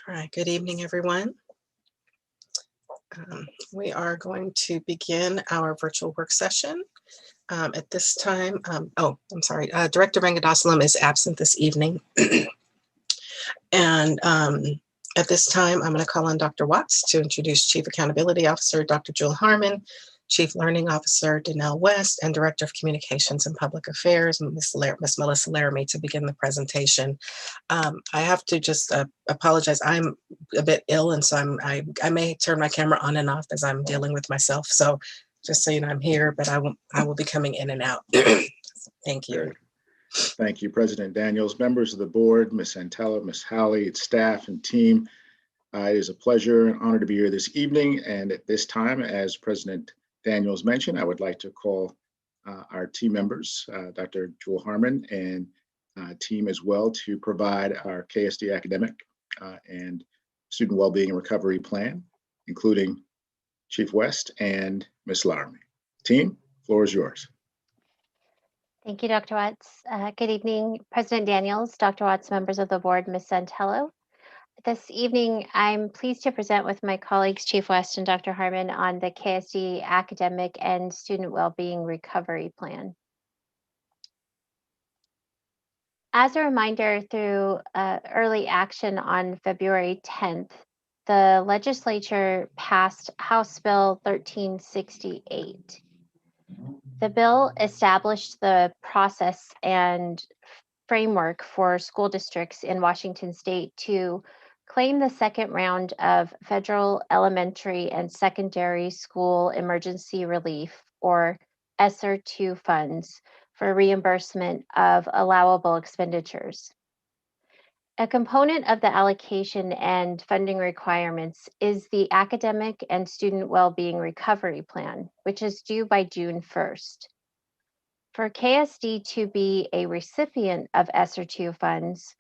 All right, good evening, everyone. We are going to begin our virtual work session. At this time, I'm sorry, Director Rangadasalam is absent this evening. And at this time, I'm going to call on Dr. Watts to introduce Chief Accountability Officer, Dr. Jewel Harmon, Chief Learning Officer, Danelle West, and Director of Communications and Public Affairs, Ms. Melissa Laramie, to begin the presentation. I have to just apologize. I'm a bit ill, and so I may turn my camera on and off as I'm dealing with myself. So just so you know, I'm here, but I will be coming in and out. Thank you. Thank you, President Daniels, members of the board, Ms. Santella, Ms. Howley, its staff and team. It is a pleasure and honor to be here this evening. And at this time, as President Daniels mentioned, I would like to call our team members, Dr. Jewel Harmon and team as well, to provide our KSD academic and student well-being and recovery plan, including Chief West and Ms. Laramie. Team, floor is yours. Thank you, Dr. Watts. Good evening, President Daniels, Dr. Watts, members of the board, Ms. Santello. This evening, I'm pleased to present with my colleagues, Chief West and Dr. Harmon, on the KSD Academic and Student Wellbeing Recovery Plan. As a reminder, through early action on February 10th, the legislature passed House Bill 1368. The bill established the process and framework for school districts in Washington state to claim the second round of federal elementary and secondary school emergency relief, or ESSER II funds, for reimbursement of allowable expenditures. A component of the allocation and funding requirements is the Academic and Student Wellbeing Recovery Plan, which is due by June 1st. For KSD to be a recipient of ESSER II funds,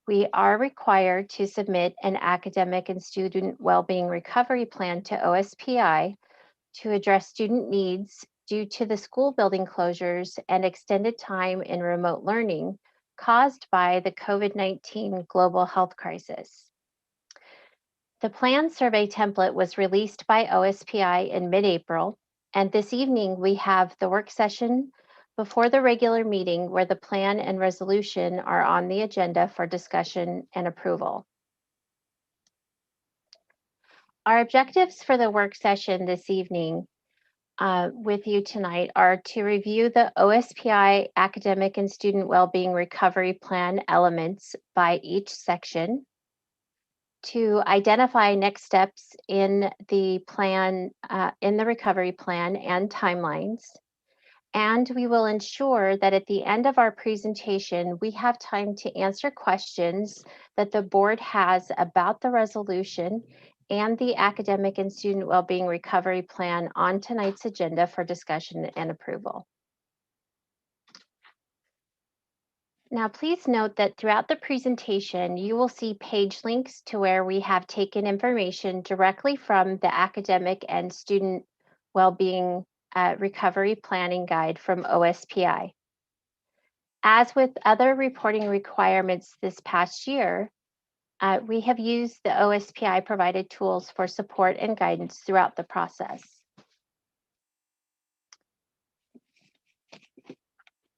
we are required to submit an Academic and Student Wellbeing Recovery Plan to OSPI to address student needs due to the school building closures and extended time in remote learning caused by the COVID-19 global health crisis. The plan survey template was released by OSPI in mid-April, and this evening we have the work session before the regular meeting where the plan and resolution are on the agenda for discussion and approval. Our objectives for the work session this evening with you tonight are to review the OSPI Academic and Student Wellbeing Recovery Plan elements by each section, to identify next steps in the plan, in the recovery plan and timelines, and we will ensure that at the end of our presentation, we have time to answer questions that the board has about the resolution and the Academic and Student Wellbeing Recovery Plan on tonight's agenda for discussion and approval. Now, please note that throughout the presentation, you will see page links to where we have taken information directly from the Academic and Student Wellbeing Recovery Planning Guide from OSPI. As with other reporting requirements this past year, we have used the OSPI provided tools for support and guidance throughout the process.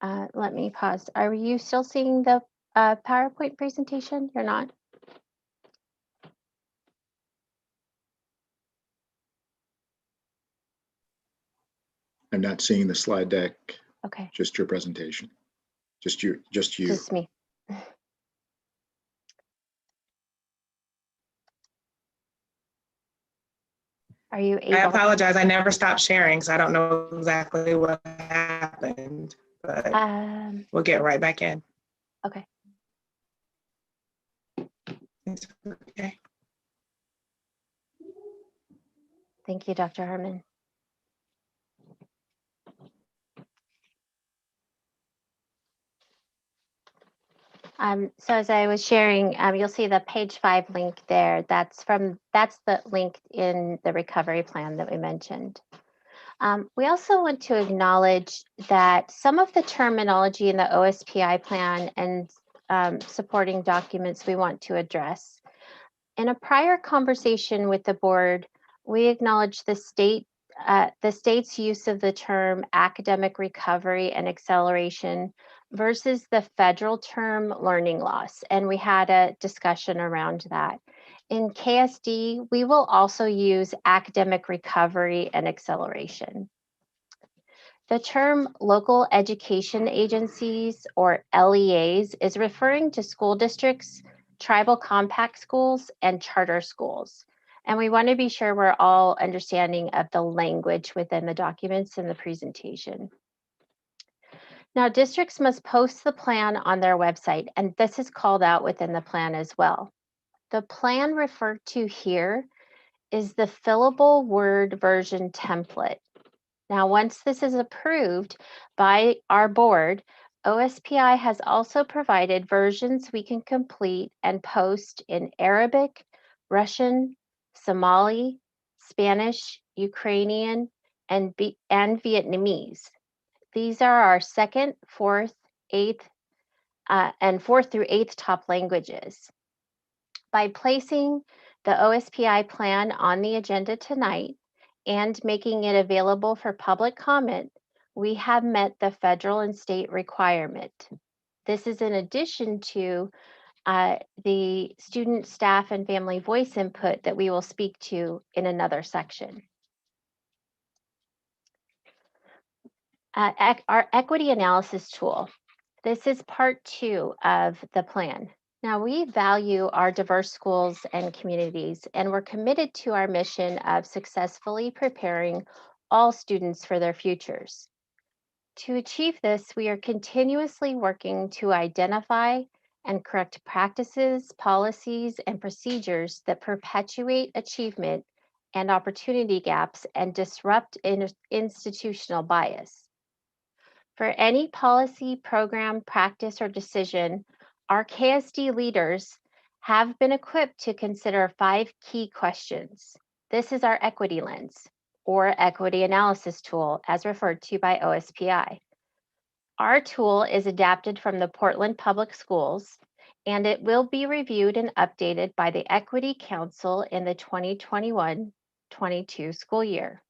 Let me pause. Are you still seeing the PowerPoint presentation? You're not? I'm not seeing the slide deck. Okay. Just your presentation. Just you. Just me. Are you able? I apologize. I never stopped sharing, so I don't know exactly what happened, but we'll get right back in. Okay. It's okay. Thank you, Dr. Harmon. So as I was sharing, you'll see the page 5 link there. That's the link in the recovery plan that we mentioned. We also want to acknowledge that some of the terminology in the OSPI plan and supporting documents we want to address. In a prior conversation with the board, we acknowledged the state's use of the term academic recovery and acceleration versus the federal term learning loss, and we had a discussion around that. In KSD, we will also use academic recovery and acceleration. The term local education agencies, or LEAs, is referring to school districts, tribal compact schools, and charter schools. And we want to be sure we're all understanding of the language within the documents in the presentation. Now, districts must post the plan on their website, and this is called out within the plan as well. The plan referred to here is the fillable Word version template. Now, once this is approved by our board, OSPI has also provided versions we can complete and post in Arabic, Russian, Somali, Spanish, Ukrainian, and Vietnamese. These are our second, fourth, eighth, and fourth through eighth top languages. By placing the OSPI plan on the agenda tonight and making it available for public comment, we have met the federal and state requirement. This is in addition to the student, staff, and family voice input that we will speak to in another section. Our equity analysis tool. This is part 2 of the plan. Now, we value our diverse schools and communities, and we're committed to our mission of successfully preparing all students for their futures. To achieve this, we are continuously working to identify and correct practices, policies, and procedures that perpetuate achievement and opportunity gaps and disrupt institutional bias. For any policy, program, practice, or decision, our KSD leaders have been equipped to consider 5 key questions. This is our equity lens, or equity analysis tool, as referred to by OSPI. Our tool is adapted from the Portland Public Schools, and it will be reviewed and updated by the Equity Council in the 2021-22 school year.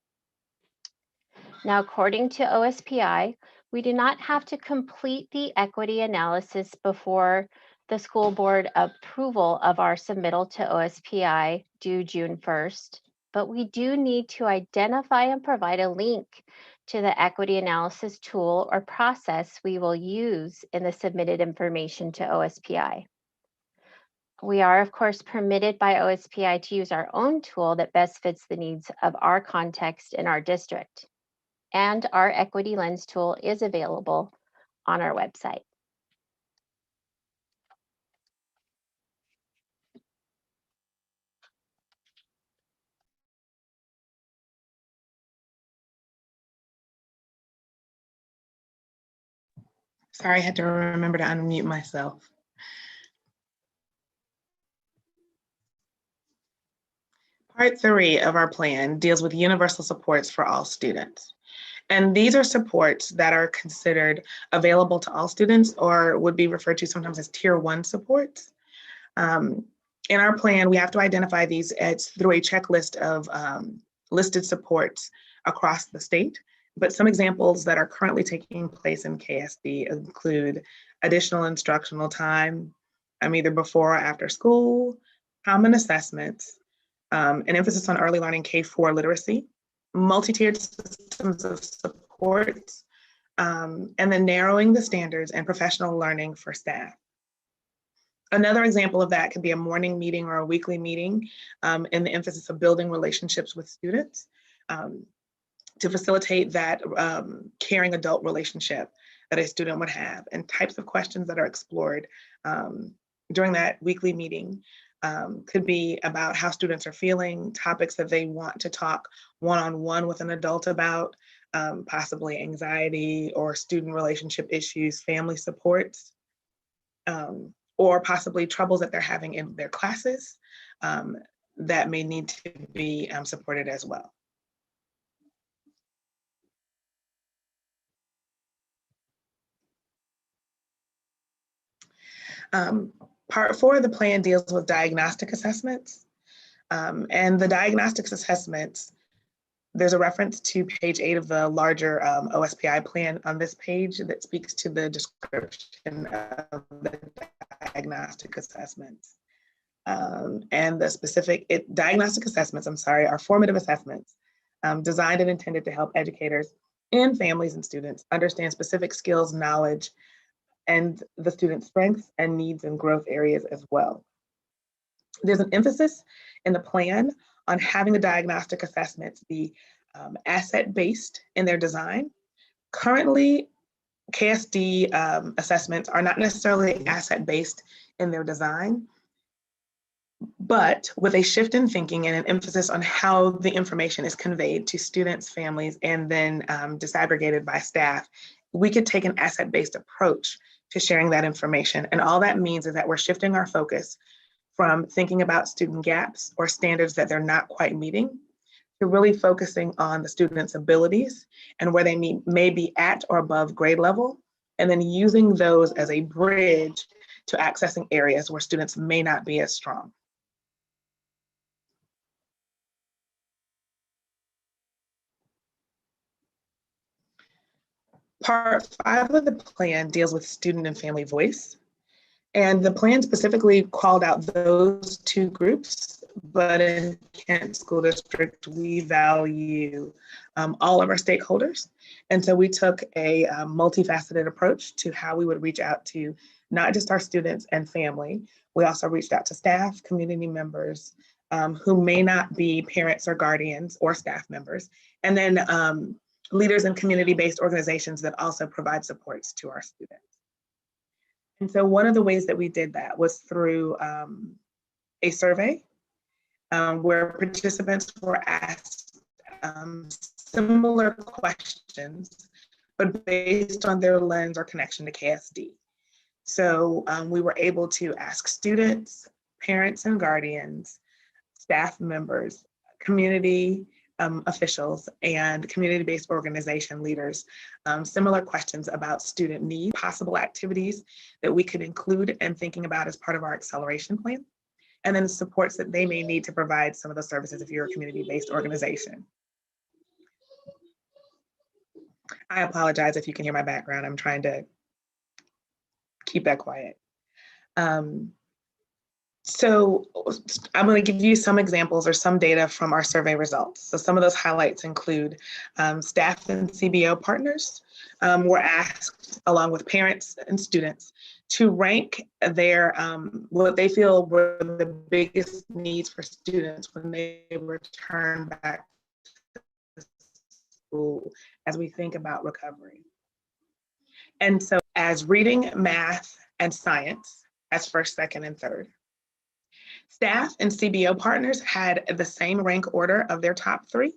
Now, according to OSPI, we do not have to complete the equity analysis before the school board approval of our submittal to OSPI due June 1st, but we do need to identify and provide a link to the equity analysis tool or process we will use in the submitted information to OSPI. We are, of course, permitted by OSPI to use our own tool that best fits the needs of our context in our district. And our Equity Lens tool is available on our website. Sorry, I had to remember to unmute myself. Part 3 of our plan deals with universal supports for all students. And these are supports that are considered available to all students or would be referred to sometimes as Tier 1 supports. In our plan, we have to identify these through a checklist of listed supports across the state. But some examples that are currently taking place in KSD include additional instructional time, either before or after school, common assessments, an emphasis on early learning K-4 literacy, multi-tiered systems of supports, and then narrowing the standards and professional learning for staff. Another example of that could be a morning meeting or a weekly meeting, and the emphasis of building relationships with students to facilitate that caring adult relationship that a student would have, and types of questions that are explored during that weekly meeting. Could be about how students are feeling, topics that they want to talk one-on-one with an adult about, possibly anxiety or student relationship issues, family supports, or possibly troubles that they're having in their classes that may need to be supported as well. Part 4 of the plan deals with diagnostic assessments. And the diagnostic assessments, there's a reference to page 8 of the larger OSPI plan on this page that speaks to the description of the diagnostic assessments. And the specific diagnostic assessments, are formative assessments designed and intended to help educators and families and students understand specific skills, knowledge, and the student's strengths and needs and growth areas as well. There's an emphasis in the plan on having the diagnostic assessments be asset-based in their design. Currently, KSD assessments are not necessarily asset-based in their design, but with a shift in thinking and an emphasis on how the information is conveyed to students, families, and then disaggregated by staff, we could take an asset-based approach to sharing that information. And all that means is that we're shifting our focus from thinking about student gaps or standards that they're not quite meeting to really focusing on the students' abilities and where they may be at or above grade level, and then using those as a bridge to accessing areas where students may not be as strong. Part 5 of the plan deals with student and family voice. And the plan specifically called out those two groups, but in Kent School District, we value all of our stakeholders. And so we took a multifaceted approach to how we would reach out to not just our students and family. We also reached out to staff, community members who may not be parents or guardians or staff members, and then leaders in community-based organizations that also provide supports to our students. And so one of the ways that we did that was through a survey where participants were asked similar questions, but based on their lens or connection to KSD. So we were able to ask students, parents and guardians, staff members, community officials, and community-based organization leaders similar questions about student needs, possible activities that we could include and thinking about as part of our acceleration plan, and then supports that they may need to provide some of the services if you're a community-based organization. I apologize if you can hear my background. I'm trying to keep that quiet. So I'm going to give you some examples or some data from our survey results. So some of those highlights include staff and CBO partners were asked, along with parents and students, to rank their what they feel were the biggest needs for students when they return back to school as we think about recovery. And so as reading, math, and science as first, second, and third. Staff and CBO partners had the same rank order of their top 3,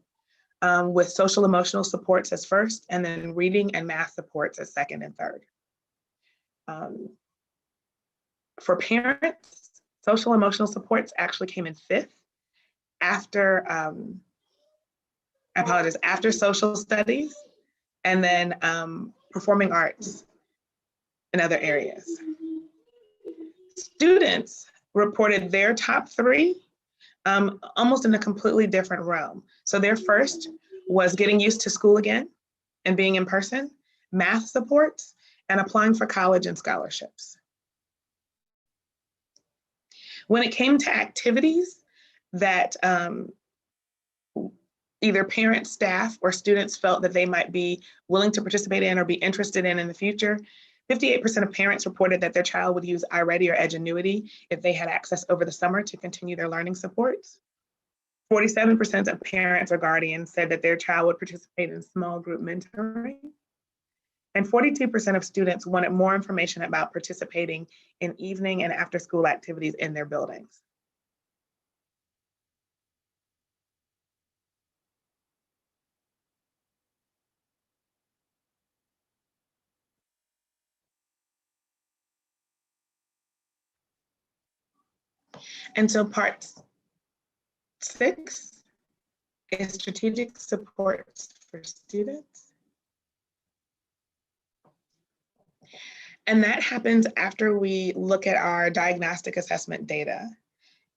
with social emotional supports as first, and then reading and math supports as second and third. For parents, social emotional supports actually came in 5th after, after social studies, and then performing arts and other areas. Students reported their top 3 almost in a completely different realm. So their first was getting used to school again and being in person, math supports, and applying for college and scholarships. When it came to activities that either parents, staff, or students felt that they might be willing to participate in or be interested in the future, 58% of parents reported that their child would use iReady or Edgenuity if they had access over the summer to continue their learning supports. 47% of parents or guardians said that their child would participate in small group mentoring. And 42% of students wanted more information about participating in evening and after school activities in their buildings. And so part 6 is strategic supports for students. And that happens after we look at our diagnostic assessment data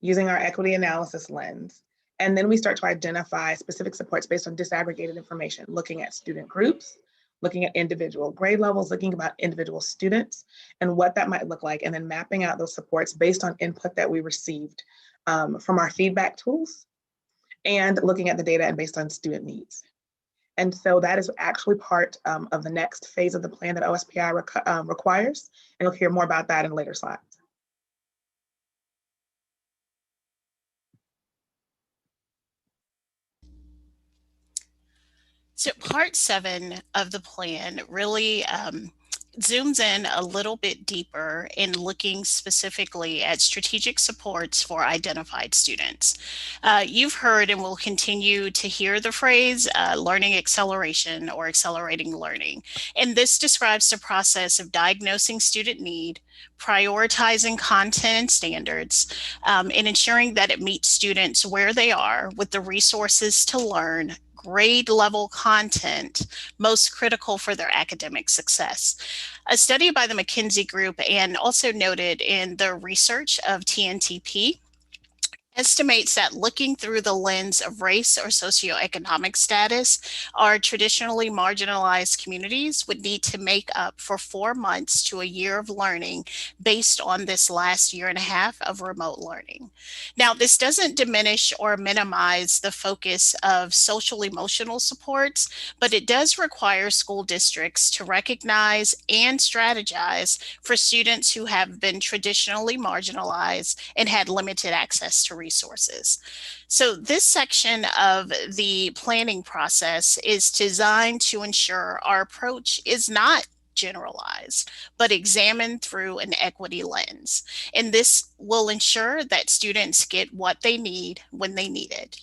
using our equity analysis lens. And then we start to identify specific supports based on disaggregated information, looking at student groups, looking at individual grade levels, looking about individual students and what that might look like, and then mapping out those supports based on input that we received from our feedback tools and looking at the data and based on student needs. And so that is actually part of the next phase of the plan that OSPI requires. And you'll hear more about that in later slides. So part 7 of the plan really zooms in a little bit deeper in looking specifically at strategic supports for identified students. You've heard and will continue to hear the phrase learning acceleration or accelerating learning. And this describes the process of diagnosing student need, prioritizing content and standards, and ensuring that it meets students where they are with the resources to learn grade level content most critical for their academic success. A study by the McKinsey Group and also noted in the research of TNTP estimates that looking through the lens of race or socioeconomic status, our traditionally marginalized communities would need to make up for 4 months to a year of learning based on this last year and a half of remote learning. Now, this doesn't diminish or minimize the focus of social emotional supports, but it does require school districts to recognize and strategize for students who have been traditionally marginalized and had limited access to resources. So this section of the planning process is designed to ensure our approach is not generalized, but examined through an equity lens. And this will ensure that students get what they need when they need it.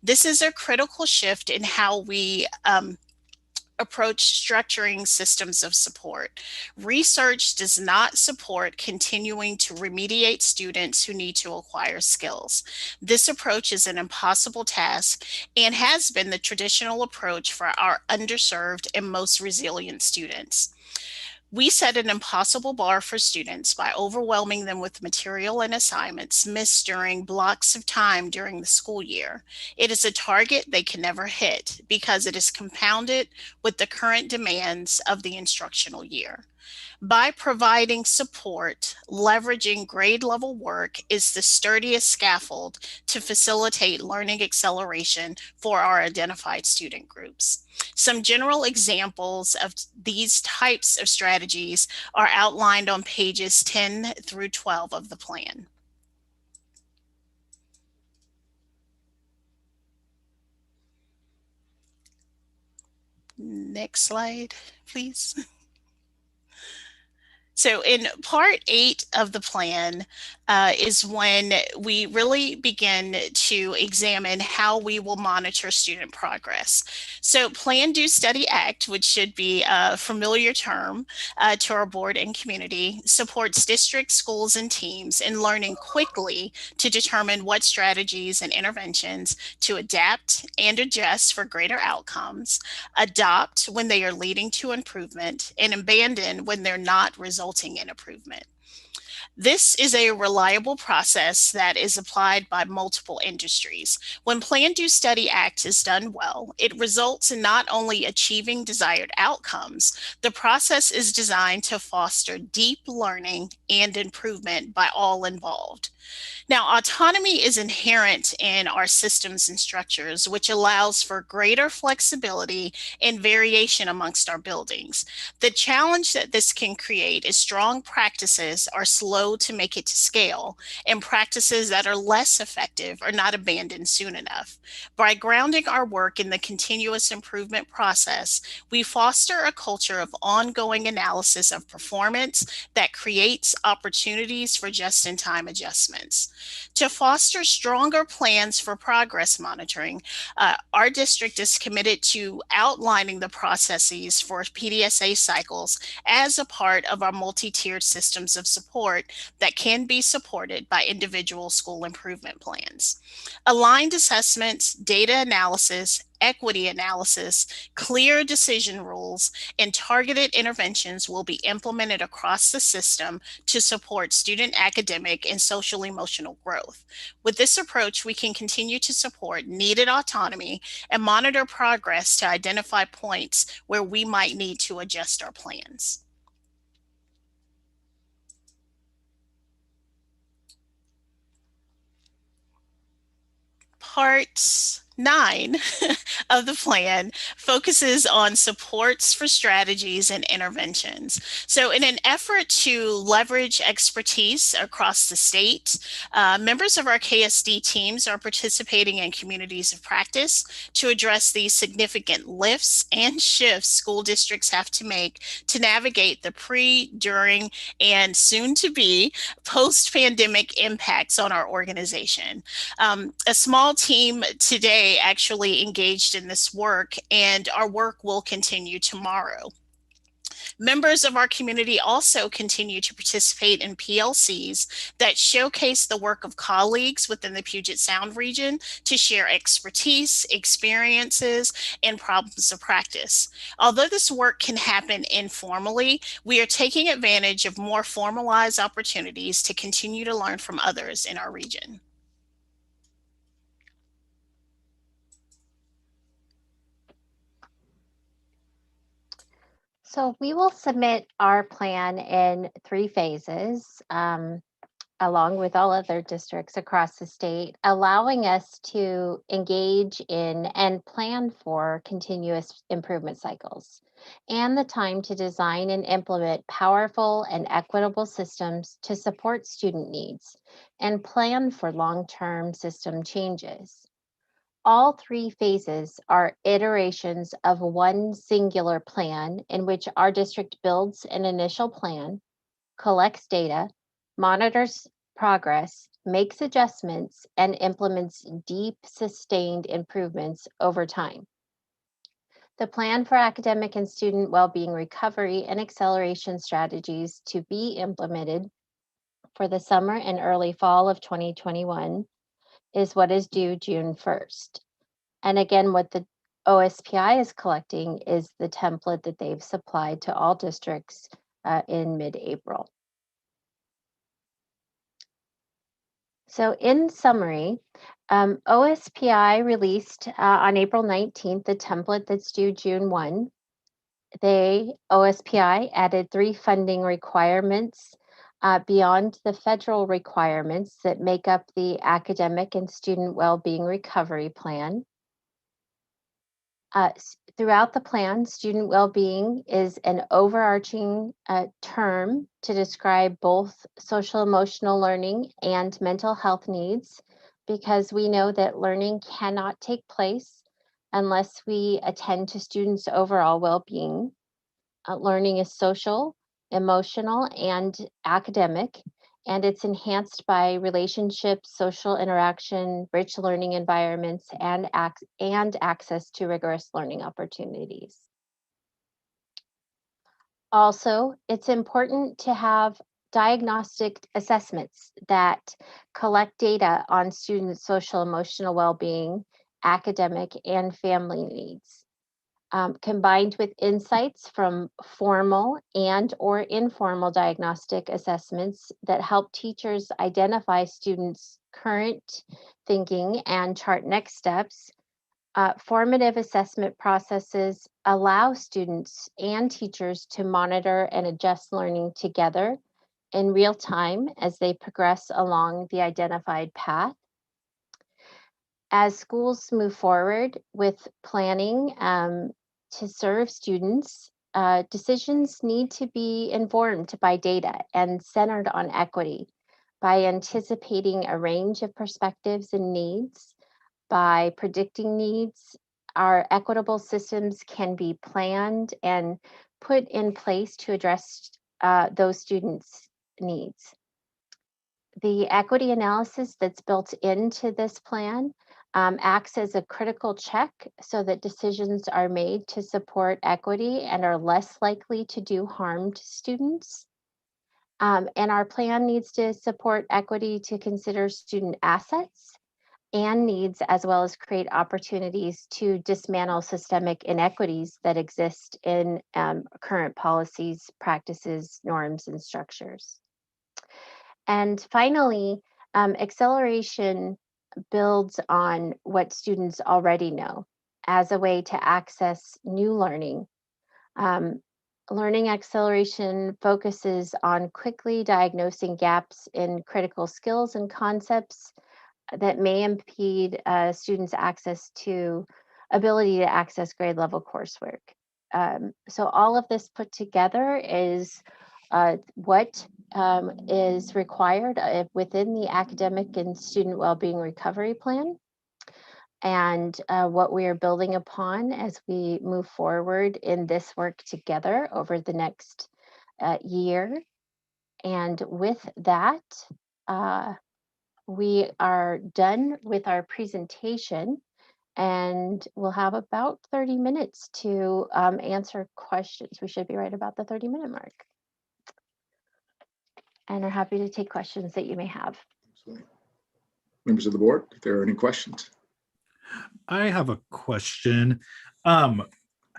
This is a critical shift in how we approach structuring systems of support. Research does not support continuing to remediate students who need to acquire skills. This approach is an impossible task and has been the traditional approach for our underserved and most resilient students. We set an impossible bar for students by overwhelming them with material and assignments missed during blocks of time during the school year. It is a target they can never hit because it is compounded with the current demands of the instructional year. By providing support, leveraging grade level work is the sturdiest scaffold to facilitate learning acceleration for our identified student groups. Some general examples of these types of strategies are outlined on pages 10 through 12 of the plan. Next slide, please. So in part 8 of the plan is when we really begin to examine how we will monitor student progress. So Plan, Do, Study, Act, which should be a familiar term to our board and community, supports districts, schools, and teams in learning quickly to determine what strategies and interventions to adapt and adjust for greater outcomes, adopt when they are leading to improvement, and abandon when they're not resulting in improvement. This is a reliable process that is applied by multiple industries. When Plan, Do, Study, Act is done well, it results in not only achieving desired outcomes, the process is designed to foster deep learning and improvement by all involved. Now, autonomy is inherent in our systems and structures, which allows for greater flexibility and variation amongst our buildings. The challenge that this can create is strong practices are slow to make it to scale, and practices that are less effective are not abandoned soon enough. By grounding our work in the continuous improvement process, we foster a culture of ongoing analysis of performance that creates opportunities for just-in-time adjustments. To foster stronger plans for progress monitoring, our district is committed to outlining the processes for PDSA cycles as a part of our multi-tiered systems of support support that can be supported by individual school improvement plans. Aligned assessments, data analysis, equity analysis, clear decision rules, and targeted interventions will be implemented across the system to support student academic and social emotional growth. With this approach, we can continue to support needed autonomy and monitor progress to identify points where we might need to adjust our plans. Part 9 of the plan focuses on supports for strategies and interventions. So in an effort to leverage expertise across the state, members of our KSD teams are participating in communities of practice to address the significant lifts and shifts school districts have to make to navigate the pre, during, and soon to be post-pandemic impacts on our organization. A small team today actually engaged in this work, and our work will continue tomorrow. Members of our community also continue to participate in PLCs that showcase the work of colleagues within the Puget Sound region to share expertise, experiences, and problems of practice. Although this work can happen informally, we are taking advantage of more formalized opportunities to continue to learn from others in our region. So we will submit our plan in 3 phases, along with all other districts across the state, allowing us to engage in and plan for continuous improvement cycles and the time to design and implement powerful and equitable systems to support student needs and plan for long-term system changes. All 3 phases are iterations of one singular plan in which our district builds an initial plan, collects data, monitors progress, makes adjustments, and implements deep, sustained improvements over time. The plan for academic and student well-being recovery and acceleration strategies to be implemented for the summer and early fall of 2021 is what is due June 1st. And again, what the OSPI is collecting is the template that they've supplied to all districts in mid-April. So in summary, OSPI released on April 19th the template that's due June 1. OSPI added 3 funding requirements beyond the federal requirements that make up the academic and student well-being recovery plan. Throughout the plan, student well-being is an overarching term to describe both social emotional learning and mental health needs, because we know that learning cannot take place unless we attend to students' overall well-being. Learning is social, emotional, and academic, and it's enhanced by relationships, social interaction, rich learning environments, and access to rigorous learning opportunities. Also, it's important to have diagnostic assessments that collect data on students' social emotional well-being, academic, and family needs. Combined with insights from formal and or informal diagnostic assessments that help teachers identify students' current thinking and chart next steps. Formative assessment processes allow students and teachers to monitor and adjust learning together in real time as they progress along the identified path. As schools move forward with planning to serve students, decisions need to be informed by data and centered on equity by anticipating a range of perspectives and needs. By predicting needs, our equitable systems can be planned and put in place to address those students' needs. The equity analysis that's built into this plan acts as a critical check so that decisions are made to support equity and are less likely to do harm to students. And our plan needs to support equity to consider student assets and needs, as well as create opportunities to dismantle systemic inequities that exist in current policies, practices, norms, and structures. And finally, acceleration builds on what students already know as a way to access new learning. Learning acceleration focuses on quickly diagnosing gaps in critical skills and concepts that may impede students' access to ability to access grade level coursework. So all of this put together is what is required within the academic and student wellbeing recovery plan, and what we are building upon as we move forward in this work together over the next year. And with that, we are done with our presentation, and we'll have about 30 minutes to answer questions. We should be right about the 30-minute mark. And are happy to take questions that you may have. Absolutely. Members of the board, if there are any questions. I have a question. I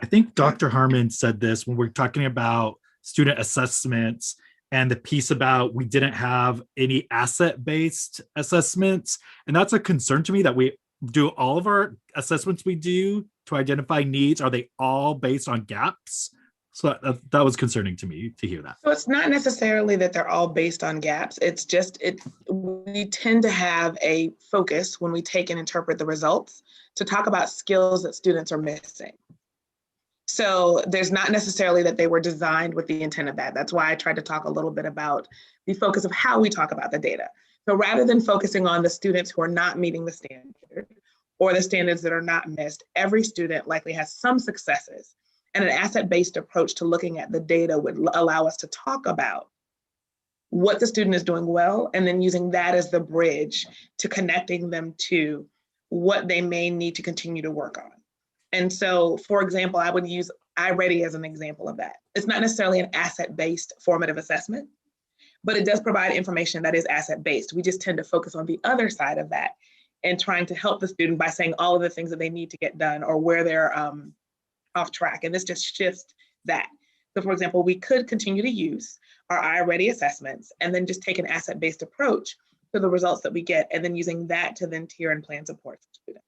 think Dr. Harmon said this when we're talking about student assessments and the piece about we didn't have any asset-based assessments. And that's a concern to me, that we do all of our assessments we do to identify needs. Are they all based on gaps? So that was concerning to me to hear that. So it's not necessarily that they're all based on gaps. It's just, we tend to have a focus when we take and interpret the results to talk about skills that students are missing. So there's not necessarily that they were designed with the intent of that. That's why I tried to talk a little bit about the focus of how we talk about the data. So rather than focusing on the students who are not meeting the standard or the standards that are not missed, every student likely has some successes. And an asset-based approach to looking at the data would allow us to talk about what the student is doing well, and then using that as the bridge to connecting them to what they may need to continue to work on. And so, for example, I would use iReady as an example of that. It's not necessarily an asset-based formative assessment, but it does provide information that is asset-based. We just tend to focus on the other side of that and trying to help the student by saying all of the things that they need to get done or where they're off track, and this just shifts that. So for example, we could continue to use our iReady assessments and then just take an asset-based approach to the results that we get, and then using that to then tier and plan support for students.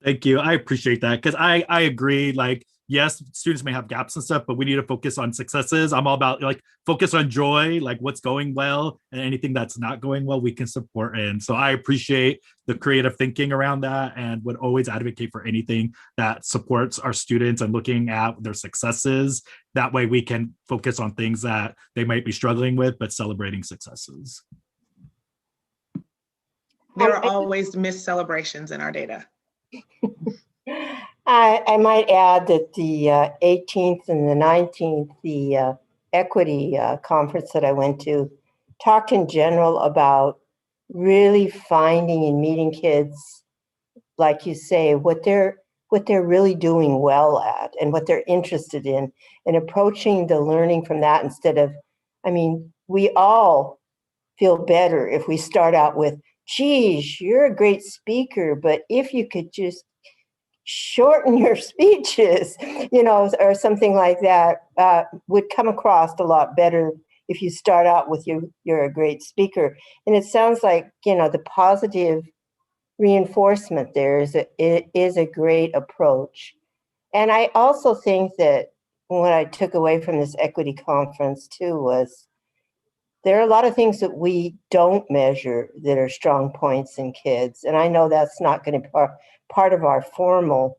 Thank you. I appreciate that, because I agree, like, yes, students may have gaps and stuff, but we need to focus on successes. I'm all about like focus on joy, like what's going well, and anything that's not going well, we can support in. So I appreciate the creative thinking around that, and would always advocate for anything that supports our students and looking at their successes. That way we can focus on things that they might be struggling with, but celebrating successes. There are always missed celebrations in our data. I might add that the 18th and the 19th, the equity conference that I went to, talked in general about really finding and meeting kids, like you say, what they're really doing well at and what they're interested in, and approaching the learning from that instead of, I mean, we all feel better if we start out with, geez, you're a great speaker, but if you could just shorten your speeches, you know, or something like that, would come across a lot better if you start out with you're a great speaker. And it sounds like, you know, the positive reinforcement there it is a great approach. And I also think that what I took away from this equity conference too was there are a lot of things that we don't measure that are strong points in kids. And I know that's not going to be part of our formal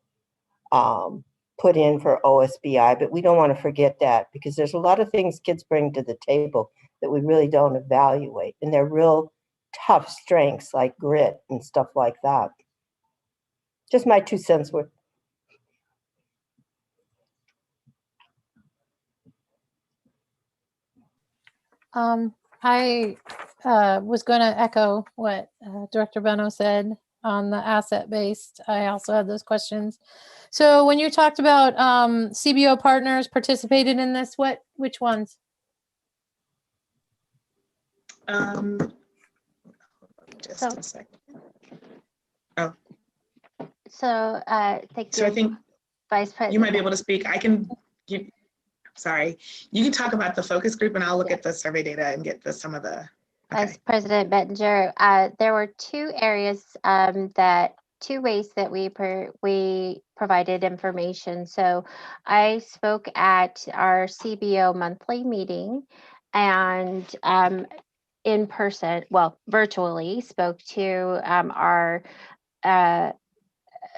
put in for OSBI, but we don't want to forget that, because there's a lot of things kids bring to the table that we really don't evaluate. And they're real tough strengths like grit and stuff like that. Just my 2 cents worth. I was going to echo what Director Beno said on the asset-based. I also had those questions. So when you talked about CBO partners participated in this, which ones? Just So- a second. So thank So I you, think Vice President. you might be able to speak. Sorry, you can talk about the focus group and I'll look at the survey data and get some of the. Vice President Bettinger, there were two areas two ways that we provided information. So I spoke at our CBO monthly meeting and in person, well, virtually spoke to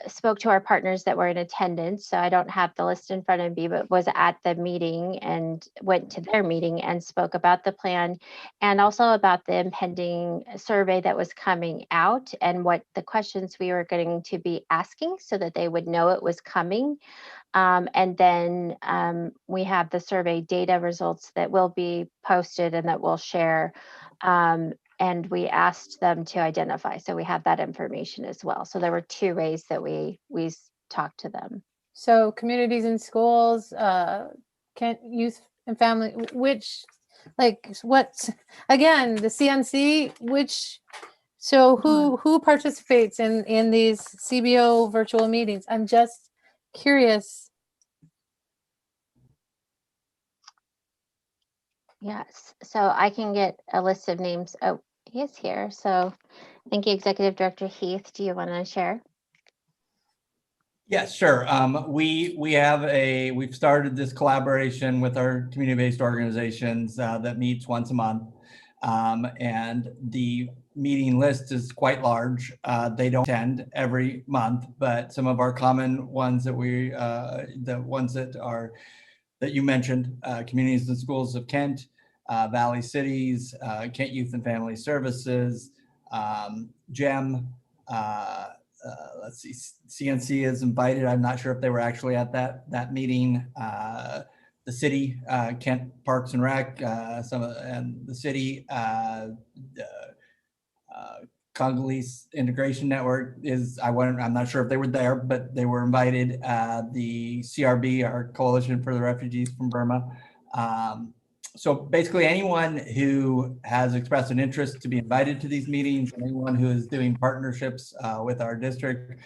spoke to our partners that were in attendance. So I don't have the list in front of me, but was at the meeting and went to their meeting and spoke about the plan and also about the impending survey that was coming out and what the questions we were going to be asking so that they would know it was coming. And then we have the survey data results that will be posted and that we'll share. And we asked them to identify. So we have that information as well. So there were two ways that we talked to them. So communities and schools, youth and family, again, the CNC, so who participates in these CBO virtual meetings? I'm just curious. Yes, so I can get a list of names. Oh, he is here. So thank you, Executive Director Heath. Do you want to share? Yeah, sure. We've started this collaboration with our community-based organizations that meets once a month. And the meeting list is quite large. They don't attend every month, but some of our common ones that that you mentioned, Communities and Schools of Kent, Valley Cities, Kent Youth and Family Services, GEM, let's see, CNC is invited. I'm not sure if they were actually at that meeting. The city, Kent Parks and Rec, and the city, Congolese Integration Network I'm not sure if they were there, but they were invited. The CRB, our Coalition for the Refugees from Burma. So basically anyone who has expressed an interest to be invited to these meetings, anyone who is doing partnerships with our district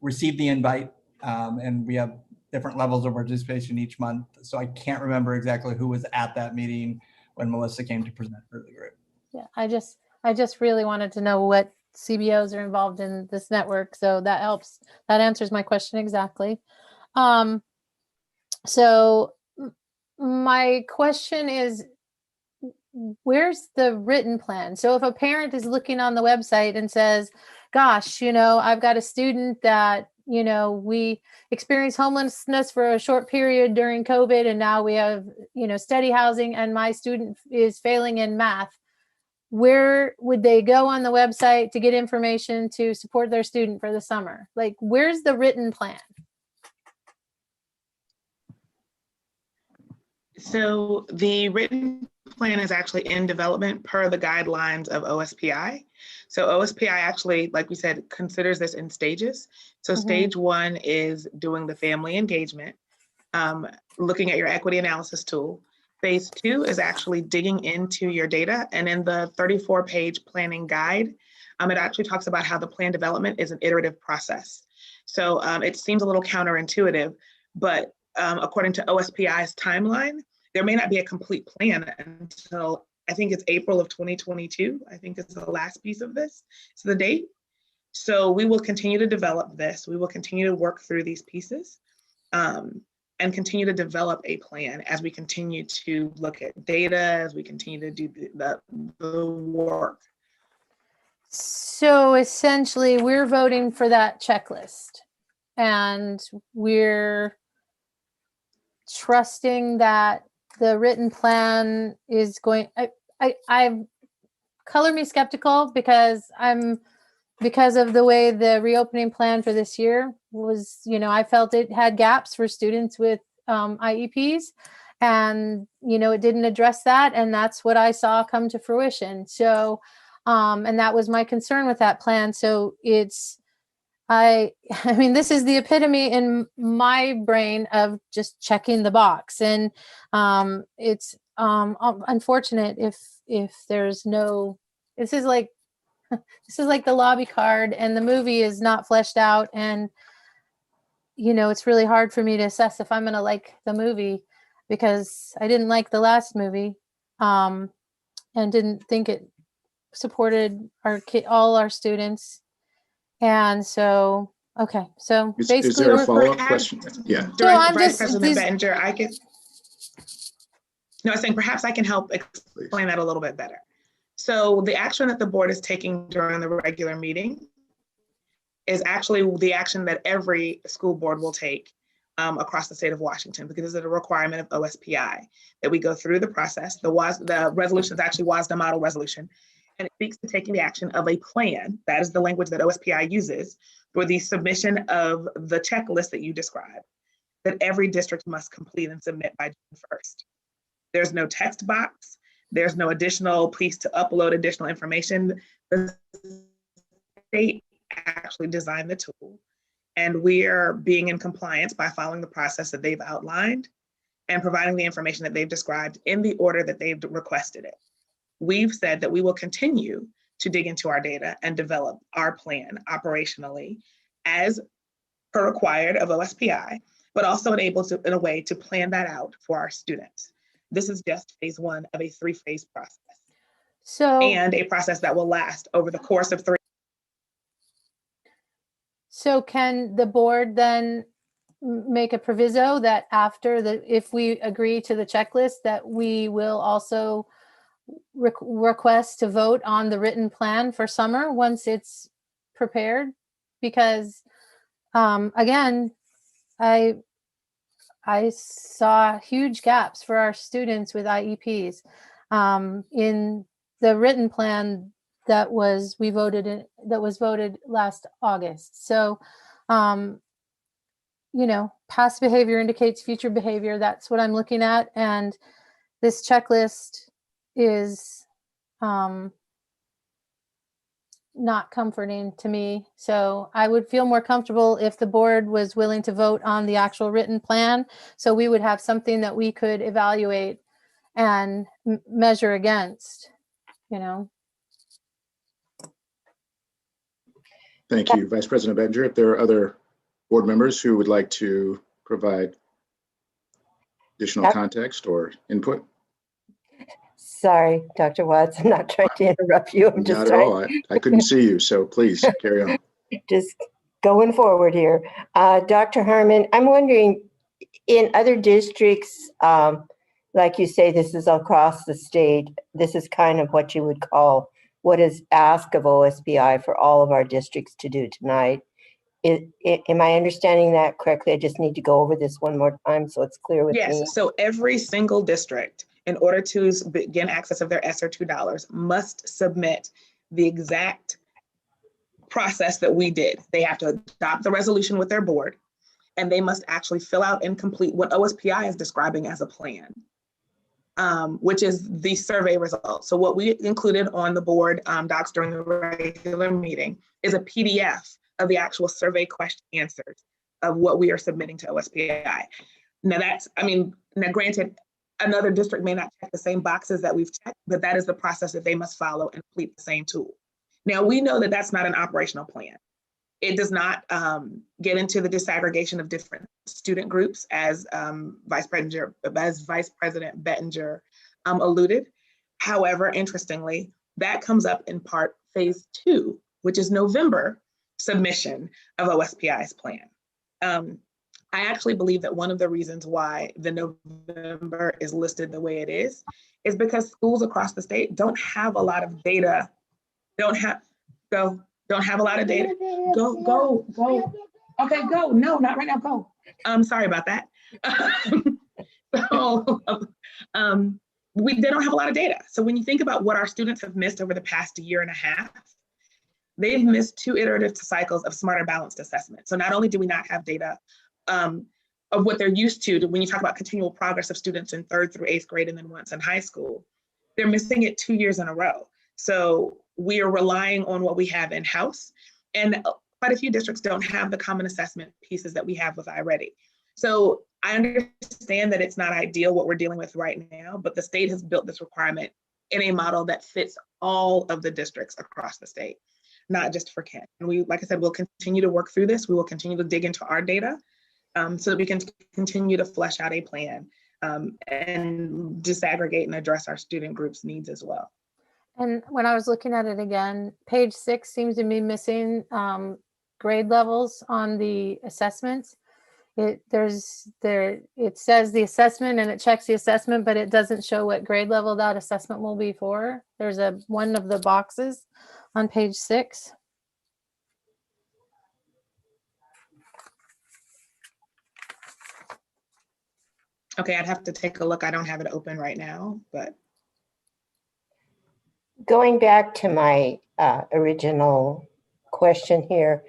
receive the invite. And we have different levels of participation each month. So I can't remember exactly who was at that meeting when Melissa came to present for the group. Yeah, I just really wanted to know what CBOs are involved in this network. So that helps. That answers my question exactly. So my question is, where's the written plan? So if a parent is looking on the website and says, gosh, I've got a student that, we experienced homelessness for a short period during COVID, and now we have, steady housing, and my student is failing in math. Where would they go on the website to get information to support their student for the summer? Like, where's the written plan? So the written plan is actually in development per the guidelines of OSPI. So OSPI actually, like we said, considers this in stages. So stage one is doing the family engagement, looking at your equity analysis tool. Phase two is actually digging into your data. And in the 34-page planning guide, it actually talks about how the plan development is an iterative process. So it seems a little counterintuitive, but according to OSPI's timeline, there may not be a complete plan until I think it's April of 2022. I think is the last piece of this. It's the date. So we will continue to develop this. We will continue to work through these pieces. And continue to develop a plan as we continue to look at data, as we continue to do the work. So essentially, we're voting for that checklist, and we're trusting that the written plan is going. I color me skeptical because of the way the reopening plan for this year was, I felt it had gaps for students with IEPs, and, it didn't address that. And that's what I saw come to fruition. So, and that was my concern with that plan. So it's, I mean, this is the epitome in my brain of just checking the box. And it's unfortunate if there's no, this is like the lobby card and the movie is not fleshed out. And, you know, it's really hard for me to assess if I'm going to like the movie because I didn't like the last movie and didn't think it supported all our students. And so, okay, so Is basically, there a follow-up question? Yeah. I'm Vice just- President these- Bettinger, I was saying perhaps I can help explain that a little bit better. So the action that the board is taking during the regular meeting is actually the action that every school board will take across the state of Washington, because it's a requirement of OSPI that we go through the process. The resolution is actually WASDA model resolution, and it speaks to taking the action of a plan. That is the language that OSPI uses for the submission of the checklist that you described, that every district must complete and submit by June 1st. There's no text box. There's no additional piece to upload additional information. The state actually designed the tool, and we are being in compliance by following the process that they've outlined and providing the information that they've described in the order that they've requested it. We've said that we will continue to dig into our data and develop our plan operationally as per required of OSPI, but also in a way to plan that out for our students. This is just phase one of a 3-phase process. And a process that will last over the course of 3. So can the board then make a proviso that if we agree to the checklist, that we will also request to vote on the written plan for summer once it's prepared? Because again, I saw huge gaps for our students with IEPs in the written plan that was voted last August. So, you know, past behavior indicates future behavior. That's what I'm looking at, and this checklist is not comforting to me. So I would feel more comfortable if the board was willing to vote on the actual written plan. So we would have something that we could evaluate and measure against, you know. Thank you, Vice President Bettinger. If there are other board members who would like to provide additional context or input. Sorry, Dr. Watts, I'm not trying to interrupt you. I'm just Not at all. I couldn't see you, so please carry on. Just going forward here. Dr. Harmon, I'm wondering, in other districts, like you say, this is across the state, this is kind of what you would call what is asked of OSPI for all of our districts to do tonight. Am I understanding that correctly? I just need to go over this one more time so it's clear with me. Yes, so every single district, in order to begin access of their ESSER $2, must submit the exact process that we did. They have to adopt the resolution with their board, and they must actually fill out and complete what OSPI is describing as a plan, which is the survey results. So what we included on the board docs during the regular meeting is a PDF of the actual survey question answers of what we are submitting to OSPI. Now granted, another district may not check the same boxes that we've checked, but that is the process that they must follow and complete the same tool. Now we know that that's not an operational plan. It does not get into the disaggregation of different student groups, as Vice President Bettinger alluded. However, interestingly, that comes up in part phase 2, which is November submission of OSPI's plan. I actually believe that one of the reasons why the November is listed the way it is because schools across the state don't have a lot of data, don't have a lot of data. Go. Okay, go. No, not right now, go. Sorry about that. They don't have a lot of data. So when you think about what our students have missed over the past year and a half, they've missed 2 iterative cycles of smarter balanced assessment. So not only do we not have data of what they're used to when you talk about continual progress of students in 3rd through 8th grade and then once in high school, they're missing it 2 years in a row. So we are relying on what we have in-house. And quite a few districts don't have the common assessment pieces that we have with iReady. So I understand that it's not ideal what we're dealing with right now, but the state has built this requirement in a model that fits all of the districts across the state, not just for Kent. And we, like I said, we'll continue to work through this. We will continue to dig into our data so that we can continue to flesh out a plan and disaggregate and address our student groups' needs as well. And when I was looking at it again, page 6 seems to be missing grade levels on the assessments. It says the assessment and it checks the assessment, but it doesn't show what grade level that assessment will be for. There's one of the boxes on page 6. Okay, I'd have to take a look. I don't have it open right now, but. Going back to my original question here,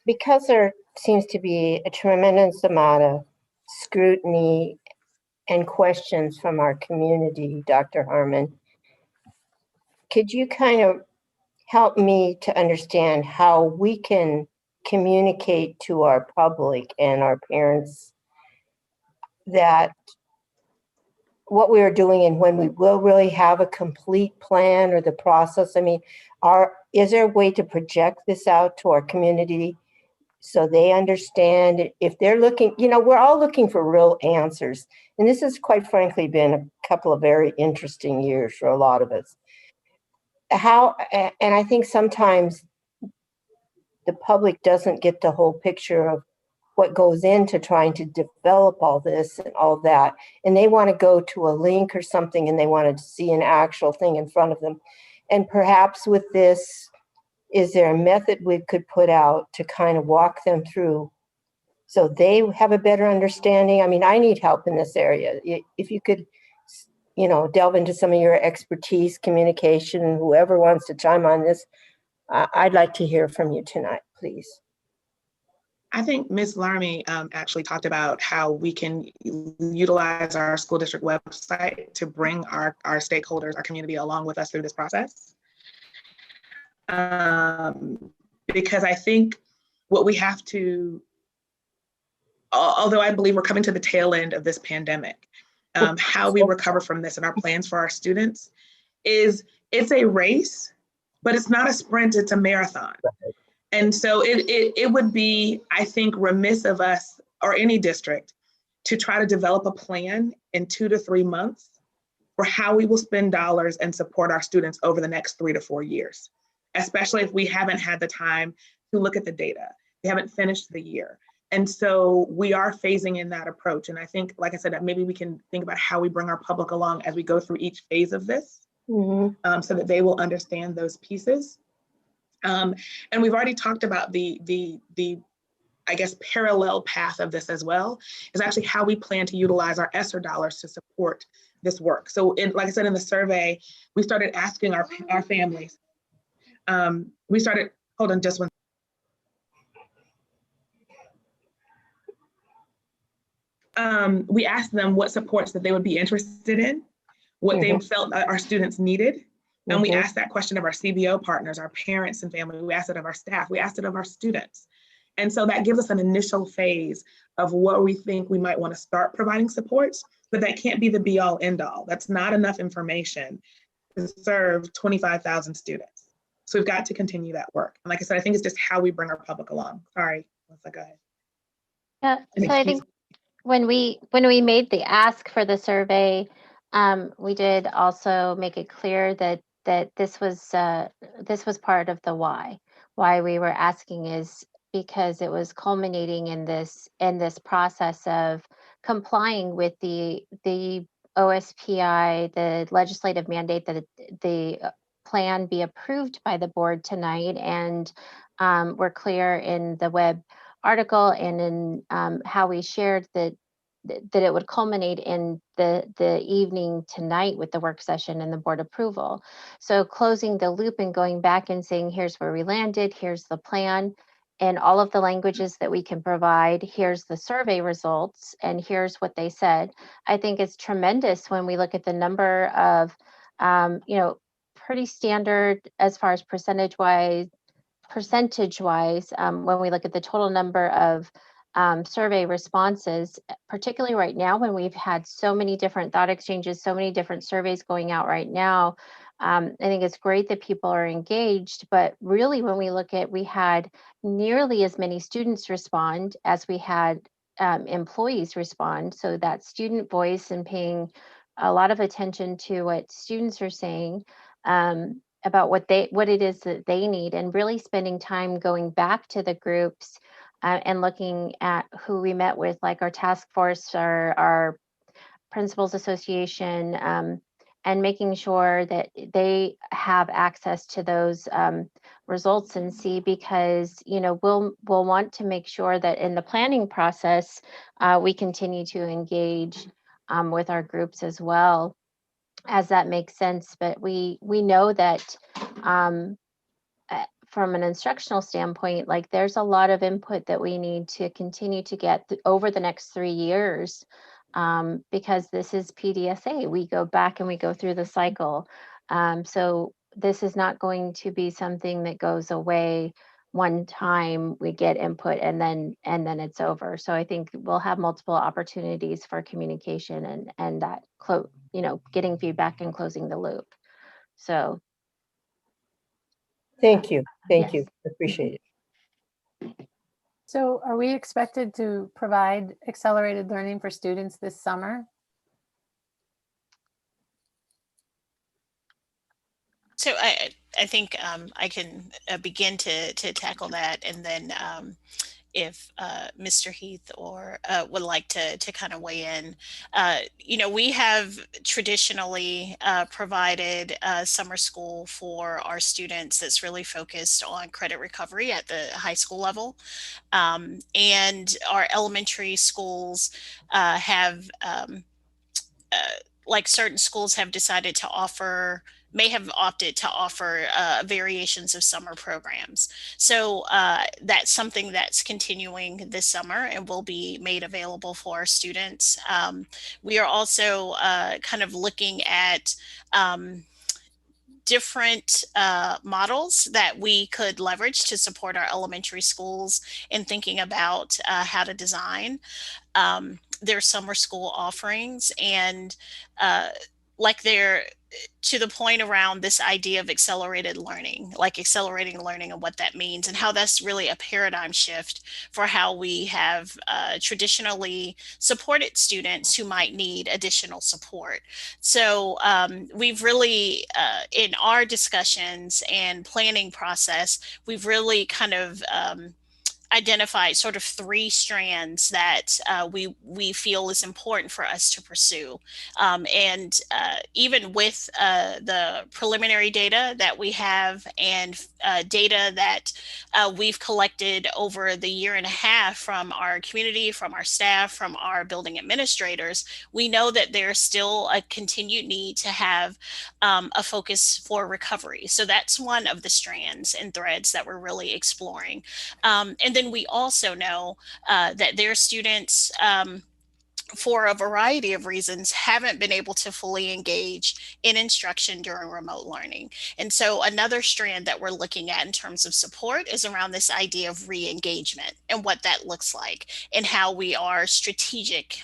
because there seems to be a tremendous amount of scrutiny and questions from our community, Dr. Harmon, could you kind of help me to understand how we can communicate to our public and our parents that what we are doing and when we will really have a complete plan or the process? I mean, is there a way to project this out to our community so they understand if they're looking, we're all looking for real answers. And this has quite frankly been a couple of very interesting years for a lot of us. And I think sometimes the public doesn't get the whole picture of what goes into trying to develop all this and all that. And they want to go to a link or something and they want to see an actual thing in front of them. And perhaps with this, is there a method we could put out to kind of walk them through so they have a better understanding? I mean, I need help in this area. If you could, delve into some of your expertise, communication, whoever wants to chime on this, I'd like to hear from you tonight, please. I think Ms. Larmy actually talked about how we can utilize our school district website to bring our stakeholders, our community along with us through this process. Because I think what we have to, although I believe we're coming to the tail end of this pandemic, how we recover from this and our plans for our students it's a race, but it's not a sprint, it's a marathon. And so it would be, I think, remiss of us or any district to try to develop a plan in 2 to 3 months for how we will spend dollars and support our students over the next 3 to 4 years, especially if we haven't had the time to look at the data. We haven't finished the year. And so we are phasing in that approach. And I think, like I said, that maybe we can think about how we bring our public along as we go through each phase of this, so that they will understand those pieces. And we've already talked about the I guess, parallel path of this as well, is actually how we plan to utilize our ESSER dollars to support this work. So like I said, in the survey, we started asking our families, we started, hold on just one. We asked them what supports that they would be interested in, what they felt that our students needed. And we asked that question of our CBO partners, our parents and family. We asked it of our staff. We asked it of our students. And so that gives us an initial phase of what we think we might want to start providing supports, but that can't be the be all end all. That's not enough information to serve 25,000 students. So we've got to continue that work. And like I said, I think it's just how we bring our public along. Sorry, Melissa, go ahead. Yeah, so I think when we made the ask for the survey, we did also make it clear that this was part of the why we were asking is because it was culminating in this process of complying with the OSPI, the legislative mandate that the plan be approved by the board tonight, and we're clear in the web article and in how we shared that it would culminate in the evening tonight with the work session and the board approval. So closing the loop and going back and saying, here's where we landed, here's the plan, and all of the languages that we can provide, here's the survey results, and here's what they said. I think it's tremendous when we look at the number of, pretty standard as far as percentage-wise percentage-wise, when we look at the total number of survey responses, particularly right now when we've had so many different thought exchanges, so many different surveys going out right now, I think it's great that people are engaged, but really when we look at, we had nearly as many students respond as we had employees respond. So that student voice and paying a lot of attention to what students are saying about what it is that they need, and really spending time going back to the groups and looking at who we met with, like our task force, our principals association, and making sure that they have access to those results and see, because we'll want to make sure that in the planning process we continue to engage with our groups as well, as that makes sense. But we know that from an instructional standpoint, like there's a lot of input that we need to continue to get over the next 3 years, because this is PDSA. We go back and we go through the cycle. So this is not going to be something that goes away one time. We get input and then it's over. So I think we'll have multiple opportunities for communication and that getting feedback and closing the loop. So Thank you. Thank you. yes. Appreciate it. So are we expected to provide accelerated learning for students this summer? So I think I can begin to tackle that, and then if Mr. Heath or would like to kind of weigh in. We have traditionally provided summer school for our students that's really focused on credit recovery at the high school level. And our elementary schools have, like certain schools have decided to offer, may have opted to offer variations of summer programs. So that's something that's continuing this summer and will be made available for our students. We are also kind of looking at different models that we could leverage to support our elementary schools in thinking about how to design their summer school offerings. And like they're to the point around this idea of accelerated learning, like accelerating learning and what that means, and how that's really a paradigm shift for how we have traditionally supported students who might need additional support. So we've really, in our discussions and planning process, we've really kind of identified sort of 3 strands that we feel is important for us to pursue. And even with the preliminary data that we have and data that we've collected over the 1.5 years from our community, from our staff, from our building administrators, we know that there's still a continued need to have a focus for recovery. So that's one of the strands and threads that we're really exploring. And then we also know that there are students for a variety of reasons, haven't been able to fully engage in instruction during remote learning. And so another strand that we're looking at in terms of support is around this idea of re-engagement and what that looks like, and how we are strategic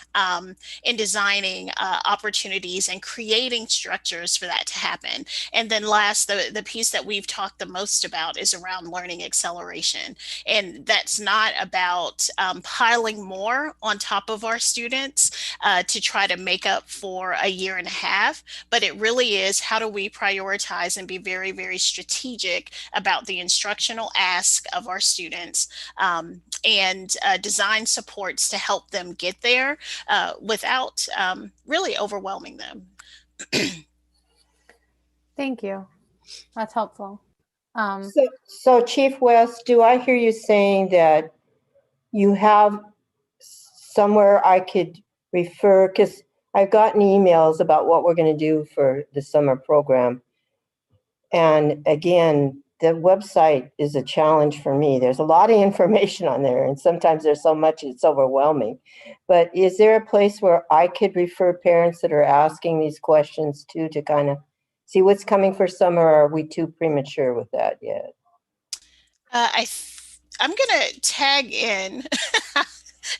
in designing opportunities and creating structures for that to happen. And then last, the piece that we've talked the most about is around learning acceleration. And that's not about piling more on top of our students to try to make up for a 1.5 years, but it really is, how do we prioritize and be very, very strategic about the instructional ask of our students, and design supports to help them get there without really overwhelming them. Thank you. That's helpful. So Chief West, do I hear you saying that you have somewhere I could refer, because I've gotten emails about what we're going to do for the summer program. And again, the website is a challenge for me. There's a lot of information on there, and sometimes there's so much it's overwhelming. But is there a place where I could refer parents that are asking these questions to kind of see what's coming for summer, or are we too premature with that yet? I'm gonna tag in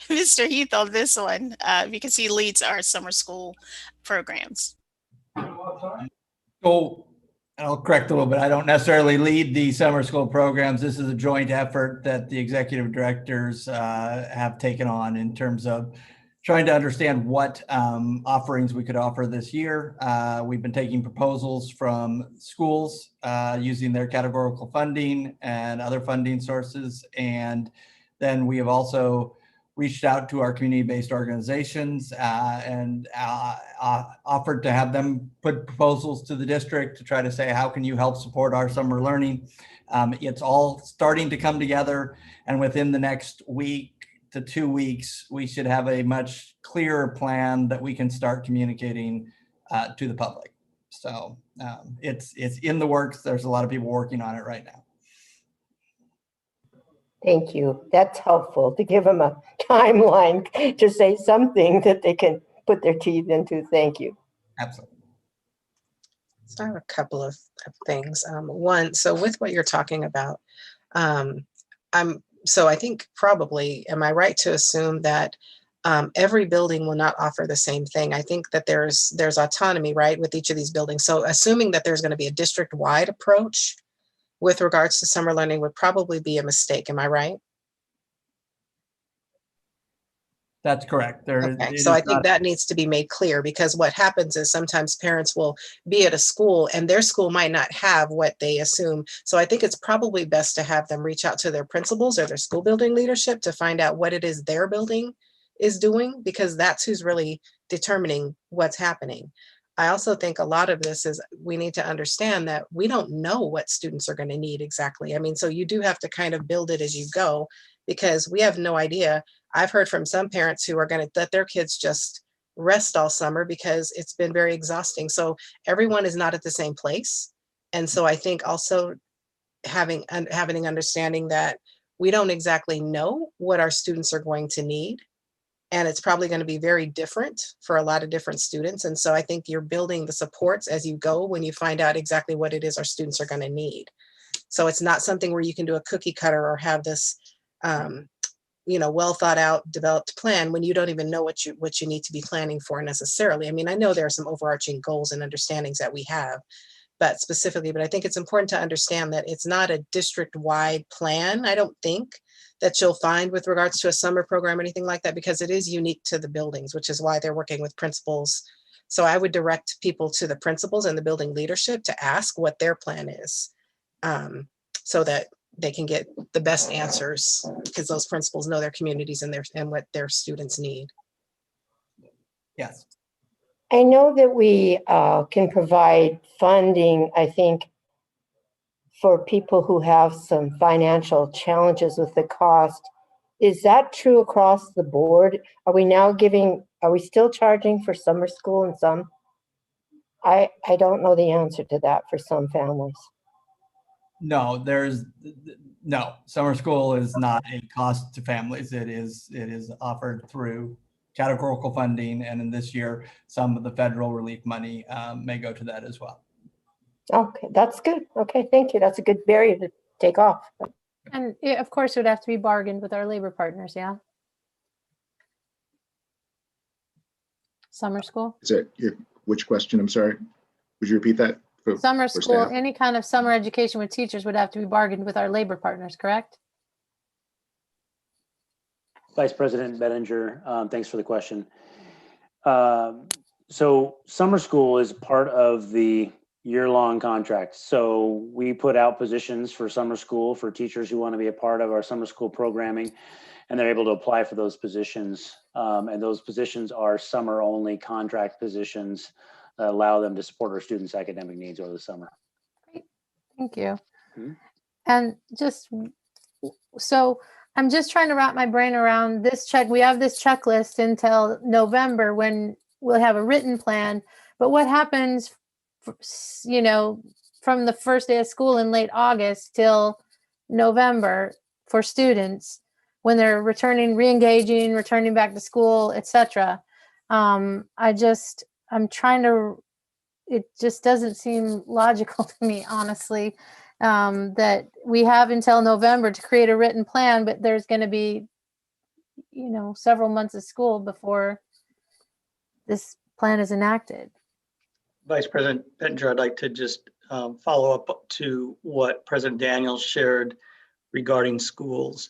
Mr. Heath on this one because he leads our summer school programs. So I'll correct a little bit. I don't necessarily lead the summer school programs. This is a joint effort that the executive directors have taken on in terms of trying to understand what offerings we could offer this year. We've been taking proposals from schools using their categorical funding and other funding sources. And then we have also reached out to our community-based organizations and offered to have them put proposals to the district to try to say, how can you help support our summer learning? It's all starting to come together, and within the next week to 2 weeks, we should have a much clearer plan that we can start communicating to the public. So it's in the works. There's a lot of people working on it right now. Thank you. That's helpful to give them a timeline to say something that they can put their teeth into. Thank you. Absolutely. So I have a couple of things. One, so with what you're talking about, so I think probably, am I right to assume that every building will not offer the same thing? I think that there's autonomy, right, with each of these buildings. So assuming that there's going to be a district-wide approach with regards to summer learning would probably be a mistake. Am I right? That's correct. Okay, so I think that needs to be made clear, because what happens is sometimes parents will be at a school and their school might not have what they assume. So I think it's probably best to have them reach out to their principals or their school building leadership to find out what it is their building is doing, because that's who's really determining what's happening. I also think a lot of this is we need to understand that we don't know what students are going to need exactly. I mean, so you do have to kind of build it as you go, because we have no idea. I've heard from some parents who are going to let their kids just rest all summer because it's been very exhausting. So everyone is not at the same place. And so I think also having understanding that we don't exactly know what our students are going to need. And it's probably going to be very different for a lot of different students. And so I think you're building the supports as you go when you find out exactly what it is our students are going to need. So it's not something where you can do a cookie cutter or have this well thought out, developed plan when you don't even know what you need to be planning for necessarily. I mean, I know there are some overarching goals and understandings that we have, but I think it's important to understand that it's not a district-wide plan, I don't think, that you'll find with regards to a summer program or anything like that, because it is unique to the buildings, which is why they're working with principals. So I would direct people to the principals and the building leadership to ask what their plan is, so that they can get the best answers, because those principals know their communities and what their students need. Yes. I know that we can provide funding, I think, for people who have some financial challenges with the cost. Is that true across the board? Are we still charging for summer school in some? I don't know the answer to that for some families. No, no, summer school is not a cost to families. It is offered through categorical funding. And in this year, some of the federal relief money may go to that as well. Okay, that's good. Okay, thank you. That's a good barrier to take off. And of course, it would have to be bargained with our labor partners, yeah? Summer school? Is that which question? I'm sorry. Would you repeat that? Summer school, staff? any kind of summer education with teachers would have to be bargained with our labor partners, correct? Vice President Bettinger, thanks for the question. So summer school is part of the year-long contract. So we put out positions for summer school for teachers who want to be a part of our summer school programming, and they're able to apply for those positions. And those positions are summer-only contract positions that allow them to support our students' academic needs over the summer. Great, thank you. Mm-hmm. And so I'm just trying to wrap my brain around this we have this checklist until November when we'll have a written plan, but what happens, from the first day of school in late August till November for students when they're re-engaging, returning back to school, etc. It just doesn't seem logical to me, honestly. that we have until November to create a written plan, but there's going to be, several months of school before this plan is enacted. Vice President Pettinger, I'd like to just follow up to what President Daniels shared regarding schools.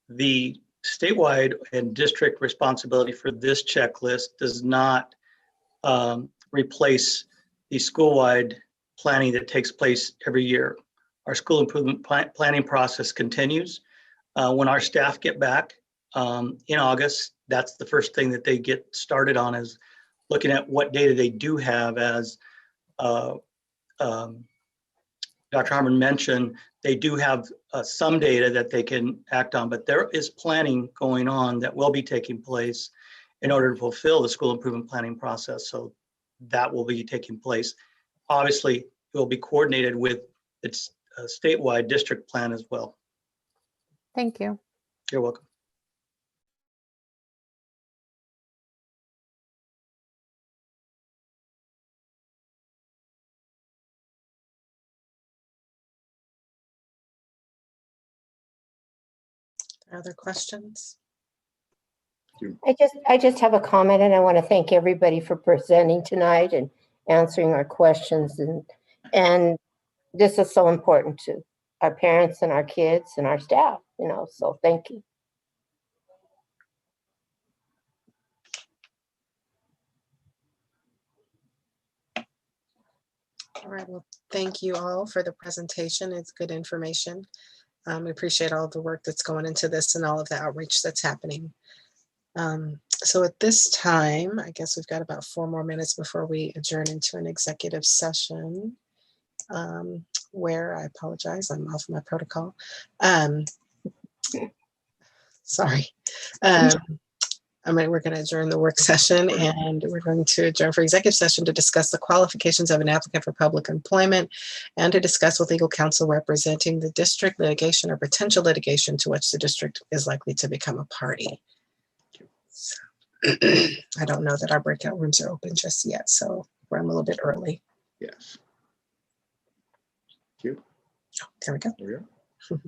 The statewide and district responsibility for this checklist does not replace the school-wide planning that takes place every year. Our school improvement planning process continues. When our staff get back in August, that's the first thing that they get started on, is looking at what data they do have. As Dr. Harmon mentioned, they do have some data that they can act on, but there is planning going on that will be taking place in order to fulfill the school improvement planning process. So that will be taking place. Obviously, it will be coordinated with its statewide district plan as well. Thank you. You're welcome. Other questions? I just have a comment, and I want to thank everybody for presenting tonight and answering our questions. And this is so important to our parents and our kids and our staff, so thank you. All right, well, thank you all for the presentation. It's good information. We appreciate all the work that's going into this and all of the outreach that's happening. So at this time, I guess we've got about 4 more minutes before we adjourn into an executive session, where I apologize, I'm off my protocol. Sorry. We're going to adjourn the work session, and we're going to adjourn for executive session to discuss the qualifications of an applicant for public employment and to discuss with legal counsel representing the district litigation or potential litigation to which the district is likely to become a party. So, I don't know that our breakout rooms are open just yet, so we're a little bit early. Yes. Thank you. Oh, there we go. There we go.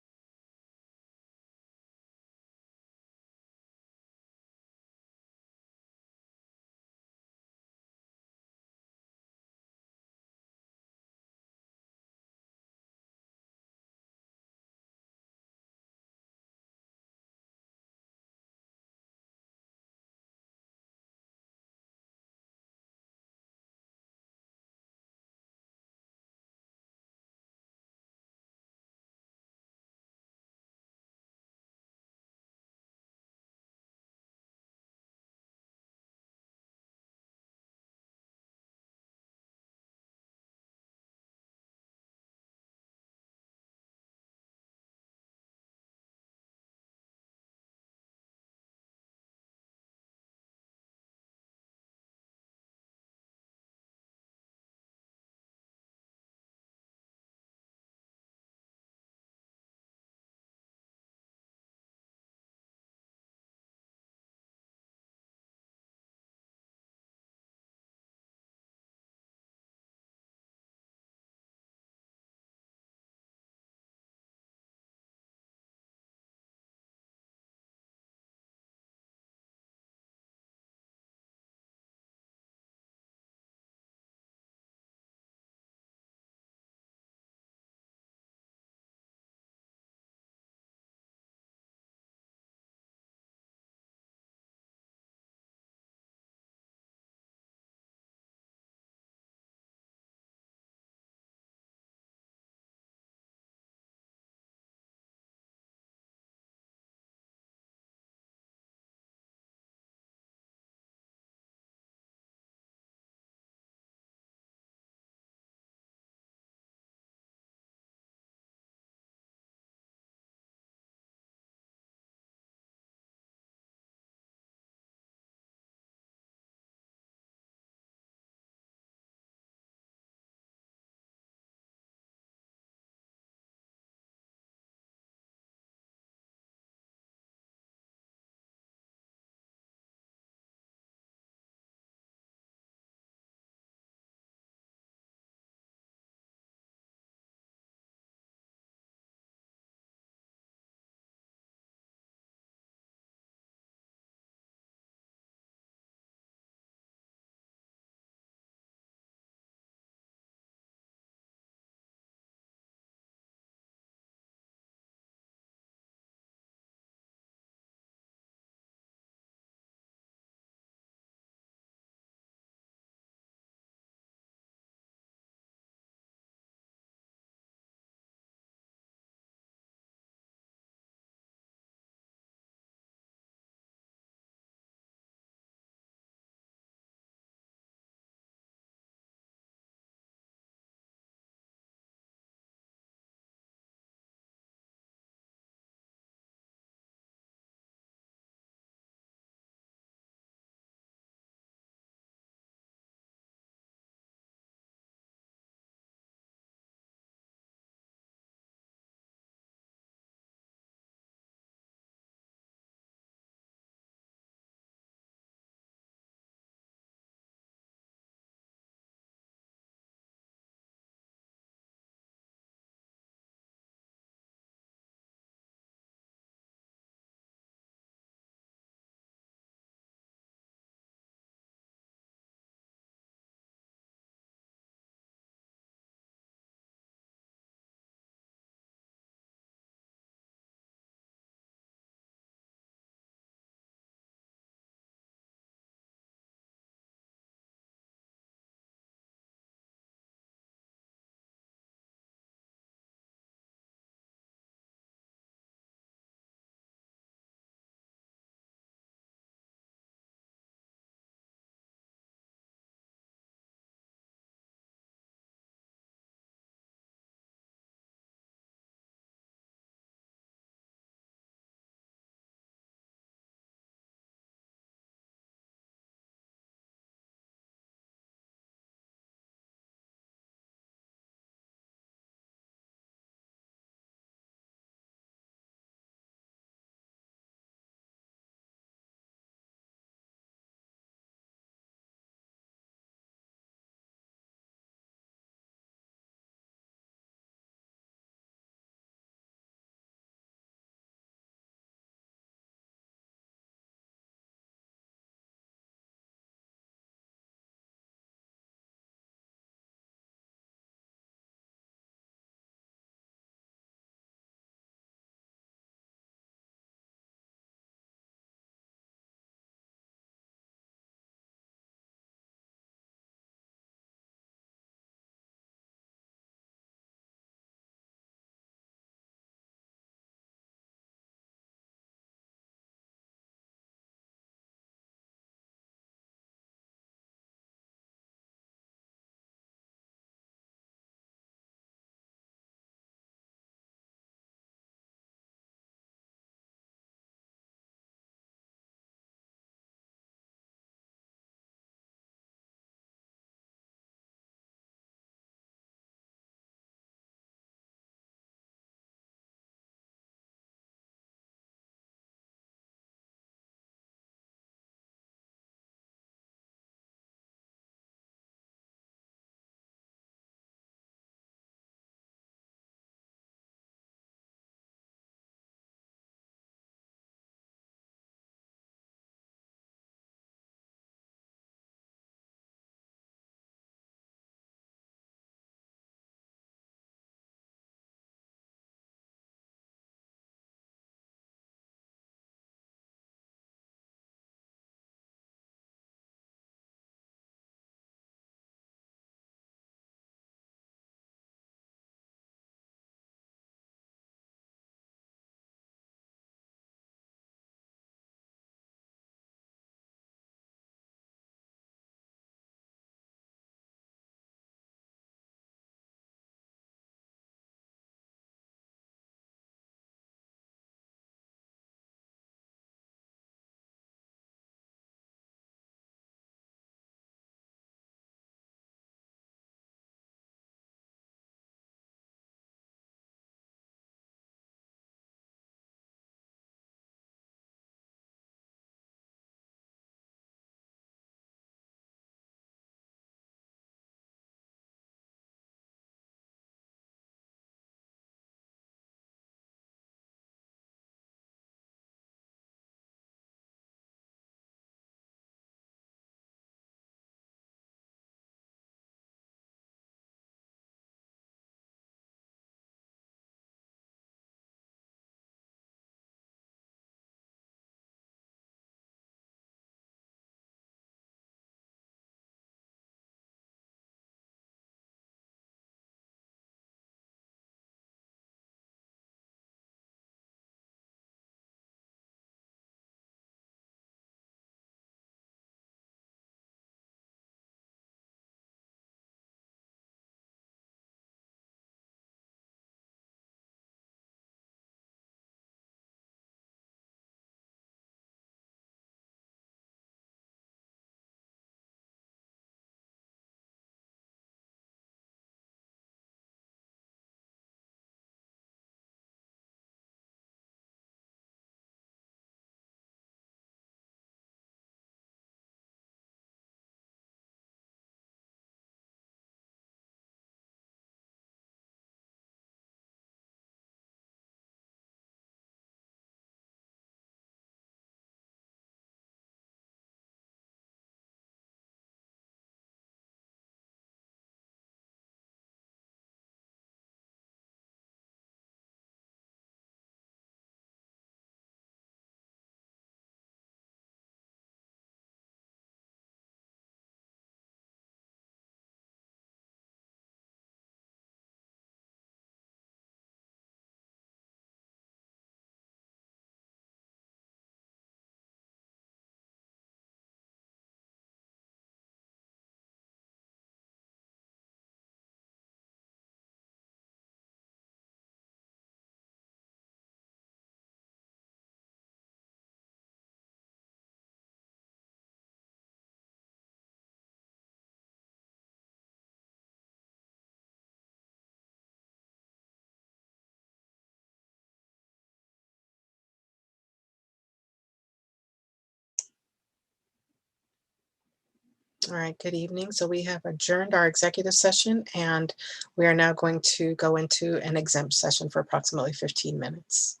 All right, good evening. So we have adjourned our executive session and we are now going to go into an exempt session for approximately 15 minutes.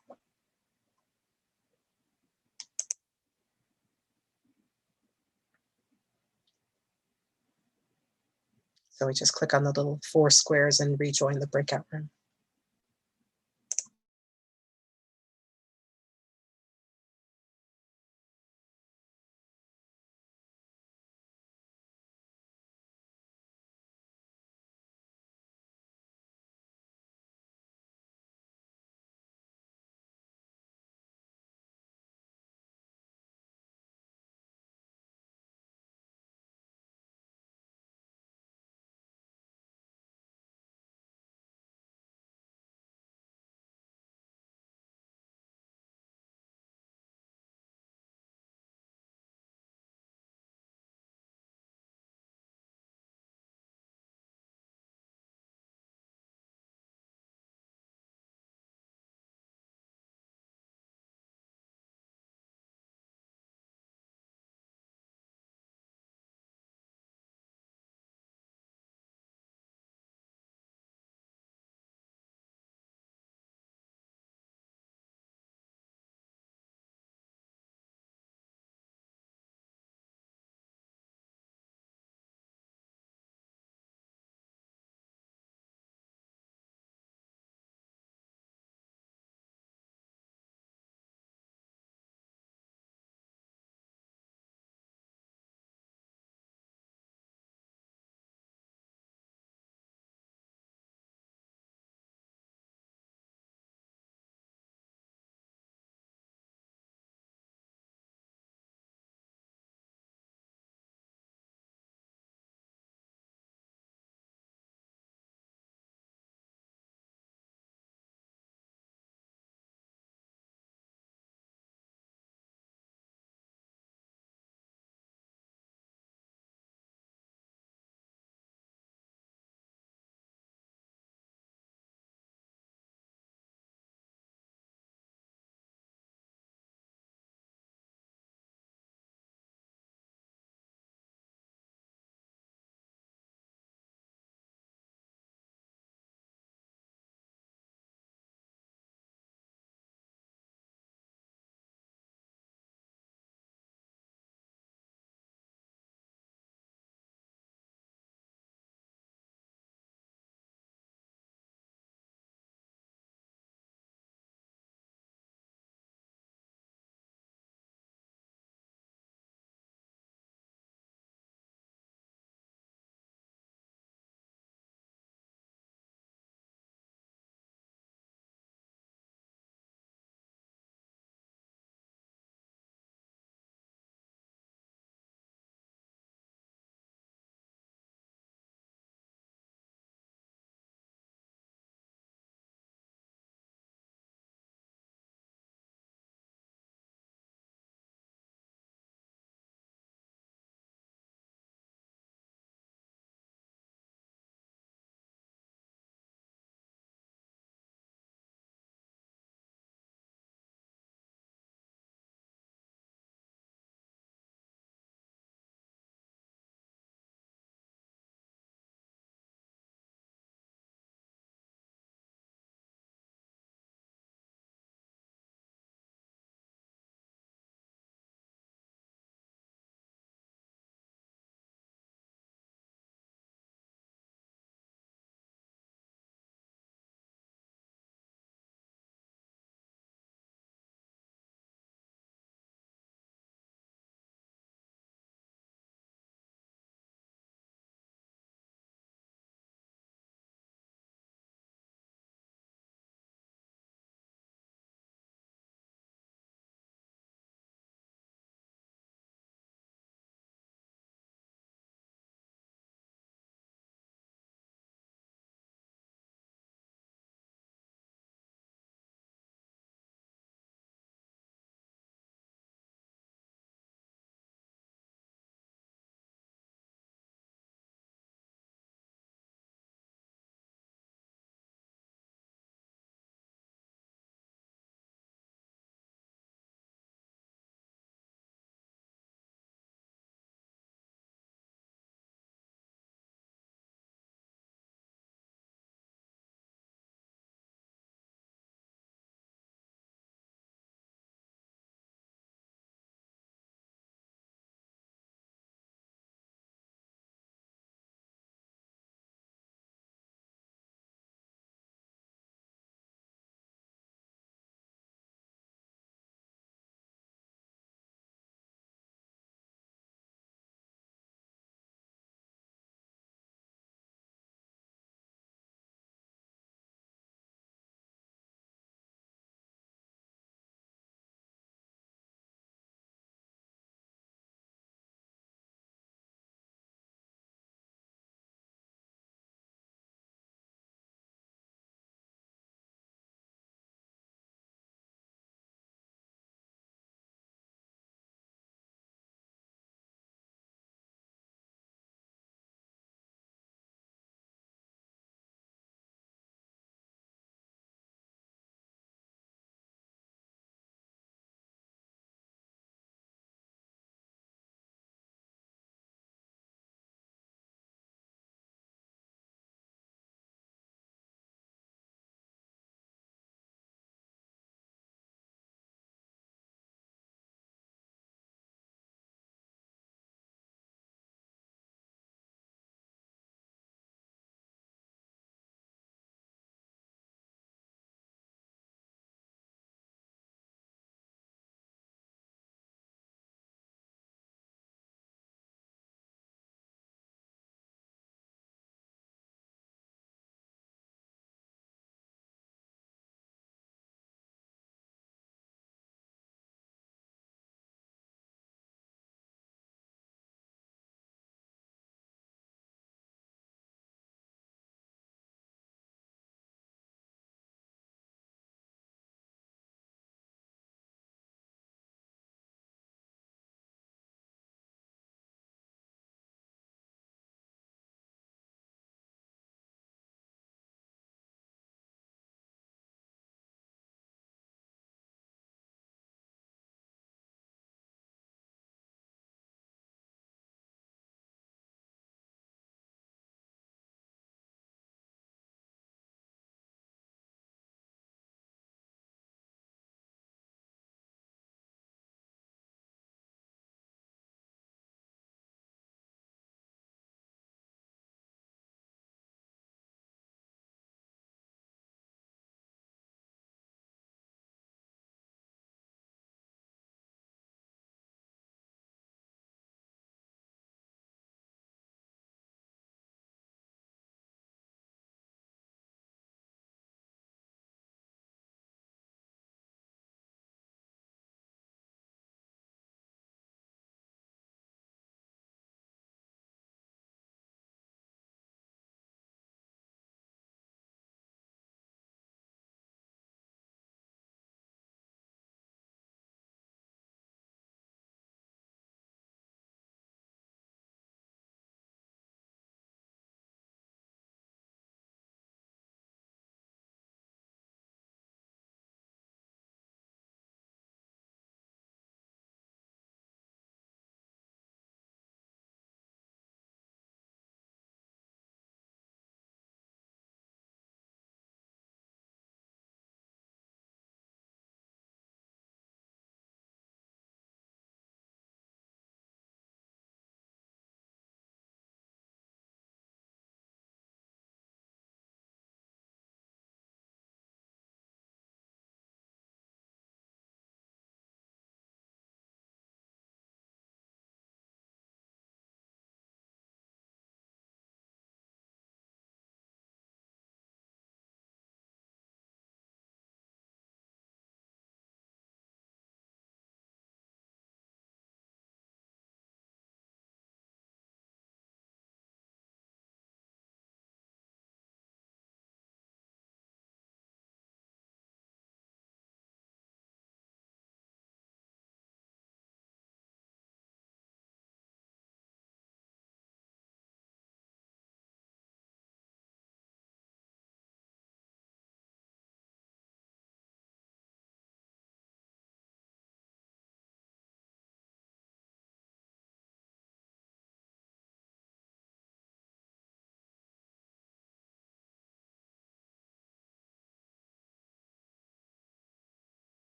So we just click on the little 4 squares and rejoin the breakout room.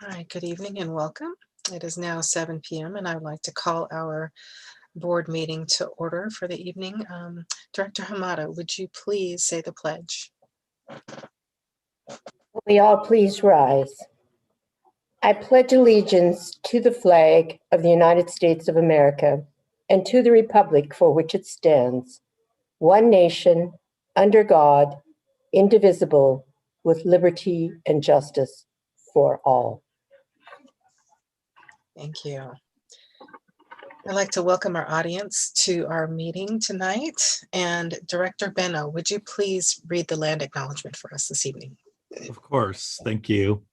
Hi, good evening and welcome. It is now 7 p.m. and I would like to call our board meeting to order for the evening. Director Hamada, would you please say the pledge? We all please rise. I pledge allegiance to the flag of the United States of America and to the republic for which it stands, one nation, under God, indivisible, with liberty and justice for all. Thank you. I'd like to welcome our audience to our meeting tonight. And Director Benno, would you please read the land acknowledgement for us this evening? Of course, thank you.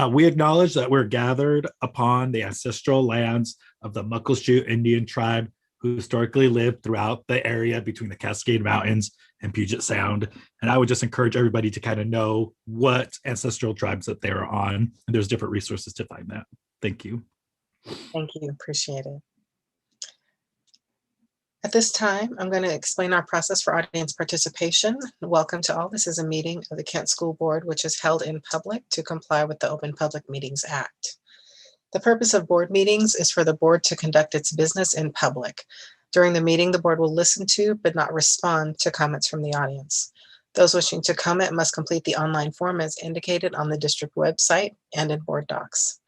We acknowledge that we're gathered upon the ancestral lands of the Muckleshoot Indian tribe who historically lived throughout the area between the Cascade Mountains and Puget Sound. And I would just encourage everybody to kind of know what ancestral tribes that they're on. And there's different resources to find that. Thank you. Thank you, appreciate it. At this time, I'm going to explain our process for audience participation. Welcome to all. This is a meeting of the Kent School Board, which is held in public to comply with the Open Public Meetings Act. The purpose of board meetings is for the board to conduct its business in public. During the meeting, the board will listen to, but not respond to comments from the audience. Those wishing to comment must complete the online form as indicated on the district website and in BoardDocs.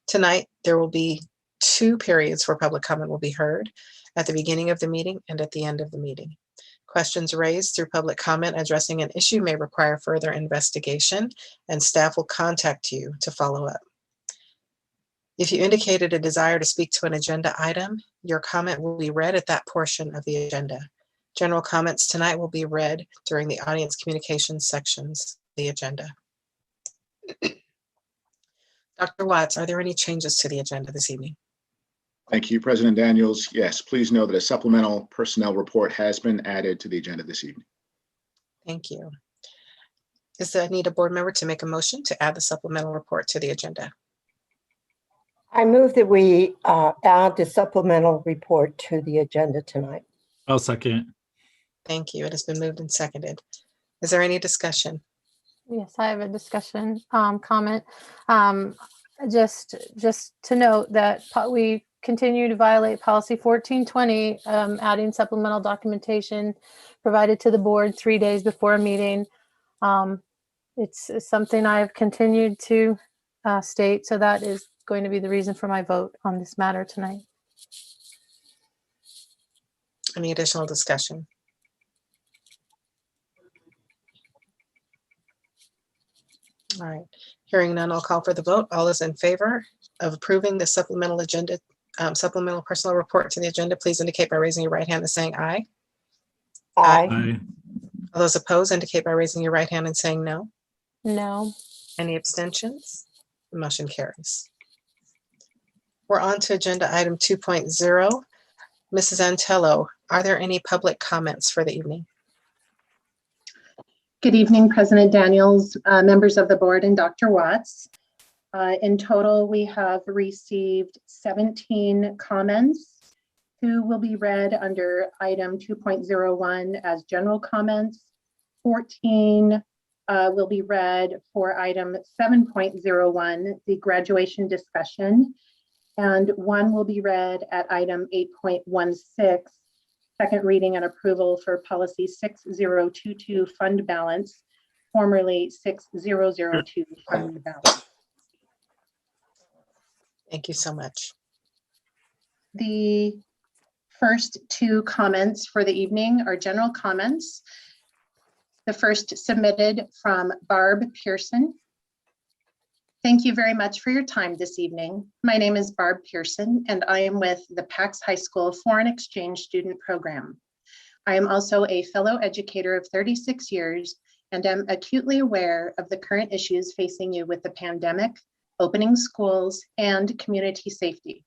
Tonight, there will be 2 periods where public comment will be heard, at the beginning of the meeting and at the end of the meeting. Questions raised through public comment addressing an issue may require further investigation, and staff will contact you to follow up. If you indicated a desire to speak to an agenda item, your comment will be read at that portion of the agenda. General comments tonight will be read during the audience communications sections of the agenda. Dr. Watts, are there any changes to the agenda this evening? Thank you, President Daniels. Yes, please know that a supplemental personnel report has been added to the agenda this evening. Thank you. Does that need a board member to make a motion to add the supplemental report to the agenda? I move that we add the supplemental report to the agenda tonight. I'll second. Thank you. It has been moved and seconded. Is there any discussion? Yes, I have a discussion comment. Just to note that we continue to violate policy 1420, adding supplemental documentation provided to the board 3 days before a meeting. It's something I have continued to state, so that is going to be the reason for my vote on this matter tonight. Any additional discussion? All right, hearing none, I'll call for the vote. All those in favor of approving the supplemental agenda, supplemental personal report to the agenda, please indicate by raising your right hand and saying aye. Aye. Aye. All those opposed indicate by raising your right hand and saying no. No. Any abstentions? The motion carries. We're on to agenda item 2.0. Mrs. Antello, are there any public comments for the evening? Good evening, President Daniels, members of the board, and Dr. Watts. In total, we have received 17 comments. 2 will be read under item 2.01 as general comments. 14 will be read for item 7.01, the graduation discussion. And 1 will be read at item 8.16, second reading and approval for policy 6022 fund balance, formerly 6002 fund balance. Thank you so much. The first 2 comments for the evening are general comments. The first submitted from Barb Pearson. Thank you very much for your time this evening. My name is Barb Pearson, and I am with the Pax High School Foreign Exchange Student Program. I am also a fellow educator of 36 years and am acutely aware of the current issues facing you with the pandemic, opening schools, and community safety,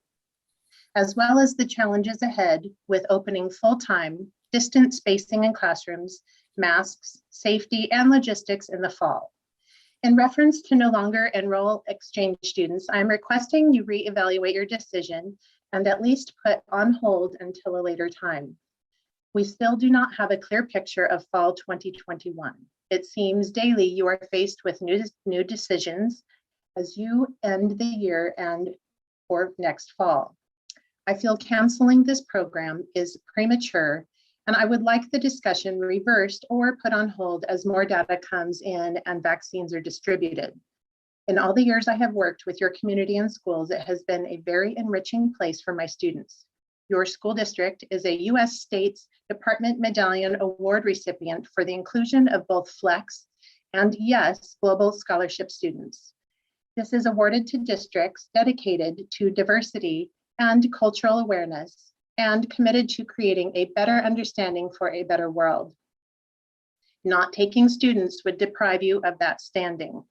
as well as the challenges ahead with opening full-time, distant spacing in classrooms, masks, safety, and logistics in the fall. In reference to no longer enroll exchange students, I'm requesting you reevaluate your decision and at least put on hold until a later time. We still do not have a clear picture of fall 2021. It seems daily you are faced with new decisions as you end the year and for next fall. I feel canceling this program is premature, and I would like the discussion reversed or put on hold as more data comes in and vaccines are distributed. In all the years I have worked with your community and schools, it has been a very enriching place for my students. Your school district is a U.S. States Department Medallion Award recipient for the inclusion of both Flex and, yes, Global Scholarship students. This is awarded to districts dedicated to diversity and cultural awareness and committed to creating a better understanding for a better world. Not taking students would deprive you of that standing.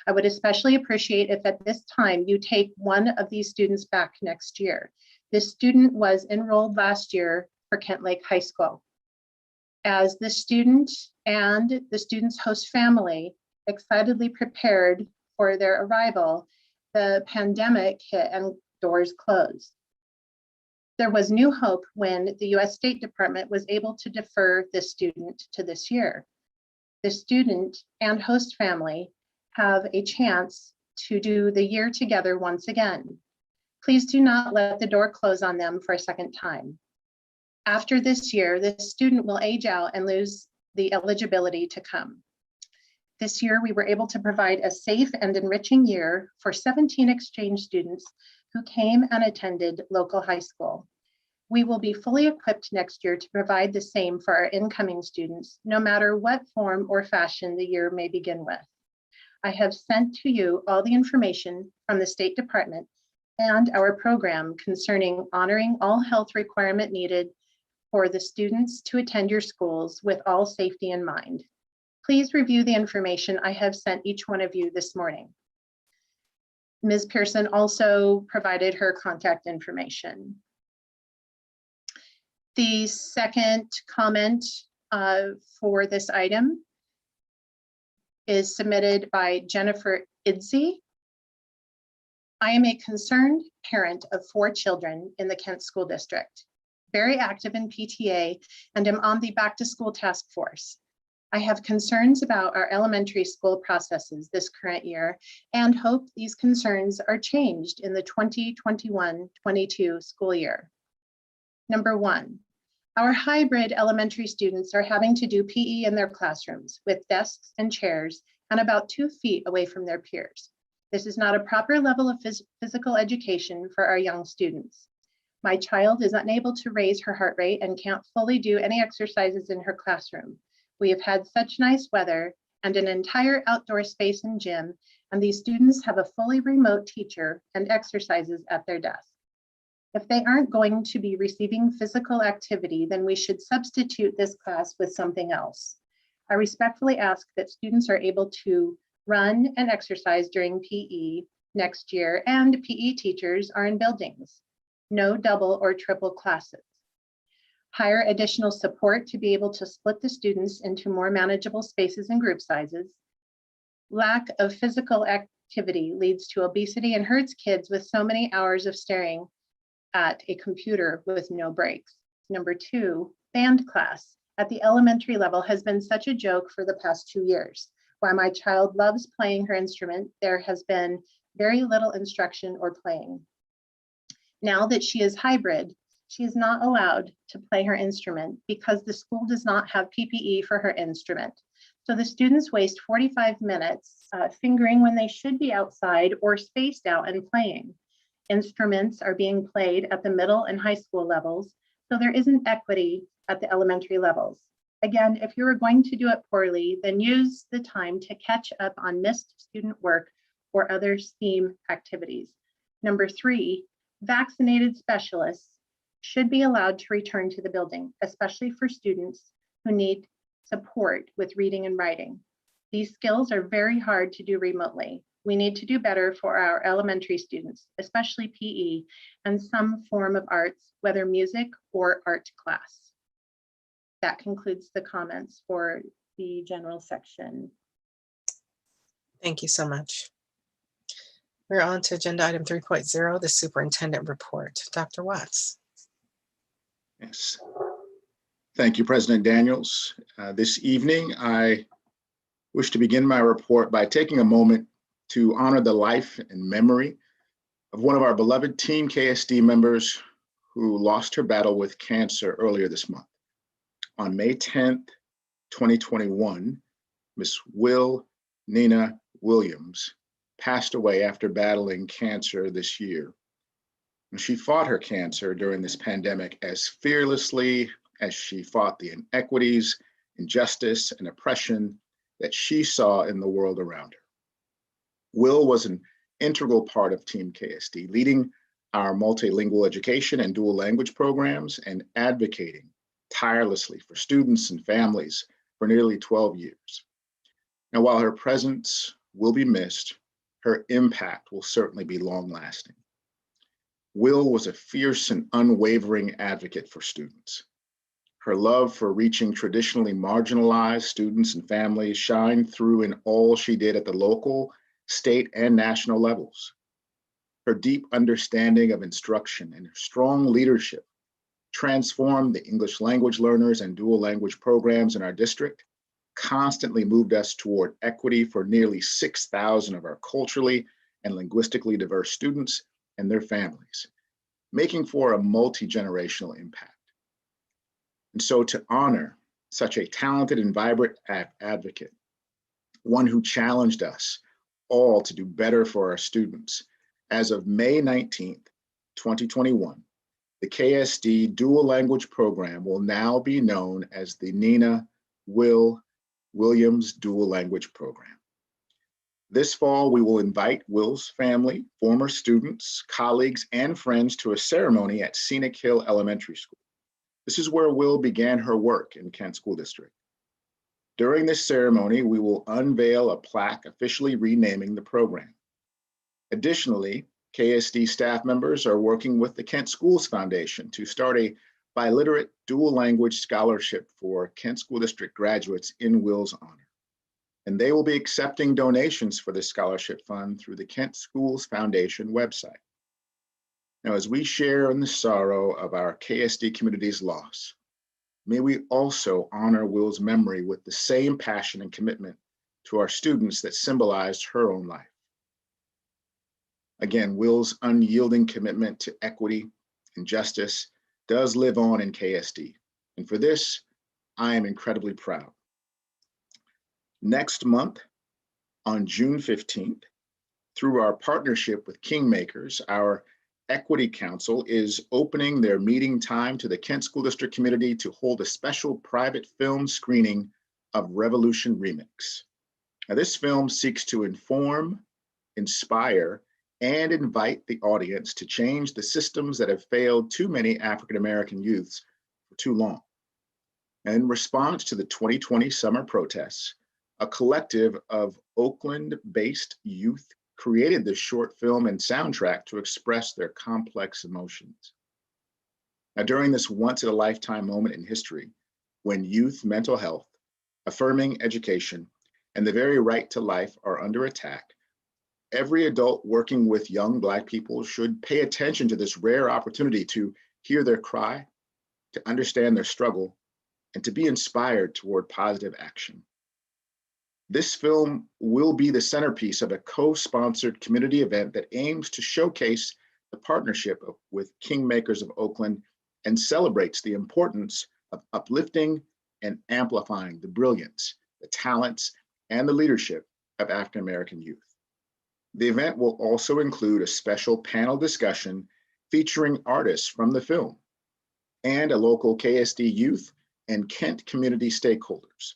I would especially appreciate if at this time you take one of these students back next year. This student was enrolled last year for Kent Lake High School. As the student and the student's host family excitedly prepared for their arrival, the pandemic hit and doors closed. There was new hope when the U.S. State Department was able to defer this student to this year. The student and host family have a chance to do the year together once again. Please do not let the door close on them for a second time. After this year, the student will age out and lose the eligibility to come. This year, we were able to provide a safe and enriching year for 17 exchange students who came and attended local high school. We will be fully equipped next year to provide the same for our incoming students, no matter what form or fashion the year may begin with. I have sent to you all the information from the State Department and our program concerning honoring all health requirement needed for the students to attend your schools with all safety in mind. Please review the information I have sent each one of you this morning. Ms. Pearson also provided her contact information. The second comment for this item is submitted by Jennifer Idzi. I am a concerned parent of 4 children in the Kent School District, very active in PTA, and am on the Back to School Task Force. I have concerns about our elementary school processes this current year and hope these concerns are changed in the 2021-22 school year. Number 1, our hybrid elementary students are having to do PE in their classrooms with desks and chairs and about 2 feet away from their peers. This is not a proper level of physical education for our young students. My child is unable to raise her heart rate and can't fully do any exercises in her classroom. We have had such nice weather and an entire outdoor space and gym, and these students have a fully remote teacher and exercises at their desk. If they aren't going to be receiving physical activity, then we should substitute this class with something else. I respectfully ask that students are able to run and exercise during PE next year, and PE teachers are in buildings. No double or triple classes. Hire additional support to be able to split the students into more manageable spaces and group sizes. Lack of physical activity leads to obesity and hurts kids with so many hours of staring at a computer with no breaks. Number 2, band class at the elementary level has been such a joke for the past 2 years. While my child loves playing her instrument, there has been very little instruction or playing. Now that she is hybrid, she is not allowed to play her instrument because the school does not have PPE for her instrument. So the students waste 45 minutes fingering when they should be outside or spaced out and playing. Instruments are being played at the middle and high school levels, so there isn't equity at the elementary levels. Again, if you are going to do it poorly, then use the time to catch up on missed student work or other STEAM activities. Number 3, vaccinated specialists should be allowed to return to the building, especially for students who need support with reading and writing. These skills are very hard to do remotely. We need to do better for our elementary students, especially PE and some form of arts, whether music or art class. That concludes the comments for the general section. Thank you so much. We're on to agenda item 3.0, the superintendent report. Dr. Watts. Yes. Thank you, President Daniels. This evening, I wish to begin my report by taking a moment to honor the life and memory of one of our beloved Team KSD members who lost her battle with cancer earlier this month. On May 10th, 2021, Miss Will Nina Williams passed away after battling cancer this year. And she fought her cancer during this pandemic as fearlessly as she fought the inequities, injustice, and oppression that she saw in the world around her. Will was an integral part of Team KSD, leading our multilingual education and dual language programs and advocating tirelessly for students and families for nearly 12 years. Now, while her presence will be missed, her impact will certainly be long-lasting. Will was a fierce and unwavering advocate for students. Her love for reaching traditionally marginalized students and families shined through in all she did at the local, state, and national levels. Her deep understanding of instruction and her strong leadership transformed the English language learners and dual language programs in our district, constantly moved us toward equity for nearly 6,000 of our culturally and linguistically diverse students and their families, making for a multi-generational impact. And so to honor such a talented and vibrant advocate, one who challenged us all to do better for our students, as of May 19th, 2021, the KSD dual language program will now be known as the Nina Will Williams Dual Language Program. This fall, we will invite Will's family, former students, colleagues, and friends to a ceremony at Scenic Hill Elementary School. This is where Will began her work in Kent School District. During this ceremony, we will unveil a plaque officially renaming the program. Additionally, KSD staff members are working with the Kent Schools Foundation to start a biliterate dual language scholarship for Kent School District graduates in Will's honor. And they will be accepting donations for this scholarship fund through the Kent Schools Foundation website. Now, as we share in the sorrow of our KSD community's loss, may we also honor Will's memory with the same passion and commitment to our students that symbolized her own life. Again, Will's unyielding commitment to equity and justice does live on in KSD. And for this, I am incredibly proud. Next month, on June 15th, through our partnership with Kingmakers, our Equity Council is opening their meeting time to the Kent School District community to hold a special private film screening of Revolution Remix. Now, this film seeks to inform, inspire, and invite the audience to change the systems that have failed too many African-American youths for too long. In response to the 2020 summer protests, a collective of Oakland-based youth created this short film and soundtrack to express their complex emotions. Now, during this once-in-a-lifetime moment in history, when youth mental health, affirming education, and the very right to life are under attack, every adult working with young Black people should pay attention to this rare opportunity to hear their cry, to understand their struggle, and to be inspired toward positive action. This film will be the centerpiece of a co-sponsored community event that aims to showcase the partnership with Kingmakers of Oakland and celebrates the importance of uplifting and amplifying the brilliance, the talents, and the leadership of African-American youth. The event will also include a special panel discussion featuring artists from the film and a local KSD youth and Kent community stakeholders.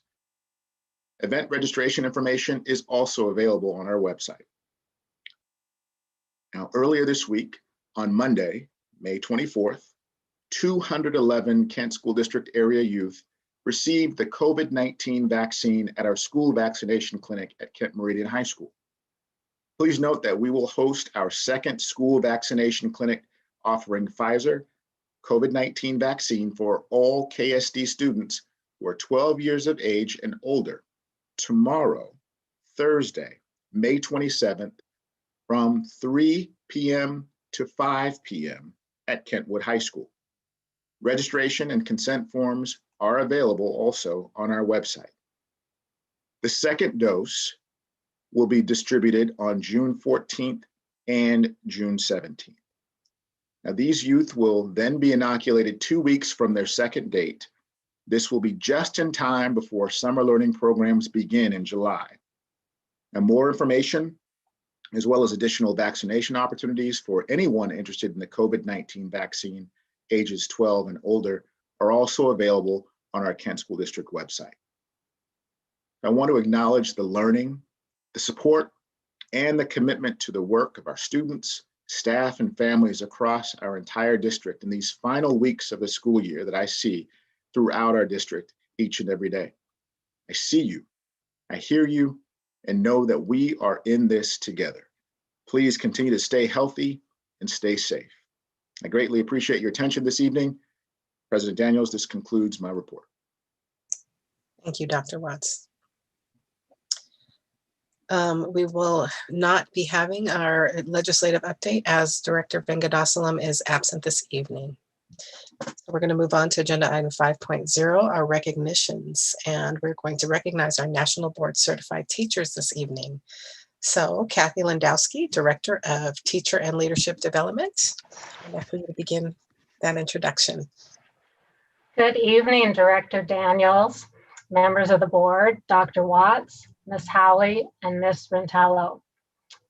Event registration information is also available on our website. Now, earlier this week, on Monday, May 24th, 211 Kent School District area youth received the COVID-19 vaccine at our school vaccination clinic at Kent Meridian High School. Please note that we will host our second school vaccination clinic offering Pfizer COVID-19 vaccine for all KSD students who are 12 years of age and older tomorrow, Thursday, May 27th, from 3 p.m. to 5 p.m. at Kentwood High School. Registration and consent forms are available also on our website. The second dose will be distributed on June 14th and June 17th. Now, these youth will then be inoculated 2 weeks from their second date. This will be just in time before summer learning programs begin in July. And more information, as well as additional vaccination opportunities for anyone interested in the COVID-19 vaccine, ages 12 and older, are also available on our Kent School District website. I want to acknowledge the learning, the support, and the commitment to the work of our students, staff, and families across our entire district in these final weeks of the school year that I see throughout our district each and every day. I see you, I hear you, and know that we are in this together. Please continue to stay healthy and stay safe. I greatly appreciate your attention this evening. President Daniels, this concludes my report. Thank you, Dr. Watts. We will not be having our legislative update as Director Vengadassalam is absent this evening. So we're going to move on to agenda item 5.0, our recognitions, and we're going to recognize our National Board Certified Teachers this evening. So Kathy Landowski, Director of Teacher and Leadership Development, I'd like for you to begin that introduction. Good evening, Director Daniels, members of the board, Dr. Watts, Ms. Howley, and Ms. Rentello.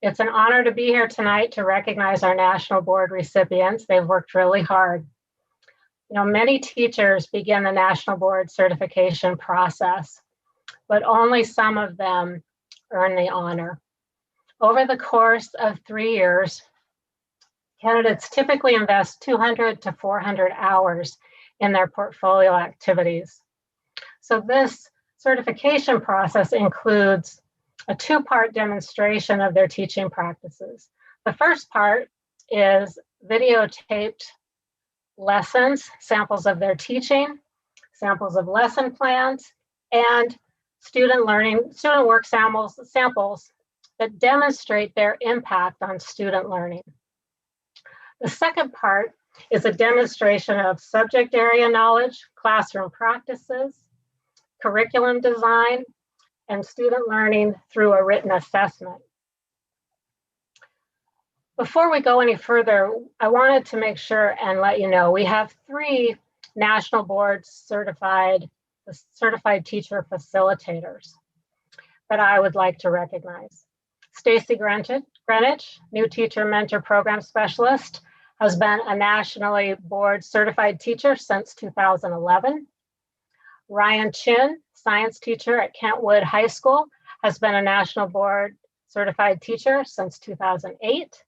It's an honor to be here tonight to recognize our National Board recipients. They've worked really hard. You know, many teachers begin the National Board certification process, but only some of them earn the honor. Over the course of 3 years, candidates typically invest 200 to 400 hours in their portfolio activities. So this certification process includes a two-part demonstration of their teaching practices. The first part is videotaped lessons, samples of their teaching, samples of lesson plans, and student work samples that demonstrate their impact on student learning. The second part is a demonstration of subject area knowledge, classroom practices, curriculum design, and student learning through a written assessment. Before we go any further, I wanted to make sure and let you know we have 3 National Board certified teacher facilitators that I would like to recognize. Stacy Greenwich, new teacher mentor program specialist, has been a nationally board certified teacher since 2011. Ryan Chin, science teacher at Kentwood High School, has been a national board certified teacher since 2008.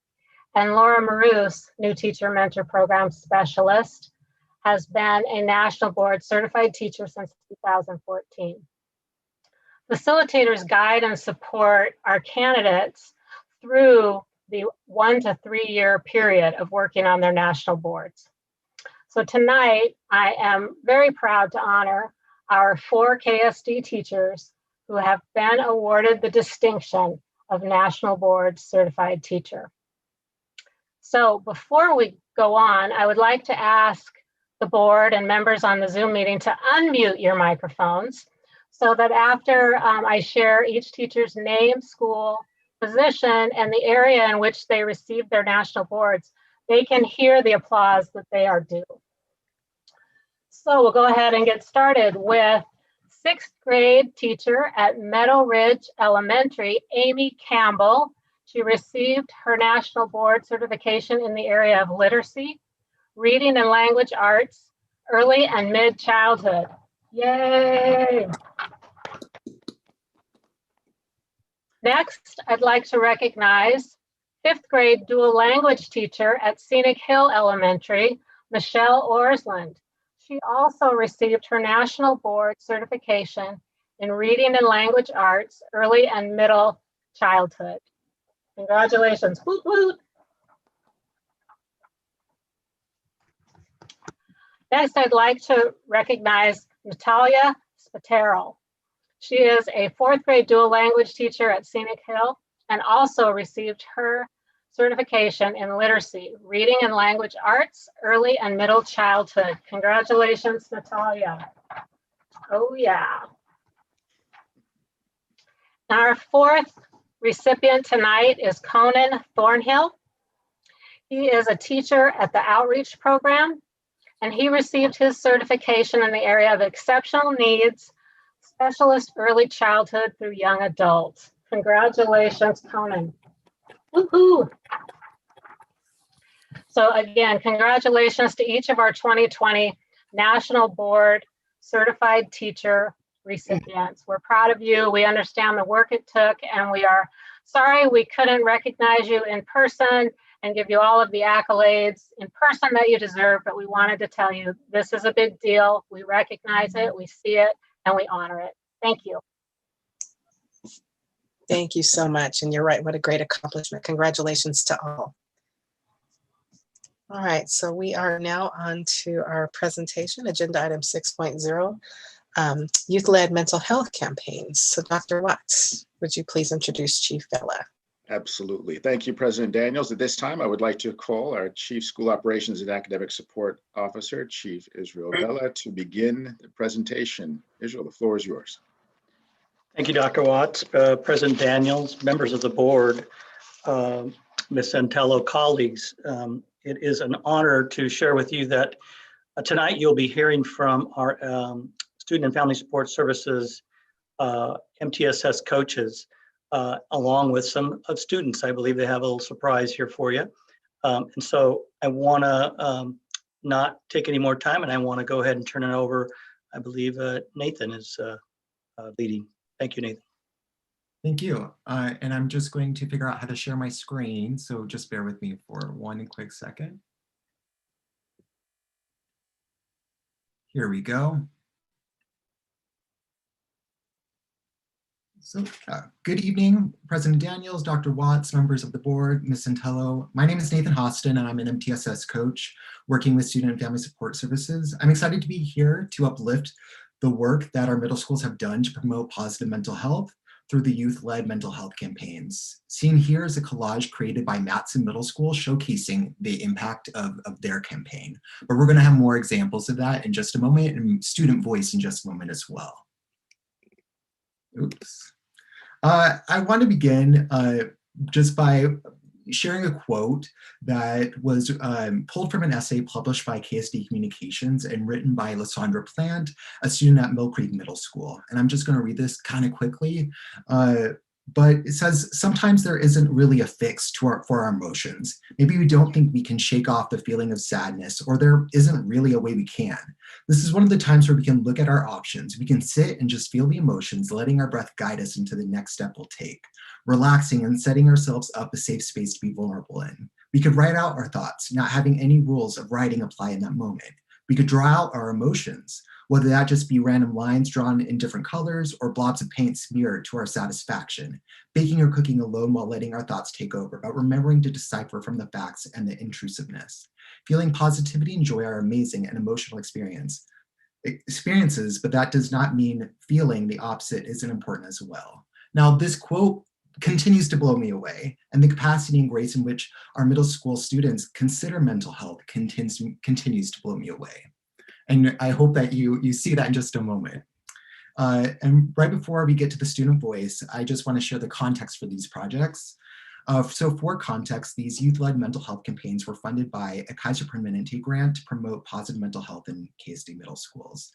And Laura Maroos, new teacher mentor program specialist, has been a national board certified teacher since 2014. Facilitators guide and support our candidates through the 1 to 3 year period of working on their national boards. So tonight, I am very proud to honor our 4 KSD teachers who have been awarded the distinction of National Board Certified Teacher. So before we go on, I would like to ask the board and members on the Zoom meeting to unmute your microphones so that after I share each teacher's name, school, position, and the area in which they received their national boards, they can hear the applause that they are due. So we'll go ahead and get started with 6th grade teacher at Meadow Ridge Elementary, Amy Campbell. She received her national board certification in the area of literacy, reading and language arts, early and mid-childhood. Yay! Next, I'd like to recognize 5th grade dual language teacher at Scenic Hill Elementary, Michelle Orsland. She also received her national board certification in reading and language arts, early and middle childhood. Congratulations. Woot woot. Next, I'd like to recognize Natalia Spatero. She is a 4th grade dual language teacher at Scenic Hill and also received her certification in literacy, reading and language arts, early and middle childhood. Congratulations, Natalia. Oh yeah. Our 4th Recipient tonight is Conan Thornhill. He is a teacher at the Outreach Program, and he received his certification in the area of exceptional needs, specialist early childhood through young adults. Congratulations, Conan. Woohoo! So again, congratulations to each of our 2020 National Board Certified Teacher recipients. We're proud of you. We understand the work it took, and we are sorry we couldn't recognize you in person and give you all of the accolades in person that you deserve, but we wanted to tell you this is a big deal. We recognize it, we see it, and we honor it. Thank you. Thank you so much. And you're right, what a great accomplishment. Congratulations to all. All right, so we are now on to our presentation, agenda item 6.0, youth-led mental health campaigns. So Dr. Watts, would you please introduce Chief Vela? Absolutely. Thank you, President Daniels. At this time, I would like to call our Chief School Operations and Academic Support Officer, Chief Israel Vela, to begin the presentation. Israel, the floor is yours. Thank you, Dr. Watts, President Daniels, members of the board, Ms. Santello, colleagues. It is an honor to share with you that tonight you'll be hearing from our Student and Family Support Services MTSS coaches, along with some of students. I believe they have a little surprise here for you. And so I want to not take any more time, and I want to go ahead and turn it over. I believe Nathan is leading. Thank you, Nathan. Thank you. And I'm just going to figure out how to share my screen. So just bear with me for one quick second. Here we go. So good evening, President Daniels, Dr. Watts, members of the board, Ms. Santello. My name is Nathan Hostin, and I'm an MTSS coach working with Student and Family Support Services. I'm excited to be here to uplift the work that our middle schools have done to promote positive mental health through the youth-led mental health campaigns. Seen here is a collage created by Matson Middle School showcasing the impact of their campaign. But we're gonna have more examples of that in just a moment, and student voice in just a moment as well. Oops. I want to begin just by sharing a quote that was pulled from an essay published by KSD Communications and written by Lysandra Plant, a student at Mill Creek Middle School. And I'm just going to read this kind of quickly. But it says, sometimes there isn't really a fix for our emotions. Maybe we don't think we can shake off the feeling of sadness, or there isn't really a way we can. This is one of the times where we can look at our options. We can sit and just feel the emotions, letting our breath guide us into the next step we'll take, relaxing and setting ourselves up a safe space to be vulnerable in. We could write out our thoughts, not having any rules of writing apply in that moment. We could draw out our emotions, whether that just be random lines drawn in different colors or blobs of paint smeared to our satisfaction, baking or cooking alone while letting our thoughts take over, but remembering to decipher from the facts and the intrusiveness. Feeling positivity and joy are amazing and emotional experiences, but that does not mean feeling the opposite isn't important as well. Now, this quote continues to blow me away, and the capacity and grace in which our middle school students consider mental health continues to blow me away. And I hope that you see that in just a moment. And right before we get to the student voice, I just want to share the context for these projects. So for context, these youth-led mental health campaigns were funded by a Kaiser Permanente grant to promote positive mental health in KSD middle schools.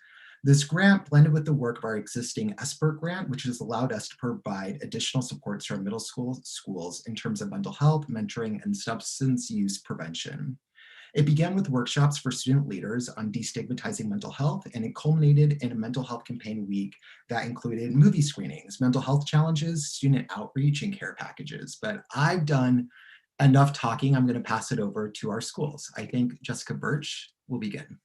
This grant blended with the work of our existing SBIRT grant, which has allowed us to provide additional supports to our middle schools in terms of mental health, mentoring, and substance use prevention. It began with workshops for student leaders on destigmatizing mental health, and it culminated in a mental health campaign week that included movie screenings, mental health challenges, student outreach, and care packages. But I've done enough talking. I'm going to pass it over to our schools. I think Jessica Birch will begin.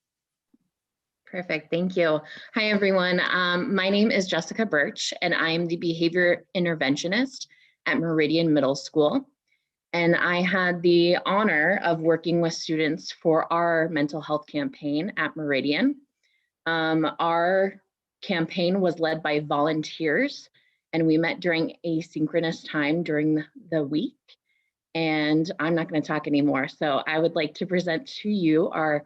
Perfect, thank you. Hi, everyone. My name is Jessica Birch, and I'm the behavior interventionist at Meridian Middle School. And I had the honor of working with students for our mental health campaign at Meridian. Our campaign was led by volunteers, and we met during asynchronous time during the week. And I'm not going to talk anymore. So I would like to present to you our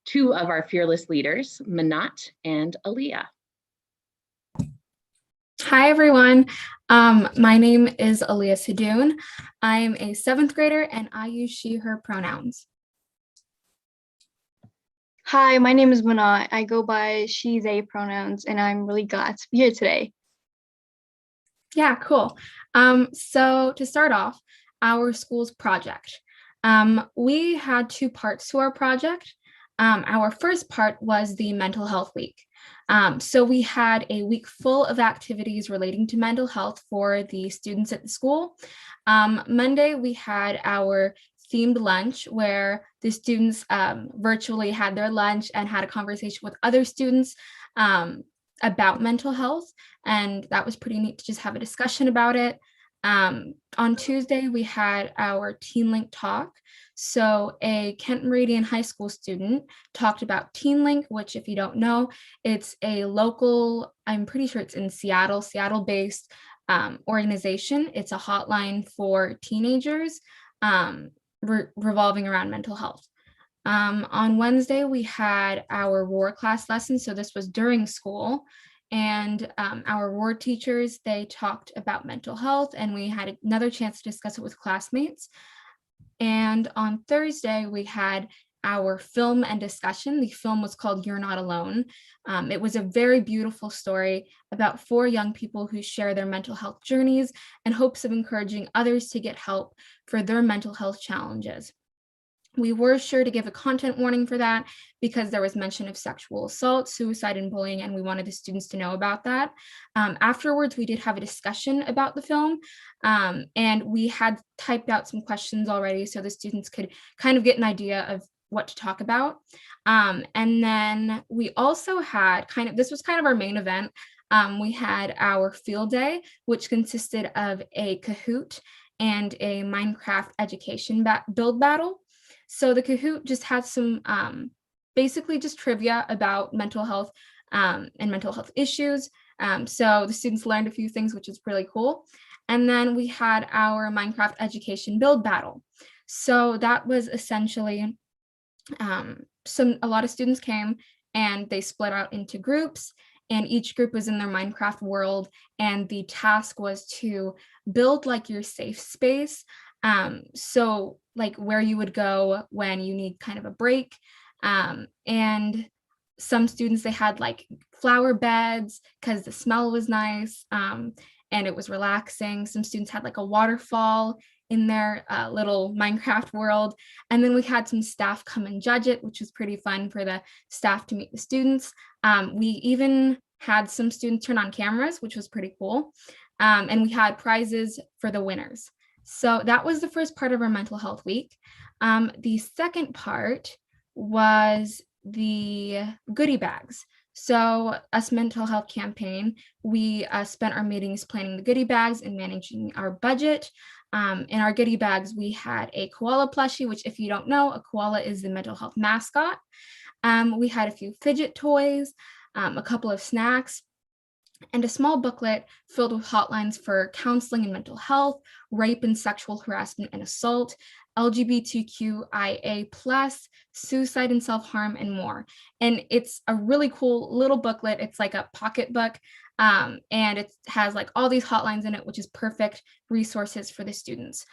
two of our fearless leaders, Manat and Aaliyah. Hi, everyone. My name is Aaliyah Sadoun. I am a 7th grader and I use she, her pronouns. Hi, my name is Manat. I go by she, they pronouns, and I'm really glad to be here today. Yeah, cool. So to start off, our school's project. We had 2 parts to our project. Our first part was the mental health week. So we had a week full of activities relating to mental health for the students at the school. Monday, we had our themed lunch where the students virtually had their lunch and had a conversation with other students about mental health. And that was pretty neat to just have a discussion about it. On Tuesday, we had our Teen Link talk. So a Kent Meridian High School student talked about Teen Link, which if you don't know, it's a local, I'm pretty sure it's in Seattle, Seattle-based organization. It's a hotline for teenagers revolving around mental health. On Wednesday, we had our war class lesson. So this was during school. And our war teachers, they talked about mental health and we had another chance to discuss it with classmates. And on Thursday, we had our film and discussion. The film was called You're Not Alone. It was a very beautiful story about 4 young people who share their mental health journeys and hopes of encouraging others to get help for their mental health challenges. We were sure to give a content warning for that because there was mention of sexual assault, suicide, and bullying, and we wanted the students to know about that. Afterwards, we did have a discussion about the film, and we had typed out some questions already so the students could kind of get an idea of what to talk about. And then we also had this was kind of our main event. We had our field day, which consisted of a Kahoot and a Minecraft education build battle. So the Kahoot just had some basically just trivia about mental health and mental health issues. So the students learned a few things, which is really cool. And then we had our Minecraft education build battle. So that was essentially a lot of students came and they split out into groups and each group was in their Minecraft world. And the task was to build like your safe space. So like where you would go when you need kind of a break. And some students, they had like flower beds because the smell was nice and it was relaxing. Some students had like a waterfall in their little Minecraft world. And then we had some staff come and judge it, which was pretty fun for the staff to meet the students. We even had some students turn on cameras, which was pretty cool. And we had prizes for the winners. So that was the first part of our mental health week. The second part was the goodie bags. So us mental health campaign, we spent our meetings planning the goodie bags and managing our budget. In our goodie bags, we had a koala plushie, which if you don't know, a koala is the mental health mascot. We had a few fidget toys, a couple of snacks, and a small booklet filled with hotlines for counseling and mental health, rape and sexual harassment and assault, LGBTQIA+, suicide and self-harm, and more. And it's a really cool little booklet. It's like a pocket book, and it has like all these hotlines in it, which is perfect resources for the students.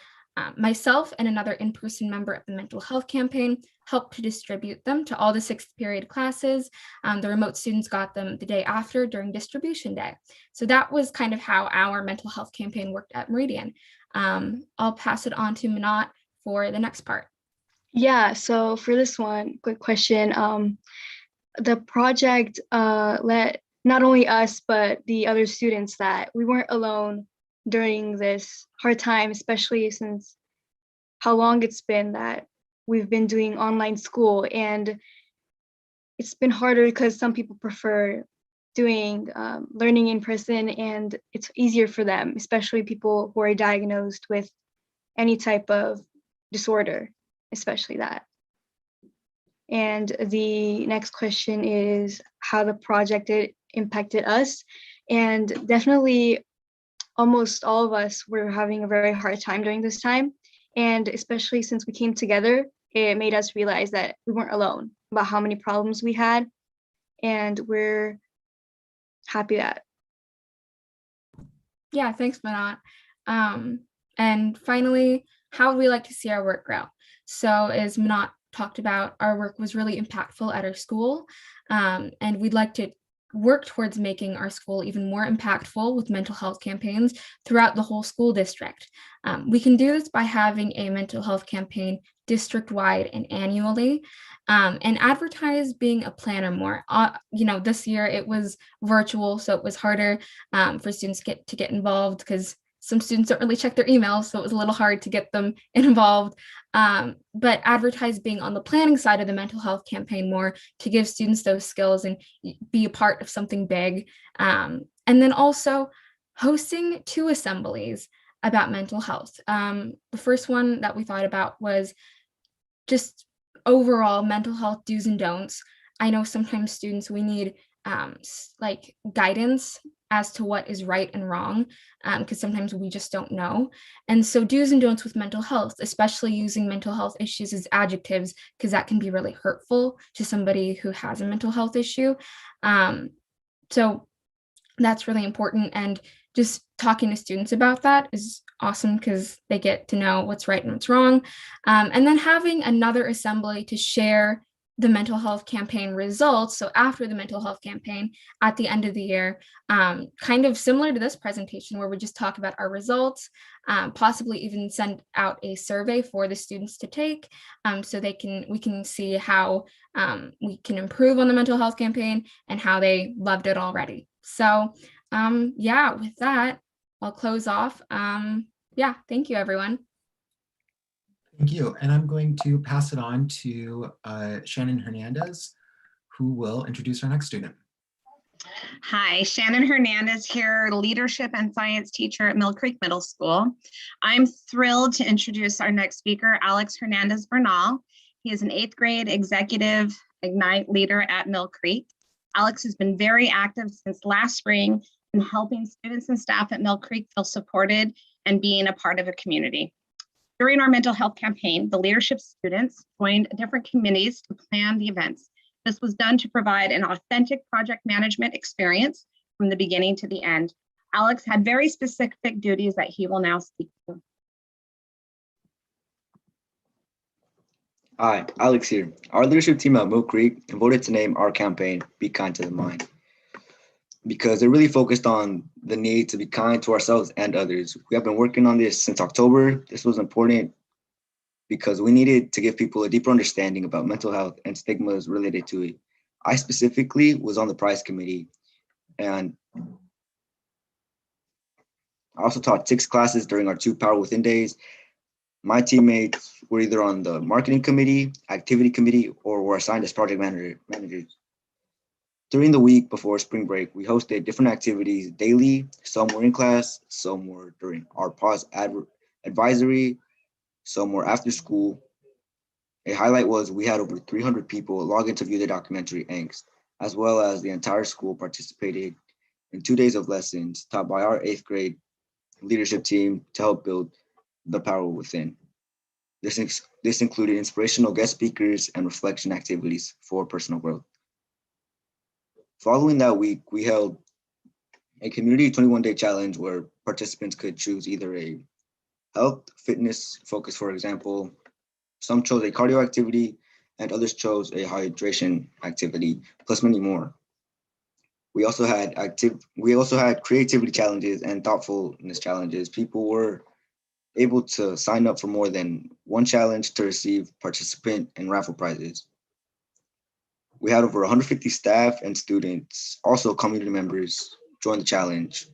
Myself and another in-person member of the mental health campaign helped to distribute them to all the 6th period classes. The remote students got them the day after during distribution day. So that was kind of how our mental health campaign worked at Meridian. I'll pass it on to Manat for the next part. Yeah, so for this one, quick question. The project let not only us, but the other students that we weren't alone during this hard time, especially since how long it's been that we've been doing online school. And it's been harder because some people prefer doing learning in person and it's easier for them, especially people who are diagnosed with any type of disorder, especially that. And the next question is how the project impacted us. And definitely almost all of us were having a very hard time during this time. And especially since we came together, it made us realize that we weren't alone about how many problems we had. And we're happy that Yeah, thanks, Manat. And finally, how would we like to see our work grow? So as Manat talked about, our work was really impactful at our school, and we'd like to work towards making our school even more impactful with mental health campaigns throughout the whole school district. We can do this by having a mental health campaign district-wide and annually, and advertise being a planner more. This year it was virtual, so it was harder for students to get involved because some students don't really check their emails, so it was a little hard to get them involved. But advertise being on the planning side of the mental health campaign more to give students those skills and be a part of something big. And then also hosting 2 assemblies about mental health. The first one that we thought about was just overall mental health do's and don'ts. I know sometimes students, we need like guidance as to what is right and wrong, because sometimes we just don't know. And so do's and don'ts with mental health, especially using mental health issues as adjectives, because that can be really hurtful to somebody who has a mental health issue. So that's really important. And just talking to students about that is awesome because they get to know what's right and what's wrong. And then having another assembly to share the mental health campaign results. So after the mental health campaign at the end of the year, kind of similar to this presentation where we just talk about our results, possibly even send out a survey for the students to take so we can see how we can improve on the mental health campaign and how they loved it already. So yeah, with that, I'll close off. Yeah, thank you, everyone. Thank you. And I'm going to pass it on to Shannon Hernandez, who will introduce our next student. Hi, Shannon Hernandez here, leadership and science teacher at Mill Creek Middle School. I'm thrilled to introduce our next speaker, Alex Hernandez Bernal. He is an 8th grade executive Ignite leader at Mill Creek. Alex has been very active since last spring in helping students and staff at Mill Creek feel supported and being a part of a community. During our mental health campaign, the leadership students joined different committees to plan the events. This was done to provide an authentic project management experience from the beginning to the end. Alex had very specific duties that he will now speak to. Hi, Alex here. Our leadership team at Mill Creek voted to name our campaign Be Kind to the Mind because it really focused on the need to be kind to ourselves and others. We have been working on this since October. This was important because we needed to give people a deeper understanding about mental health and stigmas related to it. I specifically was on the prize committee, and I also taught 6 classes during our 2 Power Within days. My teammates were either on the marketing committee, activity committee, or were assigned as project managers. During the week before spring break, we hosted different activities daily. Some were in class, some were during our pause advisory, some were after school. A highlight was we had over 300 people log in to view the documentary Angst, as well as the entire school participated in 2 days of lessons taught by our 8th grade leadership team to help build the power within. This included inspirational guest speakers and reflection activities for personal growth. Following that week, we held a community 21-day challenge where participants could choose either a health, fitness focus, for example. Some chose a cardio activity and others chose a hydration activity, plus many more. We also had creativity challenges and thoughtfulness challenges. People were able to sign up for more than one challenge to receive participant and raffle prizes. We had over 150 staff and students, also community members, join the challenge.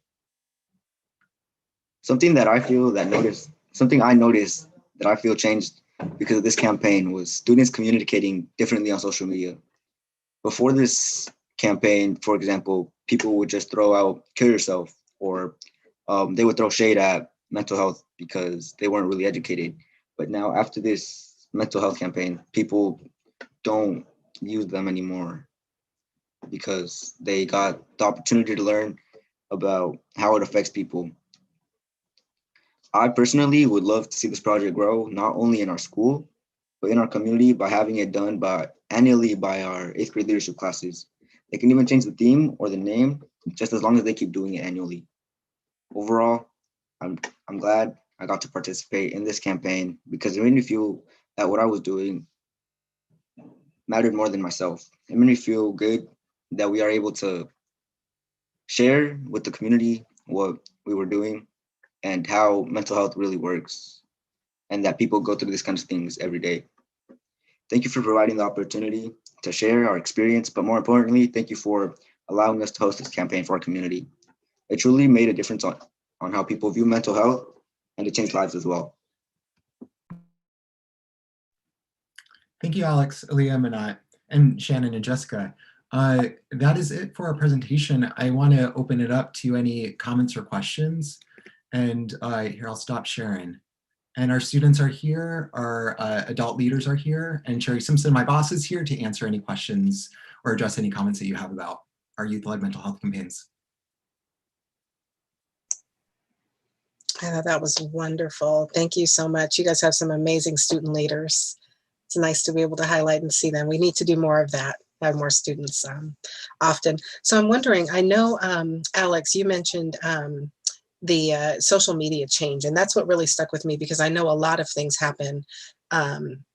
Something I noticed that I feel changed because of this campaign was students communicating differently on social media. Before this campaign, for example, people would just throw out kill yourself, or they would throw shade at mental health because they weren't really educated. But now after this mental health campaign, people don't use them anymore because they got the opportunity to learn about how it affects people. I personally would love to see this project grow, not only in our school, but in our community by having it done annually by our 8th grade leadership classes. They can even change the theme or the name just as long as they keep doing it annually. Overall, I'm glad I got to participate in this campaign because it made me feel that what I was doing mattered more than myself. It made me feel good that we are able to share with the community what we were doing and how mental health really works, and that people go through these kinds of things every day. Thank you for providing the opportunity to share our experience, but more importantly, thank you for allowing us to host this campaign for our community. It truly made a difference on how people view mental health, and it changed lives as well. Thank you, Alex, Aaliyah, Manat, and Shannon and Jessica. That is it for our presentation. I want to open it up to any comments or questions. And here, I'll stop sharing. And our students are here, our adult leaders are here, and Sherry Simpson, my boss, is here to answer any questions or address any comments that you have about our youth-led mental health campaigns. I thought that was wonderful. Thank you so much. You guys have some amazing student leaders. It's nice to be able to highlight and see them. We need to do more of that, have more students often. So I'm wondering, I know, Alex, you mentioned the social media change, and that's what really stuck with me because I know a lot of things happen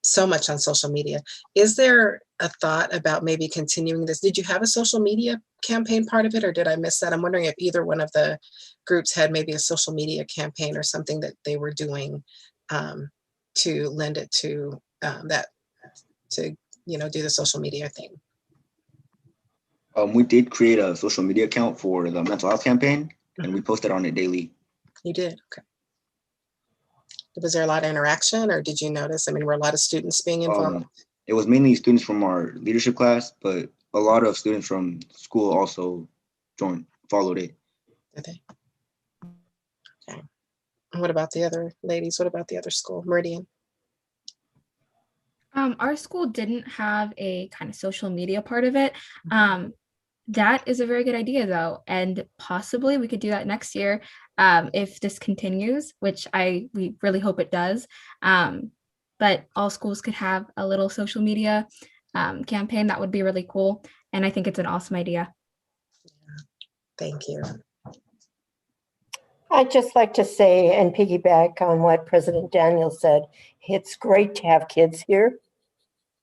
so much on social media. Is there a thought about maybe continuing this? Did you have a social media campaign part of it, or did I miss that? I'm wondering if either one of the groups had maybe a social media campaign or something that they were doing to lend it to that, to do the social media thing. We did create a social media account for the mental health campaign, and we posted on it daily. You did? Okay. Was there a lot of interaction, or did you notice? I mean, were a lot of students being involved? It was mainly students from our leadership class, but a lot of students from school also followed it. Okay. Okay. And what about the other ladies? What about the other school, Meridian? Our school didn't have a kind of social media part of it. That is a very good idea, though, and possibly we could do that next year if this continues, which we really hope it does. But all schools could have a little social media campaign. That would be really cool, and I think it's an awesome idea. Thank you. I'd just like to say and piggyback on what President Daniel said. It's great to have kids here.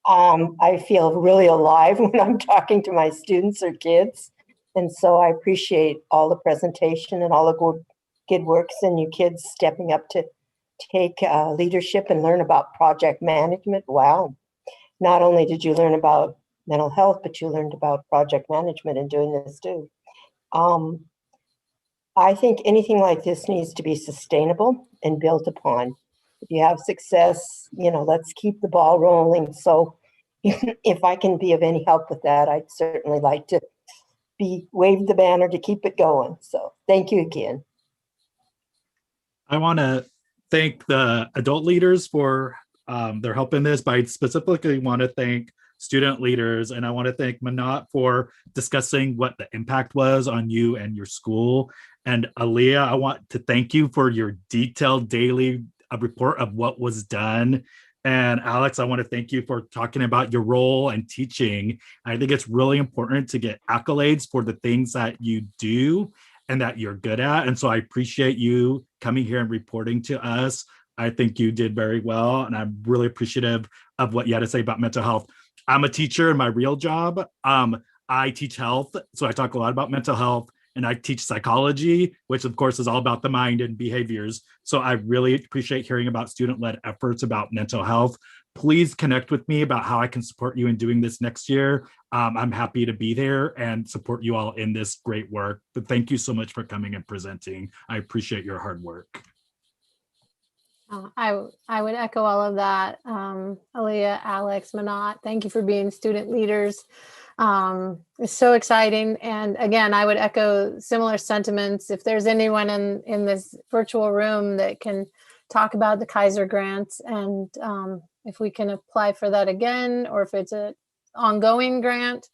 I feel really alive when I'm talking to my students or kids. And so I appreciate all the presentation and all the good works and you kids stepping up to take leadership and learn about project management. Wow. Not only did you learn about mental health, but you learned about project management and doing this too. I think anything like this needs to be sustainable and built upon. If you have success, let's keep the ball rolling. So if I can be of any help with that, I'd certainly like to wave the banner to keep it going. So thank you again. I want to thank the adult leaders for their help in this, but I specifically want to thank student leaders, and I want to thank Manat for discussing what the impact was on you and your school. And Aaliyah, I want to thank you for your detailed daily report of what was done. And Alex, I want to thank you for talking about your role and teaching. I think it's really important to get accolades for the things that you do and that you're good at. And so I appreciate you coming here and reporting to us. I think you did very well, and I'm really appreciative of what you had to say about mental health. I'm a teacher in my real job. I teach health, so I talk a lot about mental health, and I teach psychology, which of course is all about the mind and behaviors. So I really appreciate hearing about student-led efforts about mental health. Please connect with me about how I can support you in doing this next year. I'm happy to be there and support you all in this great work. But thank you so much for coming and presenting. I appreciate your hard work. I would echo all of that. Aaliyah, Alex, Manat, thank you for being student leaders. It's so exciting. And again, I would echo similar sentiments. If there's anyone in this virtual room that can talk about the Kaiser grants, and if we can apply for that again, or if it's an ongoing grant,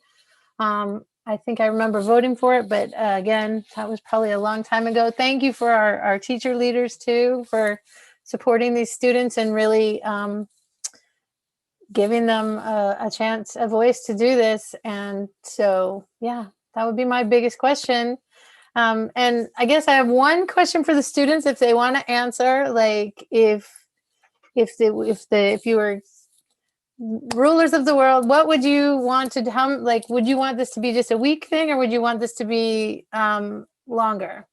I think I remember voting for it, but again, that was probably a long time ago. Thank you for our teacher leaders too, for supporting these students and really giving them a chance, a voice to do this. And so, yeah, that would be my biggest question. And I guess I have one question for the students if they want to answer, like if you were rulers of the world, what would you want to, would you want this to be just a week thing, or would you want this to be longer?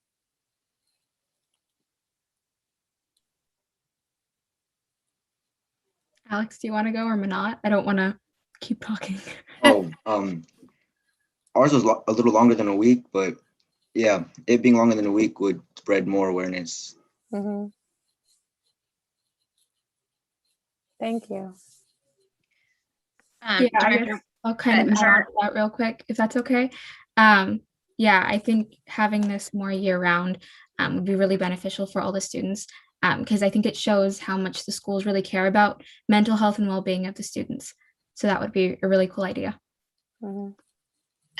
Alex, do you want to go or Manat? I don't want to keep talking. Oh, ours was a little longer than a week, but yeah, it being longer than a week would spread more awareness. Mm-hmm. Thank you. Yeah, I guess I'll kind of add on to that real quick, if that's okay. Yeah, I think having this more year round would be really beneficial for all the students, because I think it shows how much the schools really care about mental health and well-being of the students. So that would be a really cool idea. Mm-hmm.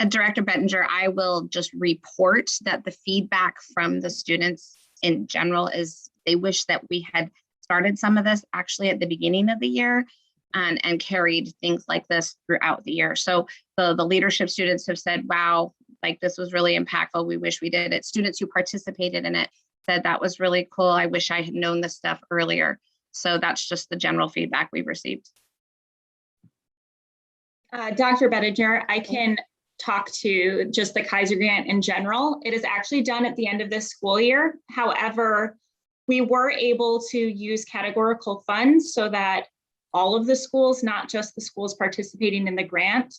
Director Bettinger, I will just report that the feedback from the students in general is they wish that we had started some of this actually at the beginning of the year and carried things like this throughout the year. So the leadership students have said, wow, like this was really impactful. We wish we did it. Students who participated in it said that was really cool. I wish I had known this stuff earlier. So that's just the general feedback we've received. Dr. Bettinger, I can talk to just the Kaiser Grant in general. It is actually done at the end of this school year. However, we were able to use categorical funds so that all of the schools, not just the schools participating in the grant,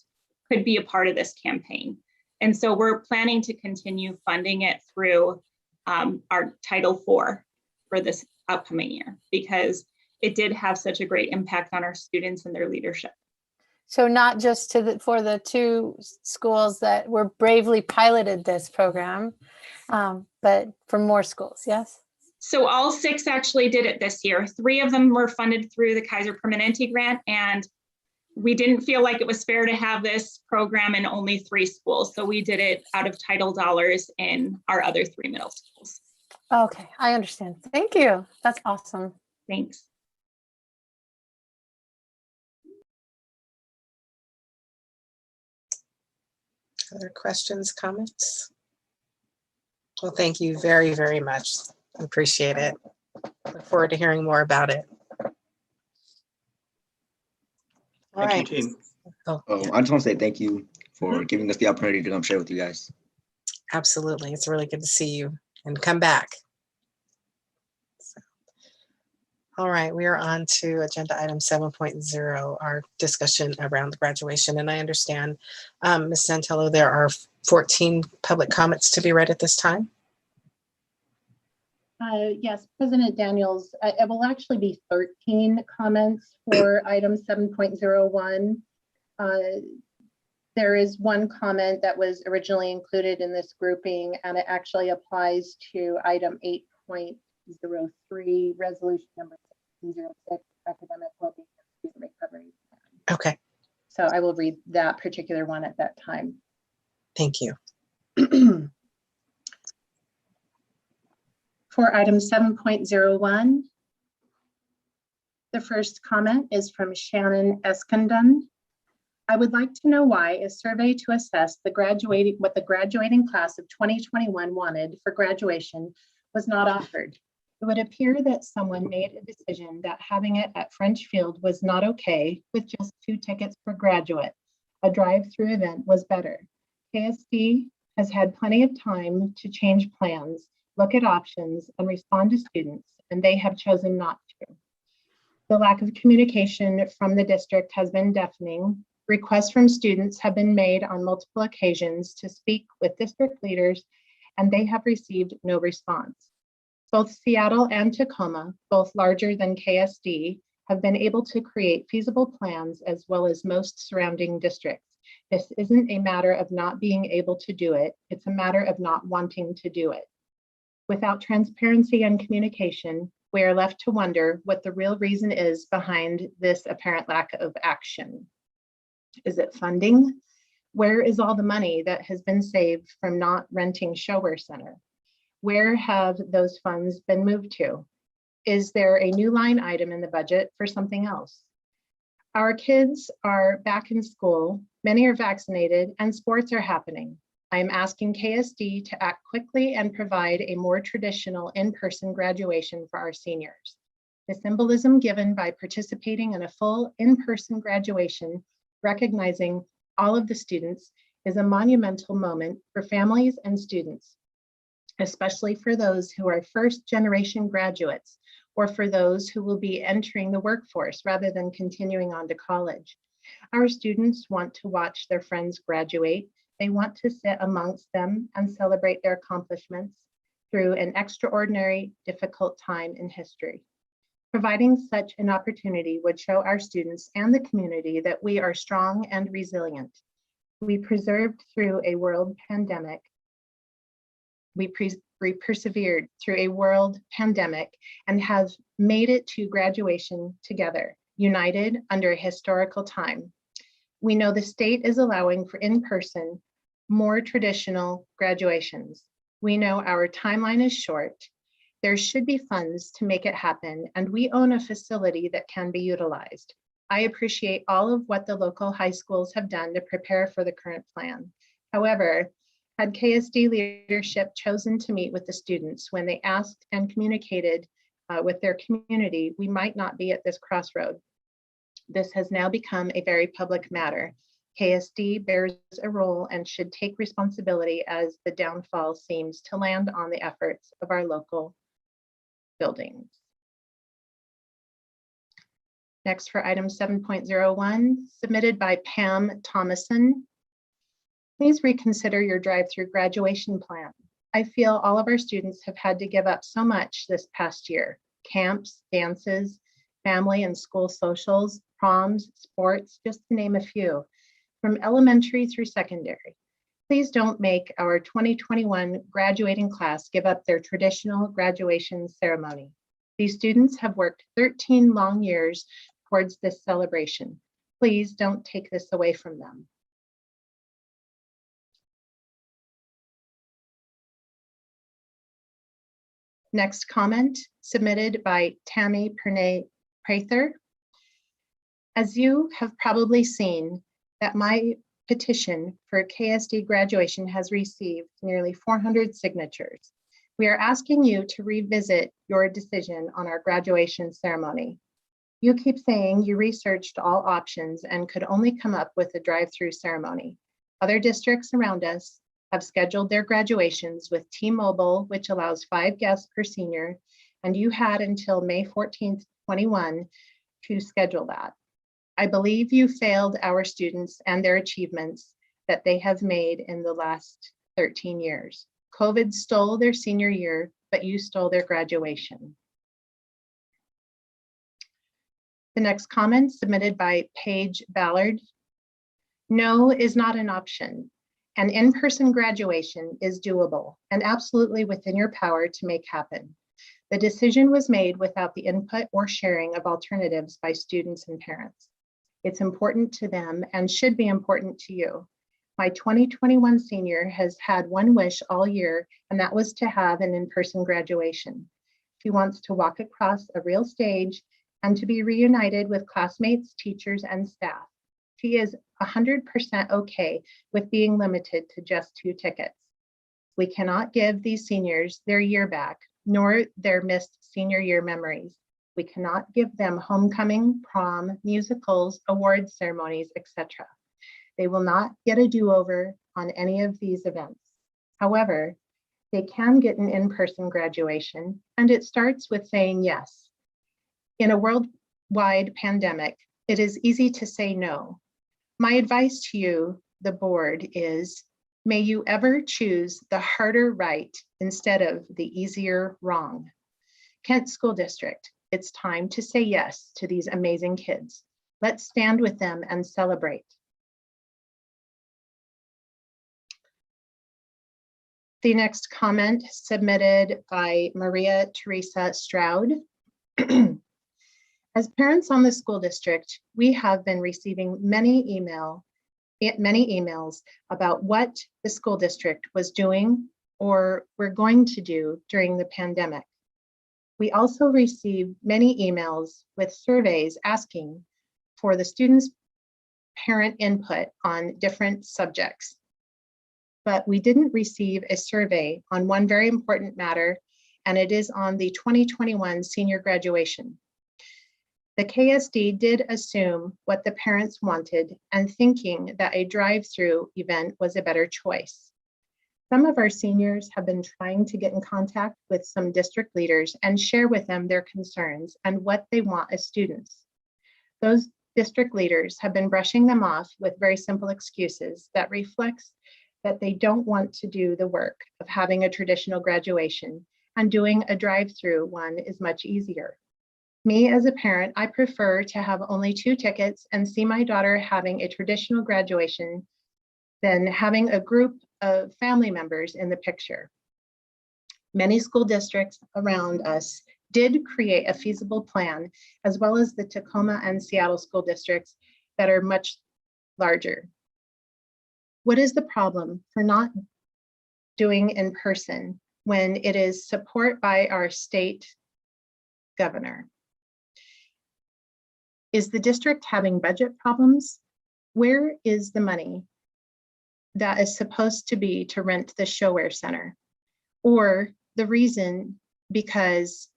could be a part of this campaign. And so we're planning to continue funding it through our Title IV for this upcoming year, because it did have such a great impact on our students and their leadership. So not just for the 2 schools that were bravely piloted this program, but for more schools, yes? So all 6 actually did it this year. 3 of them were funded through the Kaiser Permanente grant, and we didn't feel like it was fair to have this program in only 3 schools. So we did it out of title dollars in our other 3 middle schools. Okay, I understand. Thank you. That's awesome. Thanks. Other questions, comments? Well, thank you very, very much. I appreciate it. Look forward to hearing more about it. All right. Thank you, team. I just want to say thank you for giving us the opportunity to come share with you guys. Absolutely. It's really good to see you and come back. All right, we are on to agenda item 7.0, our discussion around graduation. And I understand, Ms. Santello, there are 14 public comments to be read at this time. Yes, President Daniels, it will actually be 13 comments for item 7.01. There is one comment that was originally included in this grouping, and it actually applies to item 8.03, resolution number 606, academic well-being and student recovery plan. Okay. So I will read that particular one at that time. Thank you. For item 7.01, the first comment is from Shannon Eskandon. I would like to know why a survey to assess what the graduating class of 2021 wanted for graduation was not offered. It would appear that someone made a decision that having it at French Field was not okay with just 2 tickets per graduate. A drive-through event was better. KSD has had plenty of time to change plans, look at options, and respond to students, and they have chosen not to. The lack of communication from the district has been deafening. Requests from students have been made on multiple occasions to speak with district leaders, and they have received no response. Both Seattle and Tacoma, both larger than KSD, have been able to create feasible plans as well as most surrounding districts. This isn't a matter of not being able to do it, it's a matter of not wanting to do it. Without transparency and communication, we are left to wonder what the real reason is behind this apparent lack of action. Is it funding? Where is all the money that has been saved from not renting Shower Center? Where have those funds been moved to? Is there a new line item in the budget for something else? Our kids are back in school, many are vaccinated, and sports are happening. I am asking KSD to act quickly and provide a more traditional in-person graduation for our seniors. The symbolism given by participating in a full in-person graduation, recognizing all of the students, is a monumental moment for families and students, especially for those who are first-generation graduates or for those who will be entering the workforce rather than continuing on to college. Our students want to watch their friends graduate. They want to sit amongst them and celebrate their accomplishments through an extraordinary, difficult time in history. Providing such an opportunity would show our students and the community that we are strong and resilient. We persevered through a world pandemic. We persevered through a world pandemic and have made it to graduation together, united under a historical time. We know the state is allowing for in-person, more traditional graduations. We know our timeline is short. There should be funds to make it happen, and we own a facility that can be utilized. I appreciate all of what the local high schools have done to prepare for the current plan. However, had KSD leadership chosen to meet with the students when they asked and communicated with their community, we might not be at this crossroad. This has now become a very public matter. KSD bears a role and should take responsibility as the downfall seems to land on the efforts of our local buildings. Next, for item 7.01, submitted by Pam Thomason. Please reconsider your drive-through graduation plan. I feel all of our students have had to give up so much this past year. Camps, dances, family and school socials, proms, sports, just to name a few, from elementary through secondary. Please don't make our 2021 graduating class give up their traditional graduation ceremony. These students have worked 13 long years towards this celebration. Please don't take this away from them. Next comment submitted by Tammy Prather. As you have probably seen, that my petition for KSD graduation has received nearly 400 signatures. We are asking you to revisit your decision on our graduation ceremony. You keep saying you researched all options and could only come up with a drive-through ceremony. Other districts around us have scheduled their graduations with T-Mobile, which allows 5 guests per senior, and you had until May 14th, 21 to schedule that. I believe you failed our students and their achievements that they have made in the last 13 years. COVID stole their senior year, but you stole their graduation. The next comment submitted by Paige Ballard. No is not an option. An in-person graduation is doable and absolutely within your power to make happen. The decision was made without the input or sharing of alternatives by students and parents. It's important to them and should be important to you. My 2021 senior has had one wish all year, and that was to have an in-person graduation. She wants to walk across a real stage and to be reunited with classmates, teachers, and staff. She is 100% okay with being limited to just 2 tickets. We cannot give these seniors their year back, nor their missed senior year memories. We cannot give them homecoming, prom, musicals, awards ceremonies, etc. They will not get a do-over on any of these events. However, they can get an in-person graduation, and it starts with saying yes. In a worldwide pandemic, it is easy to say no. My advice to you, the board, is may you ever choose the harder right instead of the easier wrong. Kent School District, it's time to say yes to these amazing kids. Let's stand with them and celebrate. The next comment submitted by Maria Teresa Stroud. As parents on the school district, we have been receiving many emails about what the school district was doing or were going to do during the pandemic. We also received many emails with surveys asking for the students' parent input on different subjects. but we didn't receive a survey on one very important matter, and it is on the 2021 senior graduation. The KSD did assume what the parents wanted and thinking that a drive-through event was a better choice. Some of our seniors have been trying to get in contact with some district leaders and share with them their concerns and what they want as students. Those district leaders have been brushing them off with very simple excuses that reflects that they don't want to do the work of having a traditional graduation, and doing a drive-through one is much easier. Me as a parent, I prefer to have only 2 tickets and see my daughter having a traditional graduation than having a group of family members in the picture. Many school districts around us did create a feasible plan, as well as the Tacoma and Seattle school districts that are much larger. What is the problem for not doing in person when it is support by our state governor? Is the district having budget problems? Where is the money that is supposed to be to rent the showwear center? Or the reason is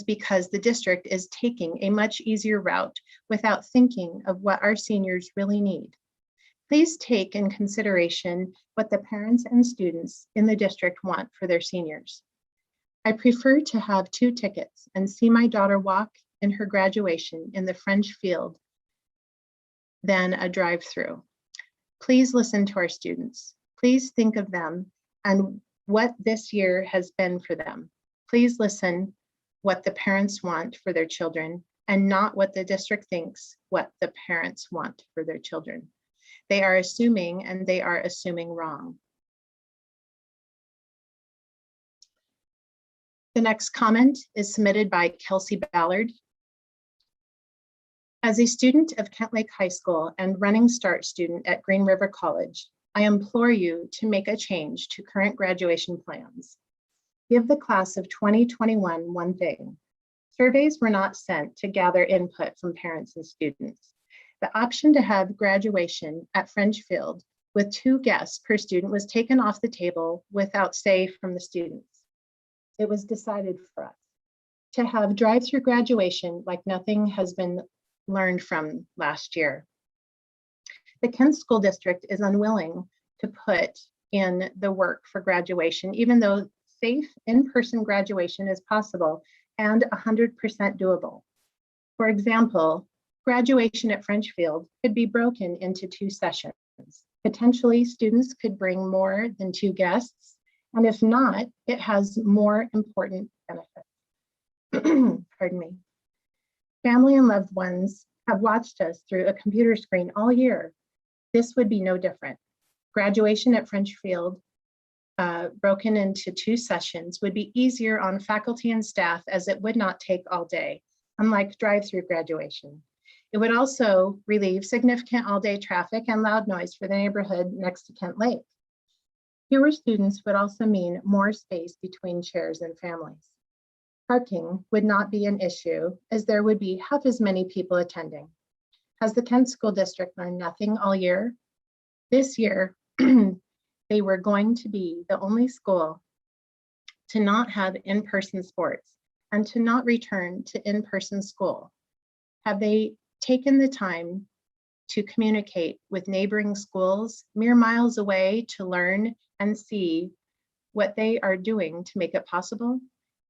because the district is taking a much easier route without thinking of what our seniors really need. Please take in consideration what the parents and students in the district want for their seniors. I prefer to have 2 tickets and see my daughter walk in her graduation in the French field than a drive-through. Please listen to our students. Please think of them and what this year has been for them. Please listen what the parents want for their children and not what the district thinks what the parents want for their children. They are assuming, and they are assuming wrong. The next comment is submitted by Kelsey Ballard. As a student of Kent Lake High School and Running Start student at Green River College, I implore you to make a change to current graduation plans. Give the class of 2021 one thing. Surveys were not sent to gather input from parents and students. The option to have graduation at French Field with 2 guests per student was taken off the table without say from the students. It was decided for us to have drive-through graduation like nothing has been learned from last year. The Kent School District is unwilling to put in the work for graduation, even though safe in-person graduation is possible and 100% doable. For example, graduation at French Field could be broken into 2 sessions. Potentially, students could bring more than 2 guests, and if not, it has more important benefits. Pardon me. Family and loved ones have watched us through a computer screen all year. This would be no different. Graduation at French Field, broken into 2 sessions, would be easier on faculty and staff as it would not take all day, unlike drive-through graduation. It would also relieve significant all-day traffic and loud noise for the neighborhood next to Kent Lake. Fewer students would also mean more space between chairs and families. Parking would not be an issue, as there would be half as many people attending. Has the Kent School District learned nothing all year? This year, they were going to be the only school to not have in-person sports and to not return to in-person school. Have they taken the time to communicate with neighboring schools mere miles away to learn and see what they are doing to make it possible?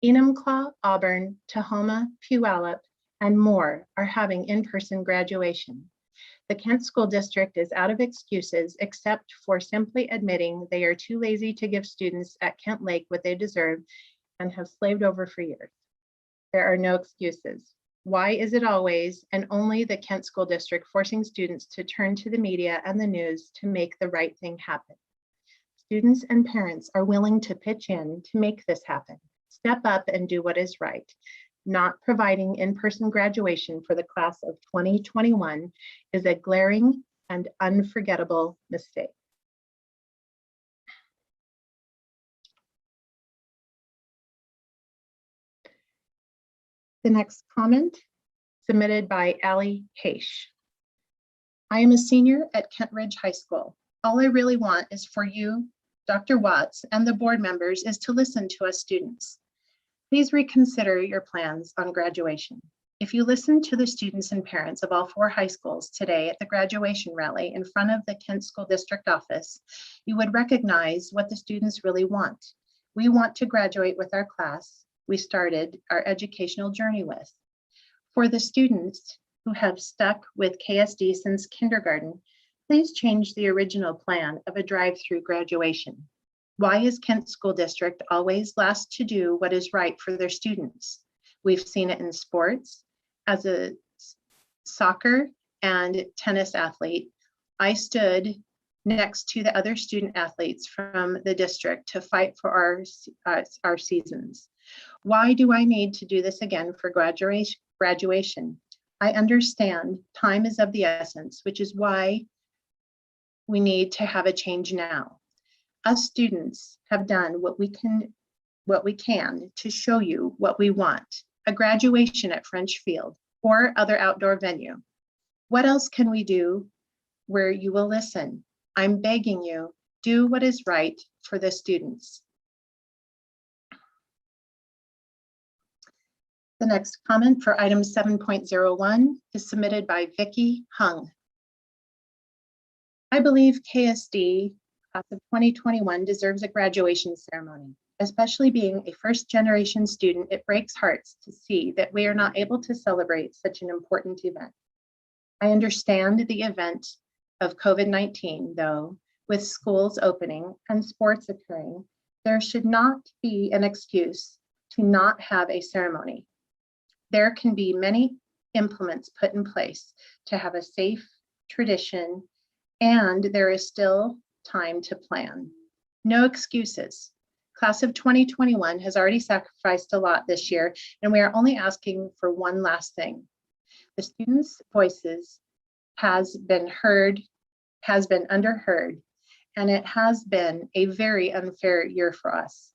Enumclaw, Auburn, Tahoma, Puyallup, and more are having in-person graduation. The Kent School District is out of excuses except for simply admitting they are too lazy to give students at Kent Lake what they deserve and have slaved over for years. There are no excuses. Why is it always and only the Kent School District forcing students to turn to the media and the news to make the right thing happen? Students and parents are willing to pitch in to make this happen. Step up and do what is right. Not providing in-person graduation for the class of 2021 is a glaring and unforgettable mistake. The next comment submitted by Allie Haish. I am a senior at Kent Ridge High School. All I really want is for you, Dr. Watts, and the board members is to listen to us students. Please reconsider your plans on graduation. If you listen to the students and parents of all 4 high schools today at the graduation rally in front of the Kent School District office, you would recognize what the students really want. We want to graduate with our class we started our educational journey with. For the students who have stuck with KSD since kindergarten, please change the original plan of a drive-through graduation. Why is Kent School District always last to do what is right for their students? We've seen it in sports. As a soccer and tennis athlete, I stood next to the other student athletes from the district to fight for our seasons. Why do I need to do this again for graduation? I understand time is of the essence, which is why we need to have a change now. Us students have done what we can to show you what we want. A graduation at French Field or other outdoor venue. What else can we do where you will listen? I'm begging you, do what is right for the students. The next comment for item 7.01 is submitted by Vicky Hung. I believe KSD class of 2021 deserves a graduation ceremony. Especially being a first-generation student, it breaks hearts to see that we are not able to celebrate such an important event. I understand the event of COVID-19, though, with schools opening and sports occurring, there should not be an excuse to not have a ceremony. There can be many implements put in place to have a safe tradition, and there is still time to plan. No excuses. Class of 2021 has already sacrificed a lot this year, and we are only asking for one last thing. The students' voices has been underheard, and it has been a very unfair year for us.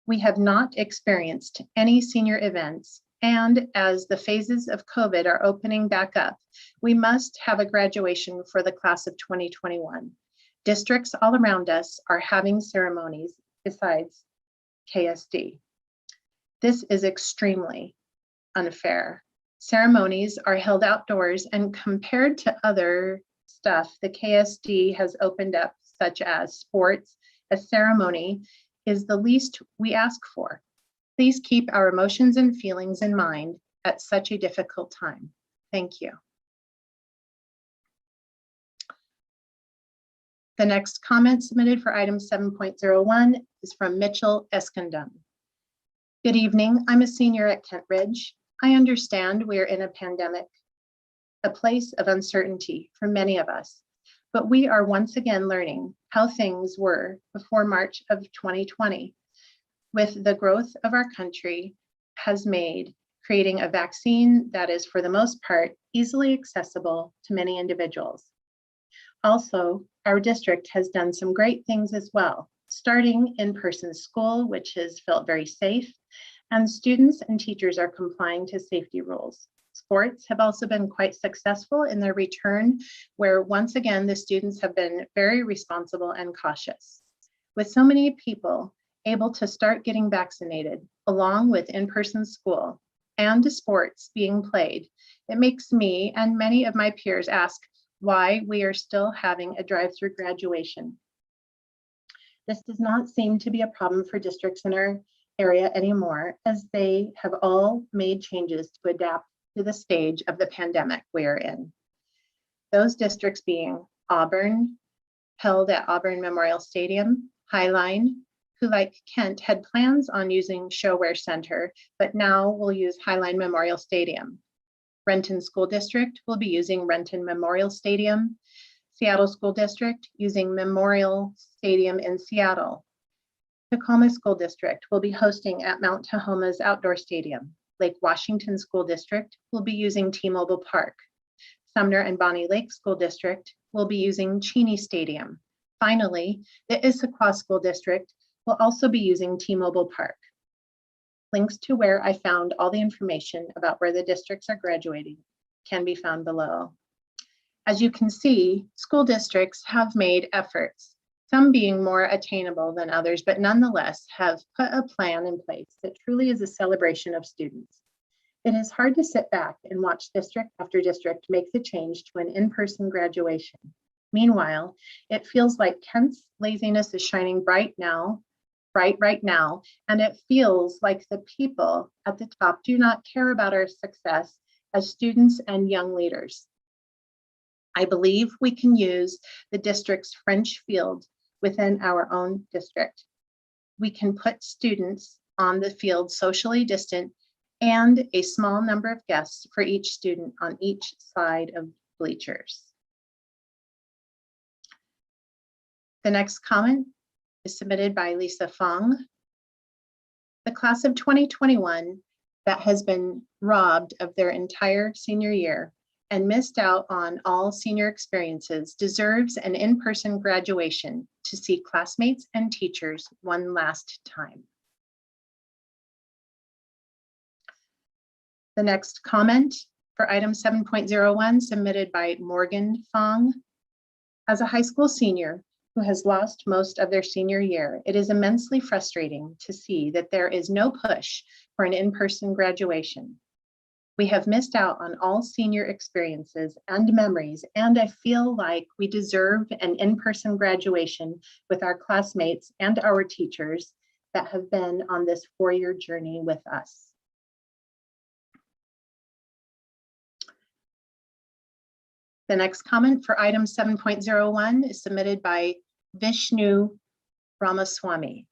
We have not experienced any senior events, and as the phases of COVID are opening back up, we must have a graduation for the class of 2021. Districts all around us are having ceremonies besides KSD. This is extremely unfair. Ceremonies are held outdoors, and compared to other stuff the KSD has opened up, such as sports, a ceremony is the least we ask for. Please keep our emotions and feelings in mind at such a difficult time. Thank you. The next comment submitted for item 7.01 is from Mitchell Eskandum. Good evening, I'm a senior at Kent Ridge. I understand we're in a pandemic, a place of uncertainty for many of us, but we are once again learning how things were before March of 2020. With the growth of our country has made creating a vaccine that is for the most part easily accessible to many individuals. Also, our district has done some great things as well, starting in-person school, which has felt very safe, and students and teachers are complying to safety rules. Sports have also been quite successful in their return, where once again, the students have been very responsible and cautious. With so many people able to start getting vaccinated, along with in-person school and sports being played, it makes me and many of my peers ask why we are still having a drive-through graduation. This does not seem to be a problem for districts in our area anymore, as they have all made changes to adapt to the stage of the pandemic we are in. Those districts being Auburn, held at Auburn Memorial Stadium, Highline, who like Kent had plans on using Showware Center, but now will use Highline Memorial Stadium. Renton School District will be using Renton Memorial Stadium. Seattle School District using Memorial Stadium in Seattle. Tacoma School District will be hosting at Mount Tahoma's Outdoor Stadium. Lake Washington School District will be using T-Mobile Park. Sumner and Bonnie Lake School District will be using Cheney Stadium. Finally, the Issaquah School District will also be using T-Mobile Park. Links to where I found all the information about where the districts are graduating can be found below. As you can see, school districts have made efforts, some being more attainable than others, but nonetheless have put a plan in place that truly is a celebration of students. It is hard to sit back and watch district after district make the change to an in-person graduation. Meanwhile, it feels like Kent's laziness is shining bright right now, and it feels like the people at the top do not care about our success as students and young leaders. I believe we can use the district's French field within our own district. We can put students on the field socially distant and a small number of guests for each student on each side of bleachers. The next comment is submitted by Lisa Fong. The class of 2021 that has been robbed of their entire senior year and missed out on all senior experiences deserves an in-person graduation to see classmates and teachers one last time. The next comment for item 7.01 submitted by Morgan Fong. As a high school senior who has lost most of their senior year, it is immensely frustrating to see that there is no push for an in-person graduation. We have missed out on all senior experiences and memories, and I feel like we deserve an in-person graduation with our classmates and our teachers that have been on this four-year journey with us. The next comment for item 7.01 is submitted by Vishnu Ramaswamy.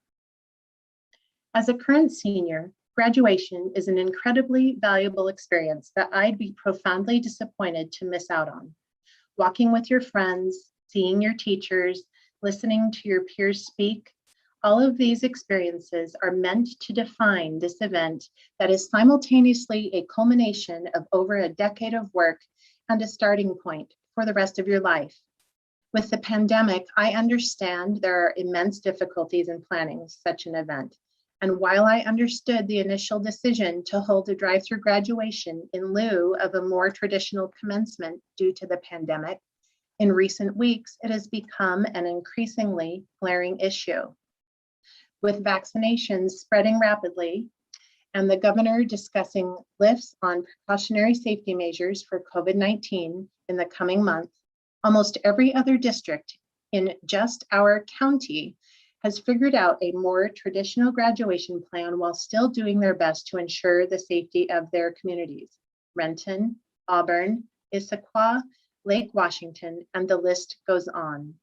As a current senior, graduation is an incredibly valuable experience that I'd be profoundly disappointed to miss out on. Walking with your friends, seeing your teachers, listening to your peers speak, all of these experiences are meant to define this event that is simultaneously a culmination of over a decade of work and a starting point for the rest of your life. With the pandemic, I understand there are immense difficulties in planning such an event. And while I understood the initial decision to hold a drive-through graduation in lieu of a more traditional commencement due to the pandemic, in recent weeks, it has become an increasingly glaring issue. With vaccinations spreading rapidly and the governor discussing lifts on precautionary safety measures for COVID-19 in the coming months, almost every other district in just our county has figured out a more traditional graduation plan while still doing their best to ensure the safety of their communities. Renton, Auburn, Issaquah, Lake Washington, and the list goes on.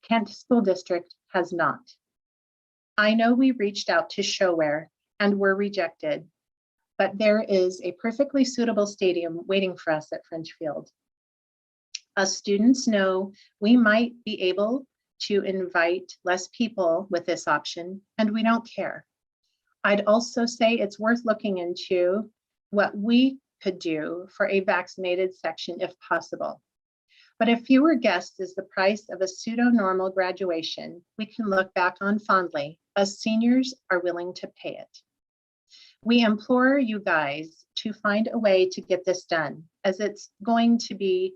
Kent School District has not. I know we reached out to Showware and were rejected, but there is a perfectly suitable stadium waiting for us at French Field. Us students know we might be able to invite less people with this option, and we don't care. I'd also say it's worth looking into what we could do for a vaccinated section if possible. But if fewer guests is the price of a pseudo-normal graduation, we can look back on fondly, as seniors are willing to pay it. We implore you guys to find a way to get this done, as it's going to be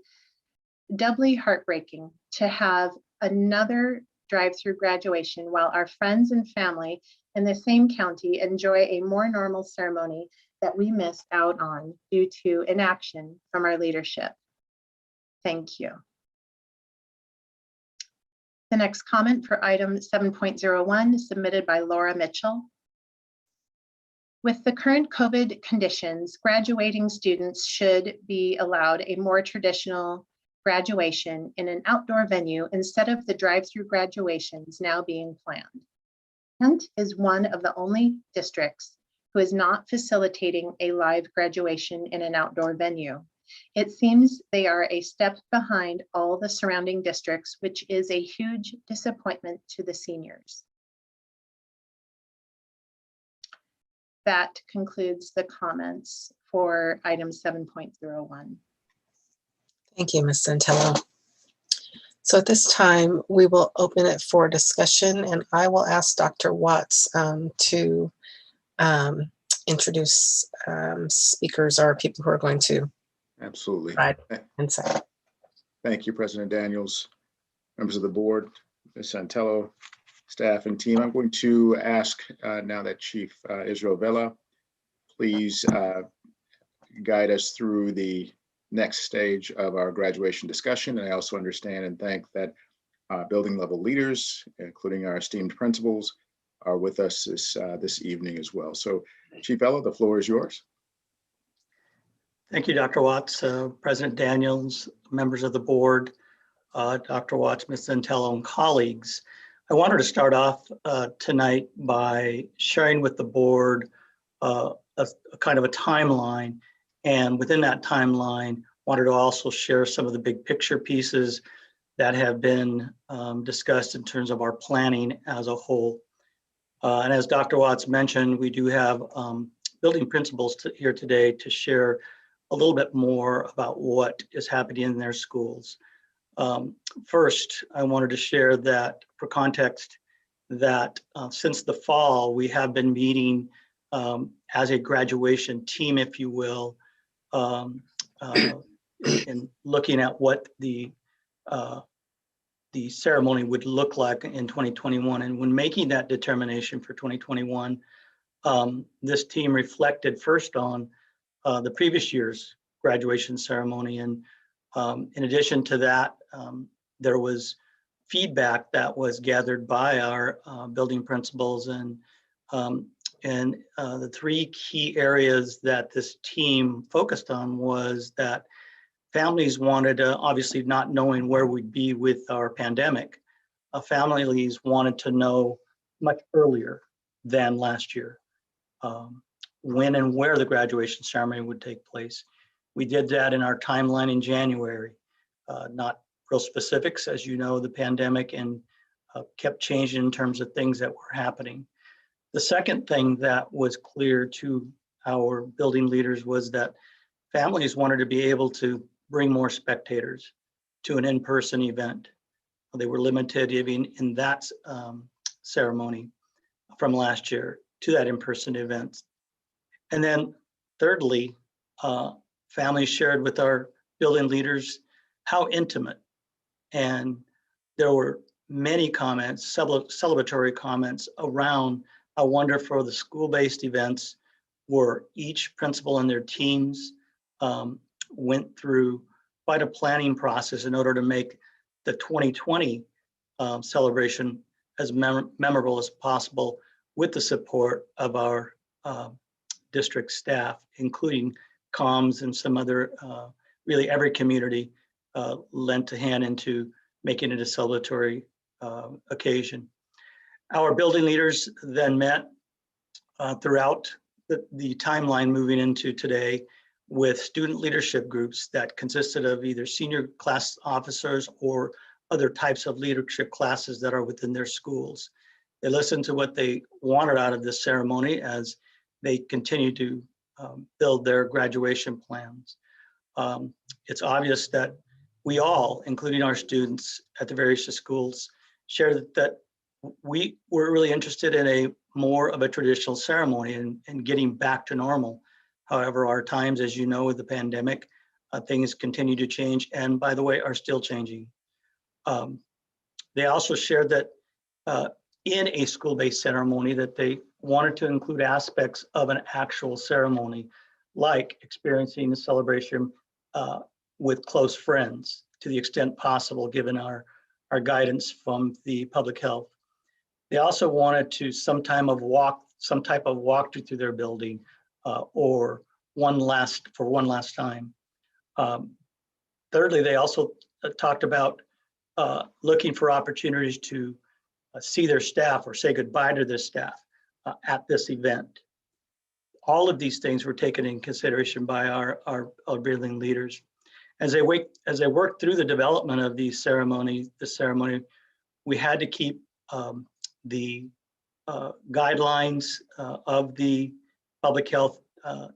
doubly heartbreaking to have another drive-through graduation while our friends and family in the same county enjoy a more normal ceremony that we missed out on due to inaction from our leadership. Thank you. The next comment for item 7.01 is submitted by Laura Mitchell. With the current COVID conditions, graduating students should be allowed a more traditional graduation in an outdoor venue instead of the drive-through graduations now being planned. Kent is one of the only districts who is not facilitating a live graduation in an outdoor venue. It seems they are a step behind all the surrounding districts, which is a huge disappointment to the seniors. That concludes the comments for item 7.01. Thank you, Ms. Santello. So at this time, we will open it for discussion, and I will ask Dr. Watts to introduce speakers or people who are going to Absolutely. provide insight. Thank you, President Daniels, members of the board, Ms. Santello, staff and team. I'm going to ask now that Chief Israel Vela, please guide us through the next stage of our graduation discussion. And I also understand and thank that building level leaders, including our esteemed principals, are with us this evening as well. So Chief Vela, the floor is yours. Thank you, Dr. Watts, President Daniels, members of the board, Dr. Watts, Ms. Santello, and colleagues. I wanted to start off tonight by sharing with the board a kind of a timeline. And within that timeline, wanted to also share some of the big picture pieces that have been discussed in terms of our planning as a whole. And as Dr. Watts mentioned, we do have building principals here today to share a little bit more about what is happening in their schools. First, I wanted to share that for context that since the fall, we have been meeting as a graduation team, if you will, in looking at what the ceremony would look like in 2021. And when making that determination for 2021, this team reflected first on the previous year's graduation ceremony. And in addition to that, there was feedback that was gathered by our building principals, and the three key areas that this team focused on was that families wanted to, obviously not knowing where we'd be with our pandemic, families wanted to know much earlier than last year when and where the graduation ceremony would take place. We did that in our timeline in January, not real specifics, as you know, the pandemic and kept changing in terms of things that were happening. The second thing that was clear to our building leaders was that families wanted to be able to bring more spectators to an in-person event. They were limited even in that ceremony from last year to that in-person event. And then thirdly, families shared with our building leaders how intimate, and there were many comments, celebratory comments around how wonderful the school-based events were. Each principal and their teams went through quite a planning process in order to make the 2020 celebration as memorable as possible with the support of our district staff, including comms and some other, really every community lent a hand into making it a celebratory occasion. Our building leaders then met throughout the timeline moving into today with student leadership groups that consisted of either senior class officers or other types of leadership classes that are within their schools. They listened to what they wanted out of this ceremony as they continue to build their graduation plans. It's obvious that we all, including our students at the various schools, share that we were really interested in a more of a traditional ceremony and getting back to normal. However, our times, as you know, with the pandemic, things continue to change, and by the way, are still changing. They also shared that in a school-based ceremony that they wanted to include aspects of an actual ceremony, like experiencing a celebration with close friends to the extent possible, given our guidance from the public health. They also wanted to some type of walkthrough through their building or one last time. Thirdly, they also talked about looking for opportunities to see their staff or say goodbye to their staff at this event. All of these things were taken in consideration by our building leaders. As they worked through the development of the ceremony, we had to keep the guidelines of the public health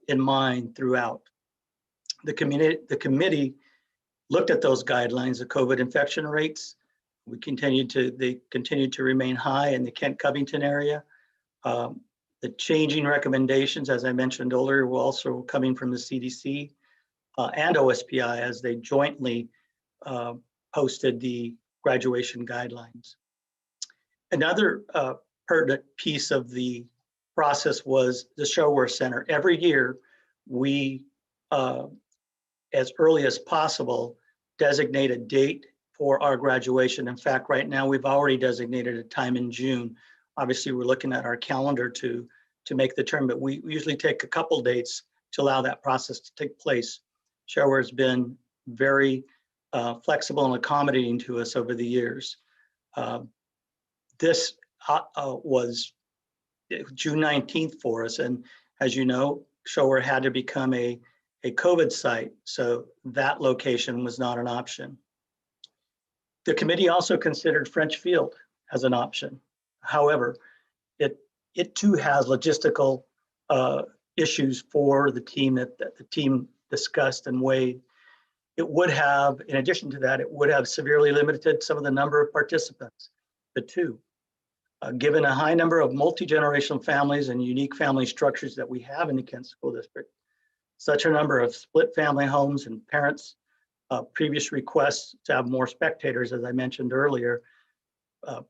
in mind throughout. The committee looked at those guidelines, the COVID infection rates. They continued to remain high in the Kent-Covington area. The changing recommendations, as I mentioned earlier, were also coming from the CDC and OSPI as they jointly posted the graduation guidelines. Another pertinent piece of the process was the Showware Center. Every year, we, as early as possible, designate a date for our graduation. In fact, right now, we've already designated a time in June. Obviously, we're looking at our calendar to make the term, but we usually take a couple dates to allow that process to take place. Showware has been very flexible and accommodating to us over the years. This was June 19th for us, and as you know, Showware had to become a COVID site, so that location was not an option. The committee also considered French Field as an option. However, it too has logistical issues for the team that the team discussed and weighed. It would have, in addition to that, it would have severely limited some of the number of participants. The two, given a high number of multi-generational families and unique family structures that we have in the Kent School District, such a number of split family homes and parents' previous requests to have more spectators, as I mentioned earlier,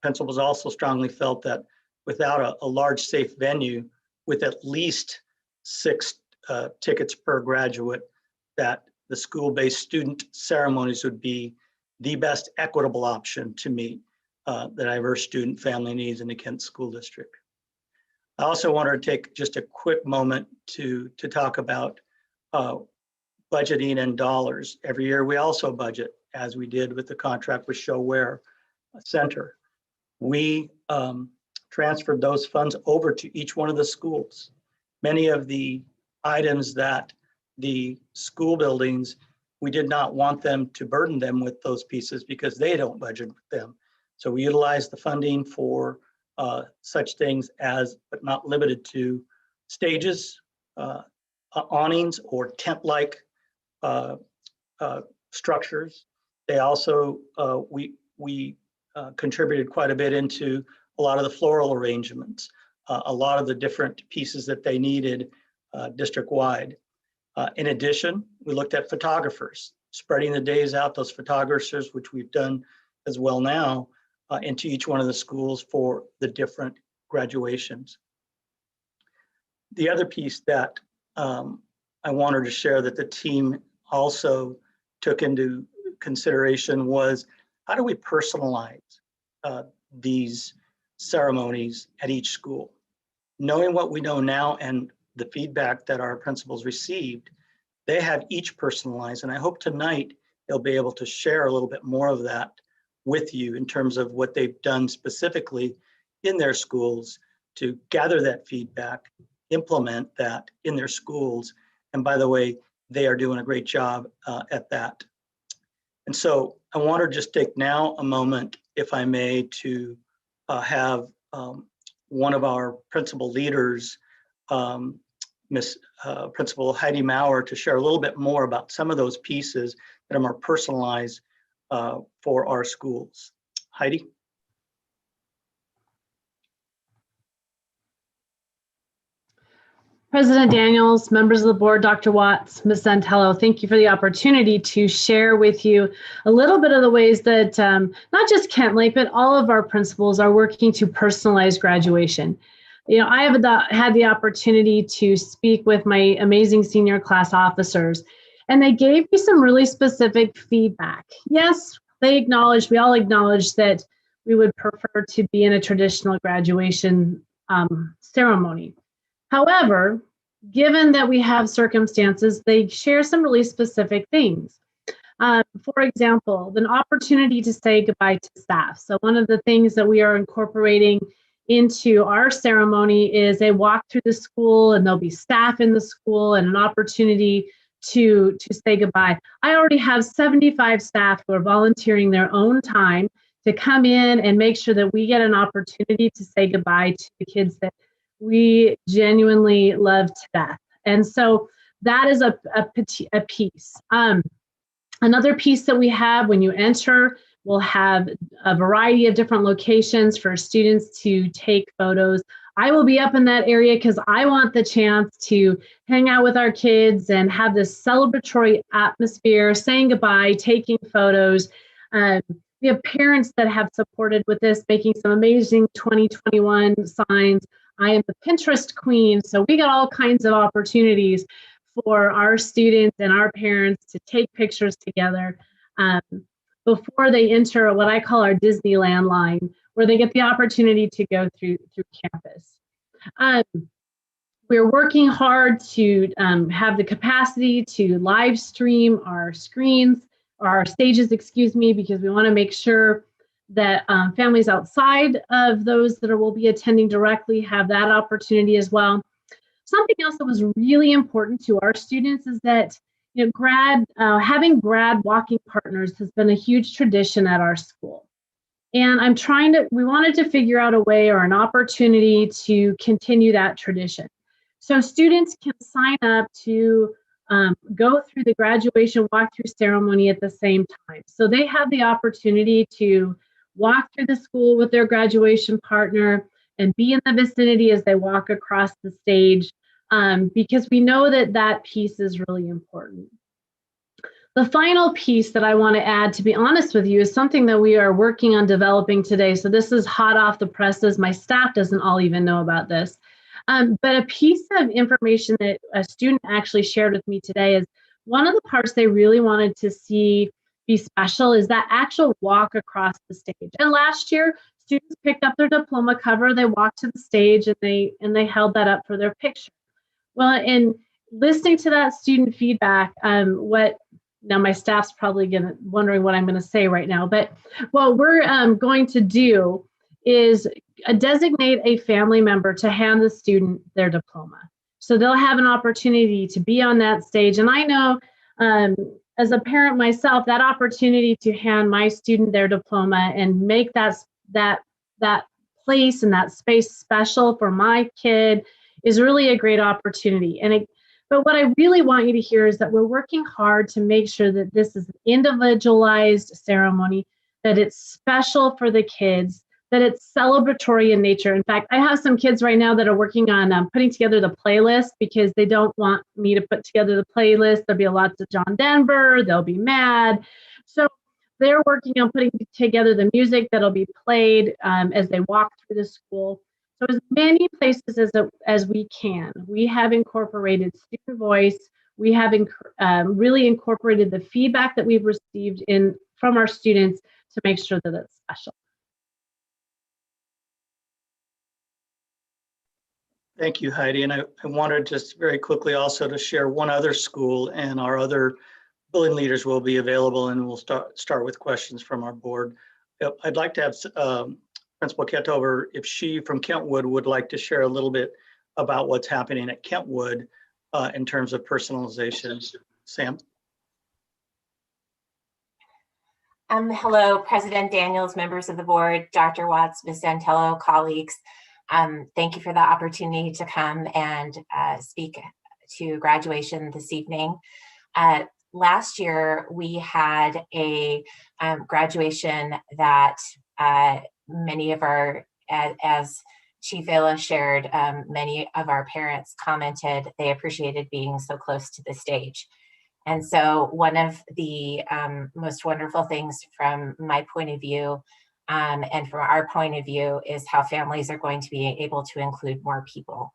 principals also strongly felt that without a large safe venue with at least 6 tickets per graduate, that the school-based student ceremonies would be the best equitable option to meet the diverse student family needs in the Kent School District. I also wanted to take just a quick moment to talk about budgeting and dollars. Every year we also budget, as we did with the contract with Showware Center. We transferred those funds over to each one of the schools. Many of the items that the school buildings, we did not want them to burden them with those pieces because they don't budget with them. So we utilized the funding for such things as, but not limited to, stages, awnings, or tent-like structures. They also, we contributed quite a bit into a lot of the floral arrangements, a lot of the different pieces that they needed district-wide. In addition, we looked at photographers, spreading the days out, those photographers, which we've done as well now, into each one of the schools for the different graduations. The other piece that I wanted to share that the team also took into consideration was, how do we personalize these ceremonies at each school? Knowing what we know now and the feedback that our principals received, they have each personalized, and I hope tonight they'll be able to share a little bit more of that with you in terms of what they've done specifically in their schools to gather that feedback, implement that in their schools, and by the way, they are doing a great job at that. And so I want to just take now a moment, if I may, to have one of our principal leaders, Principal Heidi Maurer, to share a little bit more about some of those pieces that are more personalized for our schools. Heidi? President Daniels, members of the board, Dr. Watts, Ms. Santello, thank you for the opportunity to share with you a little bit of the ways that not just Kent Lake, but all of our principals are working to personalize graduation. You know, I have had the opportunity to speak with my amazing senior class officers, and they gave me some really specific feedback. Yes, they acknowledged, we all acknowledged that we would prefer to be in a traditional graduation ceremony. However, given that we have circumstances, they share some really specific things. For example, an opportunity to say goodbye to staff. So one of the things that we are incorporating into our ceremony is a walk through the school, and there'll be staff in the school and an opportunity to say goodbye. I already have 75 staff who are volunteering their own time to come in and make sure that we get an opportunity to say goodbye to the kids that we genuinely love to death. And so that is a piece. Another piece that we have when you enter, we'll have a variety of different locations for students to take photos I will be up in that area because I want the chance to hang out with our kids and have this celebratory atmosphere, saying goodbye, taking photos. We have parents that have supported with this, making some amazing 2021 signs. I am the Pinterest queen. So we got all kinds of opportunities for our students and our parents to take pictures together before they enter what I call our Disneyland line, where they get the opportunity to go through campus. We're working hard to have the capacity to live stream our screens, or our stages, excuse me, because we want to make sure that families outside of those that will be attending directly have that opportunity as well. Something else that was really important to our students is that having grad walking partners has been a huge tradition at our school. And we wanted to figure out a way or an opportunity to continue that tradition. So students can sign up to go through the graduation walkthrough ceremony at the same time. So they have the opportunity to walk through the school with their graduation partner and be in the vicinity as they walk across the stage, because we know that piece is really important. The final piece that I want to add, to be honest with you, is something that we are working on developing today. So this is hot off the presses. My staff doesn't all even know about this. But a piece of information that a student actually shared with me today is one of the parts they really wanted to see be special is that actual walk across the stage. And last year, students picked up their diploma cover, they walked to the stage, and they held that up for their picture. Well, in listening to that student feedback, now my staff's probably wondering what I'm going to say right now, but what we're going to do is designate a family member to hand the student their diploma. So they'll have an opportunity to be on that stage. And I know as a parent myself, that opportunity to hand my student their diploma and make that place and that space special for my kid is really a great opportunity. But what I really want you to hear is that we're working hard to make sure that this is an individualized ceremony, that it's special for the kids, that it's celebratory in nature. In fact, I have some kids right now that are working on putting together the playlist because they don't want me to put together the playlist. There'll be lots of John Denver, they'll be mad. So they're working on putting together the music that'll be played as they walk through the school. So as many places as we can, we have incorporated student voice. We have really incorporated the feedback that we've received from our students to make sure that it's special. Thank you, Heidi. And I wanted just very quickly also to share one other school, and our other building leaders will be available, and we'll start with questions from our board. I'd like to have Principal Ketover, if she from Kentwood would like to share a little bit about what's happening at Kentwood in terms of personalization. Sam? Hello, President Daniels, members of the board, Dr. Watts, Ms. Santello, colleagues. Thank you for the opportunity to come and speak to graduation this evening. Last year, we had a graduation that many of our, as Chief Ayla shared, many of our parents commented they appreciated being so close to the stage. And so one of the most wonderful things from my point of view and from our point of view is how families are going to be able to include more people.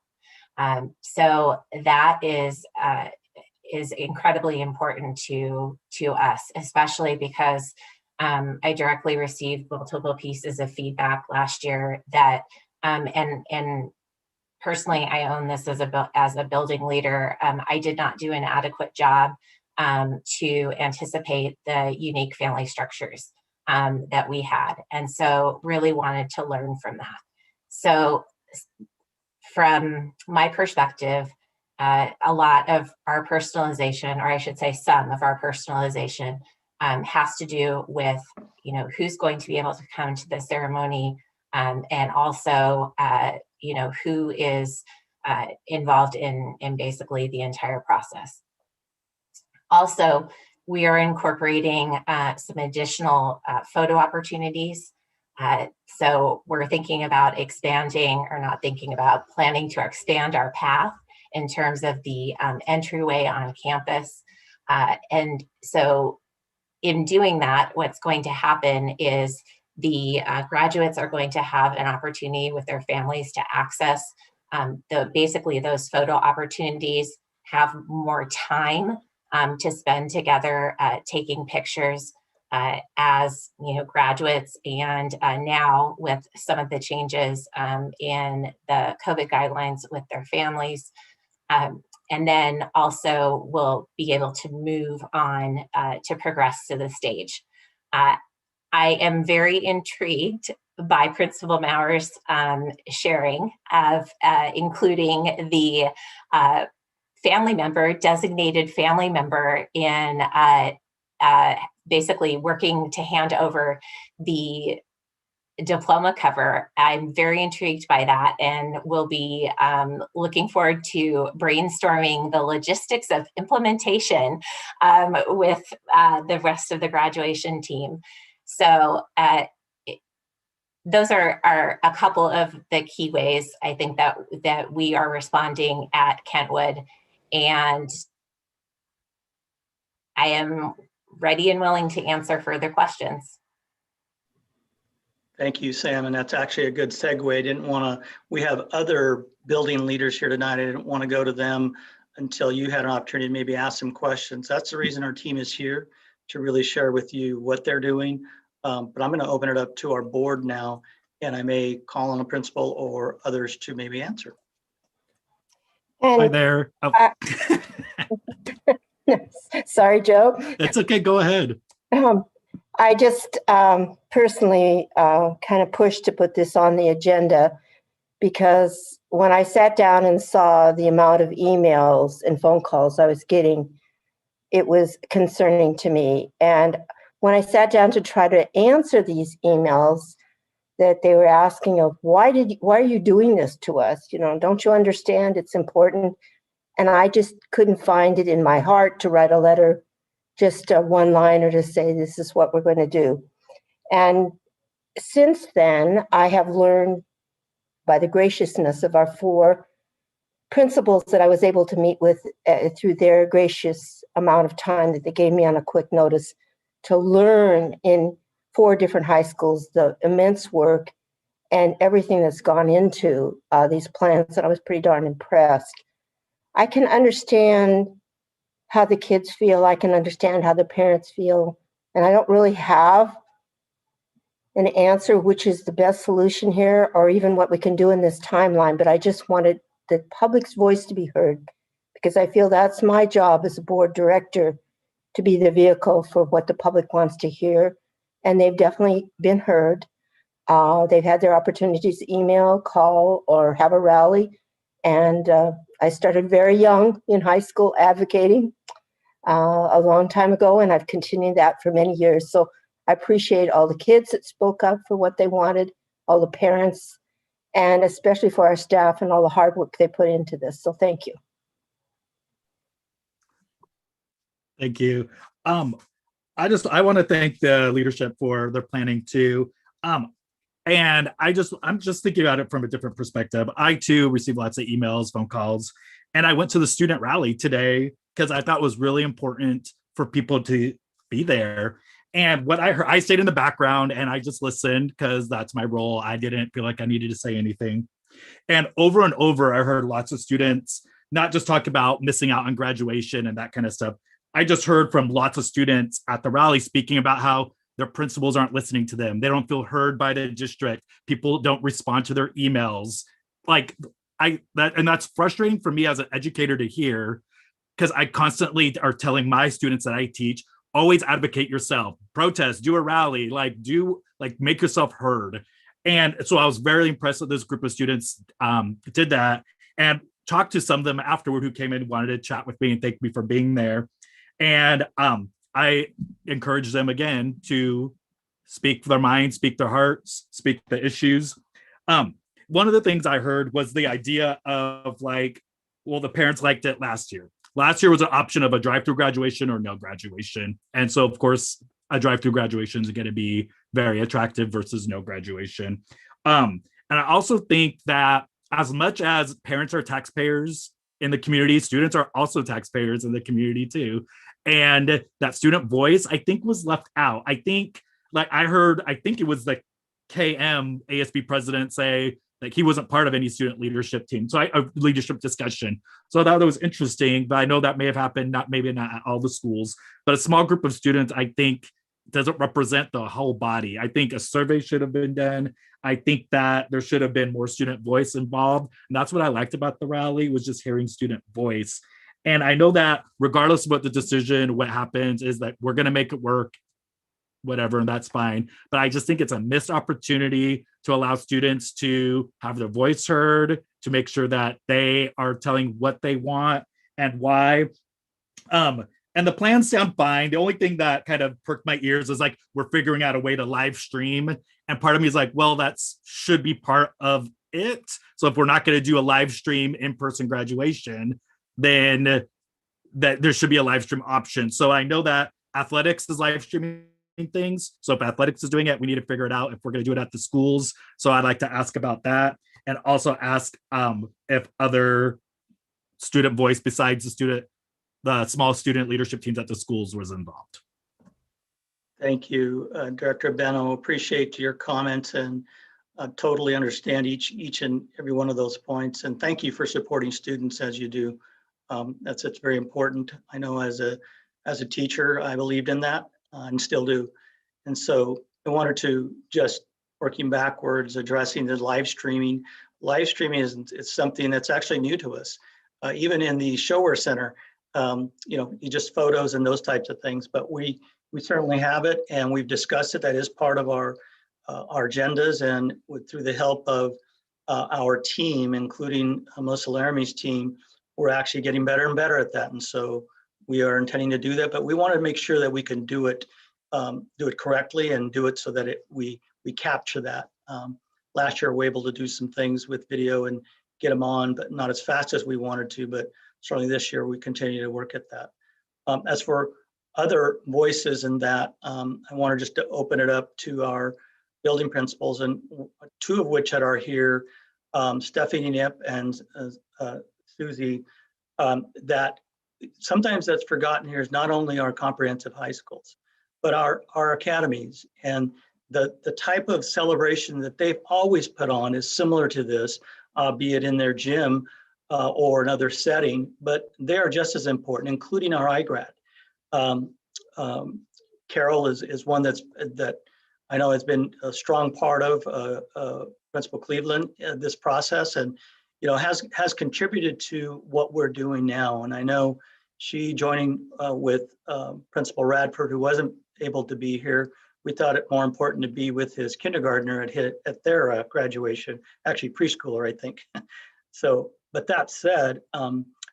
So that is incredibly important to us, especially because I directly received multiple pieces of feedback last year that, and personally, I own this as a building leader. I did not do an adequate job to anticipate the unique family structures that we had. And so really wanted to learn from that. So from my perspective, a lot of our personalization, or I should say some of our personalization, has to do with, who's going to be able to come to the ceremony, and also, who is involved in basically the entire process. Also, we are incorporating some additional photo opportunities So we're thinking about expanding, or not thinking about, planning to expand our path in terms of the entryway on campus. And so in doing that, what's going to happen is the graduates are going to have an opportunity with their families to access basically those photo opportunities, have more time to spend together taking pictures as graduates, and now with some of the changes in the COVID guidelines with their families. And then also we'll be able to move on to progress to the stage. I am very intrigued by Principal Mauer's sharing of including the family member, designated family member, in basically working to hand over the diploma cover. I'm very intrigued by that, and will be looking forward to brainstorming the logistics of implementation with the rest of the graduation team. So those are a couple of the key ways I think that we are responding at Kentwood, and I am ready and willing to answer further questions. Thank you, Sam. And that's actually a good segue. We have other building leaders here tonight. I didn't want to go to them until you had an opportunity to maybe ask some questions. That's the reason our team is here, to really share with you what they're doing. But I'm going to open it up to our board now, and I may call on a principal or others to maybe answer. Hi there. Sorry, Joe. That's okay. Go ahead. I just personally kind of pushed to put this on the agenda because when I sat down and saw the amount of emails and phone calls I was getting, it was concerning to me. And when I sat down to try to answer these emails that they were asking of, why are you doing this to us? Don't you understand it's important? And I just couldn't find it in my heart to write a letter, just a one-liner to say, this is what we're going to do. And since then, I have learned by the graciousness of our 4 principals that I was able to meet with through their gracious amount of time that they gave me on a quick notice, to learn in 4 different high schools the immense work and everything that's gone into these plans. And I was pretty darn impressed. I can understand how the kids feel. I can understand how the parents feel. And I don't really have an answer which is the best solution here, or even what we can do in this timeline. But I just wanted the public's voice to be heard, because I feel that's my job as a board director, to be the vehicle for what the public wants to hear. And they've definitely been heard. They've had their opportunities to email, call, or have a rally. And I started very young in high school advocating a long time ago, and I've continued that for many years. So I appreciate all the kids that spoke up for what they wanted, all the parents, and especially for our staff and all the hard work they put into this. So thank you. Thank you. I want to thank the leadership for their planning too. And I'm just thinking about it from a different perspective. I too received lots of emails, phone calls, and I went to the student rally today because I thought it was really important for people to be there. And what I heard, I stayed in the background and I just listened because that's my role. I didn't feel like I needed to say anything. And over, I heard lots of students not just talk about missing out on graduation and that kind of stuff. I just heard from lots of students at the rally speaking about how their principals aren't listening to them. They don't feel heard by the district. People don't respond to their emails. And that's frustrating for me as an educator to hear, because I constantly are telling my students that I teach, always advocate yourself, protest, do a rally, make yourself heard. And so I was very impressed that this group of students did that, and talked to some of them afterward who came in, wanted to chat with me and thank me for being there. And I encourage them again to speak their minds, speak their hearts, speak the issues. One of the things I heard was the idea of the parents liked it last year. Last year was an option of a drive-through graduation or no graduation. And so of course, a drive-through graduation is going to be very attractive versus no graduation. And I also think that as much as parents are taxpayers in the community, students are also taxpayers in the community too. And that student voice, I think, was left out. I think, like I think it was the KM ASB president say like he wasn't part of any student leadership team. So a leadership discussion. So I thought that was interesting, but I know that may have happened, maybe not at all the schools, but a small group of students, I think, doesn't represent the whole body. I think a survey should have been done. I think that there should have been more student voice involved. And that's what I liked about the rally, was just hearing student voice. And I know that regardless of what the decision, what happens is that we're going to make it work, whatever, and that's fine. But I just think it's a missed opportunity to allow students to have their voice heard, to make sure that they are telling what they want and why. And the plans sound fine. The only thing that kind of perked my ears is like, we're figuring out a way to live stream. And part of me is like, well, that should be part of it. So if we're not going to do a live stream in-person graduation, then that there should be a live stream option. So I know that athletics is live streaming things. So if athletics is doing it, we need to figure it out if we're going to do it at the schools. So I'd like to ask about that, and also ask if other student voice besides the small student leadership teams at the schools was involved. Thank you, Director Benno. Appreciate your comments and totally understand each and every one of those points. And thank you for supporting students as you do. It's very important. I know as a teacher, I believed in that and still do. And so I wanted to just working backwards, addressing the live streaming. Live streaming is something that's actually new to us. Even in the Shower Center, you just photos and those types of things, but we certainly have it, and we've discussed it. That is part of our agendas, and through the help of our team, including Melissa Laramie's team, we're actually getting better and better at that. And so we are intending to do that, but we want to make sure that we can do it correctly and do it so that we capture that. Last year, we were able to do some things with video and get them on, but not as fast as we wanted to. But certainly this year, we continue to work at that. As for other voices in that, I wanted just to open it up to our building principals, and two of which that are here, Stephanie Nip and Susie, that sometimes that's forgotten here is not only our comprehensive high schools, but our academies. And the type of celebration that they've always put on is similar to this, be it in their gym or another setting, but they are just as important, including our iGrad. Carol is one that I know has been a strong part of Principal Cleveland this process, and has contributed to what we're doing now. And I know she joining with Principal Radford, who wasn't able to be here, we thought it more important to be with his kindergartner at their graduation, actually preschooler, I think. So, but that said, I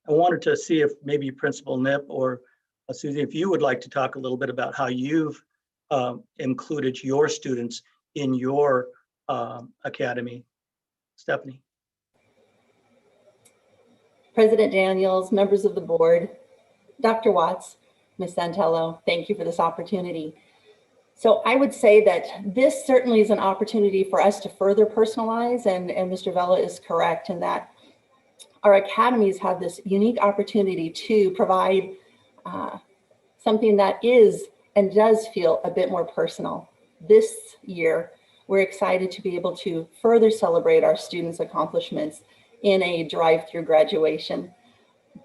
wanted to see if maybe Principal Nip or Susie, if you would like to talk a little bit about how you've included your students in your academy. Stephanie. President Daniels, members of the board, Dr. Watts, Ms. Santello, thank you for this opportunity. So I would say that this certainly is an opportunity for us to further personalize, and Mr. Vella is correct in that our academies have this unique opportunity to provide something that is and does feel a bit more personal. This year, we're excited to be able to further celebrate our students' accomplishments in a drive-through graduation.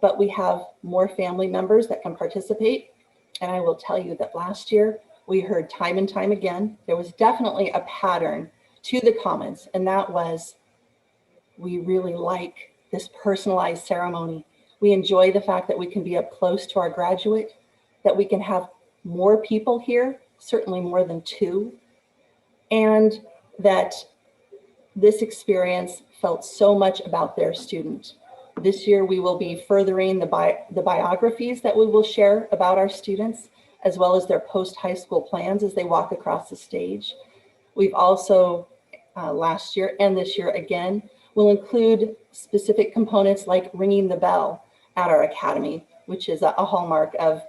But we have more family members that can participate. And I will tell you that last year, we heard time and time again, there was definitely a pattern to the comments, and that was, we really like this personalized ceremony. We enjoy the fact that we can be up close to our graduate, that we can have more people here, certainly more than 2, and that this experience felt so much about their student. This year, we will be furthering the biographies that we will share about our students, as well as their post-high school plans as they walk across the stage. We've also, last year and this year again, will include specific components like ringing the bell at our academy, which is a hallmark of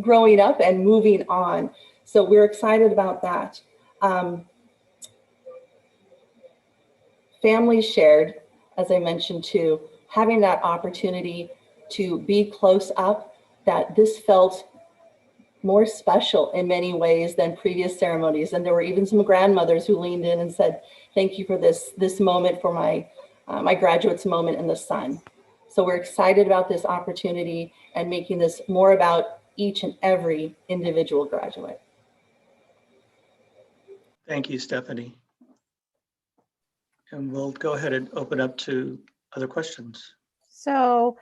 growing up and moving on. So we're excited about that. Families shared, as I mentioned too, having that opportunity to be close up, that this felt more special in many ways than previous ceremonies. And there were even some grandmothers who leaned in and said, thank you for this moment for my graduates' moment in the sun. So we're excited about this opportunity and making this more about each and every individual graduate. Thank you, Stephanie. And we'll go ahead and open up to other questions. So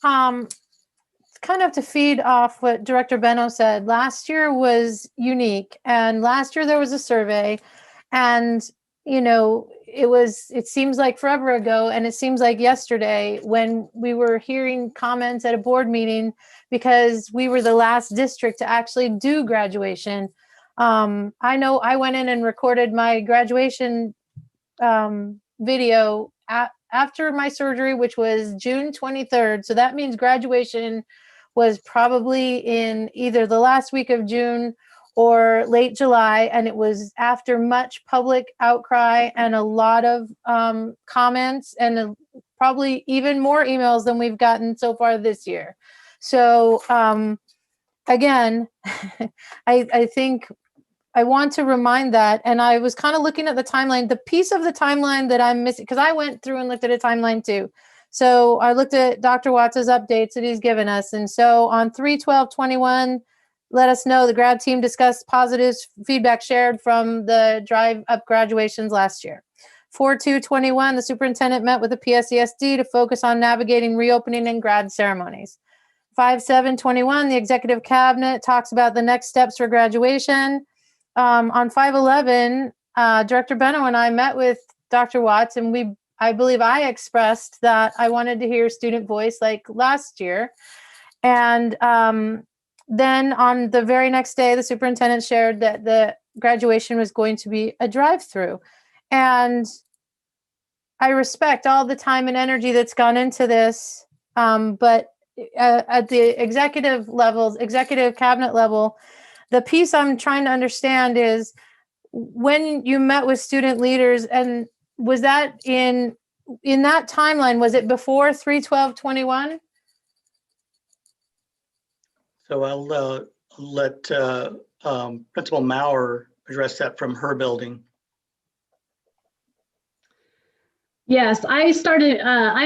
kind of to feed off what Director Benno said, last year was unique. And last year there was a survey, and you know, it seems like forever ago, and it seems like yesterday when we were hearing comments at a board meeting because we were the last district to actually do graduation. I know I went in and recorded my graduation video after my surgery, which was June 23rd. So that means graduation was probably in either the last week of June or late July. And it was after much public outcry and a lot of comments and probably even more emails than we've gotten so far this year. So again, I think I want to remind that, and I was kind of looking at the timeline, the piece of the timeline that I'm missing, because I went through and looked at a timeline too. So I looked at Dr. Watts' updates that he's given us. And so on 3/12/21, let us know the grad team discussed positive feedback shared from the drive up graduations last year. 4/2/21, the superintendent met with the PSESD to focus on navigating reopening and grad ceremonies. 5/7/21, the executive cabinet talks about the next steps for graduation. On 5/11, Director Benno and I met with Dr. Watts, and I believe I expressed that I wanted to hear student voice like last year. And then on the very next day, the superintendent shared that the graduation was going to be a drive-through. And I respect all the time and energy that's gone into this, but at the executive levels, executive cabinet level, the piece I'm trying to understand is when you met with student leaders, and was that in that timeline, was it before 3/12/21? So I'll let Principal Maurer address that from her building. Yes, I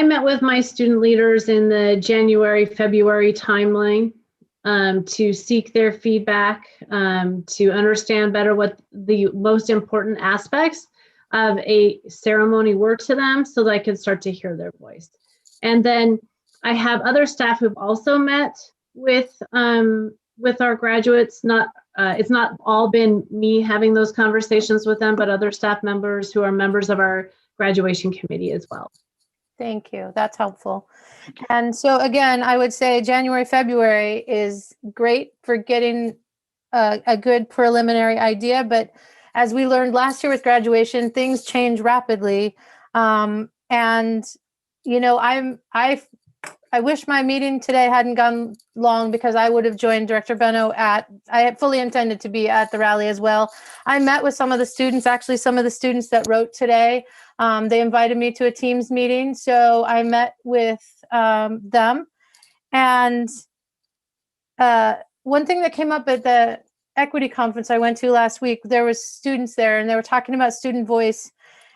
met with my student leaders in the January, February timeline to seek their feedback, to understand better what the most important aspects of a ceremony were to them so that I could start to hear their voice. And then I have other staff who've also met with our graduates. It's not all been me having those conversations with them, but other staff members who are members of our graduation committee as well. Thank you. That's helpful. And so again, I would say January, February is great for getting a good preliminary idea. But as we learned last year with graduation, things change rapidly. And, you know, I wish my meeting today hadn't gone long because I would have joined Director Benno I had fully intended to be at the rally as well. I met with some of the students, actually some of the students that wrote today. They invited me to a Teams meeting. So I met with them. And one thing that came up at the equity conference I went to last week, there was students there and they were talking about student voice.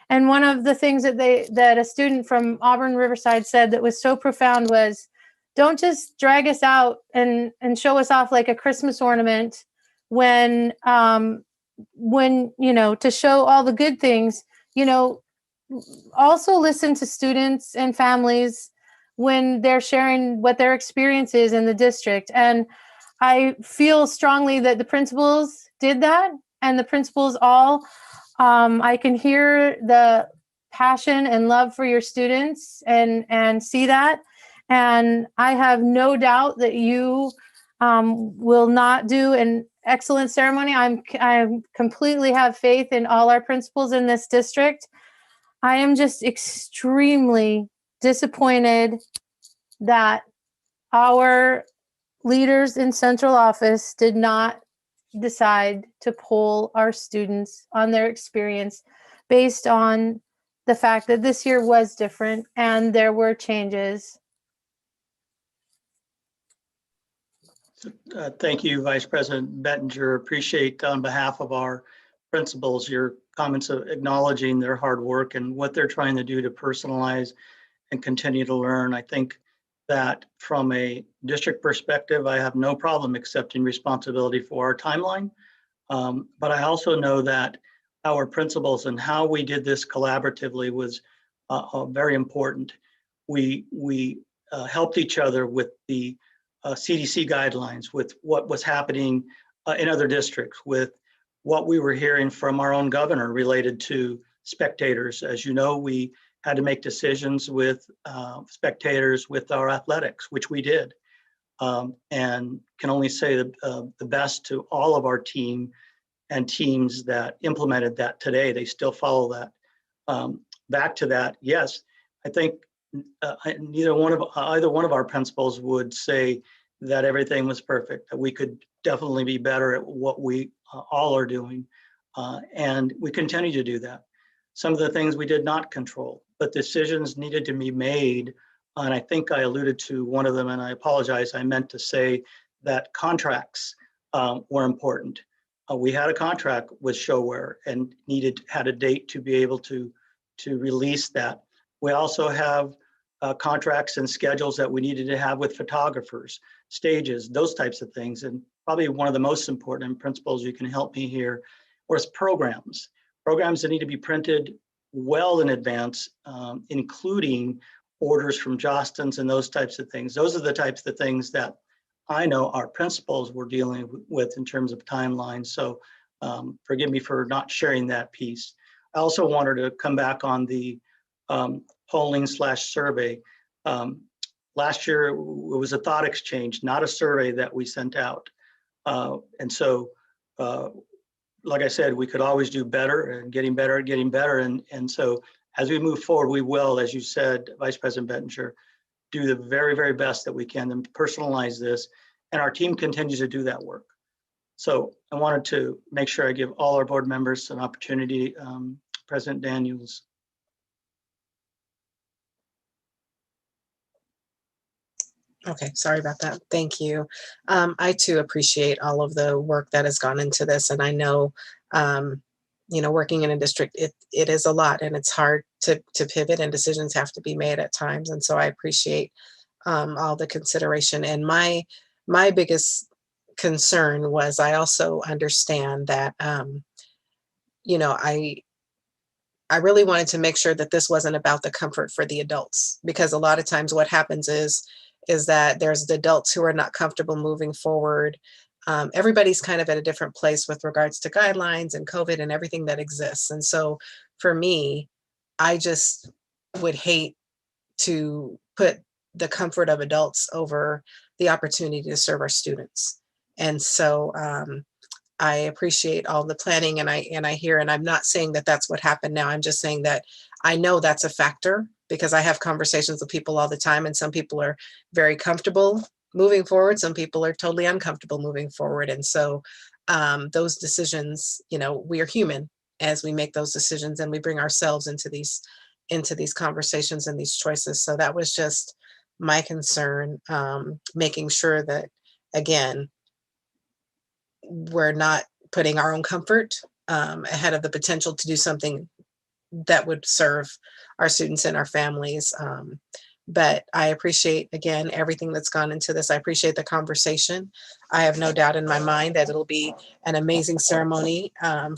And one of the things that a student from Auburn Riverside said that was so profound was, don't just drag us out and show us off like a Christmas ornament when you know, to show all the good things, you know, also listen to students and families when they're sharing what their experience is in the district. And I feel strongly that the principals did that, and the principals all, I can hear the passion and love for your students and see that. And I have no doubt that you will not do an excellent ceremony. I completely have faith in all our principals in this district. I am just extremely disappointed that our leaders in central office did not decide to poll our students on their experience based on the fact that this year was different and there were changes. Thank you, Vice President Bettinger. Appreciate on behalf of our principals, your comments of acknowledging their hard work and what they're trying to do to personalize and continue to learn. I think that from a district perspective, I have no problem accepting responsibility for our timeline. But I also know that our principals and how we did this collaboratively was very important. We helped each other with the CDC guidelines, with what was happening in other districts, with what we were hearing from our own governor related to spectators. As you know, we had to make decisions with spectators with our athletics, which we did. And can only say the best to all of our team and teams that implemented that today. They still follow that. Back to that, yes, I think either one of our principals would say that everything was perfect, that we could definitely be better at what we all are doing. And we continue to do that. Some of the things we did not control, but decisions needed to be made. And I think I alluded to one of them, and I apologize. I meant to say that contracts were important. We had a contract with Showware and had a date to be able to release that. We also have contracts and schedules that we needed to have with photographers, stages, those types of things. And probably one of the most important principles, you can help me here, was programs that need to be printed well in advance, including orders from Jostens and those types of things. Those are the types of things that I know our principals were dealing with in terms of timelines. So forgive me for not sharing that piece. I also wanted to come back on the polling/survey. Last year, it was a thought exchange, not a survey that we sent out. And so, like I said, we could always do better and getting better. And so as we move forward, we will, as you said, Vice President Bettinger, do the very, very best that we can to personalize this. And our team continues to do that work. So I wanted to make sure I give all our board members an opportunity. President Daniels. Okay, sorry about that. Thank you. I too appreciate all of the work that has gone into this. And I know, working in a district, it is a lot and it's hard to pivot and decisions have to be made at times. And so I appreciate all the consideration. And my biggest concern was I also understand that, I really wanted to make sure that this wasn't about the comfort for the adults, because a lot of times what happens is that there's the adults who are not comfortable moving forward. Everybody's kind of at a different place with regards to guidelines and COVID and everything that exists. And so for me, I just would hate to put the comfort of adults over the opportunity to serve our students. And so I appreciate all the planning and I hear, and I'm not saying that that's what happened now. I'm just saying that I know that's a factor because I have conversations with people all the time, and some people are very comfortable moving forward. Some people are totally uncomfortable moving forward. And so those decisions, we are human as we make those decisions and we bring ourselves into these conversations and these choices. So that was just my concern, making sure that, again, we're not putting our own comfort ahead of the potential to do something that would serve our students and our families. But I appreciate, again, everything that's gone into this. I appreciate the conversation. I have no doubt in my mind that it'll be an amazing ceremony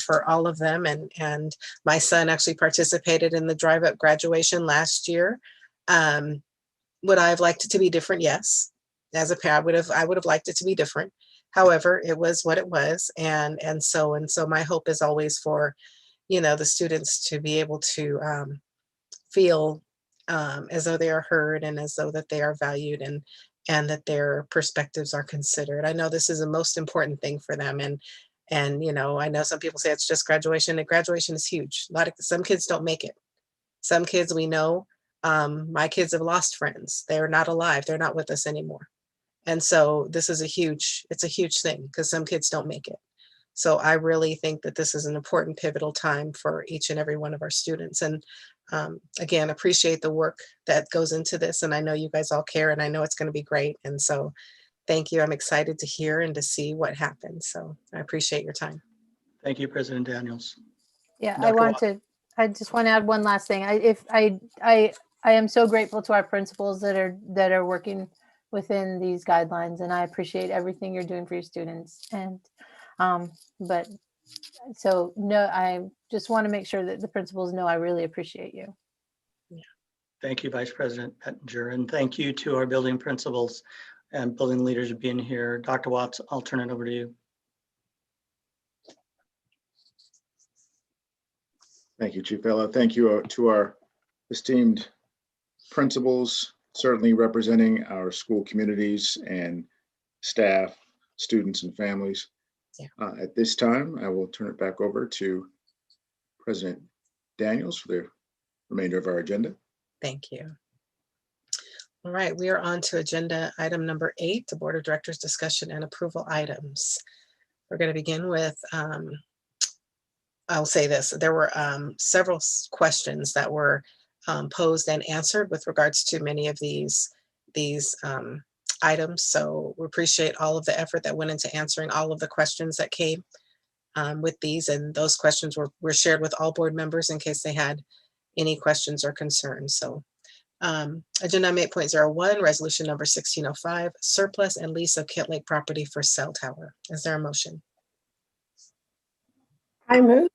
for all of them. And my son actually participated in the drive-up graduation last year. Would I have liked it to be different? Yes. As a parent, I would have liked it to be different. However, it was what it was. And so my hope is always for, the students to be able to feel as though they are heard and as though that they are valued and that their perspectives are considered. I know this is the most important thing for them. And I know some people say it's just graduation, and graduation is huge. Some kids don't make it. Some kids we know, my kids have lost friends. They're not alive. They're not with us anymore. And so this is it's a huge thing because some kids don't make it. So I really think that this is an important pivotal time for each and every one of our students. And again, appreciate the work that goes into this. And I know you guys all care, and I know it's going to be great. And so thank you. I'm excited to hear and to see what happens. So I appreciate your time. Thank you, President Daniels. Yeah, Dr. I just want to add one last thing. I am so grateful to our principals that are working within these guidelines, and I appreciate everything you're doing for your students. And but so no, I just want to make sure that the principals know I really appreciate you. Thank you, Vice President Pettinger, and thank you to our building principals and building leaders being here. Dr. Watts, I'll turn it over to you. Thank you, Chief Ella. Thank you to our esteemed principals, certainly representing our school communities and staff, students, and families. Yeah. At this time, I will turn it back over to President Daniels for the remainder of our agenda. Thank you. All right, we are on to agenda item number 8, the Board of Directors discussion and approval items. We're going to begin with, I'll say this, there were several questions that were posed and answered with regards to many of these items. So we appreciate all of the effort that went into answering all of the questions that came with these, and those questions were shared with all board members in case they had any questions or concerns. So agenda item 8.01, resolution number 1605, surplus and lease of Kent Lake property for cell tower. Is there a motion? I move,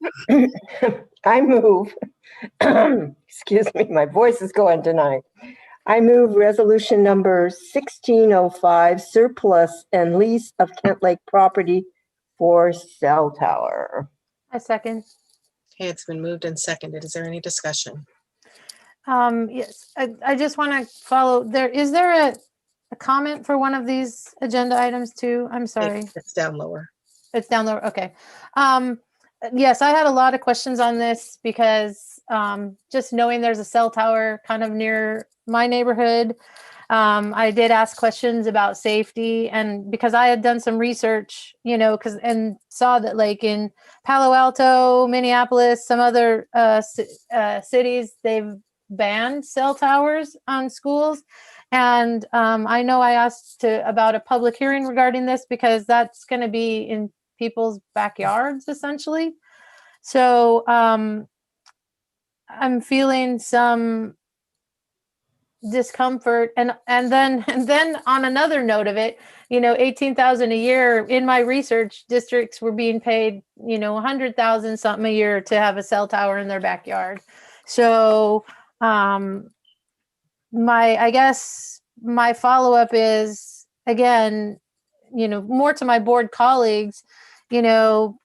excuse me, my voice is going tonight. I move resolution number 1605, surplus and lease of Kent Lake property for cell tower. I second. Okay, it's been moved and seconded. Is there any discussion? Yes, I just want to follow there. Is there a comment for one of these agenda items too? I'm sorry. It's down lower. It's down lower. Okay. Yes, I had a lot of questions on this because just knowing there's a cell tower kind of near my neighborhood, I did ask questions about safety, and because I had done some research, and saw that like in Palo Alto, Minneapolis, some other cities, they've banned cell towers on schools. And I know I asked about a public hearing regarding this because that's going to be in people's backyards essentially. So I'm feeling some discomfort, and then on another note of it, $18,000 a year. In my research, districts were being paid $100,000 something a year to have a cell tower in their backyard. So I guess my follow-up is, again, more to my board colleagues, do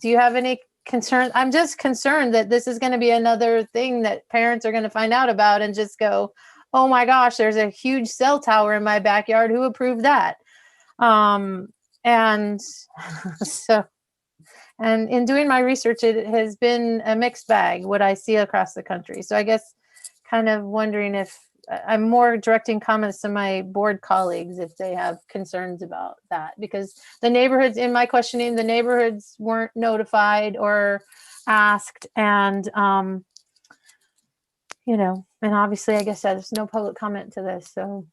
you have any concerns? I'm just concerned that this is going to be another thing that parents are going to find out about and just go, oh my gosh, there's a huge cell tower in my backyard. Who approved that? And so, and in doing my research, it has been a mixed bag, what I see across the country. So I guess kind of wondering if I'm more directing comments to my board colleagues if they have concerns about that, because the neighborhoods, in my questioning, the neighborhoods weren't notified or asked, and and obviously I guess there's no public comment to this. So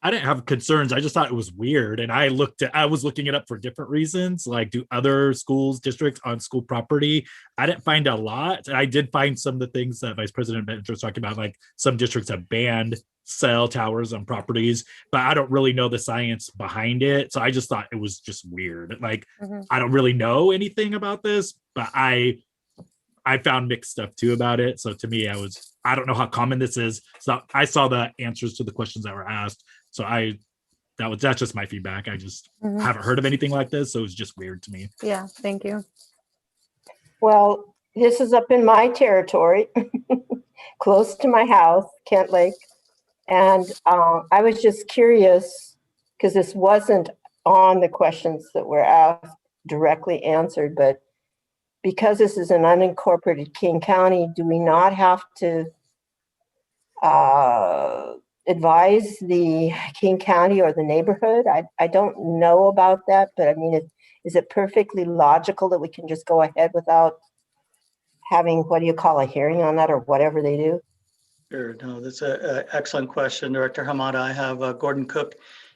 I didn't have concerns. I just thought it was weird. And I was looking it up for different reasons. Like, do other schools, districts on school property? I didn't find a lot. I did find some of the things that Vice President Bencher was talking about, like some districts have banned cell towers on properties, but I don't really know the science behind it. So I just thought it was just weird. Like, I don't really know anything about this, but I found mixed stuff too about it. So to me, I don't know how common this is. So I saw the answers to the questions that were asked. So that's just my feedback. I just haven't heard of anything like this. So it was just weird to me. Yeah, thank you. Well, this is up in my territory, close to my house, Kent Lake. And I was just curious, because this wasn't on the questions that were asked directly answered, but because this is an unincorporated King County, do we not have to advise the King County or the neighborhood? I don't know about that, but I mean, Is it perfectly logical that we can just go ahead without having, what do you call, a hearing on that or whatever they do? Sure, no, that's an excellent question, Director Hamada. I have Gordon Cook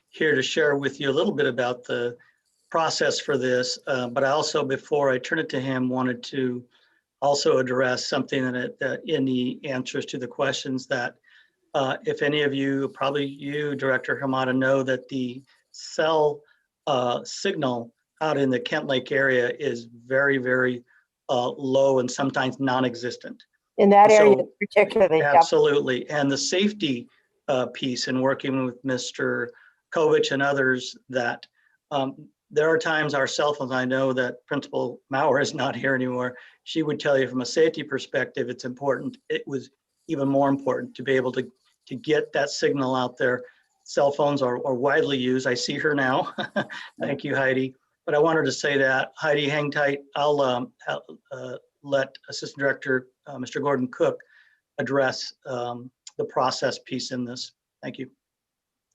here to share with you a little bit about the process for this, but I also, before I turn it to him, wanted to also address something that in the answers to the questions that if any of you, probably you, Director Hamada, know that the cell signal out in the Kent Lake area is very, very low and sometimes non-existent. In that area, So, particularly. absolutely. And the safety piece in working with Mr. Kovich and others, that there are times our cell phones, I know that Principal Maurer is not here anymore. She would tell you from a safety perspective, it's important. It was even more important to be able to get that signal out there. Cell phones are widely used. I see her now. Thank you, Heidi. But I wanted to say that. Heidi, hang tight. I'll let Assistant Director Mr. Gordon Cook address the process piece in this. Thank you.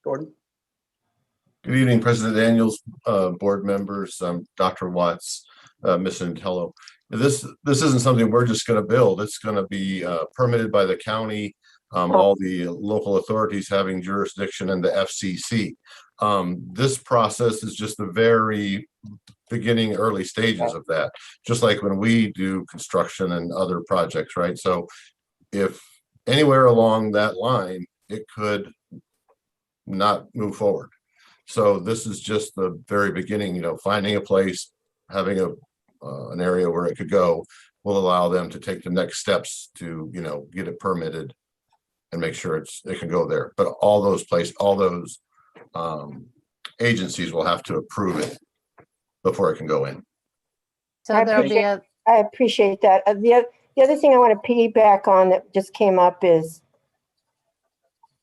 Gordon. Good evening, President Daniels, board members, Dr. Watts, Ms. Antello. This isn't something we're just going to build. It's going to be permitted by the county, all the local authorities having jurisdiction, and the FCC. This process is just the very beginning, early stages of that, just like when we do construction and other projects, right? So if anywhere along that line, it could not move forward. So this is just the very beginning, finding a place, having an area where it could go will allow them to take the next steps to, get it permitted and make sure it can go there. But all those agencies will have to approve it before it can go in. So there'll be a. I appreciate that. The other thing I want to piggyback on that just came up is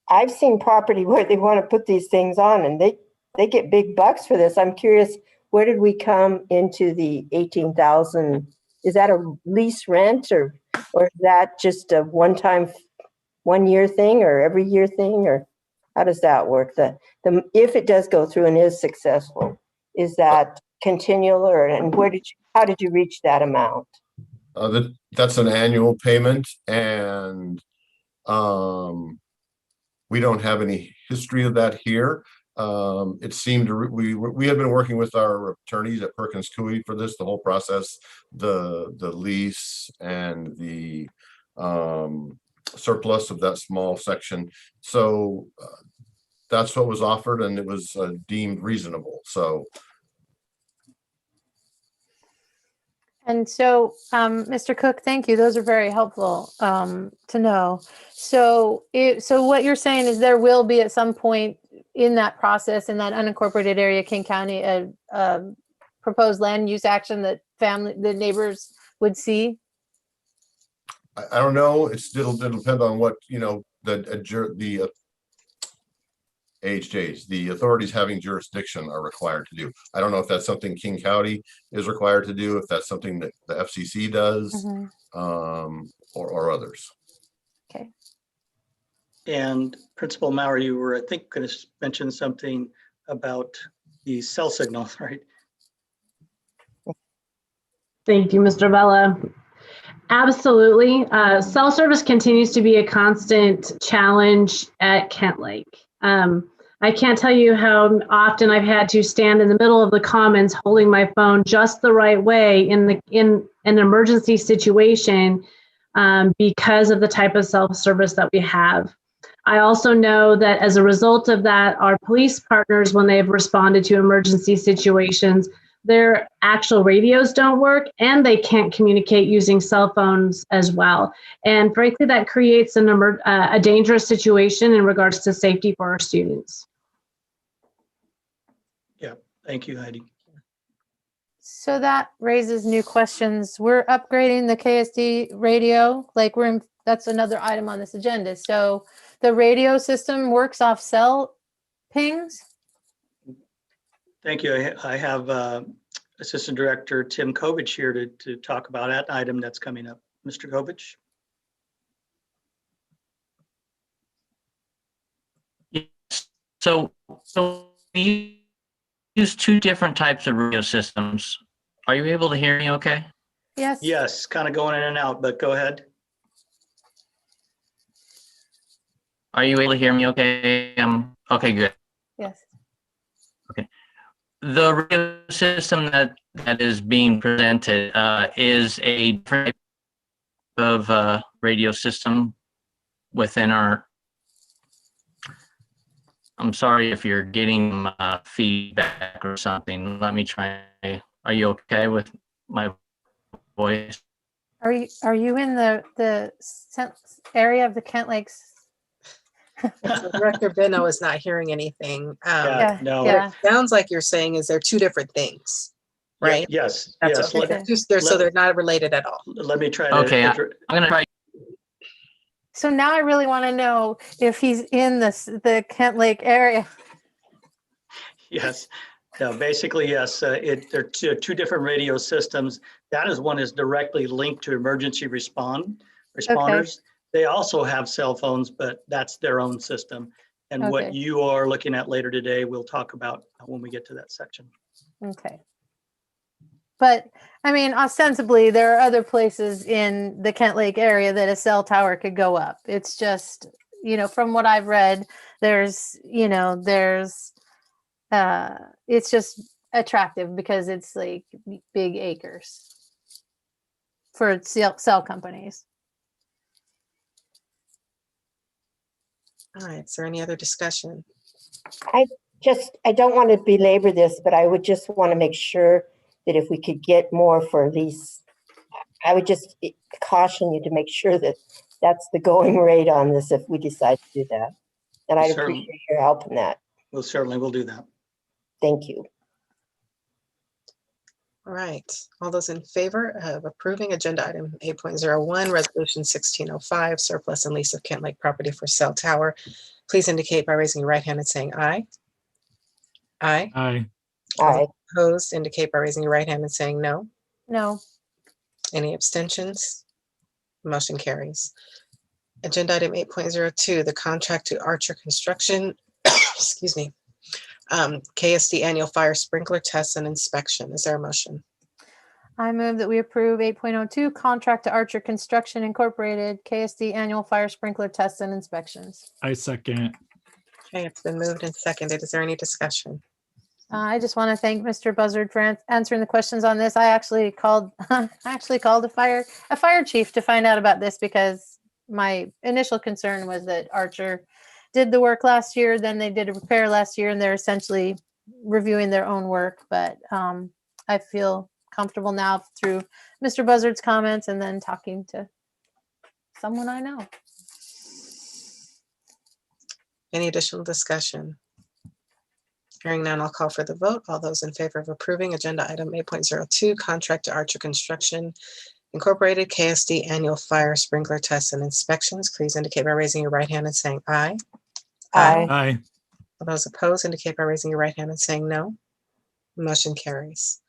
I've seen property where they want to put these things on and they get big bucks for this. I'm curious, where did we come into the 18,000? Is that a lease rent or is that just a one-year thing or every year thing, or how does that work? If it does go through and is successful, is that continual and how did you reach that amount? That's an annual payment, and we don't have any history of that here. It seemed we have been working with our attorneys at Perkins Coie for this, the whole process, the lease and the surplus of that small section. So that's what was offered, and it was deemed reasonable. So. And so, Mr. Cook, thank you. Those are very helpful to know. So what you're saying is there will be at some point in that process, in that unincorporated area, King County, a proposed land use action that the neighbors would see? I don't know. It'll depend on what, the AHJs, the authorities having jurisdiction, are required to do. I don't know if that's something King County is required to do, if that's something that the FCC does, or others. Okay. And Principal Maurer, you were, I think, going to mention something about the cell signal, right? Thank you, Mr. Vella. Absolutely. Cell service continues to be a constant challenge at Kent Lake. I can't tell you how often I've had to stand in the middle of the commons holding my phone just the right way in an emergency situation because of the type of self-service that we have. I also know that as a result of that, our police partners, when they've responded to emergency situations, their actual radios don't work and they can't communicate using cell phones as well. And frankly, that creates a dangerous situation in regards to safety for our students. Yeah, thank you, Heidi. So that raises new questions. We're upgrading the KSD radio, that's another item on this agenda. So the radio system works off cell pings? Thank you. I have Assistant Director Tim Kovich here to talk about that item that's coming up. Mr. Kovich. So we use two different types of radio systems. Are you able to hear me okay? Yes. Yes, kind of going in and out, but go ahead. Are you able to hear me okay? Okay, good. Yes. Okay. The radio system that is being presented is a different type of radio system within our. I'm sorry if you're getting feedback or something. Let me try. Are you okay with my voice? Are you in the area of the Kent Lakes? So Director Beno is not hearing anything. No. What it sounds like you're saying is they're two different things, right? Yes. That's Yes. so they're not related at all. Let me try to. Okay, I'm gonna try. So now I really want to know if he's in the Kent Lake area. Yes. No, basically, yes. They're two different radio systems. One is directly linked to emergency responders. Okay. They also have cell phones, but that's their own system. And what Okay. you are looking at later today, we'll talk about when we get to that section. Okay. But I mean, ostensibly, there are other places in the Kent Lake area that a cell tower could go up. It's just, from what I've read, it's just attractive because it's like big acres for cell companies. All right, is there any other discussion? I don't want to belabor this, but I would just want to make sure that if we could get more for these, I would just caution you to make sure that that's the going rate on this if we decide to do that. And I'd appreciate your help in that. We'll certainly will do that. Thank you. All right, all those in favor of approving agenda item 8.01, resolution 1605, surplus and lease of Kent Lake property for cell tower, please indicate by raising your right hand and saying aye. Aye. Aye. Aye. Opposed, indicate by raising your right hand and saying no. No. Any abstentions? Motion carries. Agenda item 8.02, the contract to Archer Construction, excuse me, KSD annual fire sprinkler tests and inspection. Is there a motion? I move that we approve 8.02 contract to Archer Construction Incorporated, KSD annual fire sprinkler tests and inspections. I second. Okay, it's been moved and seconded. Is there any discussion? I just want to thank Mr. Buzzard for answering the questions on this. I actually called a fire chief to find out about this because my initial concern was that Archer did the work last year, then they did a repair last year, and they're essentially reviewing their own work. But I feel comfortable now through Mr. Buzzard's comments and then talking to someone I know. Any additional discussion? Hearing none, I'll call for the vote. All those in favor of approving agenda item 8.02, contract to Archer Construction Incorporated, KSD annual fire sprinkler tests and inspections, please indicate by raising your right hand and saying aye. Aye. Aye. All those opposed indicate by raising your right hand and saying no. Motion carries.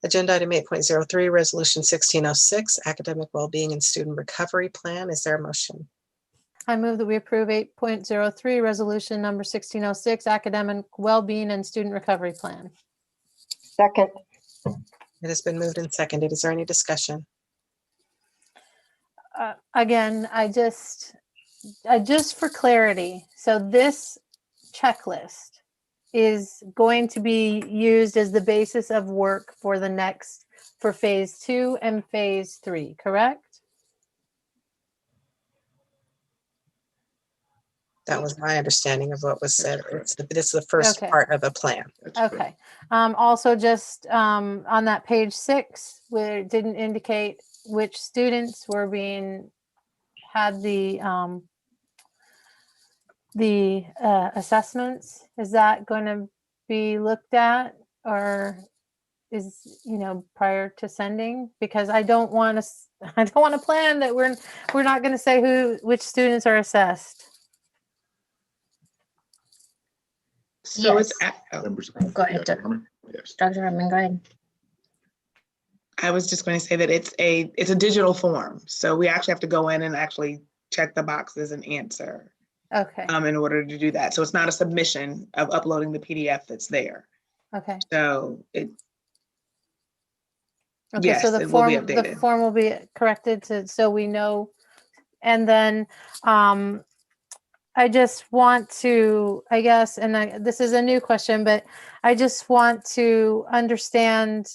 Agenda item 8.03, resolution 1606, academic well-being and student recovery plan. Is there a motion? I move that we approve 8.03 resolution number 1606 academic well-being and student recovery plan. Second. It has been moved and seconded. Is there any discussion? Again, I just for clarity, so this checklist is going to be used as the basis of work for phase 2 and phase 3, correct? That was my understanding of what was said. This is the first part of the plan. Okay. Also just on that page 6, where it didn't indicate which students were had the assessments, is that going to be looked at or is, prior to sending? Because I don't want to plan that we're not going to say which students are assessed. So Yes. go ahead, Dr. Harmon, go ahead. I was just going to say that it's a digital form. So we actually have to go in and actually check the boxes and answer. Okay. In order to do that. So it's not a submission of uploading the PDF that's there. Okay. So Okay, yes, so the it will be form, the updated. form will be corrected to, so we know. And then, I just want to, I guess, and this is a new question, but I just want to understand,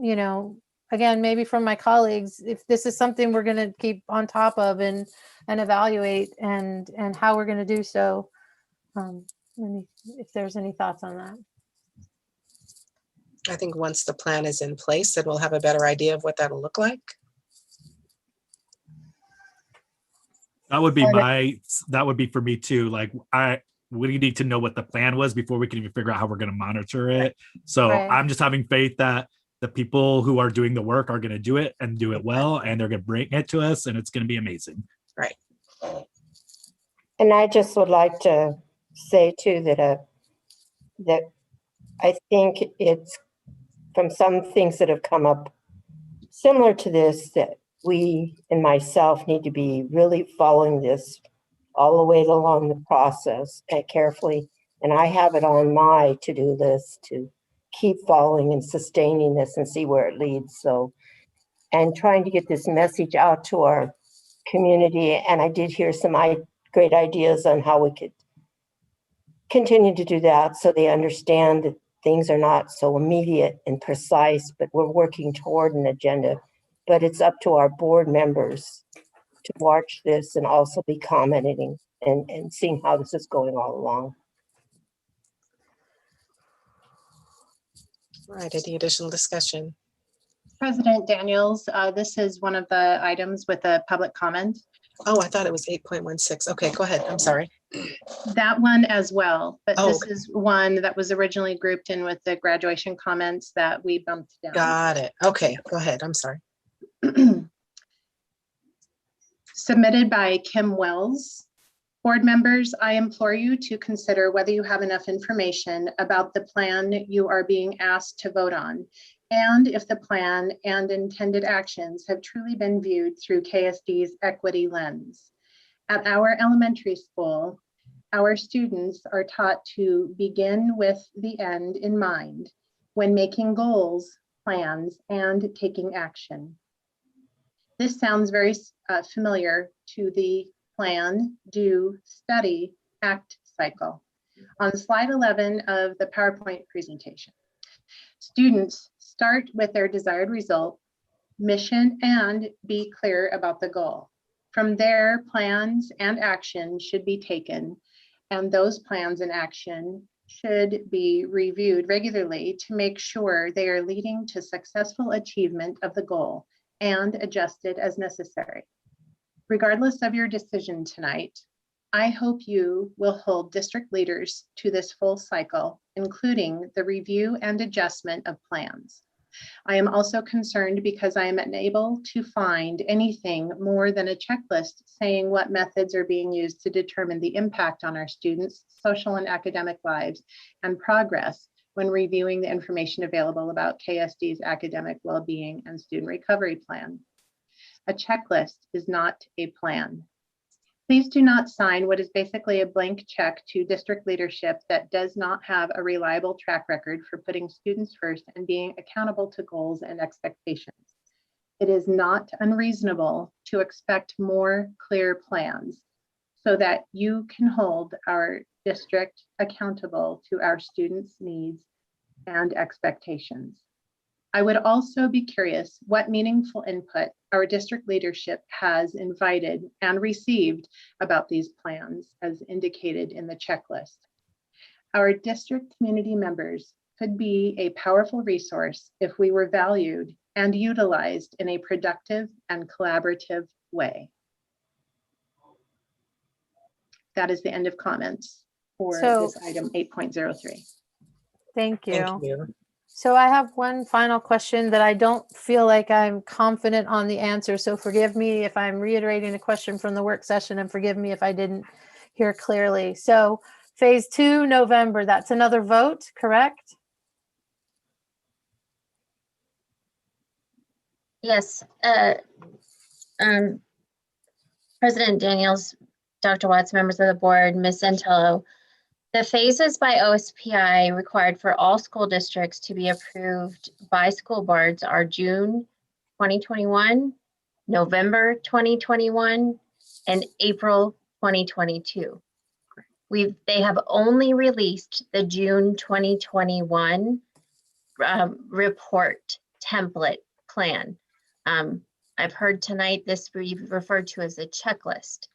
you know, again, maybe from my colleagues, if this is something we're going to keep on top of and evaluate and how we're going to do so. If there's any thoughts on that. I think once the plan is in place, then we'll have a better idea of what that'll look like. That would be that would be for me too. Like we need to know what the plan was before we can even figure out how we're going to monitor it. So Right. I'm just having faith that the people who are doing the work are going to do it and do it well, and they're going to bring it to us, and it's going to be amazing. Right. And I just would like to say too that that I think it's from some things that have come up similar to this, that we and myself need to be really following this all the way along the process and carefully. And I have it on my to-do list to keep following and sustaining this and see where it leads. So, and trying to get this message out to our community. And I did hear some great ideas on how we could continue to do that so they understand that things are not so immediate and precise, but we're working toward an agenda. But it's up to our board members to watch this and also be commenting and seeing how this is going all along. All right, any additional discussion? President Daniels, this is one of the items with a public comment. Oh, I thought it was 8.16. Okay, go ahead. I'm sorry. That one as well, but Oh, this okay. is one that was originally grouped in with the graduation comments that we bumped down. Got it. Okay, go ahead. I'm sorry. Submitted by Kim Wells. Board members, I implore you to consider whether you have enough information about the plan you are being asked to vote on, and if the plan and intended actions have truly been viewed through KSD's equity lens. At our elementary school, our students are taught to begin with the end in mind when making goals, plans, and taking action. This sounds very familiar to the plan, do, study, act cycle on slide 11 of the PowerPoint presentation. Students start with their desired result, mission, and be clear about the goal. From there, plans and actions should be taken, and those plans and action should be reviewed regularly to make sure they are leading to successful achievement of the goal and adjusted as necessary. Regardless of your decision tonight, I hope you will hold district leaders to this full cycle, including the review and adjustment of plans. I am also concerned because I am unable to find anything more than a checklist saying what methods are being used to determine the impact on our students' social and academic lives and progress when reviewing the information available about KSD's academic well-being and student recovery plan. A checklist is not a plan. Please do not sign what is basically a blank check to district leadership that does not have a reliable track record for putting students first and being accountable to goals and expectations. It is not unreasonable to expect more clear plans so that you can hold our district accountable to our students' needs and expectations. I would also be curious what meaningful input our district leadership has invited and received about these plans as indicated in the checklist. Our district community members could be a powerful resource if we were valued and utilized in a productive and collaborative way. That is the end of comments for this item 8.03. Thank you. Thank you. So I have one final question that I don't feel like I'm confident on the answer. So forgive me if I'm reiterating a question from the work session, and forgive me if I didn't hear clearly. So phase 2, November, that's another vote, correct? Yes. President Daniels, Dr. Watts, members of the board, Ms. Santello, The phases by OSPI required for all school districts to be approved by school boards are June 2021, November 2021, and April 2022. They have only released the June 2021 report template plan. I've heard tonight this be referred to as a checklist.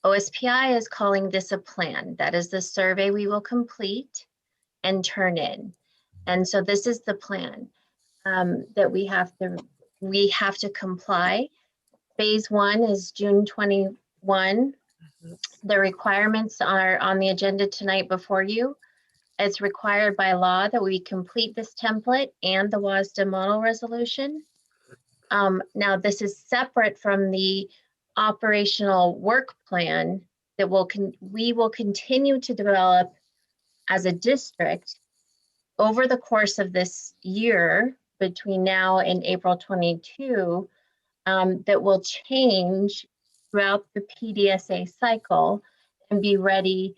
OSPI is calling this a plan. That is the survey we will complete and turn in. And so this is the plan that we have to comply. Phase 1 is June 21. The requirements are on the agenda tonight before you. It's required by law that we complete this template and the WASDA model resolution. Now, this is separate from the operational work plan that we will continue to develop as a district over the course of this year between now and April 22, that will change throughout the PDSA cycle and be ready.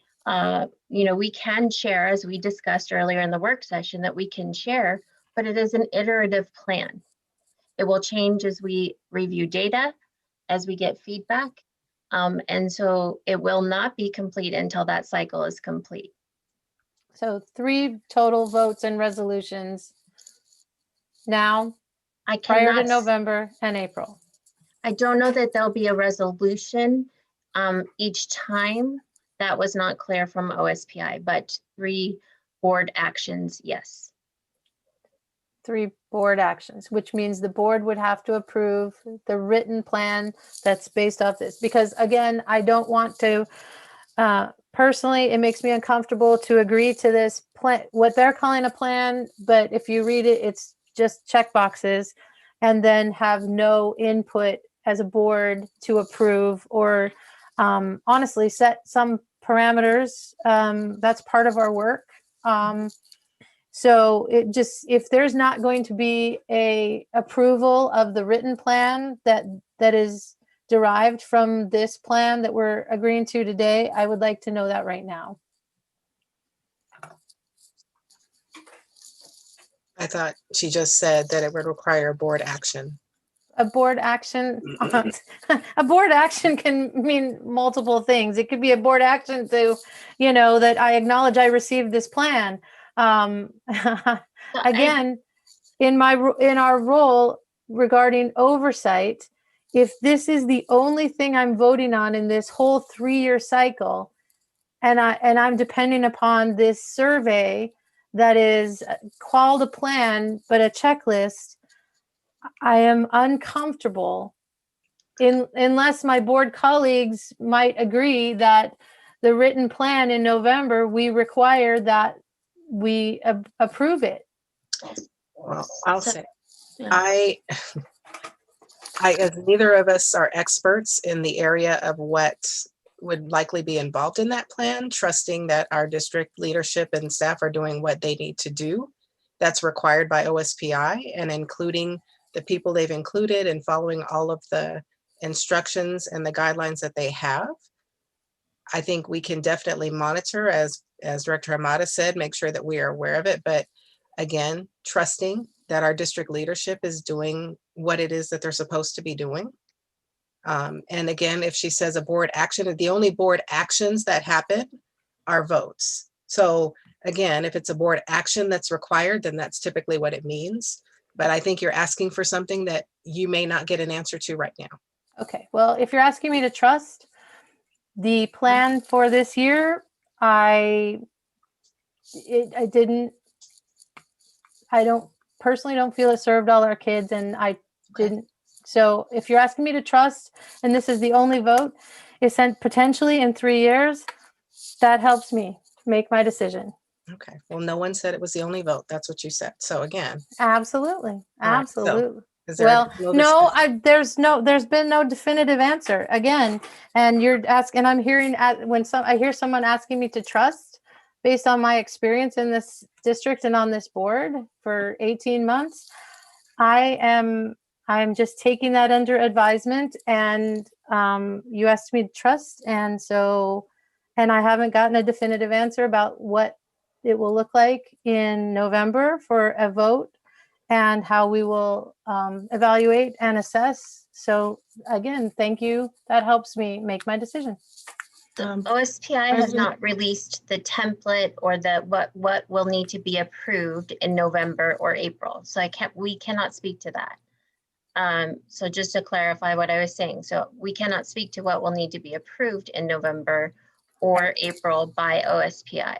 We can share, as we discussed earlier in the work session, that we can share, but it is an iterative plan. It will change as we review data, as we get feedback. And so it will not be complete until that cycle is complete. So 3 total votes and resolutions now, prior to November and April. I don't know that there'll be a resolution each time. That was not clear from OSPI, but 3 board actions, yes. 3 board actions, which means the board would have to approve the written plan that's based off this. Because again, I don't want to, personally, it makes me uncomfortable to agree to this plan, what they're calling a plan, but if you read it, it's just check boxes, and then have no input as a board to approve or honestly set some parameters. That's part of our work. So it just, if there's not going to be a approval of the written plan that is derived from this plan that we're agreeing to today, I would like to know that right now. I thought she just said that it would require board action. A board action, a board action can mean multiple things. It could be a board action to, that I acknowledge I received this plan. Again, in our role regarding oversight, if this is the only thing I'm voting on in this whole 3-year cycle, and I'm depending upon this survey that is called a plan but a checklist, I am uncomfortable unless my board colleagues might agree that the written plan in November, we require that we approve it. Well, I'll say, I, as neither of us are experts in the area of what would likely be involved in that plan, trusting that our district leadership and staff are doing what they need to do that's required by OSPI, and including the people they've included and following all of the instructions and the guidelines that they have. I think we can definitely monitor, as Director Hamada said, make sure that we are aware of it. But again, trusting that our district leadership is doing what it is that they're supposed to be doing. And again, if she says a board action, the only board actions that happen are votes. So again, if it's a board action that's required, then that's typically what it means. But I think you're asking for something that you may not get an answer to right now. Okay, well, if you're asking me to trust the plan for this year, I personally don't feel it served all our kids, and I didn't. So if you're asking me to trust, and this is the only vote, is sent potentially in 3 years, that helps me make my decision. Okay, well, no one said it was the only vote. That's what you said. So again. Absolutely, absolutely. Right, so, well, no, there's been no definitive answer again. And you're asking, I'm hearing I hear someone asking me to trust based on my experience in this district and on this board for 18 months. I'm just taking that under advisement, and you asked me to trust. And so, and I haven't gotten a definitive answer about what it will look like in November for a vote and how we will evaluate and assess. So again, thank you. That helps me make my decision. The OSPI has not released the template or the what will need to be approved in November or April. So we cannot speak to that. So just to clarify what I was saying, so we cannot speak to what will need to be approved in November or April by OSPI.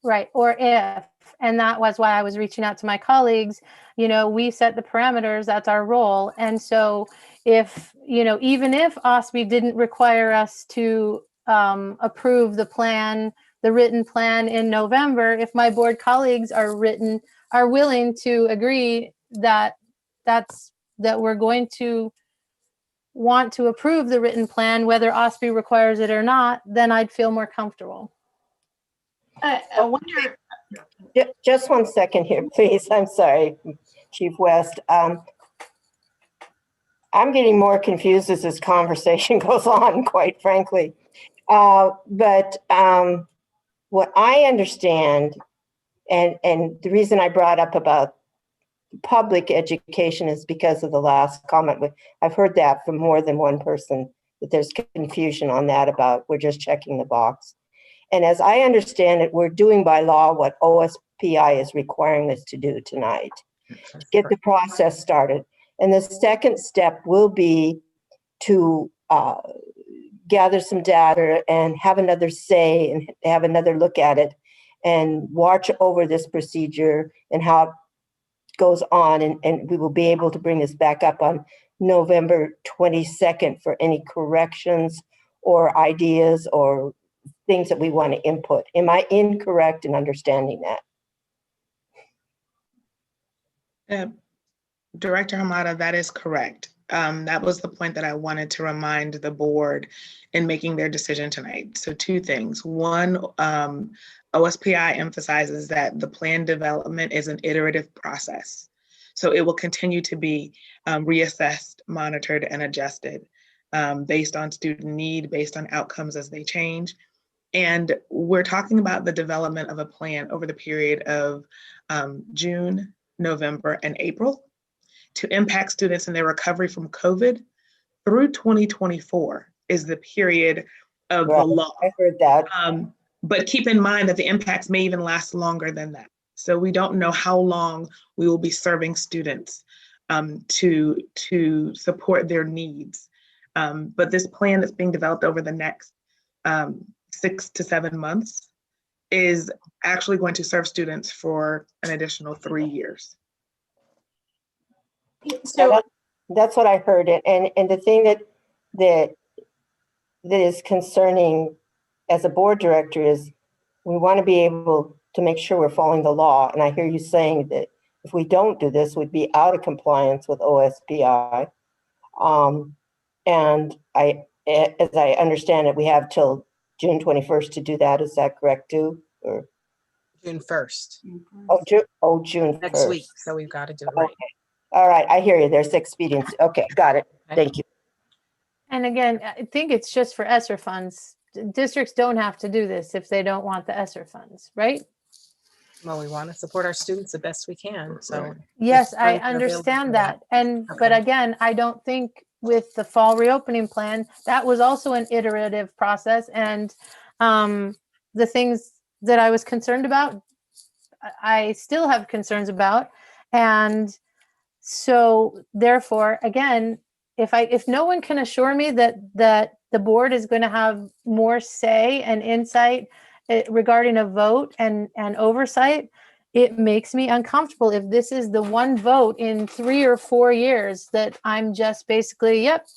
Right, or if, and that was why I was reaching out to my colleagues. You know, we set the parameters, that's our role. And so if, you know, even if OSPI didn't require us to approve the plan, the written plan in November, if my board colleagues are willing to agree that we're going to want to approve the written plan, whether OSPI requires it or not, then I'd feel more comfortable. I wonder. Just 1 second here, please. I'm sorry, Chief West. I'm getting more confused as this conversation goes on, quite frankly. But what I understand, and the reason I brought up about public education is because of the last comment. I've heard that from more than one person, that there's confusion on that about we're just checking the box. And as I understand it, we're doing by law what OSPI is requiring us to do tonight, to get the process started. And the second step will be to gather some data and have another say and have another look at it and watch over this procedure and how it goes on. And we will be able to bring this back up on November 22nd for any corrections or ideas or things that we want to input. Am I incorrect in understanding that? Director Hamada, that is correct. That was the point that I wanted to remind the board in making their decision tonight. So 2 things. One, OSPI emphasizes that the plan development is an iterative process. So it will continue to be reassessed, monitored, and adjusted based on student need, based on outcomes as they change. And we're talking about the development of a plan over the period of June, November, and April to impact students in their recovery from COVID through 2024 is the period of the law. I heard that. But keep in mind that the impacts may even last longer than that. So we don't know how long we will be serving students to support their needs. But this plan that's being developed over the next 6 to 7 months is actually going to serve students for an additional 3 years. So that's what I heard. And the thing that is concerning as a board director is we want to be able to make sure we're following the law. And I hear you saying that if we don't do this, we'd be out of compliance with OSPI. And as I understand it, we have till June 21st to do that. Is that correct too? Or June 1st. June Next 1st. week. So we've got to do it right. Okay. All right, I hear you. There's expediency. Okay, got it. Thank you. And again, I think it's just for ESSER funds. Districts don't have to do this if they don't want the ESSER funds, right? Well, we want to support our students the best we can. So yes, I understand that. But again, I don't think with the fall reopening plan, that was also an iterative process. And the things that I was concerned about, I still have concerns about. And so therefore, again, if no one can assure me that the board is going to have more say and insight regarding a vote and oversight, it makes me uncomfortable if this is the one vote in 3 or 4 years that I'm just basically, yep,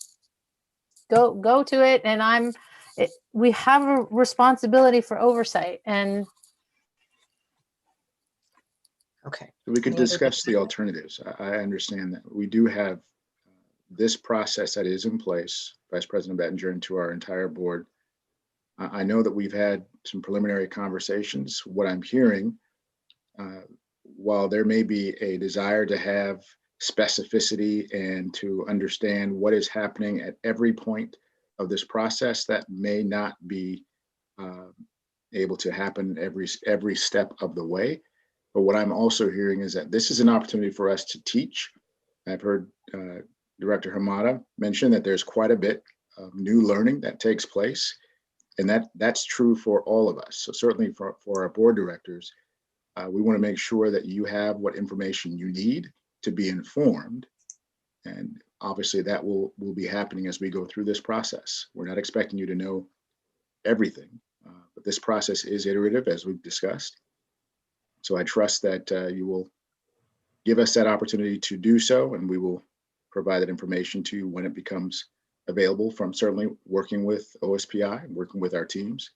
go to it. And we have a responsibility for oversight. And okay. We could discuss the alternatives. I understand that we do have this process that is in place, Vice President Bettinger, and to our entire board. I know that we've had some preliminary conversations. What I'm hearing, while there may be a desire to have specificity and to understand what is happening at every point of this process, that may not be able to happen every step of the way. But what I'm also hearing is that this is an opportunity for us to teach. I've heard Director Hamada mention that there's quite a bit of new learning that takes place, and that's true for all of us. So certainly for our board directors, we want to make sure that you have what information you need to be informed. And obviously that will be happening as we go through this process. We're not expecting you to know everything, but this process is iterative, as we've discussed. So I trust that you will give us that opportunity to do so, and we will provide that information to you when it becomes available, from certainly working with OSPI and working with our teams.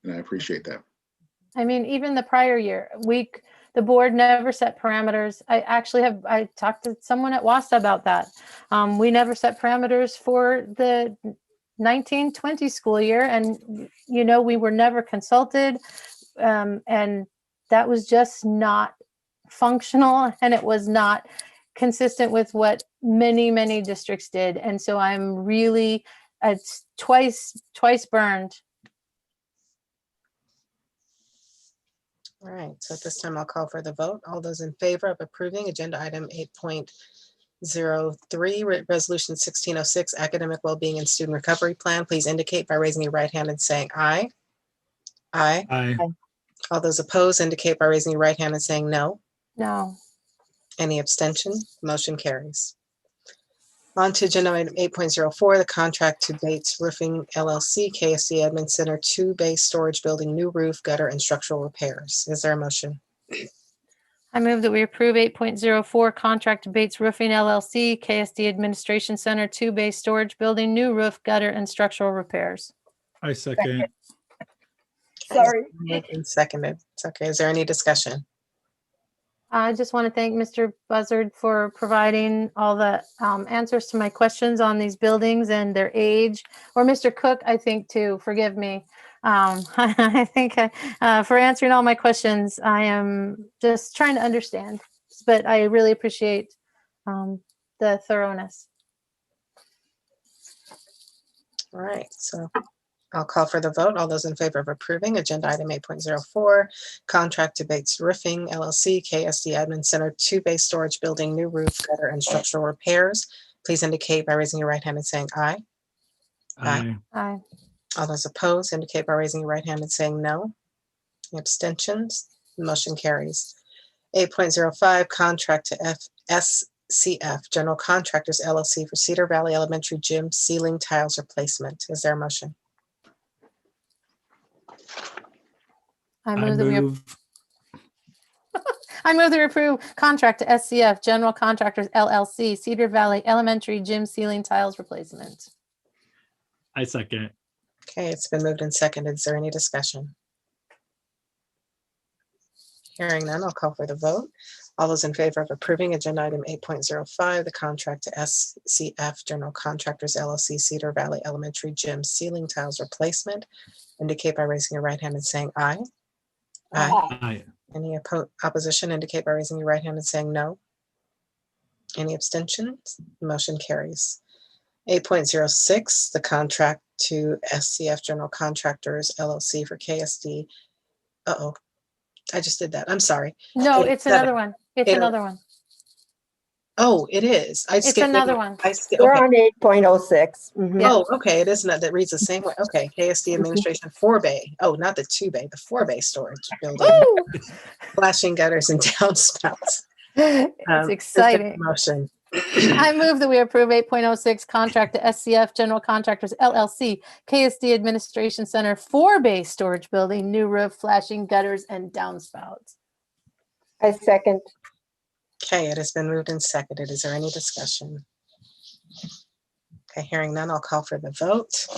And I appreciate that. I mean, even the prior year, the board never set parameters. I talked to someone at WASA about that. We never set parameters for the 1920 school year, and we were never consulted, and that was just not functional, and it was not consistent with what many districts did. And so I'm really twice burned. All right, so at this time, I'll call for the vote. All those in favor of approving agenda item 8.03, resolution 1606, academic wellbeing and student recovery plan, please indicate by raising your right hand and saying aye. Aye. Aye. All those opposed indicate by raising your right hand and saying no. No. Any abstention? Motion carries. On to agenda item 8.04, the contract to Bates Roofing LLC, KSD Admin Center 2 base storage building, new roof, gutter, and structural repairs. Is there a motion? I move that we approve 8.04 contract to Bates Roofing LLC, KSD Administration Center 2 base storage building, new roof, gutter, and structural repairs. I second. Sorry. Moved and seconded. It's okay. Is there any discussion? I just want to thank Mr. Buzzard for providing all the answers to my questions on these buildings and their age, or Mr. Cook, I think, too. Forgive me. I think for answering all my questions. I am just trying to understand, but I really appreciate the thoroughness. All right, so I'll call for the vote. All those in favor of approving agenda item 8.04, contract to Bates Roofing LLC, KSD Admin Center 2 base storage building, new roof, gutter, and structural repairs, please indicate by raising your right hand and saying aye. Aye. Aye. All those opposed indicate by raising your right hand and saying no. Abstentions? Motion carries. 8.05, contract to SCF General Contractors LLC for Cedar Valley Elementary Gym ceiling tiles replacement. Is there a motion? I move that we approve contract to SCF General Contractors LLC, Cedar Valley Elementary Gym ceiling tiles replacement. I second. Okay, it's been moved and seconded. Is there any discussion? Hearing none, I'll call for the vote. All those in favor of approving agenda item 8.05, the contract to SCF General Contractors LLC, Cedar Valley Elementary Gym ceiling tiles replacement, indicate by raising your right hand and saying aye. Aye. Aye. Any opposition indicate by raising your right hand and saying no. Any abstentions? Motion carries. 8.06, the contract to SCF General Contractors LLC for KSD. Uh-oh, I just did that. I'm sorry. No, it's another one. It's another one. Oh, it is. It's another one. We're on 8.06. Oh, okay. It is not. That reads the same way. Okay. KSD Administration 4 bay. Oh, not the 2 bay, the 4 bay storage building. Flashing gutters and downspouts. It's exciting. Motion. I move that we approve 8.06 contract to SCF General Contractors LLC, KSD Administration Center 4 bay storage building, new roof, flashing gutters, and downspouts. I second. Okay, it has been moved and seconded. Is there any discussion? Okay, hearing none, I'll call for the vote.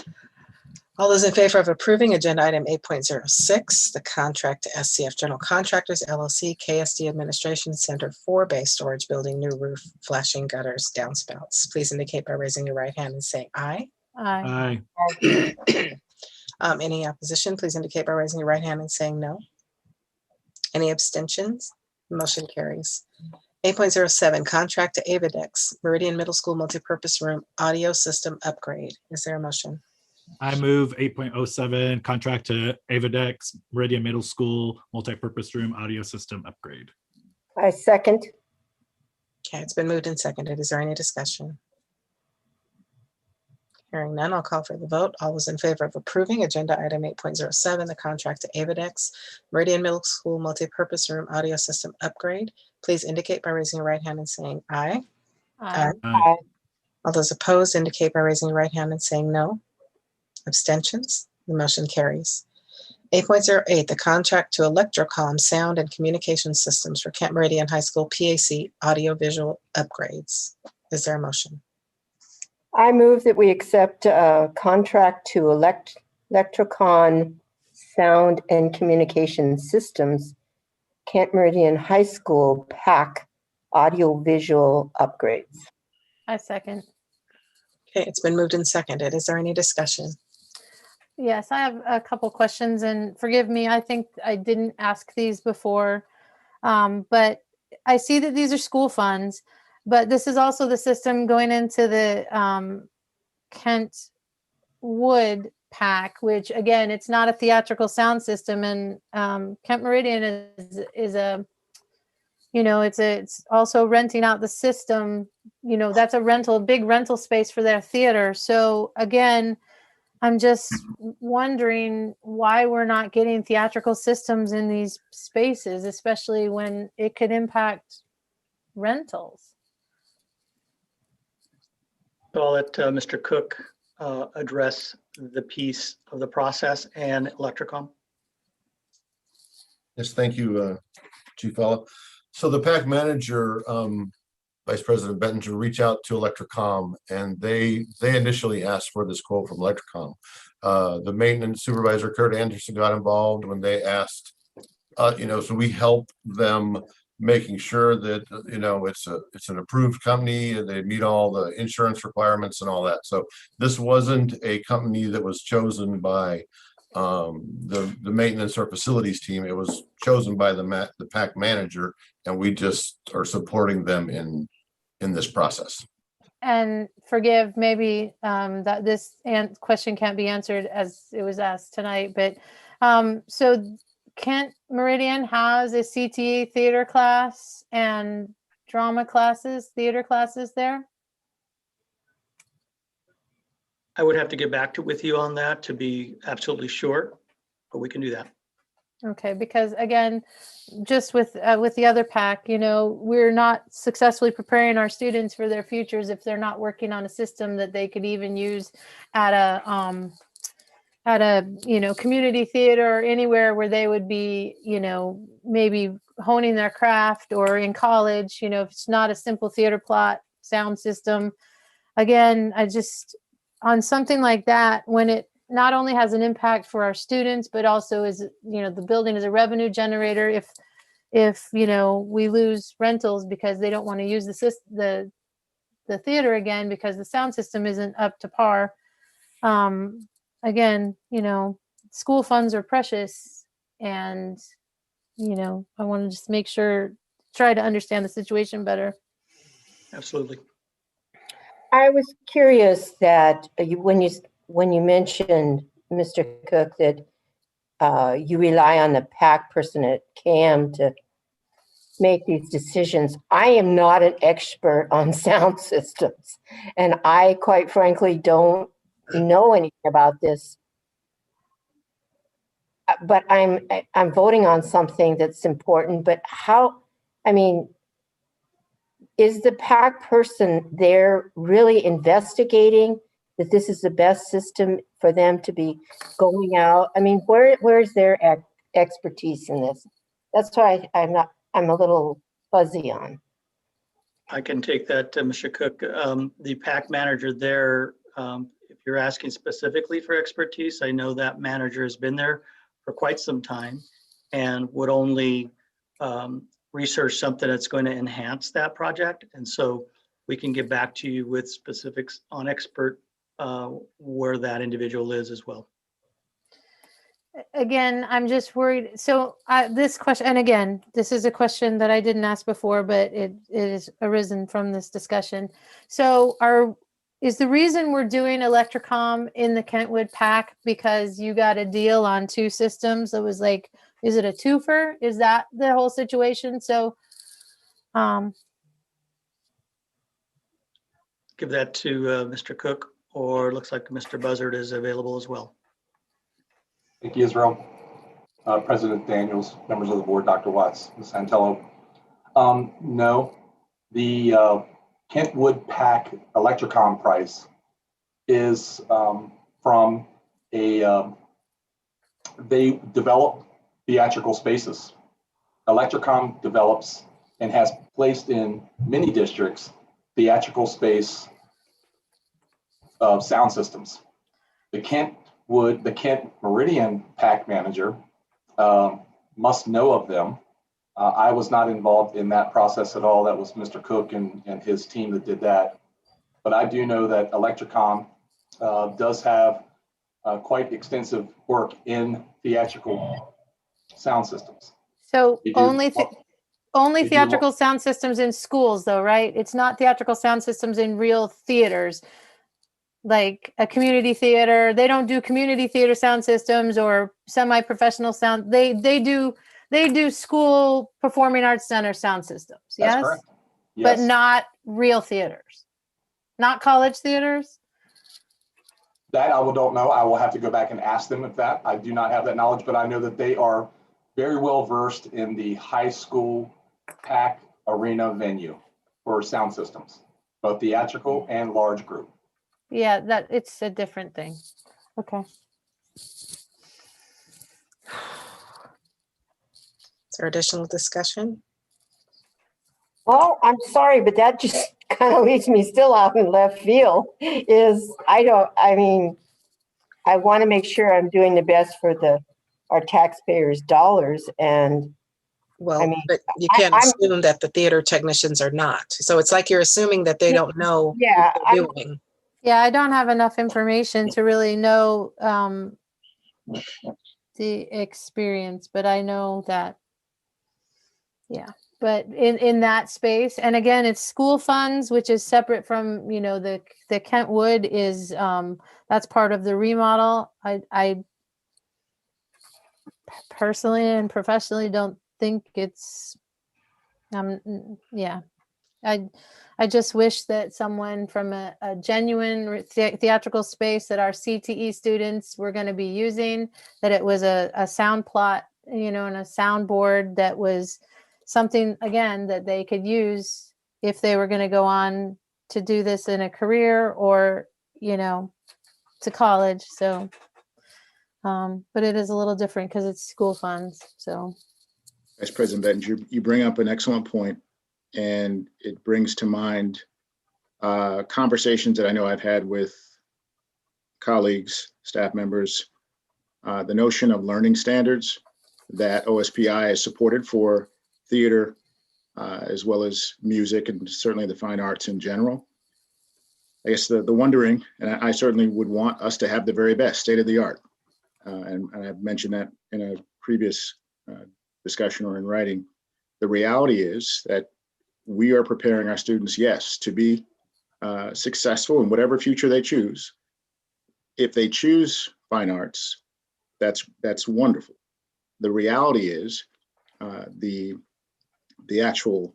All those in favor of approving agenda item 8.06, the contract to SCF General Contractors LLC, KSD Administration Center 4 bay storage building, new roof, flashing gutters, downspouts, please indicate by raising your right hand and saying aye. Aye. Any opposition, please indicate by raising your right hand and saying no. Any abstentions? Motion carries. 8.07, contract to Avadex, Meridian Middle School Multipurpose Room Audio System Upgrade. Is there a motion? I move 8.07 contract to Avadex Meridian Middle School multipurpose room audio system upgrade. I second. Okay, it's been moved and seconded. Is there any discussion? Hearing none, I'll call for the vote. All those in favor of approving agenda item 8.07, the contract to Avadex Meridian Middle School multipurpose room audio system upgrade, please indicate by raising your right hand and saying aye. Aye. Aye. All those opposed indicate by raising your right hand and saying no. Abstentions? The motion carries. 8.08, the contract to Electrocom Sound and Communication Systems for Camp Meridian High School PAC audiovisual upgrades. Is there a motion? I move that we accept a contract to Electrocon Sound and Communication Systems, Kent Meridian High School PAC audiovisual upgrades. I second. Okay, it's been moved and seconded. Is there any discussion? Yes, I have a couple questions, and forgive me, I think I didn't ask these before, but I see that these are school funds, but this is also the system going into the Kent Wood PAC, which again, it's not a theatrical sound system, and Kent Meridian is a, you know, it's also renting out the system, you know, that's a big rental space for their theater. So again, I'm just wondering why we're not getting theatrical systems in these spaces, especially when it could impact rentals. So I'll let Mr. Cook address the piece of the process and Electrocom. Yes, thank you, Chief Fella. So the PAC manager, Vice President Bettinger, reached out to Electrocom, and they initially asked for this quote from Electrocom. The maintenance supervisor, Kurt Anderson, got involved when they asked, so we help them making sure that, it's an approved company and they meet all the insurance requirements and all that. So this wasn't a company that was chosen by the maintenance or facilities team. It was chosen by the PAC manager, and we just are supporting them in this process. And forgive maybe that this question can't be answered as it was asked tonight, but so Kent Meridian has a CTE theater class and drama classes, theater classes there? I would have to get back with you on that to be absolutely sure, but we can do that. Okay, because again, just with the other PAC, we're not successfully preparing our students for their futures if they're not working on a system that they could even use at a community theater or anywhere where they would be, maybe honing their craft, or in college, if it's not a simple theater plot sound system. Again, on something like that, when it not only has an impact for our students, but also is, the building is a revenue generator. If we lose rentals because they don't want to use the theater again because the sound system isn't up to par. Again, school funds are precious, and I want to just make sure, try to understand the situation better. Absolutely. I was curious that when you mentioned, Mr. Cook, that you rely on the PAC person at CAM to make these decisions. I am not an expert on sound systems, and I quite frankly don't know anything about this. But I'm voting on something that's important. But is the PAC person there really investigating that this is the best system for them to be going out? Where's their expertise in this? That's why I'm a little fuzzy on. I can take that, Mr. Cook. The PAC manager there, if you're asking specifically for expertise, I know that manager has been there for quite some time and would only research something that's going to enhance that project. And so we can get back to you with specifics on expert where that individual is as well. Again, I'm just worried. So this question, and again, this is a question that I didn't ask before, but it is arisen from this discussion. So Is the reason we're doing Electrocom in the Kentwood pack because you got a deal on 2 systems? It was like, is it a twofer? Is that the whole situation? So, Give that to Mr. Cook, or it looks like Mr. Buzzard is available as well. Thank you, Israel. President Daniels, members of the board, Dr. Watts, Ms. Santello. No, the Kentwood Pack Electrocom price is from a, they develop theatrical spaces. Electrocom develops and has placed in many districts theatrical space of sound systems. The Kent Meridian Pack manager must know of them. I was not involved in that process at all. That was Mr. Cook and his team that did that. But I do know that Electrocom does have quite extensive work in theatrical sound systems. so only theatrical sound systems in schools though, right? It's not theatrical sound systems in real theaters, like a community theater. They don't do community theater sound systems or semi-professional sound. They do school performing arts center sound systems. Yes. That's correct. Yes. But not real theaters, not college theaters. That I don't know. I will have to go back and ask them if that. I do not have that knowledge, but I know that they are very well versed in the high school pack arena venue for sound systems, both theatrical and large group. Yeah, that it's a different thing. Okay. Is there additional discussion? Well, I'm sorry, but that just kind of leaves me still out in left field. I want to make sure I'm doing the best for our taxpayers' dollars. And well, but you can't assume that the theater technicians are not. So it's like you're assuming that they don't know what they're doing. Yeah, I don't have enough information to really know the experience, but I know that, yeah. But in that space, and again, it's school funds, which is separate from, the Kentwood is, that's part of the remodel. I personally and professionally don't think it's, yeah. I just wish that someone from a genuine theatrical space that our CTE students were going to be using, that it was a sound plot, and a soundboard that was something, again, that they could use if they were going to go on to do this in a career or, to college. So, but it is a little different because it's school funds. So, Vice President Benton, you bring up an excellent point, and it brings to mind conversations that I know I've had with colleagues, staff members, the notion of learning standards that OSPI has supported for theater, as well as music and certainly the fine arts in general. I guess the wondering, and I certainly would want us to have the very best, state of the art. And I've mentioned that in a previous discussion or in writing. The reality is that we are preparing our students, yes, to be successful in whatever future they choose. If they choose fine arts, that's wonderful. The reality is the actual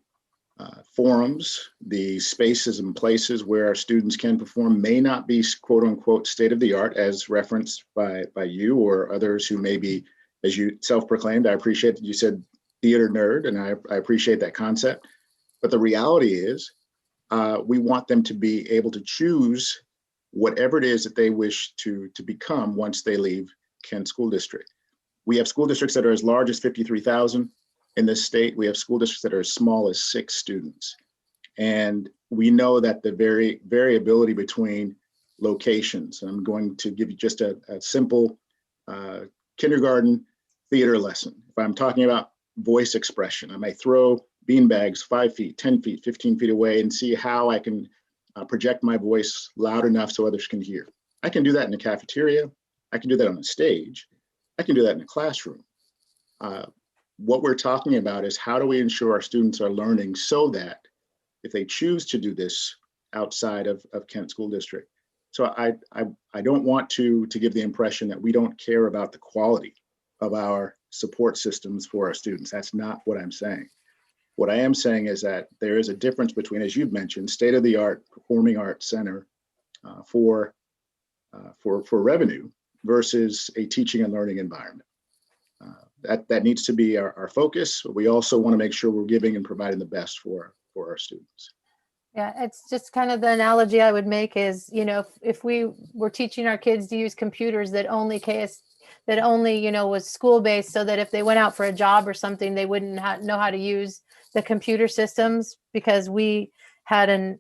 forums, the spaces and places where our students can perform may not be quote unquote state of the art as referenced by you or others who may be, as you self-proclaimed. I appreciate that you said theater nerd, and I appreciate that concept. But the reality is we want them to be able to choose whatever it is that they wish to become once they leave Kent School District. We have school districts that are as large as 53,000 in this state. We have school districts that are as small as 6 students. And we know that the variability between locations, and I'm going to give you just a simple kindergarten theater lesson. If I'm talking about voice expression, I may throw beanbags 5 feet, 10 feet, 15 feet away and see how I can project my voice loud enough so others can hear. I can do that in a cafeteria. I can do that on a stage. I can do that in a classroom. What we're talking about is how do we ensure our students are learning so that if they choose to do this outside of Kent School District. So I don't want to give the impression that we don't care about the quality of our support systems for our students. That's not what I'm saying. What I am saying is that there is a difference between, as you've mentioned, state-of-the-art performing arts center for revenue versus a teaching and learning environment. That needs to be our focus. But we also want to make sure we're giving and providing the best for our students. Yeah, it's just kind of the analogy I would make is, you know, if we were teaching our kids to use computers that only was school-based, so that if they went out for a job or something, they wouldn't know how to use the computer systems, because we had a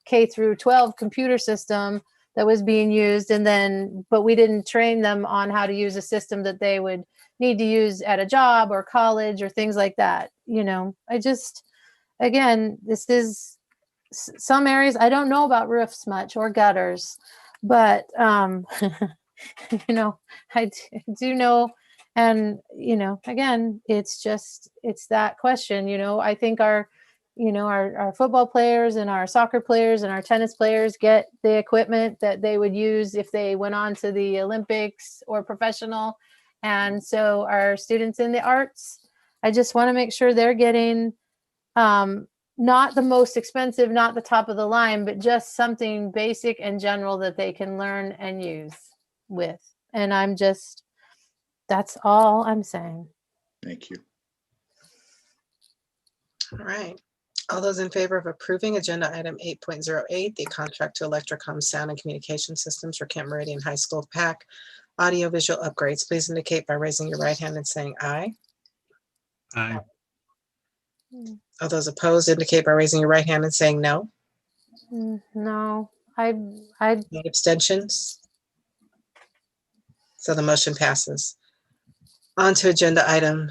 K through 12 computer system that was being used, but we didn't train them on how to use a system that they would need to use at a job or college or things like that. You know, again, this is some areas I don't know about roofs much or gutters, but you know, I do know. And, you know, again, it's that question, you know. I think our football players and our soccer players and our tennis players get the equipment that they would use if they went on to the Olympics or professional. And so our students in the arts, I just want to make sure they're getting not the most expensive, not the top of the line, but just something basic and general that they can learn and use with. And that's all I'm saying. Thank you. All right. All those in favor of approving agenda item 8.08, the contract to Electrocom Sound and Communication Systems for Kent Meridian High School PAC audiovisual upgrades, please indicate by raising your right hand and saying aye. Aye. All those opposed indicate by raising your right hand and saying no. No, Any abstentions? So the motion passes. On to agenda item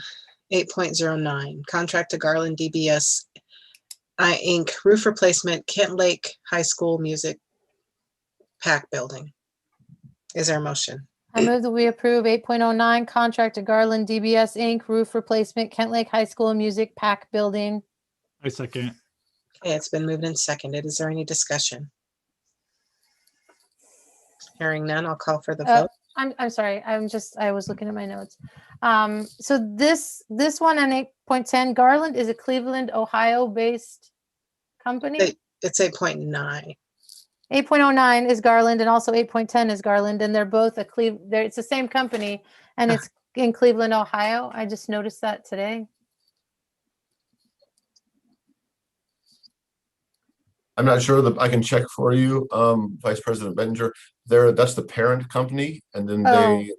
8.09, contract to Garland DBS Inc. roof replacement, Kent Lake High School Music PAC building. Is there a motion? I move that we approve 8.09 contract to Garland DBS Inc. roof replacement, Kent Lake High School Music PAC building. I second. Okay, it's been moved and seconded. Is there any discussion? Hearing none, I'll call for the vote. I'm sorry. I was looking at my notes. So this one on 8.10, Garland is a Cleveland, Ohio based company. It's 8.9. 8.09 is Garland and also 8.10 is Garland, and they're both it's the same company, and it's in Cleveland, Ohio. I just noticed that today. I'm not sure that I can check for you, Vice President Benninger. That's the parent company, and then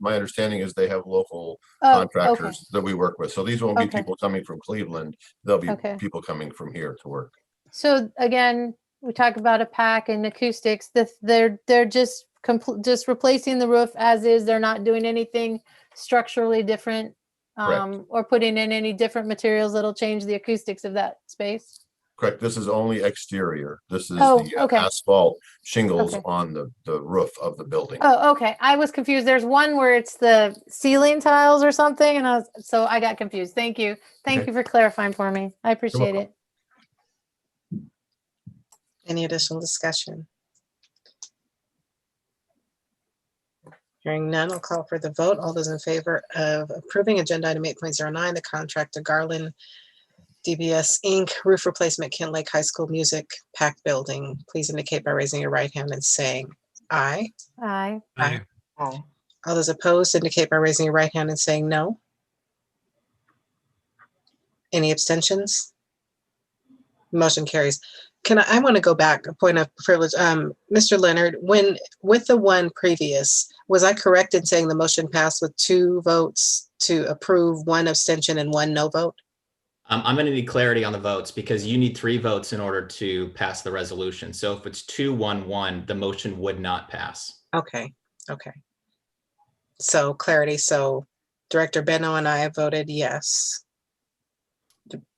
my understanding is they have local contractors that we work with. So these won't be people coming from Cleveland. They'll be people coming from here to work. So again, we talk about a PAC and acoustics. They're just replacing the roof as is. They're not doing anything structurally different, or putting in any different materials that'll change the acoustics of that space. Correct. This is only exterior. This is the asphalt shingles on the roof of the building. Oh, okay. I was confused. There's one where it's the ceiling tiles or something, and so I got confused. Thank you. Thank you for clarifying for me. I appreciate it. Any additional discussion? Hearing none, I'll call for the vote. All those in favor of approving agenda item 8.09, the contract to Garland DBS Inc. roof replacement, Kent Lake High School Music PAC building, please indicate by raising your right hand and saying aye. Aye. Aye. Aye. All those opposed indicate by raising your right hand and saying no. Any abstentions? Motion carries. I want to go back, a point of privilege. Mr. Leonard, with the one previous, was I correct in saying the motion passed with 2 votes to approve, 1 abstention and 1 no vote? I'm going to need clarity on the votes because you need 3 votes in order to pass the resolution. So if it's 2-1-1, the motion would not pass. Okay. So clarity. So Director Benno and I voted yes.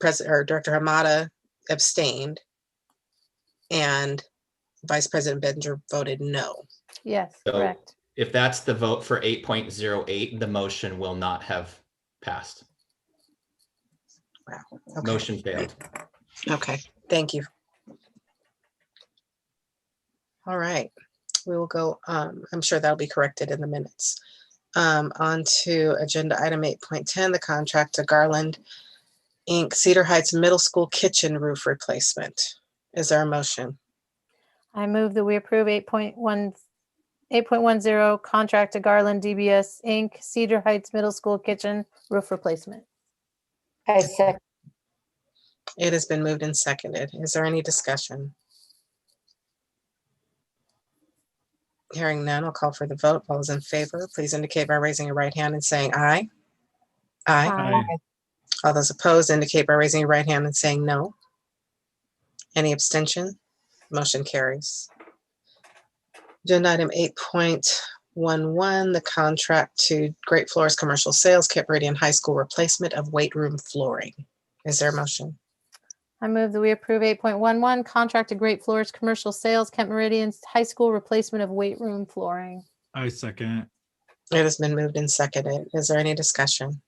Director Hamada abstained, and Vice President Benninger voted no. Yes, so correct. If that's the vote for 8.08, the motion will not have passed. Wow. Okay. Motion failed. Okay, thank you. All right, we will go, I'm sure that'll be corrected in the minutes. On to agenda item 8.10, the contract to Garland Inc. Cedar Heights Middle School kitchen roof replacement. Is there a motion? I move that we approve 8.10 contract to Garland DBS Inc. Cedar Heights Middle School kitchen roof replacement. I second. It has been moved and seconded. Is there any discussion? Hearing none, I'll call for the vote. All those in favor, please indicate by raising your right hand and saying aye. Aye. Aye. All those opposed indicate by raising your right hand and saying no. Any abstention? Motion carries. Agenda item 8.11, the contract to Great Floors Commercial Sales, Kent Meridian High School replacement of weight room flooring. Is there a motion? I move that we approve 8.11 contract to Great Floors Commercial Sales, Kent Meridian High School replacement of weight room flooring. I second. It has been moved and seconded. Is there any discussion?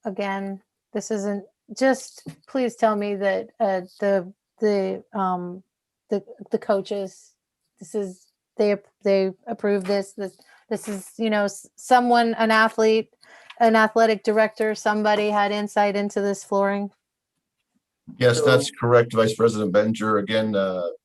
Again, this isn't just, please tell me that the coaches, this is, they approve this. This is, you know, someone, an athlete, an athletic director, somebody had insight into this flooring. Yes, that's correct, Vice President Benger. Again,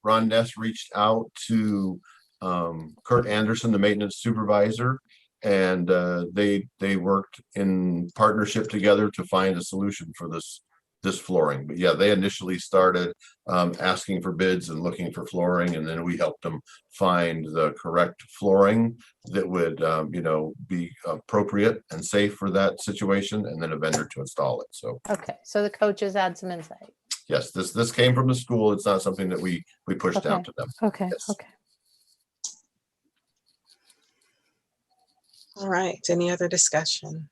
Ron Ness reached out to Kurt Anderson, the maintenance supervisor, and they worked in partnership together to find a solution for this flooring. But yeah, they initially started asking for bids and looking for flooring, and then we helped them find the correct flooring that would you know, be appropriate and safe for that situation, and then a vendor to install it. So Okay, so the coaches had some insight. yes, this came from the school. It's not something that we pushed out to them. Okay, Yes. okay. All right, any other discussion?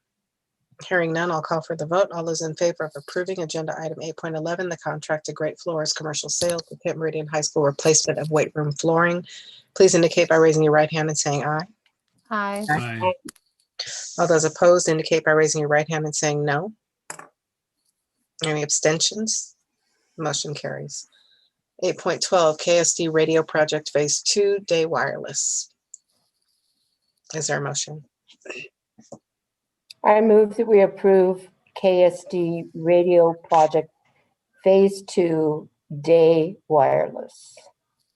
Hearing none, I'll call for the vote. All those in favor of approving agenda item 8.11, the contract to Great Floors Commercial Sales to Kent Meridian High School replacement of weight room flooring, please indicate by raising your right hand and saying aye. Aye. Aye. All those opposed indicate by raising your right hand and saying no. Any abstentions? Motion carries. 8.12, KSD Radio Project Phase 2, Day Wireless. Is there a motion? I move that we approve KSD Radio Project Phase 2 Day Wireless.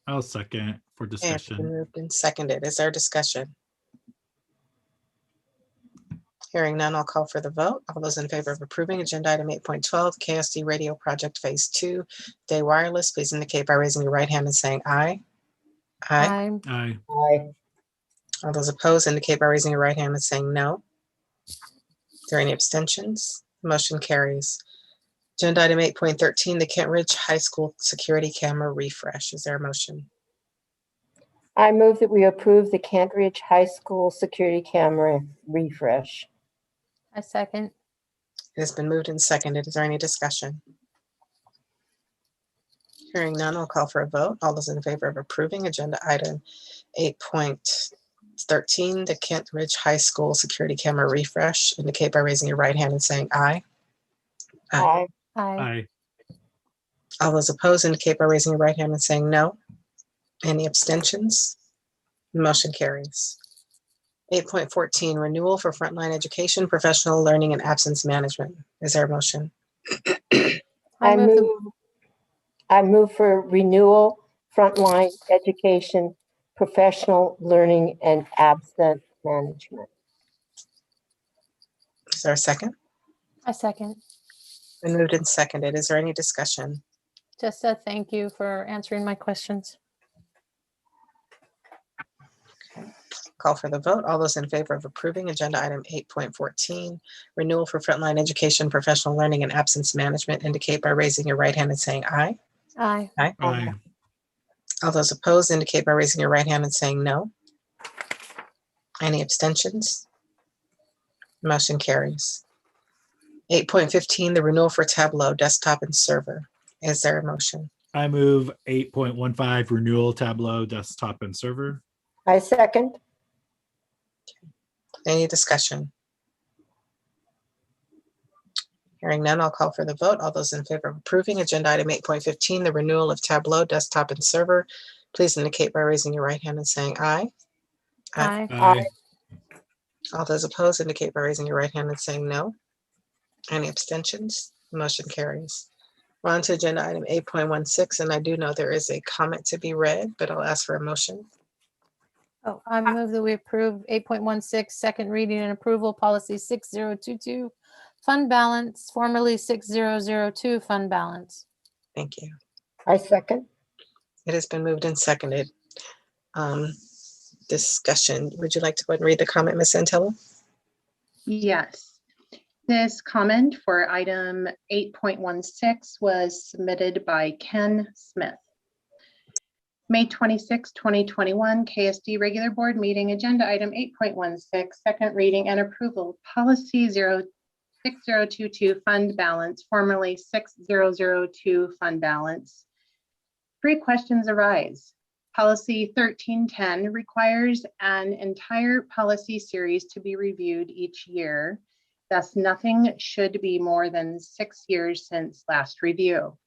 I'll second for And discussion. moved and seconded. Is there discussion? Hearing none, I'll call for the vote. All those in favor of approving agenda item 8.12, KSD Radio Project Phase 2, Day Wireless, please indicate by raising your right hand and saying aye. Aye. Aye. Aye. Aye. All those opposed indicate by raising your right hand and saying no. Are there any abstentions? Motion carries. Agenda item 8.13, the Kent Ridge High School security camera refresh. Is there a motion? I move that we approve the Kent Ridge High School security camera refresh. I second. It has been moved and seconded. Is there any discussion? Hearing none, I'll call for a vote. All those in favor of approving agenda item 8.13, the Kent Ridge High School security camera refresh, indicate by raising your right hand and saying aye. Aye. Aye. Aye. All those opposed indicate by raising your right hand and saying no. Any abstentions? Motion carries. 8.14, renewal for frontline education, professional learning, and absence management. Is there a motion? I move for renewal, frontline education, professional learning, and absence management. Is there a second? I second. Been moved and seconded. Is there any discussion? Just a thank you for answering my questions. Call for the vote. All those in favor of approving agenda item 8.14, renewal for frontline education, professional learning, and absence management, indicate by raising your right hand and saying aye. Aye. Aye. Aye. All those opposed indicate by raising your right hand and saying no. Any abstentions? Motion carries. 8.15, the renewal for Tableau desktop and server. Is there a motion? I move 8.15 renewal Tableau desktop and server. I second. Any discussion? Hearing none, I'll call for the vote. All those in favor of approving agenda item 8.15, the renewal of Tableau desktop and server, please indicate by raising your right hand and saying aye. Aye. Aye. All those opposed indicate by raising your right hand and saying no. Any abstentions? Motion carries. We're on to agenda item 8.16, and I do know there is a comment to be read, but I'll ask for a motion. Oh, I move that we approve 8.16, second reading and approval, policy 6022, fund balance, formerly 6002, fund balance. Thank you. I second. It has been moved and seconded. Discussion. Would you like to go ahead and read the comment, Ms. Santello? Yes. This comment for item 8.16 was submitted by Ken Smith. May 26, 2021, KSD regular board meeting, agenda item 8.16, second reading and approval, policy 6022 fund balance, formerly 6002 fund balance. 3 questions arise. Policy 1310 requires an entire policy series to be reviewed each year. Thus, nothing should be more than 6 years since last review.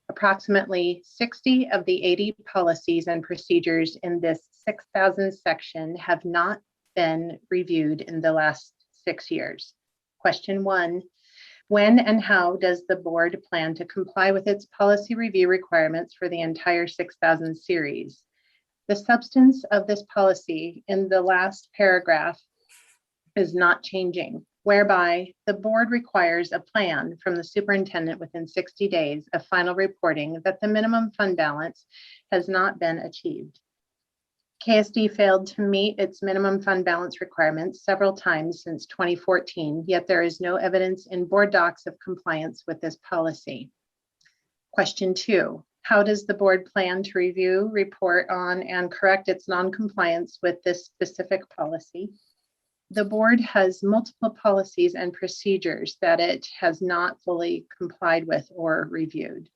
Approximately 60 of the 80 policies and procedures in this 6,000 section have not been reviewed in the last 6 years. Question 1, when and how does the board plan to comply with its policy review requirements for the entire 6,000 series? The substance of this policy in the last paragraph is not changing, whereby the board requires a plan from the superintendent within 60 days of final reporting that the minimum fund balance has not been achieved. KSD failed to meet its minimum fund balance requirements several times since 2014, yet there is no evidence in BoardDocs of compliance with this policy. Question 2, how does the board plan to review, report on, and correct its non-compliance with this specific policy? The board has multiple policies and procedures that it has not fully complied with or reviewed.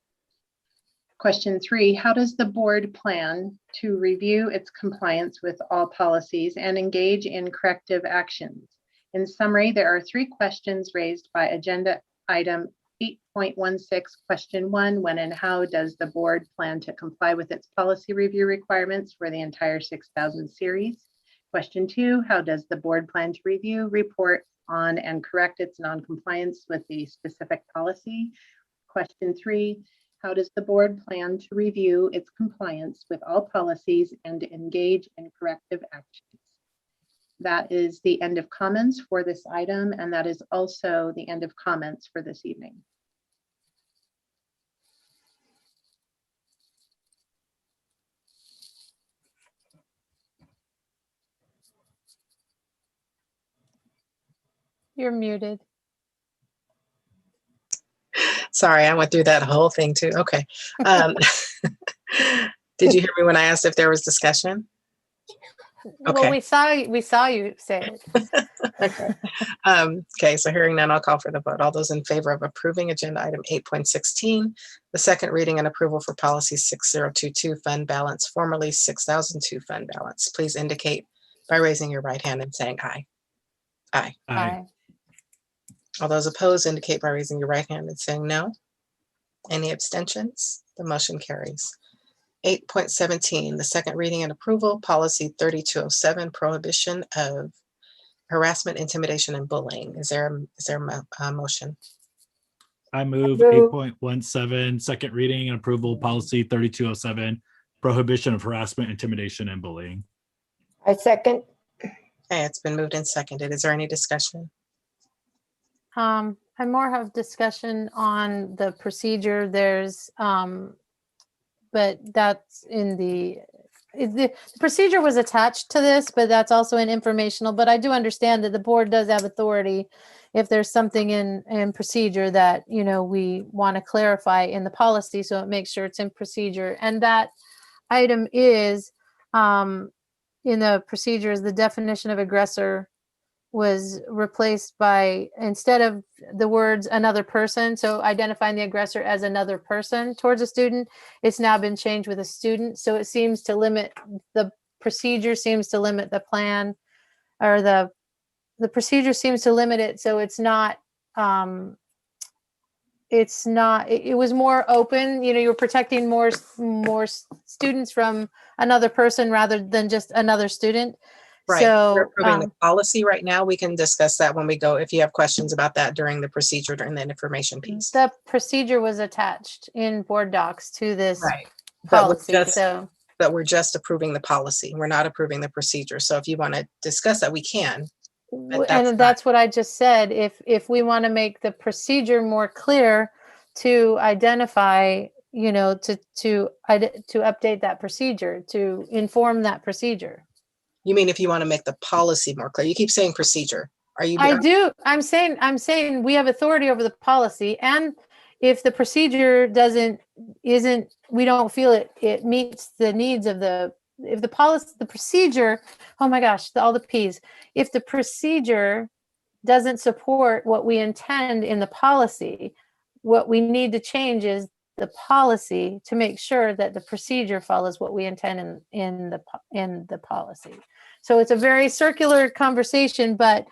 Question 3, how does the board plan to review its compliance with all policies and engage in corrective actions? In summary, there are 3 questions raised by agenda item 8.16, question 1, when and how does the board plan to comply with its policy review requirements for the entire 6,000 series? Question 2, how does the board plan to review, report on, and correct its non-compliance with the specific policy? Question 3, how does the board plan to review its compliance with all policies and engage in corrective actions? That is the end of comments for this item, and that is also the end of comments for this evening. You're muted. Sorry, I went through that whole thing too. Okay. Did you hear me when I asked if there was discussion? Okay. Well, we saw you say it. Okay. Okay, so hearing none, I'll call for the vote. All those in favor of approving agenda item 8.16, the second reading and approval for policy 6022 fund balance, formerly 6002 fund balance, please indicate by raising your right hand and saying aye. Aye. Aye. All those opposed indicate by raising your right hand and saying no. Any abstentions? The motion carries. 8.17, the second reading and approval, policy 3207, prohibition of harassment, intimidation, and bullying. Is there a motion? I move 8.17, second reading and approval, policy 3207, prohibition of harassment, intimidation, and bullying. I second. Okay, it's been moved and seconded. Is there any discussion? I more have discussion on the procedure. There's, but that's in the procedure was attached to this, but that's also an informational. But I do understand that the board does have authority if there's something in procedure that, you know, we want to clarify in the policy, so it makes sure it's in procedure. And that item is in the procedures, the definition of aggressor was replaced by, instead of the words another person, so identifying the aggressor as another person towards a student, it's now been changed with a student. So it seems to limit, the procedure seems to limit the plan, or the procedure seems to limit it, so it's not it's not, it was more open, you know, you were protecting more students from another person rather than just another student. Right. So We're approving the policy right now. We can discuss that when we go, if you have questions about that during the procedure, during the information piece. the procedure was attached in board docs to this Right. But policy. So but we're just approving the policy. We're not approving the procedure. So if you want to discuss that, we can. But that's what I just said. If we want to make the procedure more clear to identify, you know, to update that procedure, to inform that procedure. You mean if you want to make the policy more clear? You keep saying procedure. Are you? I do. I'm saying we have authority over the policy, and if the procedure we don't feel it meets the needs of if the policy, the procedure, oh my gosh, all the P's. If the procedure doesn't support what we intend in the policy, what we need to change is the policy to make sure that the procedure follows what we intend in the policy. So it's a very circular conversation, but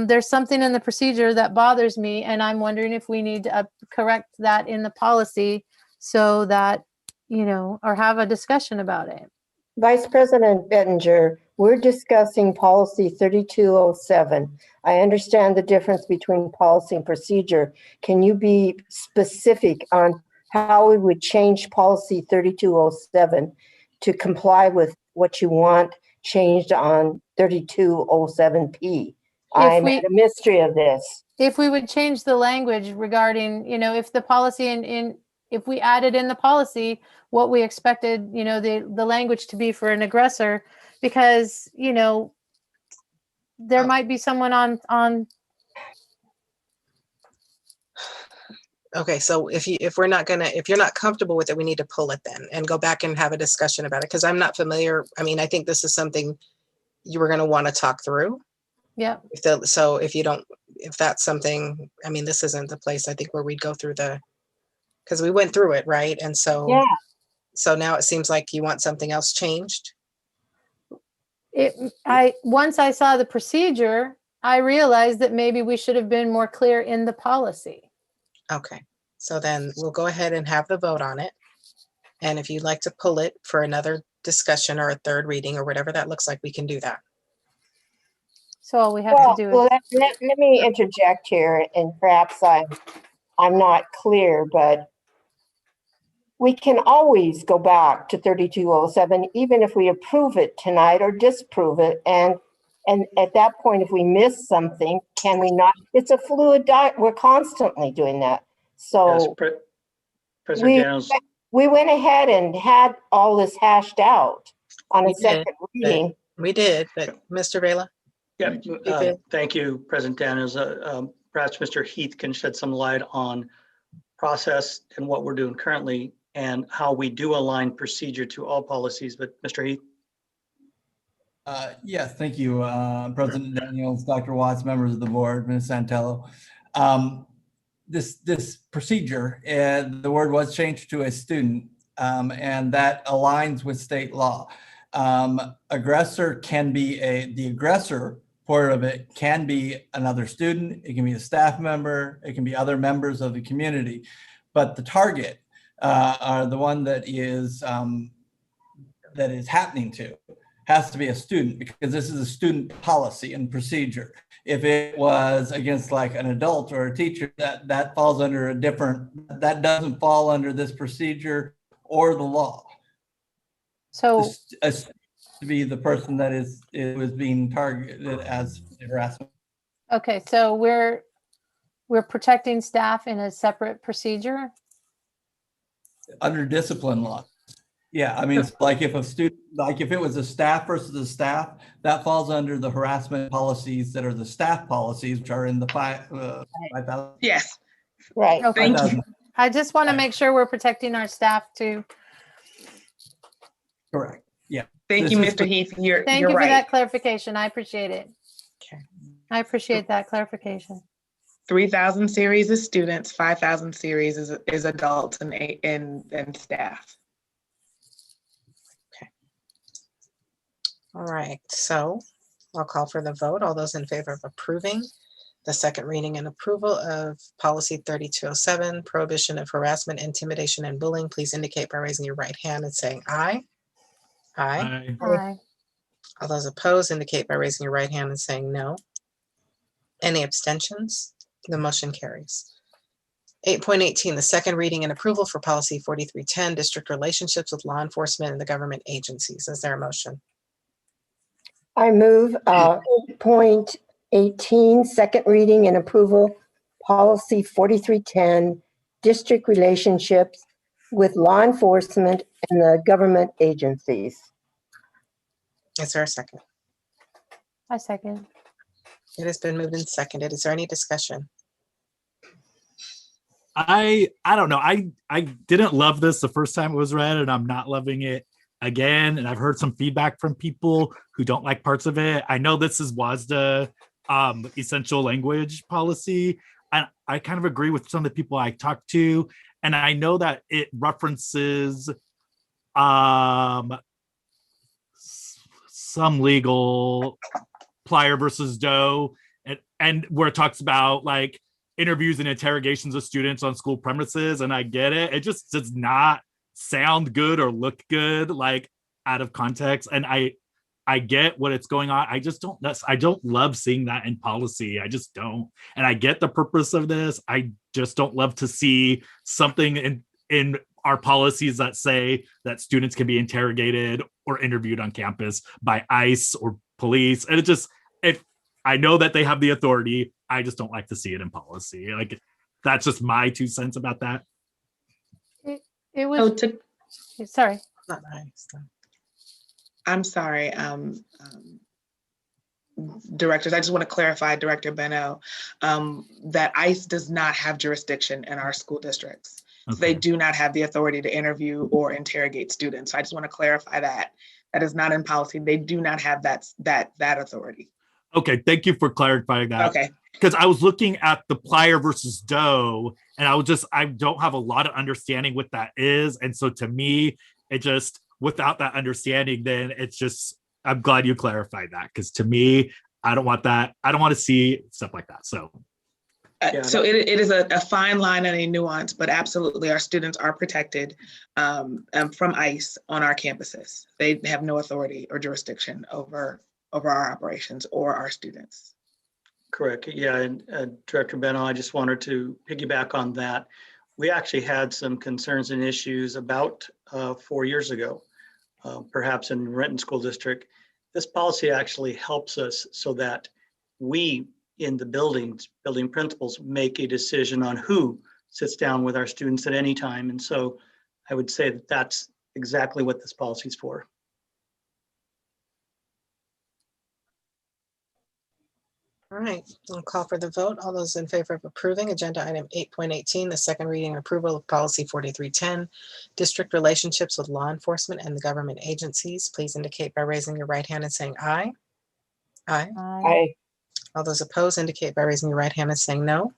there's something in the procedure that bothers me, and I'm wondering if we need to correct that in the policy so that, you know, or have a discussion about it. Vice President Bettinger, we're discussing policy 3207. I understand the difference between policy and procedure. Can you be specific on how we would change policy 3207 to comply with what you want changed on 3207P? I'm at a mystery of this. If we would change the language regarding, you know, if the policy if we added in the policy what we expected, you know, the language to be for an aggressor, because, you know, there might be someone on. Okay, so if you're not comfortable with it, we need to pull it then and go back and have a discussion about it, because I'm not familiar. I mean, I think this is something you were going to want to talk through. Yeah. So if that's something, I mean, this isn't the place I think where we'd go through because we went through it, right? And so, yeah. So now it seems like you want something else changed. Once I saw the procedure, I realized that maybe we should have been more clear in the policy. Okay, so then we'll go ahead and have the vote on it. And if you'd like to pull it for another discussion or a third reading or whatever that looks like, we can do that. So all we have to do is. Let me interject here, and perhaps I'm not clear, but we can always go back to 3207, even if we approve it tonight or disapprove it. And at that point, if we miss something, can we not? It's a fluid diet. We're constantly doing that. So yes, President Daniels. We went ahead and had all this hashed out on a second reading. We did, but Mr. Vela? Yeah, thank you, President Daniels. Perhaps Mr. Heath can shed some light on process and what we're doing currently and how we do align procedure to all policies. But Mr. Heath? Yes, thank you, President Daniels, Dr. Watts, members of the board, Ms. Santello. This procedure, the word was changed to a student, and that aligns with state law. Aggressor can be the aggressor part of it can be another student, it can be a staff member, it can be other members of the community, but the target are the one that is happening to has to be a student, because this is a student policy and procedure. If it was against like an adult or a teacher, that falls under a different, that doesn't fall under this procedure or the law. So to be the person that was being targeted as harassment. Okay, so we're protecting staff in a separate procedure? Under discipline law. Yeah, I mean, it's like if a student, like if it was a staff versus a staff, that falls under the harassment policies that are the staff policies, which are in the 5,000. Yes. Right. Okay. Thank you. I just want to make sure we're protecting our staff too. Correct. Yeah. Thank you, Mr. Heath. Thank you for that clarification. I appreciate it. Okay. I appreciate that clarification. 3,000 series is students, 5,000 series is adults and staff. Okay. All right, so I'll call for the vote. All those in favor of approving The second reading and approval of policy 3207, prohibition of harassment, intimidation, and bullying. Please indicate by raising your right hand and saying aye. Aye. Aye. All those opposed indicate by raising your right hand and saying no. Any abstentions? The motion carries. 8.18, the second reading and approval for policy 4310, district relationships with law enforcement and the government agencies. Is there a motion? I move 8.18, second reading and approval, policy 4310, district relationships with law enforcement and the government agencies. Is there a second? I second. It has been moved and seconded. Is there any discussion? I don't know. I didn't love this the first time it was read, and I'm not loving it again. And I've heard some feedback from people who don't like parts of it. I know this is WASDA essential language policy. I kind of agree with some of the people I talked to, and I know that it references some legal Plier versus Doe, and where it talks about like interviews and interrogations of students on school premises, and I get it. It just does not sound good or look good, like out of context. And I get what it's going on. I don't love seeing that in policy. I just don't. And I get the purpose of this. I just don't love to see something in our policies that say that students can be interrogated or interviewed on campus by ICE or police. And I know that they have the authority. I just don't like to see it in policy. Like, that's just my 2 cents about that. It was, sorry. Not nice. I'm sorry, directors. I just want to clarify, Director Beno, that ICE does not have jurisdiction in our school districts. Okay. So they do not have the authority to interview or interrogate students. So I just want to clarify that. That is not in policy. They do not have that authority. Okay, thank you for clarifying that. Okay. Because I was looking at the Plier versus Doe, and I don't have a lot of understanding what that is. And so to me, it just, without that understanding, then it's just, I'm glad you clarified that, because to me, I don't want that. I don't want to see stuff like that. So. So it is a fine line and a nuance, but absolutely our students are protected from ICE on our campuses. They have no authority or jurisdiction over our operations or our students. Correct. Yeah, and Director Beno, I just wanted to piggyback on that. We actually had some concerns and issues about 4 years ago, perhaps in Renton School District. This policy actually helps us so that we in the building principals make a decision on who sits down with our students at any time. And so I would say that that's exactly what this policy is for. All right, I'll call for the vote. All those in favor of approving agenda item 8.18, the second reading and approval of policy 4310, district relationships with law enforcement and the government agencies, please indicate by raising your right hand and saying aye. Aye. Aye. All those opposed indicate by raising your right hand and saying no.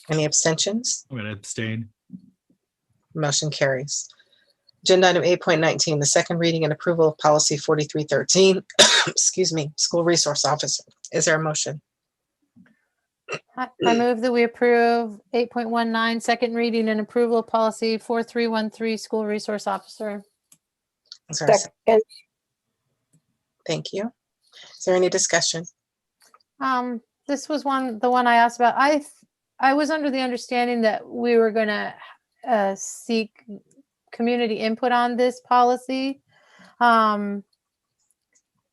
Any abstentions? I'm going to abstain. Motion carries. Agenda item 8.19, the second reading and approval of policy 4313, excuse me, school resource officer. Is there a motion? I move that we approve 8.19, second reading and approval of policy 4313, school resource officer. Is there a second? Thank you. Is there any discussion? This was the one I asked about. I was under the understanding that we were going to seek community input on this policy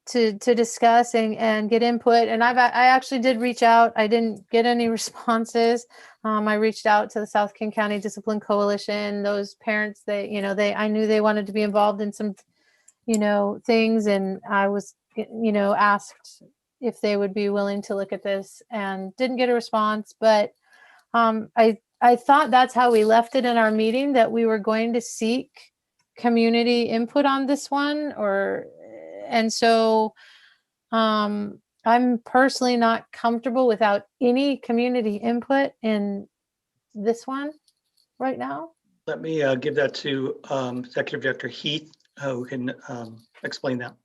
to discuss and get input. And I actually did reach out. I didn't get any responses. I reached out to the South King County Discipline Coalition. Those parents, I knew they wanted to be involved in some, things, and I was, asked if they would be willing to look at this, and didn't get a response. But I thought that's how we left it in our meeting, that we were going to seek community input on this one, and so I'm personally not comfortable without any community input in this one right now. Let me give that to Executive Director Heath, who can explain that.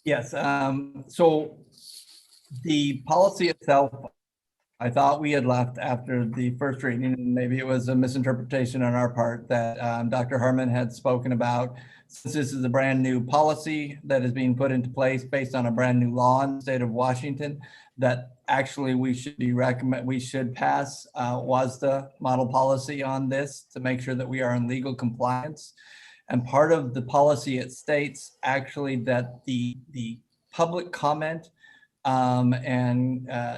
Yes, so The policy itself, I thought we had left after the first reading, and maybe it was a misinterpretation on our part that Dr. Harmon had spoken about. Since this is a brand new policy that is being put into place based on a brand new law in the state of Washington, that actually we should pass WASDA model policy on this to make sure that we are in legal compliance. And part of the policy, it states actually that the public comment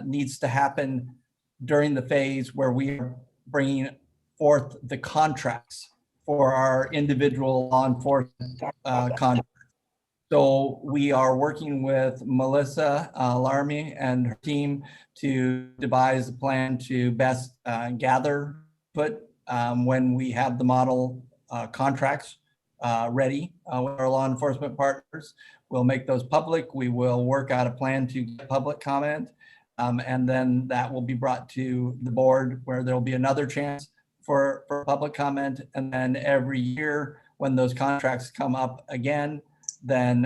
needs to happen during the phase where we are bringing forth the contracts for our individual law enforcement contracts. So we are working with Melissa Larmy and her team to devise a plan to best gather input when we have the model contracts ready with our law enforcement partners. We'll make those public. We will work out a plan to get public comment. And then that will be brought to the board where there'll be another chance for public comment. And then every year when those contracts come up again, then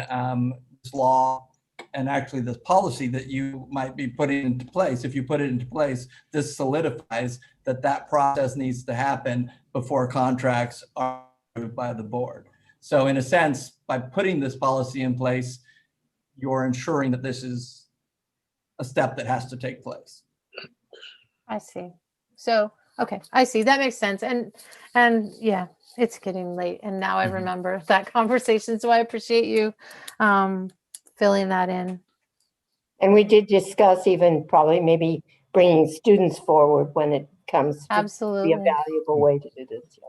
this law and actually this policy that you might be putting into place, if you put it into place, this solidifies that that process needs to happen before contracts are approved by the board. So in a sense, by putting this policy in place, you're ensuring that this is a step that has to take place. I see. So, okay, I see. That makes sense. And yeah, it's getting late. And now I remember that conversation. So I appreciate you filling that in. And we did discuss even probably maybe bringing students forward when it comes to Absolutely. be a valuable way to do this.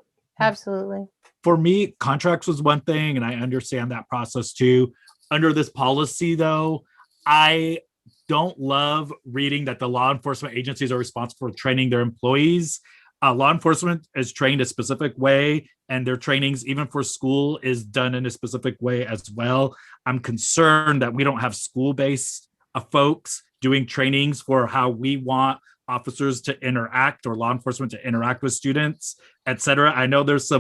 Absolutely. For me, contracts was one thing, and I understand that process too. Under this policy, though, I don't love reading that the law enforcement agencies are responsible for training their employees. Law enforcement is trained a specific way, and their trainings, even for school, is done in a specific way as well. I'm concerned that we don't have school-based folks doing trainings for how we want officers to interact or law enforcement to interact with students, et cetera. I know there's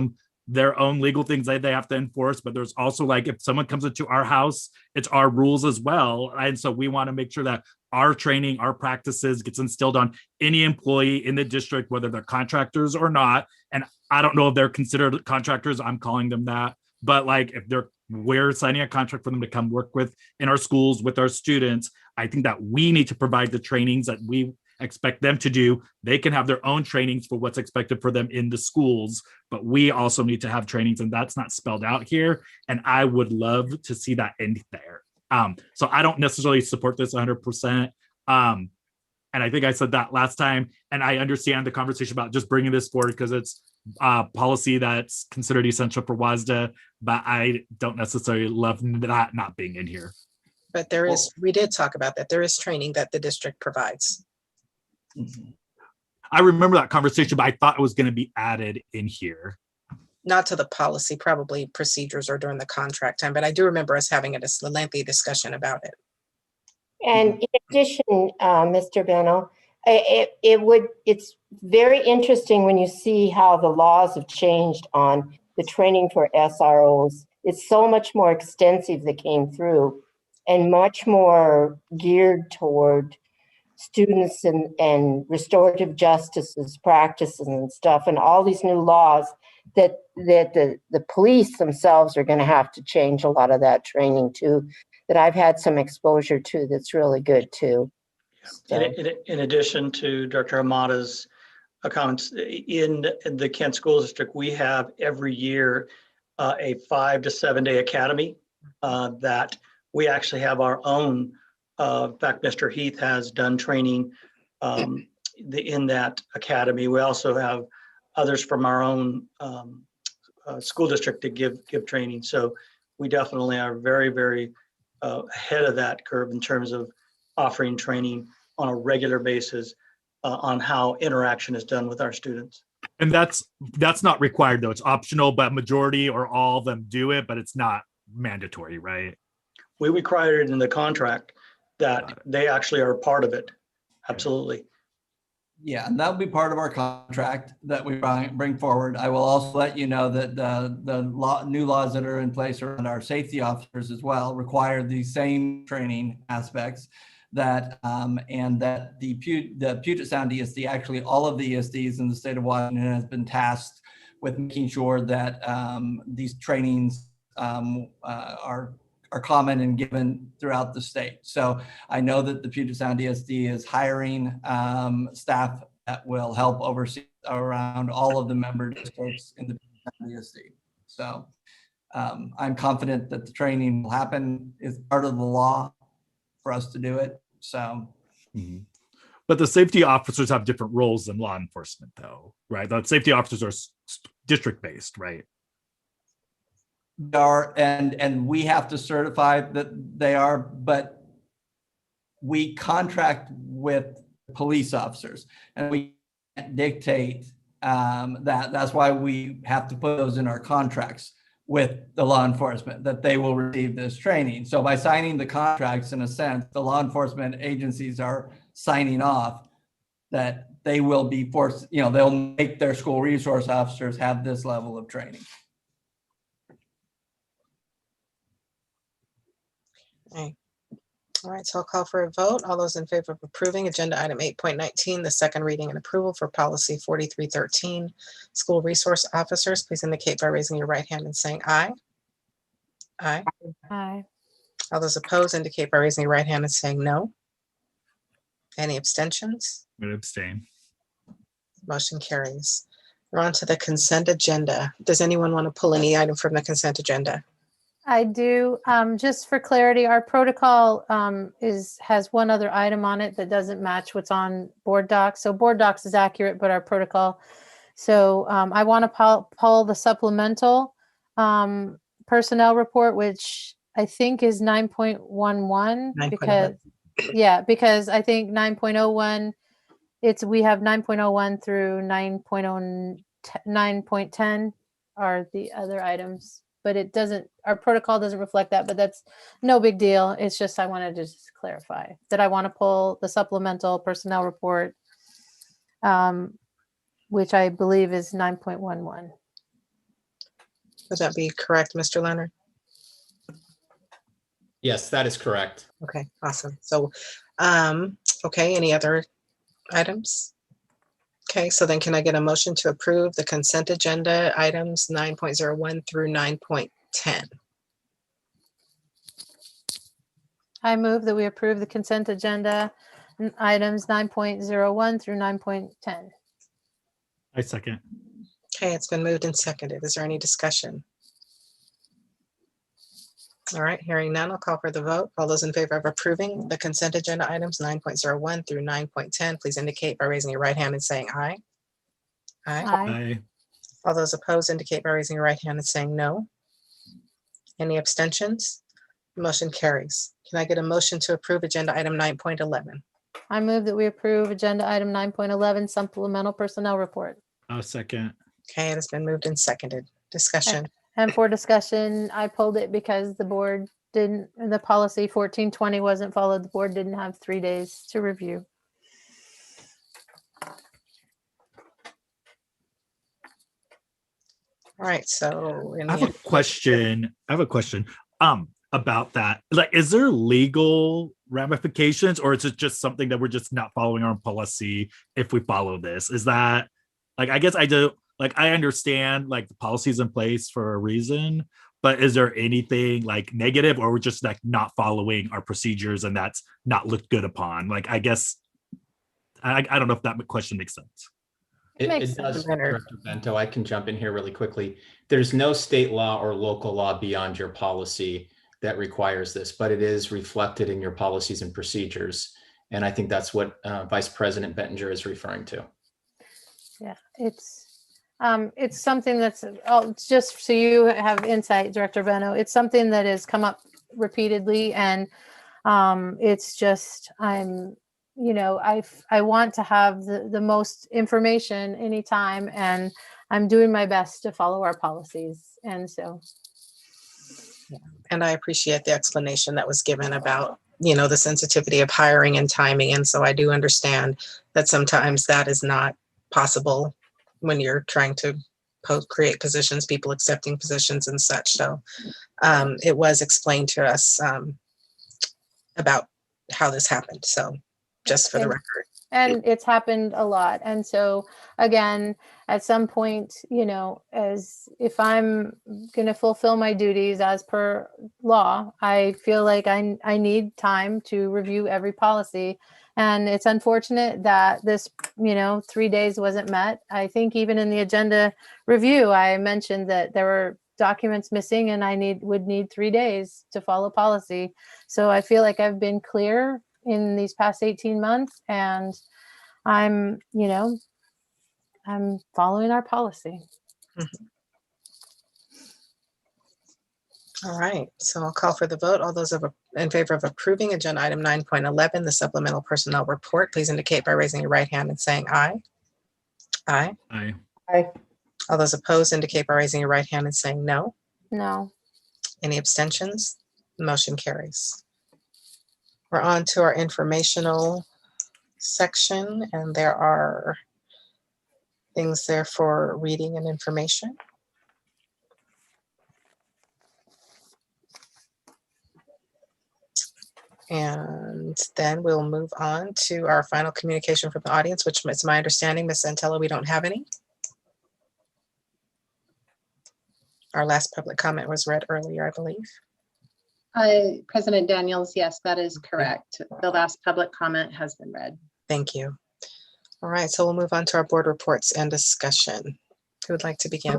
their own legal things that they have to enforce, but there's also like if someone comes into our house, it's our rules as well. And so we want to make sure that our training, our practices gets instilled on any employee in the district, whether they're contractors or not. And I don't know if they're considered contractors, I'm calling them that. But like if we're signing a contract for them to come work with in our schools with our students, I think that we need to provide the trainings that we expect them to do. They can have their own trainings for what's expected for them in the schools, but we also need to have trainings, and that's not spelled out here. And I would love to see that in there. So I don't necessarily support this 100%. And I think I said that last time, and I understand the conversation about just bringing this forward because it's policy that's considered essential for WASDA, but I don't necessarily love that not being in here. But we did talk about that. There is training that the district provides. I remember that conversation, but I thought it was going to be added in here. Not to the policy, probably procedures or during the contract time, but I do remember us having a lengthy discussion about it. And in addition, Mr. Bennell, it's very interesting when you see how the laws have changed on the training for SROs. It's so much more extensive that came through and much more geared toward students and restorative justices practices and stuff, and all these new laws that the police themselves are going to have to change a lot of that training too, that I've had some exposure to that's really good too. So. In addition to Dr. Hamada's comments, in the Kent School District, we have every year a 5 to 7 day academy that we actually have our own. In fact, Mr. Heath has done training in that academy. We also have others from our own school district to give training. So we definitely are very, very ahead of that curve in terms of offering training on a regular basis on how interaction is done with our students. And that's not required though. It's optional, but majority or all of them do it, but it's not mandatory, right? We require it in the contract that they actually are part of it. Absolutely. Yeah, and that'll be part of our contract that we bring forward. I will also let you know that the new laws that are in place around our safety officers as well require the same training aspects. that and that the Puget Sound ESD, actually all of the ESDs in the state of Washington, has been tasked with making sure that these trainings are common and given throughout the state. So I know that the Puget Sound ESD is hiring staff that will help oversee around all of the member districts in the Puget Sound ESD. So I'm confident that the training will happen. It's part of the law for us to do it. So. But the safety officers have different roles than law enforcement, though, right? The safety officers are district-based, right? They are, and we have to certify that they are, but we contract with police officers, and we can't dictate that. That's why we have to put those in our contracts with the law enforcement, that they will receive this training. So by signing the contracts, in a sense, the law enforcement agencies are signing off that they will be forced, they'll make their school resource officers have this level of training. Okay. All right, so I'll call for a vote. All those in favor of approving agenda item 8.19, the second reading and approval for policy 4313, school resource officers, please indicate by raising your right hand and saying aye. Aye. Aye. All those opposed indicate by raising your right hand and saying no. Any abstentions? I'm gonna abstain. Motion carries. We're on to the consent agenda. Does anyone want to pull any item from the consent agenda? I do. Just for clarity, our protocol has one other item on it that doesn't match what's on BoardDocs. So BoardDocs is accurate, but our protocol. So I want to pull the supplemental personnel report, which I think is 9.11 because I think 9.01 we have 9.01 through 9.10 are the other items. But it doesn't, our protocol doesn't reflect that, but that's no big deal. It's just, I wanted to just clarify that I want to pull the supplemental personnel report, which I believe is 9.11. Would that be correct, Mr. Leonard? Yes, that is correct. Okay, awesome. So, okay, any other items? Okay, so then can I get a motion to approve the consent agenda items 9.01 through 9.10? I move that we approve the consent agenda items 9.01 through 9.10. I second. Okay, it's been moved and seconded. Is there any discussion? All right, hearing none, I'll call for the vote. All those in favor of approving the consent agenda items 9.01 through 9.10, please indicate by raising your right hand and saying aye. Aye. Aye. All those opposed indicate by raising your right hand and saying no. Any abstentions? Motion carries. Can I get a motion to approve agenda item 9.11? I move that we approve agenda item 9.11 supplemental personnel report. I'll second. Okay, it has been moved and seconded. Discussion. And for discussion, I pulled it because the board didn't, the policy 1420 wasn't followed. The board didn't have 3 days to review. All right, so I have a question. About that. Like, is there legal ramifications, or is it just something that we're just not following our policy if we follow this? Is that, like, I guess I do, like, I understand like the policy's in place for a reason, but is there anything like negative, or we're just like not following our procedures and that's not looked good upon? Like, I guess I don't know if that question makes sense. It does, Director Bento. I can jump in here really quickly. There's no state law or local law beyond your policy that requires this, but it is reflected in your policies and procedures. And I think that's what Vice President Bettinger is referring to. Yeah, it's something that's just so you have insight, Director Beno. It's something that has come up repeatedly, and it's just I want to have the most information anytime, and I'm doing my best to follow our policies, and so. Yeah. And I appreciate the explanation that was given about, the sensitivity of hiring and timing. And so I do understand that sometimes that is not possible when you're trying to create positions, people accepting positions and such. So it was explained to us about how this happened. So just for the record. And it's happened a lot. And so again, at some point, you know, as if I'm going to fulfill my duties as per law, I feel like I need time to review every policy. And it's unfortunate that this, you know, 3 days wasn't met. I think even in the agenda review, I mentioned that there were documents missing and I would need 3 days to follow policy. So I feel like I've been clear in these past 18 months, and I'm following our policy. All right, so I'll call for the vote. All those in favor of approving agenda item 9.11, the supplemental personnel report, please indicate by raising your right hand and saying aye. Aye. Aye. Aye. All those opposed indicate by raising your right hand and saying no. No. Any abstentions? The motion carries. We're on to our informational section, and there are things there for reading and information. And then we'll move on to our final communication from the audience, which is my understanding, Ms. Santello, we don't have any. Our last public comment was read earlier, I believe. President Daniels, yes, that is correct. The last public comment has been read. Thank you. All right, so we'll move on to our board reports and discussion. Who would like to begin?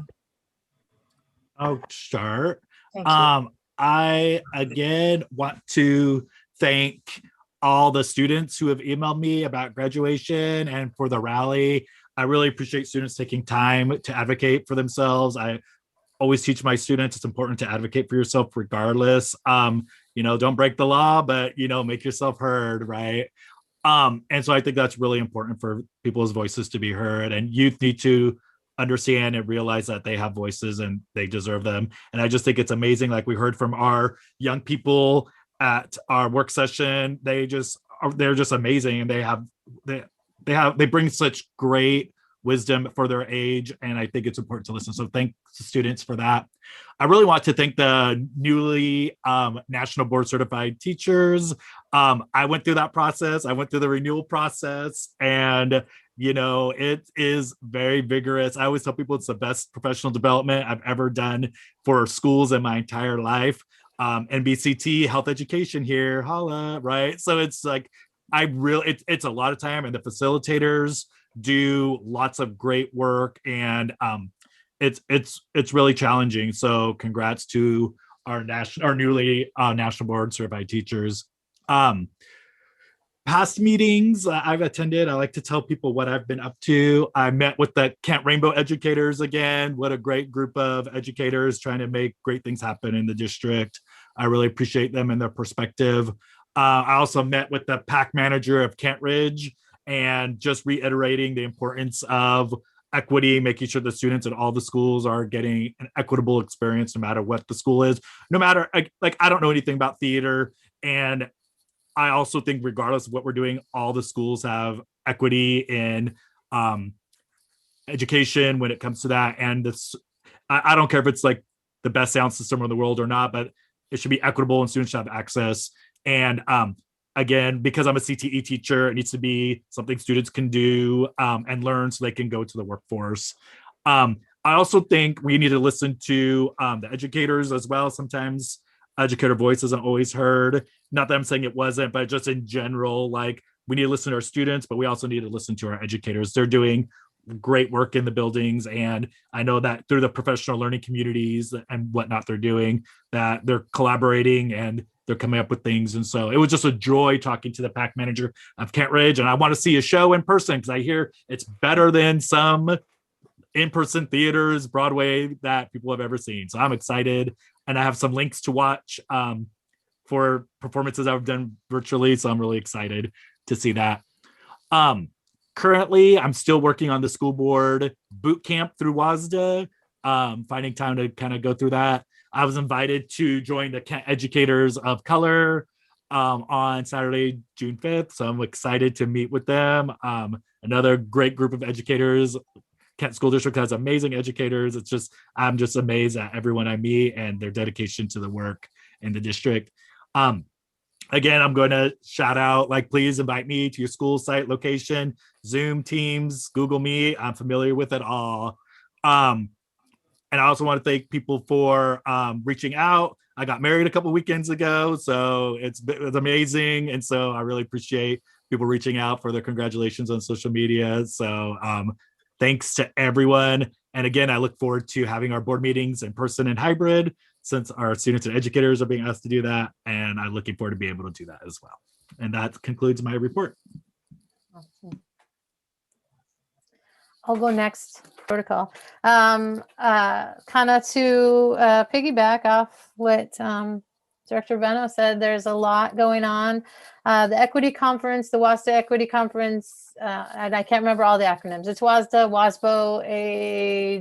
I'll start. Thank you. I again want to thank all the students who have emailed me about graduation and for the rally. I really appreciate students taking time to advocate for themselves. I always teach my students it's important to advocate for yourself regardless. You know, don't break the law, but you know, make yourself heard, right? And so I think that's really important for people's voices to be heard, and youth need to understand and realize that they have voices and they deserve them. And I just think it's amazing. Like we heard from our young people at our work session, they're just amazing, and they bring such great wisdom for their age, and I think it's important to listen. So thanks to students for that. I really want to thank the newly National Board Certified teachers. I went through that process. I went through the renewal process, and you know, it is very vigorous. I always tell people it's the best professional development I've ever done for schools in my entire life. NBCT health education here, holla, right? So it's like, it's a lot of time, and the facilitators do lots of great work, and it's really challenging. So congrats to our newly National Board Certified teachers. Past meetings I've attended, I like to tell people what I've been up to. I met with the Kent Rainbow educators again. What a great group of educators trying to make great things happen in the district. I really appreciate them and their perspective. I also met with the PAC manager of Kent Ridge, and just reiterating the importance of equity, making sure the students in all the schools are getting an equitable experience no matter what the school is. No matter, like I don't know anything about theater, and I also think regardless of what we're doing, all the schools have equity in education when it comes to that. And this, I don't care if it's like the best sound system in the world or not, but it should be equitable and students should have access. And again, because I'm a CTE teacher, it needs to be something students can do and learn so they can go to the workforce. I also think we need to listen to the educators as well. Sometimes educator voice isn't always heard. Not that I'm saying it wasn't, but just in general, like we need to listen to our students, but we also need to listen to our educators. They're doing great work in the buildings. And I know that through the professional learning communities and whatnot they're doing, that they're collaborating and they're coming up with things. And so it was just a joy talking to the PAC manager of Kent Ridge. And I want to see a show in person because I hear it's better than some in-person theaters, Broadway, that people have ever seen. So I'm excited. And I have some links to watch for performances I've done virtually. So I'm really excited to see that. Currently, I'm still working on the school board boot camp through WASDA, finding time to kind of go through that. I was invited to join the Kent Educators of Color on Saturday, June 5th. So I'm excited to meet with them. Another great group of educators. Kent School District has amazing educators. It's just, I'm just amazed at everyone I meet and their dedication to the work in the district. again, I'm going to shout out, like, please invite me to your school site location, Zoom, Teams, Google Meet. I'm familiar with it all. And I also want to thank people for reaching out. I got married a couple weekends ago, so it's amazing. And so I really appreciate people reaching out for their congratulations on social media. So thanks to everyone. And again, I look forward to having our board meetings in person and hybrid, since our students and educators are being asked to do that. And I'm looking forward to being able to do that as well. And that concludes my report. Awesome. I'll go next. Protocol. Kind of to piggyback off what Director Beno said, there's a lot going on. The Equity Conference, the WASDA Equity Conference, and I can't remember all the acronyms. It's WASDA, WASBO,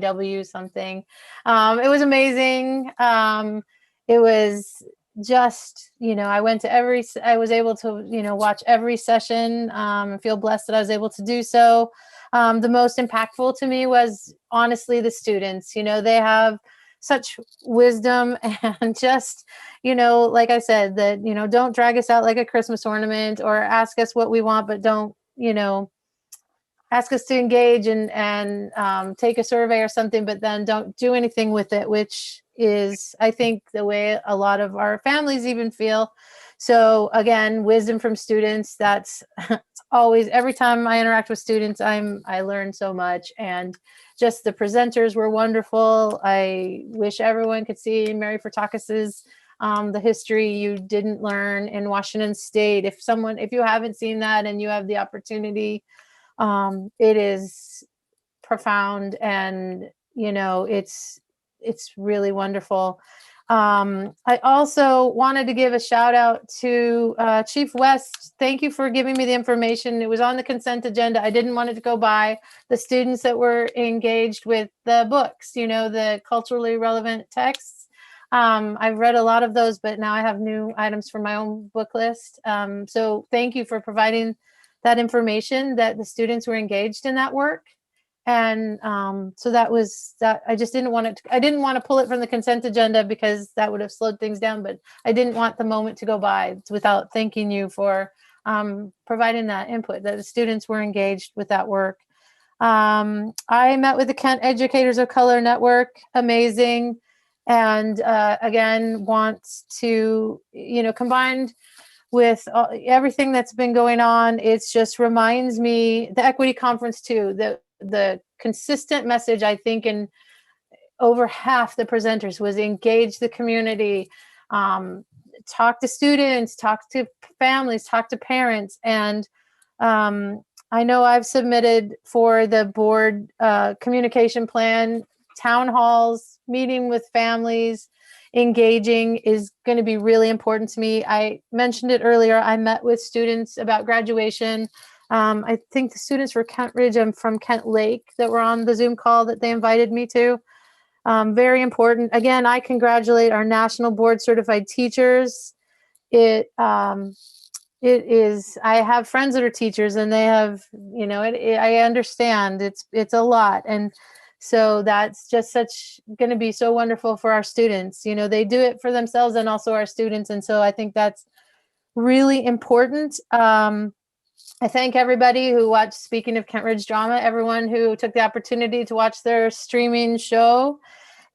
AW something. It was amazing. It was just, I went to I was able to, watch every session and feel blessed that I was able to do so. The most impactful to me was honestly the students. They have such wisdom and just, like I said, that, don't drag us out like a Christmas ornament or ask us what we want, but don't, ask us to engage and take a survey or something, but then don't do anything with it, which is, I think, the way a lot of our families even feel. So again, wisdom from students, that's always, every time I interact with students, I learn so much. And just the presenters were wonderful. I wish everyone could see Mary Furtakis's the history you didn't learn in Washington State. If you haven't seen that and you have the opportunity, it is profound, and it's really wonderful. I also wanted to give a shout out to Chief West. Thank you for giving me the information. It was on the consent agenda. I didn't want it to go by. The students that were engaged with the books, the culturally relevant texts. I've read a lot of those, but now I have new items for my own book list. So thank you for providing that information, that the students were engaged in that work. And so that was that. I just didn't want I didn't want to pull it from the consent agenda because that would have slowed things down, but I didn't want the moment to go by without thanking you for providing that input, that the students were engaged with that work. I met with the Kent Educators of Color Network, amazing. And again, want to, combined with everything that's been going on, it just reminds me, the Equity Conference too, the consistent message, I think, in over half the presenters was engage the community, talk to students, talk to families, talk to parents. And I know I've submitted for the board communication plan, town halls, meeting with families, engaging is going to be really important to me. I mentioned it earlier. I met with students about graduation. I think the students were Kent Ridge and from Kent Lake that were on the Zoom call that they invited me to. Very important. Again, I congratulate our national board certified teachers. It is, I have friends that are teachers and they have, I understand it's a lot. And so that's just going to be so wonderful for our students. They do it for themselves and also our students. And so I think that's really important. I thank everybody who watched, speaking of Kent Ridge Drama, everyone who took the opportunity to watch their streaming show,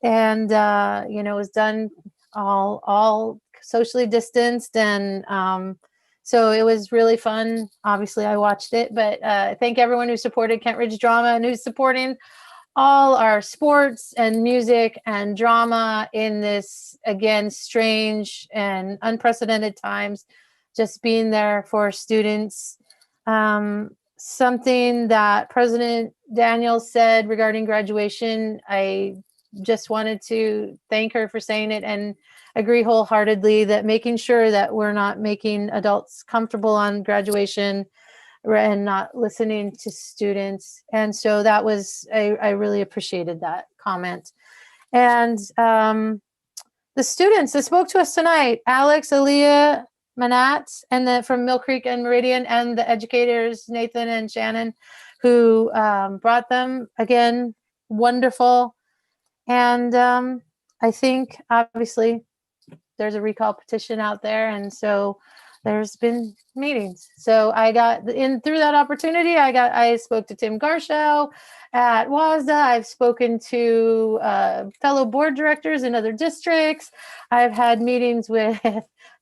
and it was done all socially distanced, and so it was really fun. Obviously I watched it, but thank everyone who supported Kent Ridge Drama and who's supporting all our sports and music and drama in this, again, strange and unprecedented times, just being there for students. Something that President Daniels said regarding graduation, I just wanted to thank her for saying it and agree wholeheartedly that making sure that we're not making adults comfortable on graduation and not listening to students. And so that was, I really appreciated that comment. And the students that spoke to us tonight, Alex, Aaliyah, Manat, and from Mill Creek and Meridian, and the educators, Nathan and Shannon, who brought them, again, wonderful. And I think, obviously, there's a recall petition out there. And so there's been meetings. So I got in through that opportunity. I spoke to Tim Garshow at WASDA. I've spoken to fellow board directors in other districts. I've had meetings with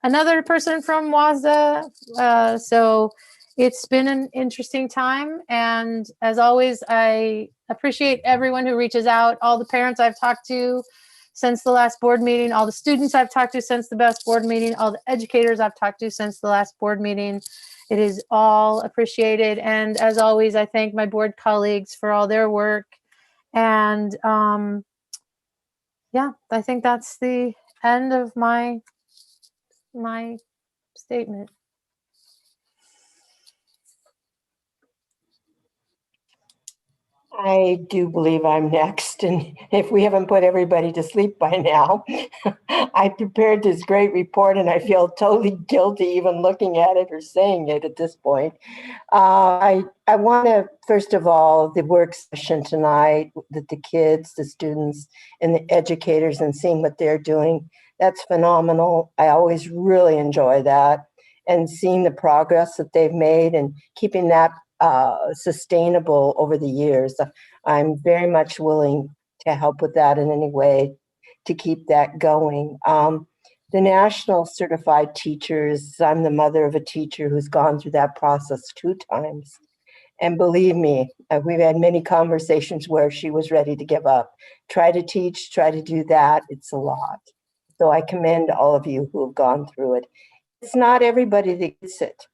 another person from WASDA. So it's been an interesting time. And as always, I appreciate everyone who reaches out, all the parents I've talked to since the last board meeting, all the students I've talked to since the last board meeting, all the educators I've talked to since the last board meeting. It is all appreciated. And as always, I thank my board colleagues for all their work. And yeah, I think that's the end of my statement. I do believe I'm next, and if we haven't put everybody to sleep by now, I prepared this great report and I feel totally guilty even looking at it or saying it at this point. I want to, first of all, the work session tonight, that the kids, the students, and the educators and seeing what they're doing, that's phenomenal. I always really enjoy that, and seeing the progress that they've made and keeping that sustainable over the years. I'm very much willing to help with that in any way to keep that going. The National Certified Teachers, I'm the mother of a teacher who's gone through that process 2 times. And believe me, we've had many conversations where she was ready to give up. Try to teach, try to do that. It's a lot. So I commend all of you who have gone through it. It's not everybody that gets it.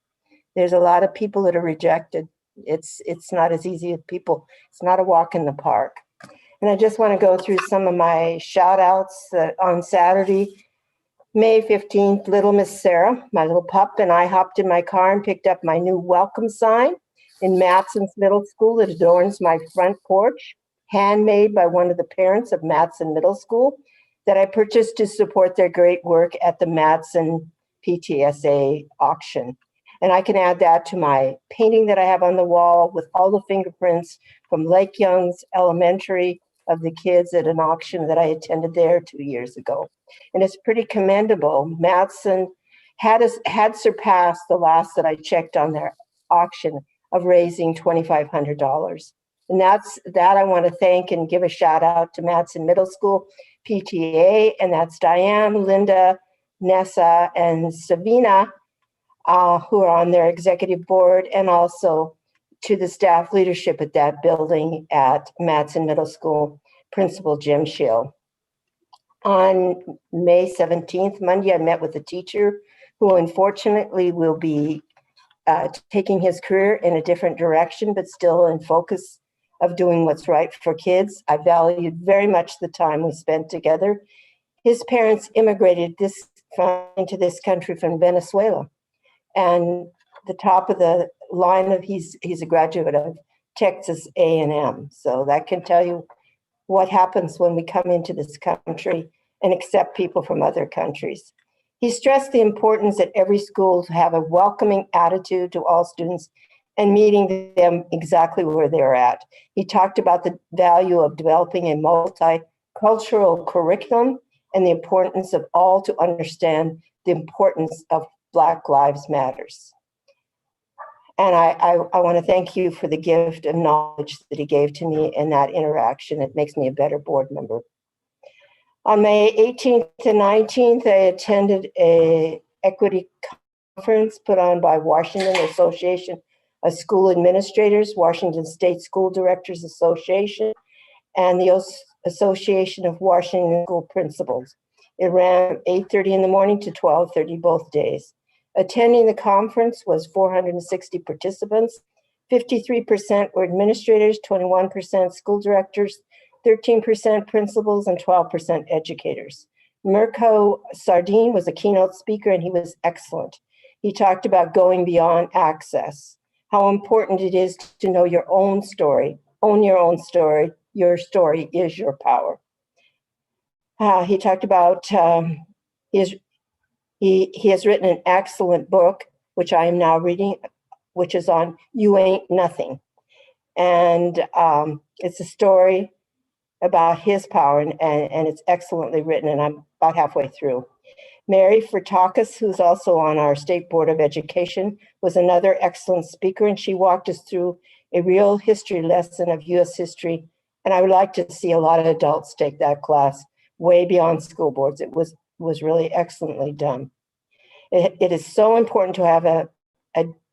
There's a lot of people that are rejected. It's not as easy as people. It's not a walk in the park. And I just want to go through some of my shout outs on Saturday, May 15th, little Miss Sarah, my little pup, and I hopped in my car and picked up my new welcome sign in Matson's Middle School that adorns my front porch, handmade by one of the parents of Matson Middle School, that I purchased to support their great work at the Matson PTSA auction. And I can add that to my painting that I have on the wall with all the fingerprints from Lake Young's Elementary of the kids at an auction that I attended there 2 years ago. And it's pretty commendable. Matson had surpassed the last that I checked on their auction of raising $2,500. And that I want to thank and give a shout out to Matson Middle School PTA, and that's Diane, Linda, Nessa, and Savina, who are on their executive board, and also to the staff leadership at that building at Matson Middle School, Principal Jim Schill. On May 17th, Monday, I met with a teacher who unfortunately will be taking his career in a different direction, but still in focus of doing what's right for kids. I valued very much the time we spent together. His parents immigrated into this country from Venezuela. And the top of the line of he's a graduate of Texas A&M. So that can tell you what happens when we come into this country and accept people from other countries. He stressed the importance that every school to have a welcoming attitude to all students and meeting them exactly where they're at. He talked about the value of developing a multicultural curriculum and the importance of all to understand the importance of Black Lives Matters. And I want to thank you for the gift of knowledge that he gave to me in that interaction. It makes me a better board member. On May 18th and 19th, I attended a equity conference put on by Washington Association of School Administrators, Washington State School Directors Association, and the Association of Washington School Principals. It ran from 8:30 in the morning to 12:30 both days. Attending the conference was 460 participants. 53% were administrators, 21% school directors, 13% principals, and 12% educators. Mirko Sardine was a keynote speaker, and he was excellent. He talked about going beyond access, how important it is to know your own story, own your own story. Your story is your power. He talked about he has written an excellent book, which I am now reading, which is on You Ain't Nothing. And it's a story about his power, and it's excellently written, and I'm about halfway through. Mary Furtakis, who's also on our State Board of Education, was another excellent speaker, and she walked us through a real history lesson of U.S. history. And I would like to see a lot of adults take that class way beyond school boards. It was really excellently done. It is so important to have a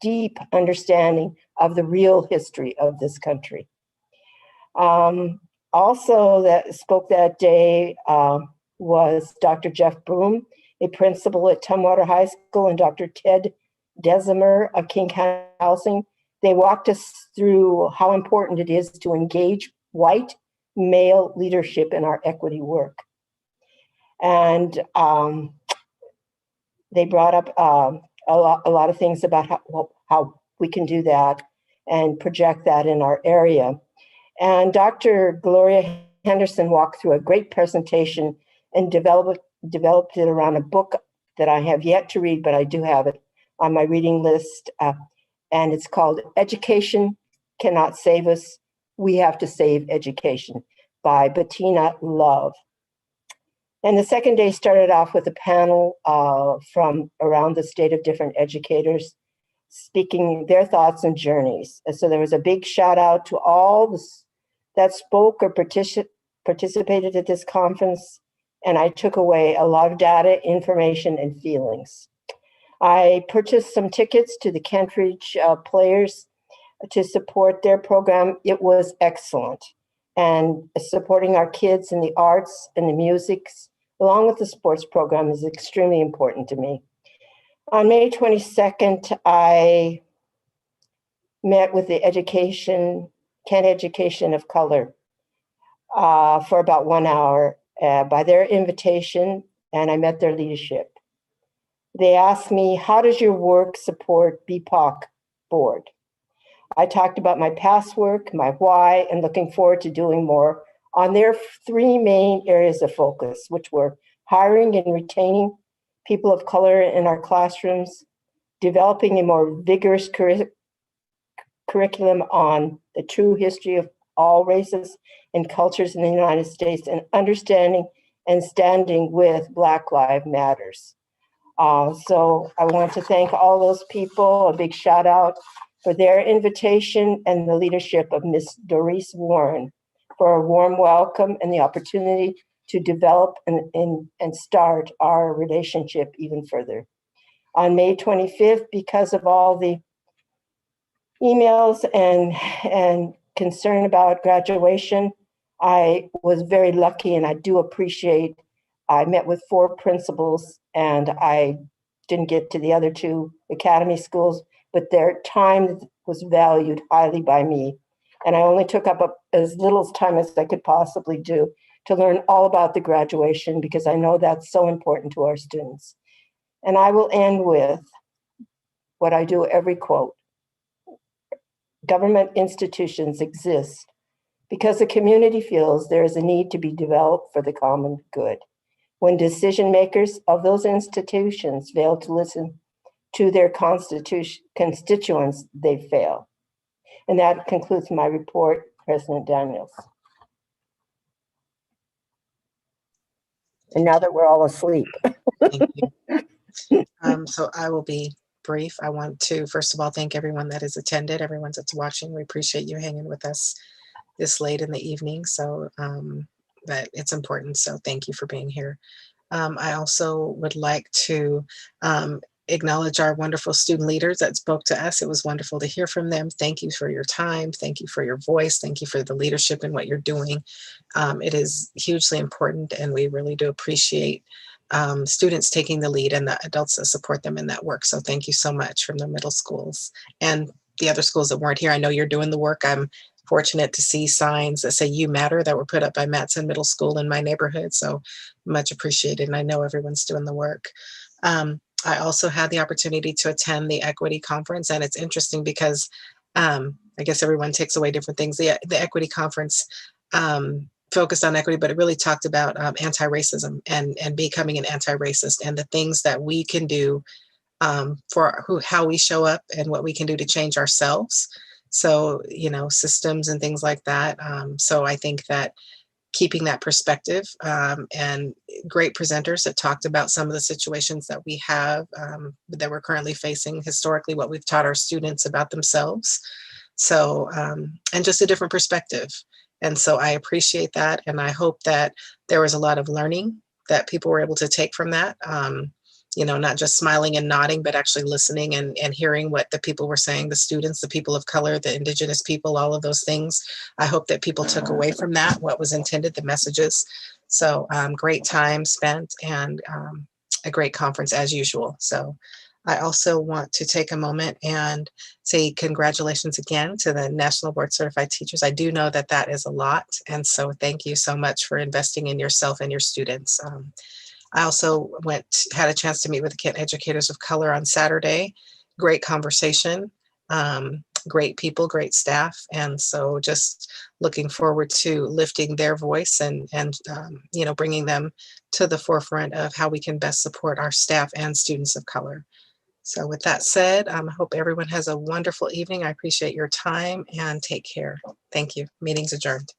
deep understanding of the real history of this country. Also that spoke that day was Dr. Jeff Broom, a principal at Tumwater High School, and Dr. Ted Desimer of King County Housing. They walked us through how important it is to engage white male leadership in our equity work. And they brought up a lot of things about how we can do that and project that in our area. And Dr. Gloria Henderson walked through a great presentation and developed it around a book that I have yet to read, but I do have it on my reading list. And it's called Education Cannot Save Us. We Have to Save Education by Bettina Love. And the second day started off with a panel from around the state of different educators speaking their thoughts and journeys. And so there was a big shout out to all that spoke or participated at this conference. And I took away a lot of data, information, and feelings. I purchased some tickets to the Kentridge Players to support their program. It was excellent. And supporting our kids in the arts and the music, along with the sports program, is extremely important to me. On May 22nd, I met with the Kent Education of Color for about 1 hour by their invitation, and I met their leadership. They asked me, how does your work support BPOC board? I talked about my past work, my why, and looking forward to doing more on their three main areas of focus, which were hiring and retaining people of color in our classrooms, developing a more vigorous curriculum on the true history of all races and cultures in the United States, and understanding and standing with Black Lives Matters. So I want to thank all those people, a big shout out for their invitation, and the leadership of Ms. Doris Warren for a warm welcome and the opportunity to develop and start our relationship even further. On May 25th, because of all the emails and concern about graduation, I was very lucky, and I do appreciate, I met with 4 principals, and I didn't get to the other 2 academy schools, but their time was valued highly by me. And I only took up as little time as I could possibly do to learn all about the graduation, because I know that's so important to our students. And I will end with what I do every quote. Government institutions exist because the community feels there is a need to be developed for the common good. When decision makers of those institutions fail to listen to their constituents, they fail. And that concludes my report, President Daniels. And now that we're all asleep. Thank you. So I will be brief. I want to, first of all, thank everyone that has attended, everyone that's watching. We appreciate you hanging with us this late in the evening. So but it's important. So thank you for being here. I also would like to acknowledge our wonderful student leaders that spoke to us. It was wonderful to hear from them. Thank you for your time. Thank you for your voice. Thank you for the leadership in what you're doing. It is hugely important, and we really do appreciate students taking the lead and the adults that support them in that work. So thank you so much from the middle schools and the other schools that weren't here. I know you're doing the work. I'm fortunate to see signs that say "You Matter" that were put up by Matson Middle School in my neighborhood. So much appreciated. And I know everyone's doing the work. I also had the opportunity to attend the Equity Conference, and it's interesting because I guess everyone takes away different things. The Equity Conference focused on equity, but it really talked about anti-racism and becoming an anti-racist, and the things that we can do for how we show up and what we can do to change ourselves. So, you know, systems and things like that. So I think that keeping that perspective and great presenters that talked about some of the situations that we have that we're currently facing, historically, what we've taught our students about themselves. So, and just a different perspective. And so I appreciate that. And I hope that there was a lot of learning that people were able to take from that. You know, not just smiling and nodding, but actually listening and hearing what the people were saying, the students, the people of color, the indigenous people, all of those things. I hope that people took away from that what was intended, the messages. So great time spent and a great conference as usual. So I also want to take a moment and say congratulations again to the National Board Certified Teachers. I do know that that is a lot. And so thank you so much for investing in yourself and your students. I also had a chance to meet with the Kent Educators of Color on Saturday. Great conversation, great people, great staff. And so just looking forward to lifting their voice and you know, bringing them to the forefront of how we can best support our staff and students of color. So with that said, I hope everyone has a wonderful evening. I appreciate your time and take care. Thank you. Meeting's adjourned.